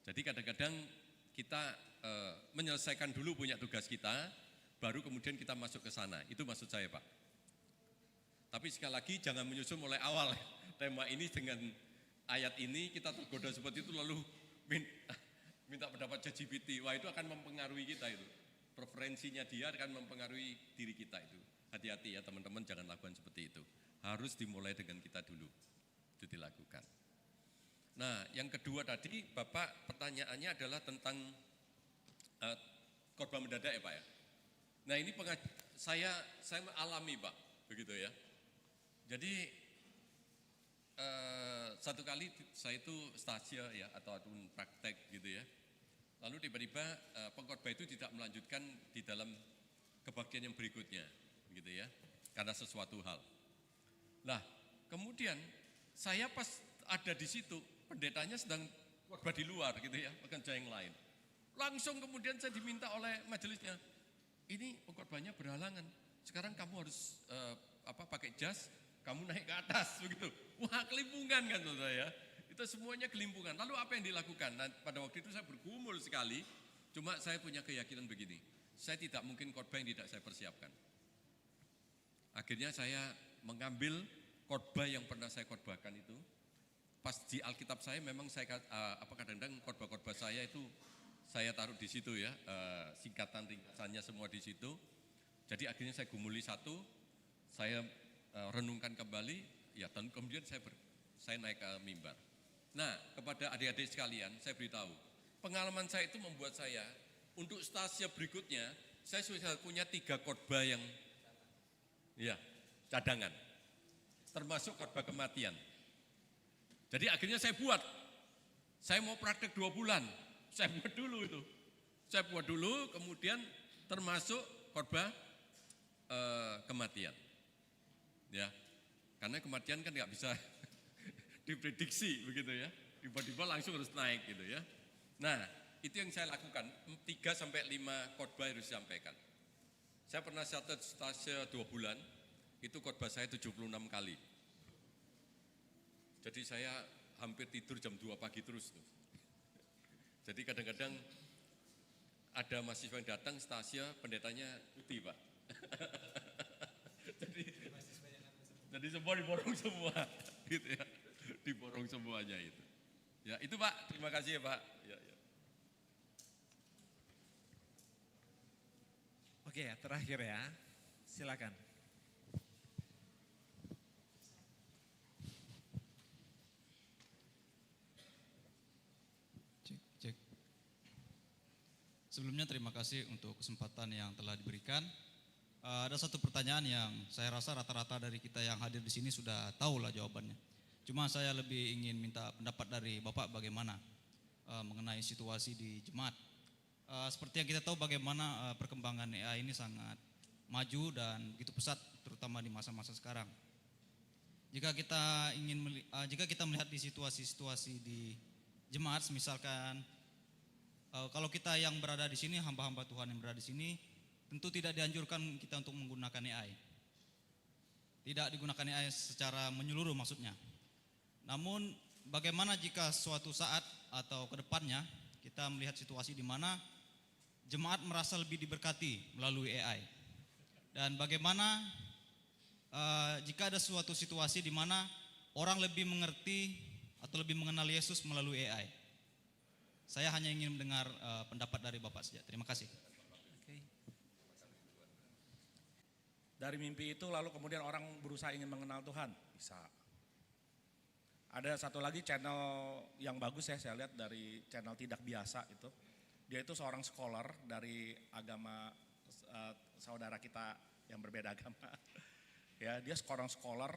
Speaker 20: Jadi kadang-kadang kita menyelesaikan dulu punya tugas kita, baru kemudian kita masuk ke sana. Itu maksud saya Pak. Tapi sekali lagi jangan menyusun mulai awal tema ini dengan ayat ini kita tergoda seperti itu lalu minta pendapat ChatGPT. Wah itu akan mempengaruhi kita itu. Preferensinya dia akan mempengaruhi diri kita itu. Hati-hati ya teman-teman, jangan lakukan seperti itu. Harus dimulai dengan kita dulu. Itu dilakukan. Nah yang kedua tadi Bapak pertanyaannya adalah tentang khotbah mendadak ya Pak ya. Nah ini saya alami Pak, begitu ya. Jadi satu kali saya itu stasia ya atau praktek gitu ya. Lalu tiba-tiba pengkhotbah itu tidak melanjutkan di dalam kebagian yang berikutnya, gitu ya, karena sesuatu hal. Nah, kemudian saya pas ada di situ, pendetanya sedang khotbah di luar, gitu ya, pekerja yang lain. Langsung kemudian saya diminta oleh majelisnya, ini pengkhotbahnya berhalangan. Sekarang kamu harus pakai jas, kamu naik ke atas, begitu. Wah, kelimpungan kan saudara ya. Itu semuanya kelimpungan. Lalu apa yang dilakukan? Nah, pada waktu itu saya bergumul sekali. Cuma saya punya keyakinan begini. Saya tidak mungkin khotbah yang tidak saya persiapkan. Akhirnya saya mengambil khotbah yang pernah saya khotbahkan itu. Pas di Alkitab saya memang saya kadang-kadang khotbah-khotbah saya itu saya taruh di situ ya, singkatan ringkasannya semua di situ. Jadi akhirnya saya gumuli satu, saya renungkan kembali, ya dan kemudian saya naik ke mimbar. Nah, kepada adik-adik sekalian, saya beritahu, pengalaman saya itu membuat saya, untuk stasiun berikutnya, saya sudah punya 3 khotbah yang, ya, cadangan, termasuk khotbah kematian. Jadi akhirnya saya mau praktek 2 bulan, saya buat dulu itu. Saya buat dulu, kemudian termasuk khotbah kematian. Ya, karena kematian kan nggak bisa diprediksi begitu ya, tiba-tiba langsung harus naik gitu ya. Nah itu yang saya lakukan, 3-5 khotbah harus disampaikan. Saya pernah satu stase 2 bulan, itu khotbah saya 76 kali. Jadi saya hampir tidur jam 2 pagi terus tuh. Jadi kadang-kadang ada mahasiswa yang datang stase, pendetanya cuti Pak. Jadi semua diborong semua gitu ya. Diborong semuanya itu. Ya, itu Pak, terima kasih ya Pak. Ya.
Speaker 18: Oke ya, terakhir ya. Silakan.
Speaker 6: Cek. Sebelumnya terima kasih untuk kesempatan yang telah diberikan. Ada satu pertanyaan yang saya rasa rata-rata dari kita yang hadir di sini sudah tahu lah jawabannya. Cuma saya lebih ingin minta pendapat dari Bapak bagaimana mengenai situasi di jemaat. Seperti yang kita tahu bagaimana perkembangan AI ini sangat maju dan begitu pesat terutama di masa-masa sekarang. Jika kita melihat di situasi-situasi di jemaat, misalkan kalau kita yang berada di sini, hamba-hamba Tuhan yang berada di sini, tentu tidak dianjurkan kita untuk menggunakan AI. Tidak digunakan AI secara menyeluruh maksudnya. Namun bagaimana jika suatu saat atau ke depannya kita melihat situasi di mana jemaat merasa lebih diberkati melalui AI. Dan bagaimana jika ada suatu situasi di mana orang lebih mengerti atau lebih mengenal Yesus melalui AI. Saya hanya ingin mendengar pendapat dari Bapak saja. Terima kasih.
Speaker 4: Dari mimpi itu lalu kemudian orang berusaha ingin mengenal Tuhan, bisa. Ada satu lagi channel yang bagus ya, saya lihat dari channel Tidak Biasa itu.
Speaker 12: Dia itu seorang scholar dari agama saudara kita yang berbeda agama. Ya, dia seorang scholar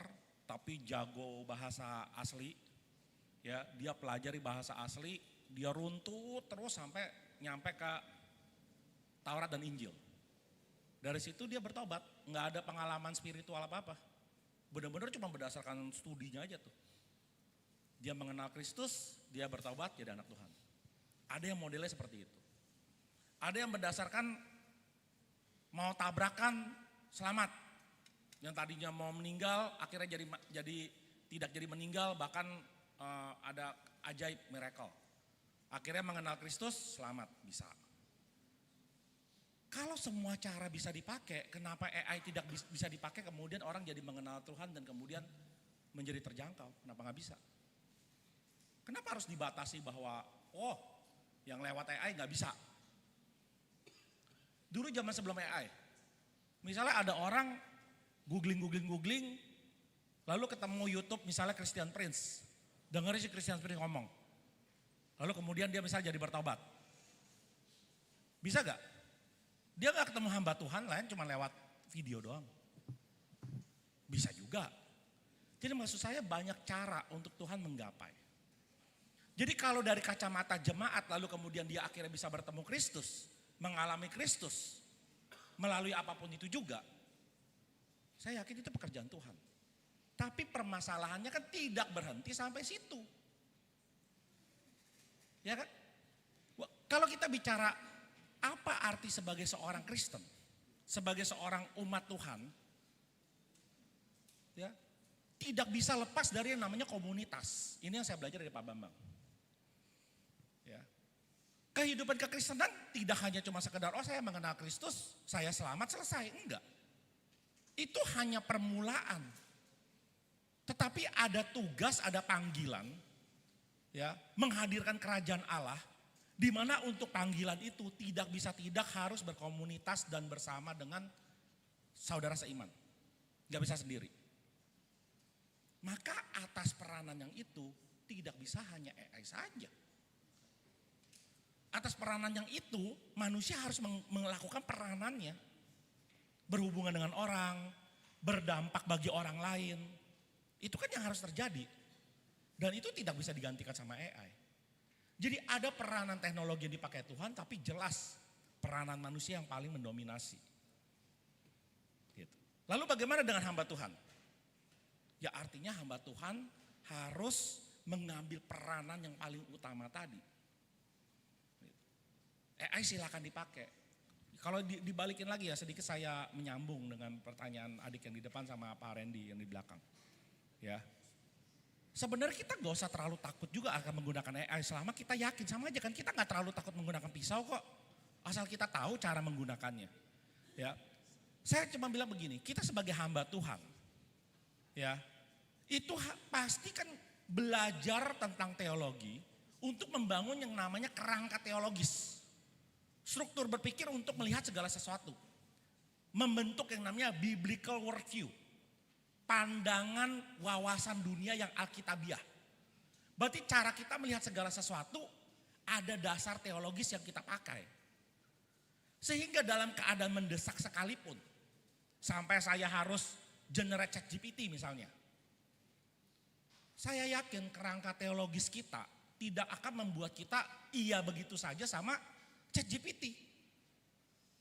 Speaker 12: tapi jago bahasa asli. Ya, dia pelajari bahasa asli, dia runtut terus sampai nyampe ke Taurat dan Injil. Dari situ dia bertobat, nggak ada pengalaman spiritual apa-apa. Benar-benar cuma berdasarkan studinya aja tuh. Dia mengenal Kristus, dia bertobat jadi anak Tuhan. Ada yang modelnya seperti itu. Ada yang berdasarkan mau tabrakan selamat. Yang tadinya mau meninggal akhirnya tidak jadi meninggal, bahkan ada ajaib miracle. Akhirnya mengenal Kristus, selamat, bisa. Kalau semua cara bisa dipakai, kenapa AI tidak bisa dipakai kemudian orang jadi mengenal Tuhan dan kemudian menjadi terjangkau? Kenapa nggak bisa? Kenapa harus dibatasi bahwa yang lewat AI nggak bisa? Dulu zaman sebelum AI, misalnya ada orang googling, lalu ketemu YouTube misalnya Christian Prince, dengerin si Christian Prince ngomong, lalu kemudian dia misalnya jadi bertobat, bisa gak? Dia gak ketemu hamba Tuhan lain cuma lewat video doang, bisa juga. Jadi maksud saya banyak cara untuk Tuhan menggapai. Jadi kalau dari kacamata jemaat lalu kemudian dia akhirnya bisa bertemu Kristus, mengalami Kristus melalui apapun itu juga, saya yakin itu pekerjaan Tuhan. Tapi permasalahannya kan tidak berhenti sampai situ. Ya kan? Kalau kita bicara apa arti sebagai seorang Kristen, sebagai seorang umat Tuhan, ya, tidak bisa lepas dari yang namanya komunitas. Ini yang saya belajar dari Pak Bambang. Ya. Kehidupan kekristenan tidak hanya cuma sekedar saya mengenal Kristus, saya selamat, selesai. Enggak. Itu hanya permulaan. Tetapi ada tugas, ada panggilan, ya, menghadirkan kerajaan Allah, di mana untuk panggilan itu tidak harus berkomunitas dan bersama dengan saudara seiman. Gak bisa sendiri. Maka atas peranan yang itu tidak bisa hanya AI saja. Atas peranan yang itu manusia harus melakukan peranannya. Berhubungan dengan orang, berdampak bagi orang lain. Itu kan yang harus terjadi. Dan itu tidak bisa digantikan sama AI. Jadi ada peranan teknologi yang dipakai Tuhan, tapi jelas peranan manusia yang paling mendominasi. Gitu. Lalu bagaimana dengan hamba Tuhan? Ya artinya hamba Tuhan harus mengambil peranan yang paling utama tadi. AI silakan dipakai. Kalau dibalikin lagi ya, sedikit saya menyambung dengan pertanyaan adik yang di depan sama Pak Randy yang di belakang. Ya, sebenarnya kita gak usah terlalu takut juga akan menggunakan AI selama kita yakin, sama aja kan, kita gak terlalu takut menggunakan pisau kok, asal kita tahu cara menggunakannya. Ya, saya cuma bilang begini, kita sebagai hamba Tuhan, ya, itu pasti kan belajar tentang teologi untuk membangun yang namanya kerangka teologis. Struktur berpikir untuk melihat segala sesuatu. Membentuk yang namanya biblical worldview. Pandangan wawasan dunia yang alkitabiah. Berarti cara kita melihat segala sesuatu ada dasar teologis yang kita pakai. Sehingga dalam keadaan mendesak sekalipun, sampai saya harus generate ChatGPT misalnya, saya yakin kerangka teologis kita tidak akan membuat kita iya begitu saja sama ChatGPT.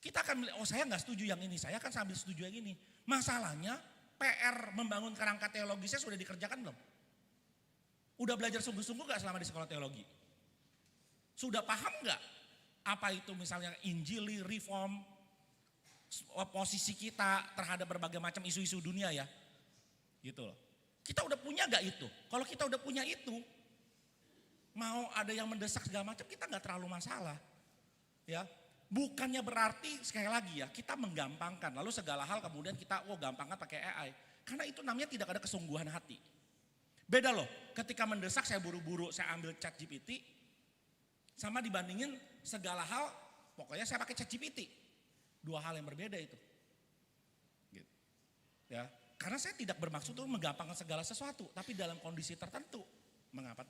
Speaker 12: Kita akan melihat, saya nggak setuju yang ini, saya akan sambil setuju yang ini. Masalahnya PR membangun kerangka teologisnya sudah dikerjakan belum? Udah belajar sungguh-sungguh gak selama di sekolah teologi? Sudah paham gak apa itu misalnya Injili, reform, posisi kita terhadap berbagai macam isu-isu dunia ya? Gitu loh. Kita udah punya gak itu? Kalau kita udah punya itu, mau ada yang mendesak segala macam kita gak terlalu masalah. Ya, bukannya berarti sekali lagi ya kita menggampangkan lalu segala hal kemudian kita gampangkan pakai AI, karena itu namanya tidak ada kesungguhan hati. Beda loh ketika mendesak saya buru-buru saya ambil ChatGPT sama dibandingin segala hal pokoknya saya pakai ChatGPT, dua hal yang berbeda itu. Gitu. Ya, karena saya tidak bermaksud untuk menggampangkan segala sesuatu, tapi dalam kondisi tertentu. Mengapa?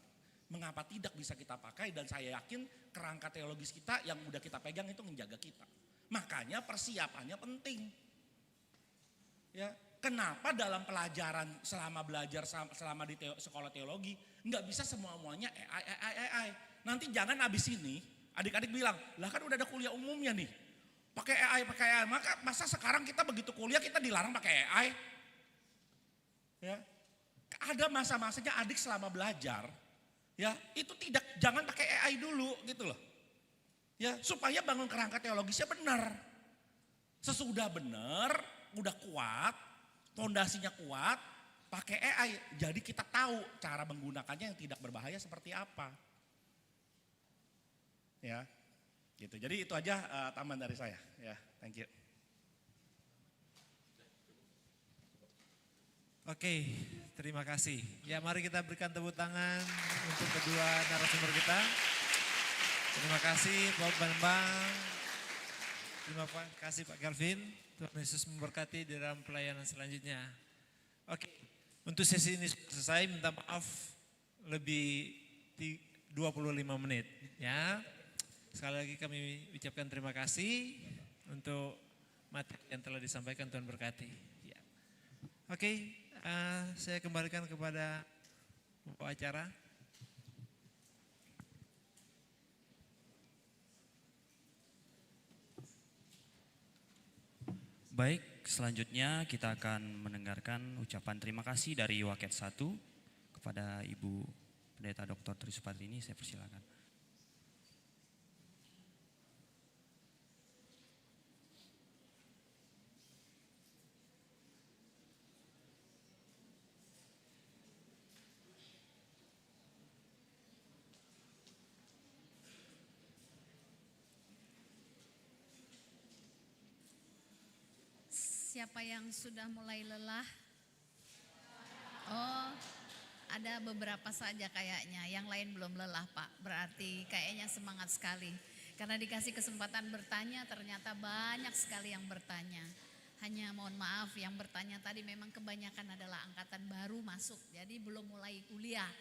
Speaker 12: Mengapa tidak bisa kita pakai, dan saya yakin kerangka teologis kita yang udah kita pegang itu menjaga kita. Makanya persiapannya penting. Ya, kenapa dalam pelajaran selama belajar selama di sekolah teologi nggak bisa semuanya AI. Nanti jangan abis ini adik-adik bilang, lah kan udah ada kuliah umumnya nih, pakai AI. Maka masa sekarang kita begitu kuliah kita dilarang pakai AI? Ya, ada masa-masanya adik selama belajar. Ya, itu jangan pakai AI dulu gitu loh. Ya, supaya bangun kerangka teologisnya benar. Sesudah benar, udah kuat, fondasinya kuat, pakai AI. Jadi kita tahu cara menggunakannya yang tidak berbahaya seperti apa. Ya, gitu. Jadi itu aja tambahan dari saya. Ya, thank you.
Speaker 18: Oke, terima kasih. Ya, mari kita berikan tepuk tangan untuk kedua narasumber kita. Terima kasih Pak Bambang. Terima kasih Pak Calvin. Tuhan Yesus memberkati di dalam pelayanan selanjutnya. Oke, untuk sesi ini selesai, minta maaf lebih 25 menit. Ya, sekali lagi kami ucapkan terima kasih untuk materi yang telah disampaikan. Tuhan berkati. Ya. Oke, saya kembalikan kepada pembawa acara.
Speaker 7: Baik, selanjutnya kita akan mendengarkan ucapan terima kasih dari Waket 1 kepada Ibu Pendeta Dr. Trisupatrini. Saya persilakan.
Speaker 22: Siapa yang sudah mulai lelah? Oh, ada beberapa saja kayaknya, yang lain belum lelah Pak. Berarti kayaknya semangat sekali. Karena dikasih kesempatan bertanya, ternyata banyak sekali yang bertanya. Hanya mohon maaf, yang bertanya tadi memang kebanyakan adalah angkatan baru masuk. Jadi belum mulai kuliah,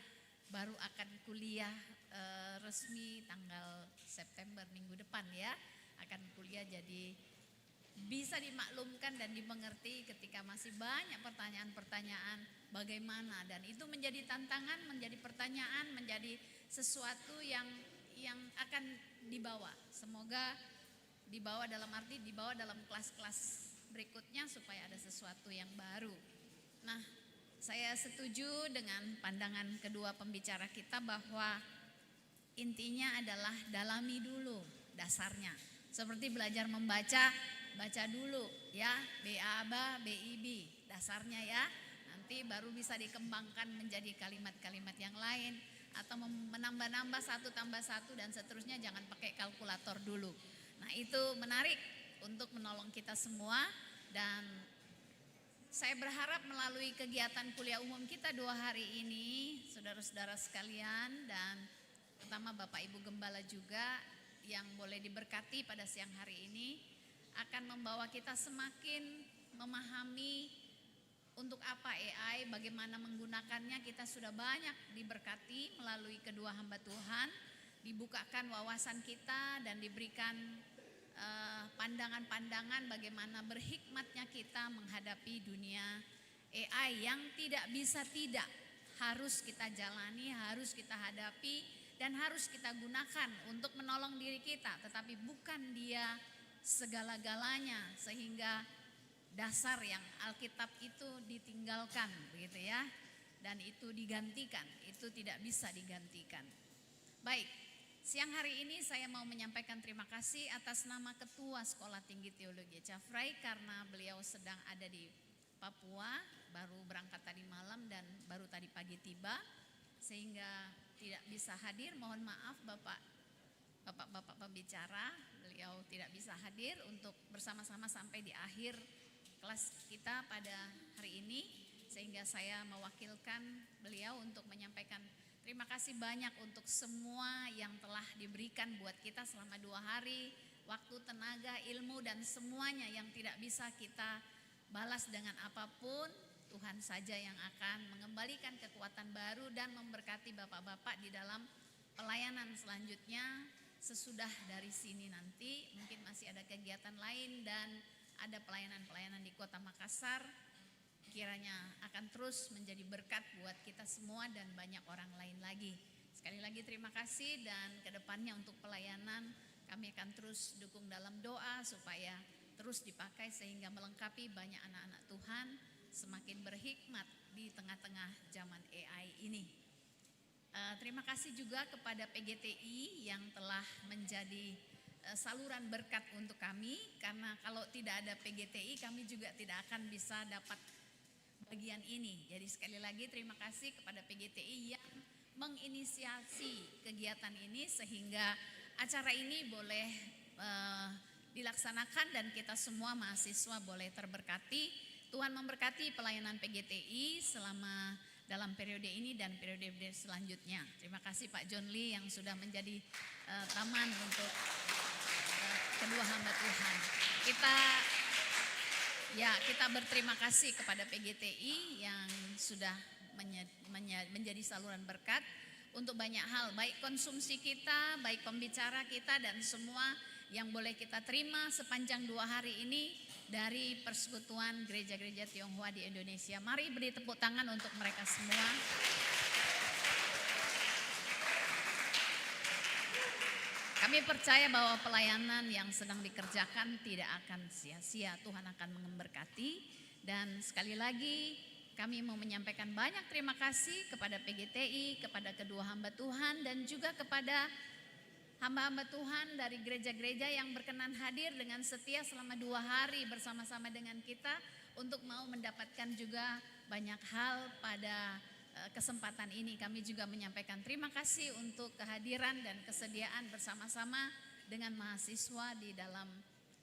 Speaker 22: baru akan kuliah resmi tanggal September minggu depan ya. Akan kuliah, jadi bisa dimaklumkan dan dimengerti ketika masih banyak pertanyaan-pertanyaan bagaimana, dan itu menjadi tantangan, menjadi pertanyaan, menjadi sesuatu yang akan dibawa. Semoga dibawa dalam arti dibawa dalam kelas-kelas berikutnya supaya ada sesuatu yang baru. Nah, saya setuju dengan pandangan kedua pembicara kita bahwa intinya adalah dalami dulu dasarnya. Seperti belajar membaca, baca dulu ya, BABA, BIB, dasarnya ya. Nanti baru bisa dikembangkan menjadi kalimat-kalimat yang lain atau menambah-nambah 1 tambah 1 dan seterusnya, jangan pakai kalkulator dulu. Nah, itu menarik untuk menolong kita semua, dan saya berharap melalui kegiatan kuliah umum kita 2 hari ini, saudara-saudara sekalian, dan terutama Bapak Ibu Gembala juga yang boleh diberkati pada siang hari ini, akan membawa kita semakin memahami untuk apa AI, bagaimana menggunakannya. Kita sudah banyak diberkati melalui kedua hamba Tuhan, dibukakan wawasan kita dan diberikan pandangan-pandangan bagaimana berhikmatnya kita menghadapi dunia AI yang tidak bisa tidak, harus kita jalani, harus kita hadapi, dan harus kita gunakan untuk menolong diri kita, tetapi bukan dia segala-galanya, sehingga dasar yang Alkitab itu ditinggalkan begitu ya, dan itu digantikan, itu tidak bisa digantikan. Baik, siang hari ini saya mau menyampaikan terima kasih atas nama Ketua Sekolah Tinggi Teologi Cafrai, karena beliau sedang ada di Papua, baru berangkat tadi malam dan baru tadi pagi tiba, sehingga tidak bisa hadir. Mohon maaf Bapak pembicara, beliau tidak bisa hadir untuk bersama-sama sampai di akhir kelas kita pada hari ini, sehingga saya mewakilkan beliau untuk menyampaikan terima kasih banyak untuk semua yang telah diberikan buat kita selama 2 hari, waktu, tenaga, ilmu, dan semuanya yang tidak bisa kita balas dengan apapun. Tuhan saja yang akan mengembalikan kekuatan baru dan memberkati bapak-bapak di dalam pelayanan selanjutnya. Sesudah dari sini nanti mungkin masih ada kegiatan lain dan ada pelayanan-pelayanan di Kota Makassar. Kiranya akan terus menjadi berkat buat kita semua dan banyak orang lain lagi. Sekali lagi terima kasih, dan kedepannya untuk pelayanan kami akan terus dukung dalam doa supaya terus dipakai sehingga melengkapi banyak anak-anak Tuhan semakin berhikmat di tengah-tengah zaman AI ini. Terima kasih juga kepada PGTI yang telah menjadi saluran berkat untuk kami, karena kalau tidak ada PGTI kami juga tidak akan bisa dapat bagian ini. Jadi sekali lagi terima kasih kepada PGTI yang menginisiasi kegiatan ini sehingga acara ini boleh dilaksanakan dan kita semua mahasiswa boleh terberkati. Tuhan memberkati pelayanan PGTI selama dalam periode ini dan periode selanjutnya. Terima kasih Pak John Lee yang sudah menjadi taman untuk kedua hamba Tuhan. Kita berterima kasih kepada PGTI yang sudah menjadi saluran berkat untuk banyak hal, baik konsumsi kita, baik pembicara kita, dan semua yang boleh kita terima sepanjang 2 hari ini dari Persekutuan Gereja-Gereja Tionghoa di Indonesia. Mari beri tepuk tangan untuk mereka semua. Kami percaya bahwa pelayanan yang sedang dikerjakan tidak akan sia-sia. Tuhan akan memberkati. Dan sekali lagi kami mau menyampaikan banyak terima kasih kepada PGTI, kepada kedua hamba Tuhan, dan juga kepada hamba-hamba Tuhan dari gereja-gereja yang berkenan hadir dengan setia selama 2 hari bersama-sama dengan kita untuk mau mendapatkan juga banyak hal pada kesempatan ini. Kami juga menyampaikan terima kasih untuk kehadiran dan kesediaan bersama-sama dengan mahasiswa di dalam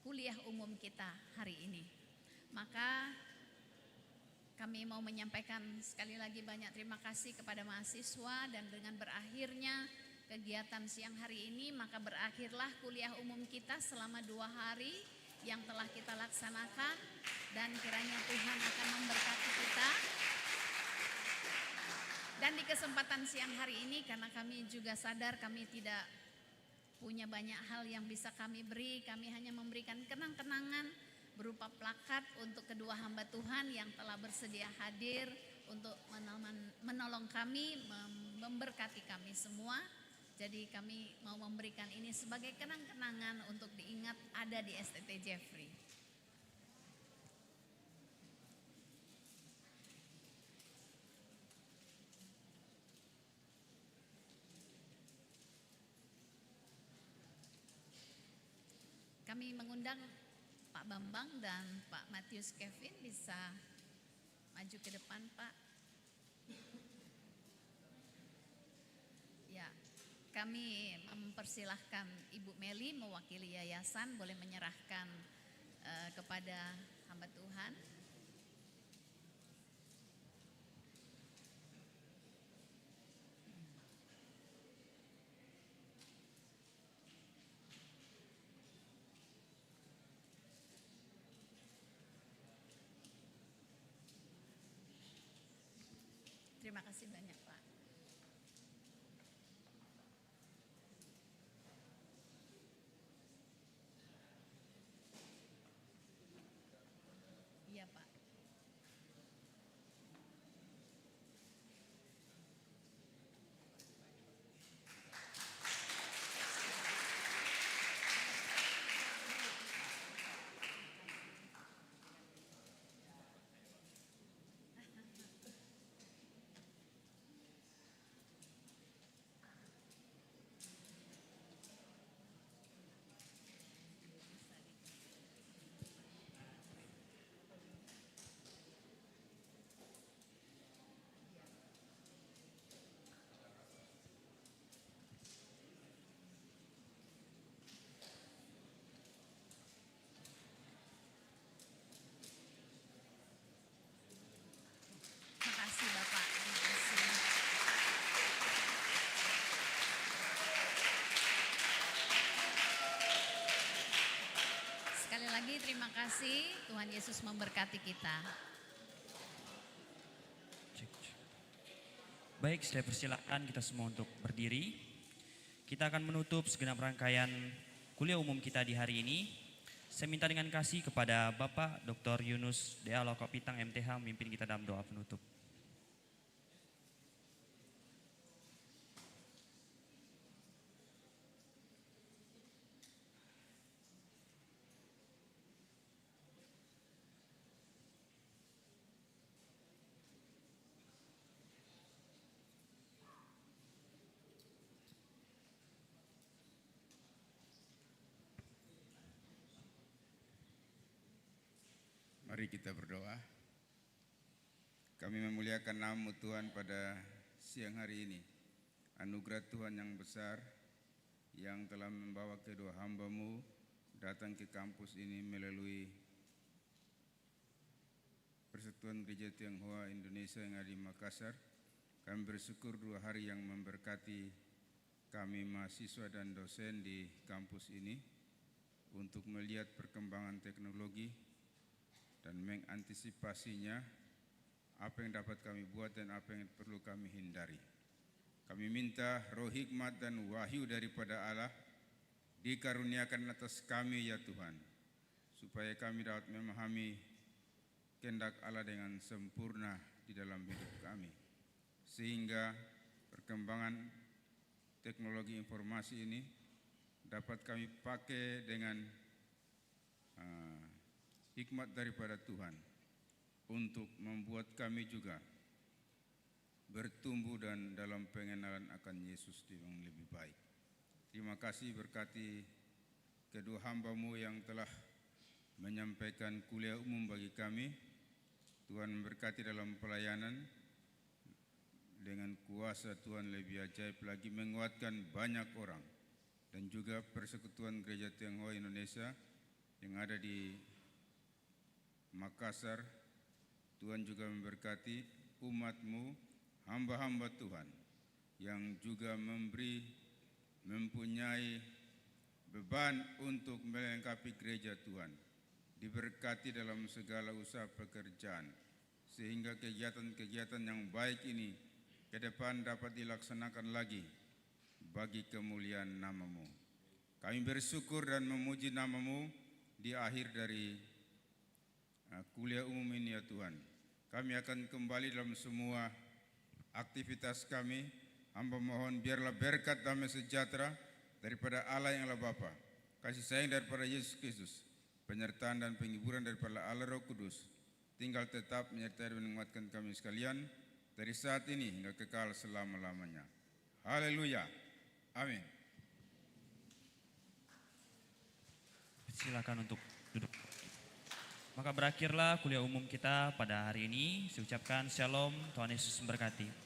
Speaker 22: kuliah umum kita hari ini. Maka kami mau menyampaikan sekali lagi banyak terima kasih kepada mahasiswa, dan dengan berakhirnya kegiatan siang hari ini maka berakhirlah kuliah umum kita selama 2 hari yang telah kita laksanakan, dan kiranya Tuhan akan memberkati kita. Dan di kesempatan siang hari ini, karena kami juga sadar kami tidak punya banyak hal yang bisa kami beri, kami hanya memberikan kenang-kenangan berupa plakat untuk kedua hamba Tuhan yang telah bersedia hadir untuk menolong kami, memberkati kami semua. Jadi kami mau memberikan ini sebagai kenang-kenangan untuk diingat ada di STT Jeffrey. Kami mengundang Pak Bambang dan Pak Matius Kevin, bisa maju ke depan Pak. Ya, kami mempersilahkan Ibu Meli mewakili yayasan boleh menyerahkan kepada hamba Tuhan. Terima kasih banyak Pak. Iya Pak. Terima kasih Bapak. Terima kasih. Sekali lagi terima kasih, Tuhan Yesus memberkati kita.
Speaker 7: Baik, saya persilakan kita semua untuk berdiri. Kita akan menutup segenap rangkaian kuliah umum kita di hari ini. Saya minta dengan kasih kepada Bapak Dr. Yunus D.A. Lokapitang MTH memimpin kita dalam doa penutup.
Speaker 8: Mari kita berdoa. Kami memuliakan nama Tuhan pada siang hari ini. Anugerah Tuhan yang besar yang telah membawa kedua hamba-Mu datang ke kampus ini melalui Persekutuan Gereja Tionghoa Indonesia yang ada di Makassar. Kami bersyukur 2 hari yang memberkati kami mahasiswa dan dosen di kampus ini untuk melihat perkembangan teknologi dan mengantisipasinya, apa yang dapat kami buat dan apa yang perlu kami hindari. Kami minta roh hikmat dan wahyu daripada Allah dikaruniakan atas kami ya Tuhan, supaya kami dapat memahami kehendak Allah dengan sempurna di dalam hidup kami, sehingga perkembangan teknologi informasi ini dapat kami pakai dengan hikmat daripada Tuhan untuk membuat kami juga bertumbuh dan dalam pengenalan akan Yesus yang lebih baik. Terima kasih, berkati kedua hamba-Mu yang telah menyampaikan kuliah umum bagi kami. Tuhan memberkati dalam pelayanan, dengan kuasa Tuhan lebih ajaib lagi menguatkan banyak orang, dan juga Persekutuan Gereja Tionghoa Indonesia yang ada di Makassar. Tuhan juga memberkati umat-Mu, hamba-hamba Tuhan yang juga mempunyai beban untuk melengkapi gereja Tuhan. Diberkati dalam segala usaha pekerjaan, sehingga kegiatan-kegiatan yang baik ini ke depan dapat dilaksanakan lagi bagi kemuliaan nama-Mu. Kami bersyukur dan memuji nama-Mu di akhir dari kuliah umum ini ya Tuhan. Kami akan kembali dalam semua aktivitas kami. Hamba mohon biarlah berkat damai sejahtera daripada Allah yang adalah Bapa, kasih sayang daripada Yesus Kristus, penyertaan dan penghiburan daripada Allah Roh Kudus tinggal tetap menyertai dan menguatkan kami sekalian dari saat ini hingga kekal selama-lamanya. Haleluya. Amin.
Speaker 7: Silakan untuk duduk. Maka berakhirlah kuliah umum kita pada hari ini. Saya ucapkan shalom, Tuhan Yesus memberkati.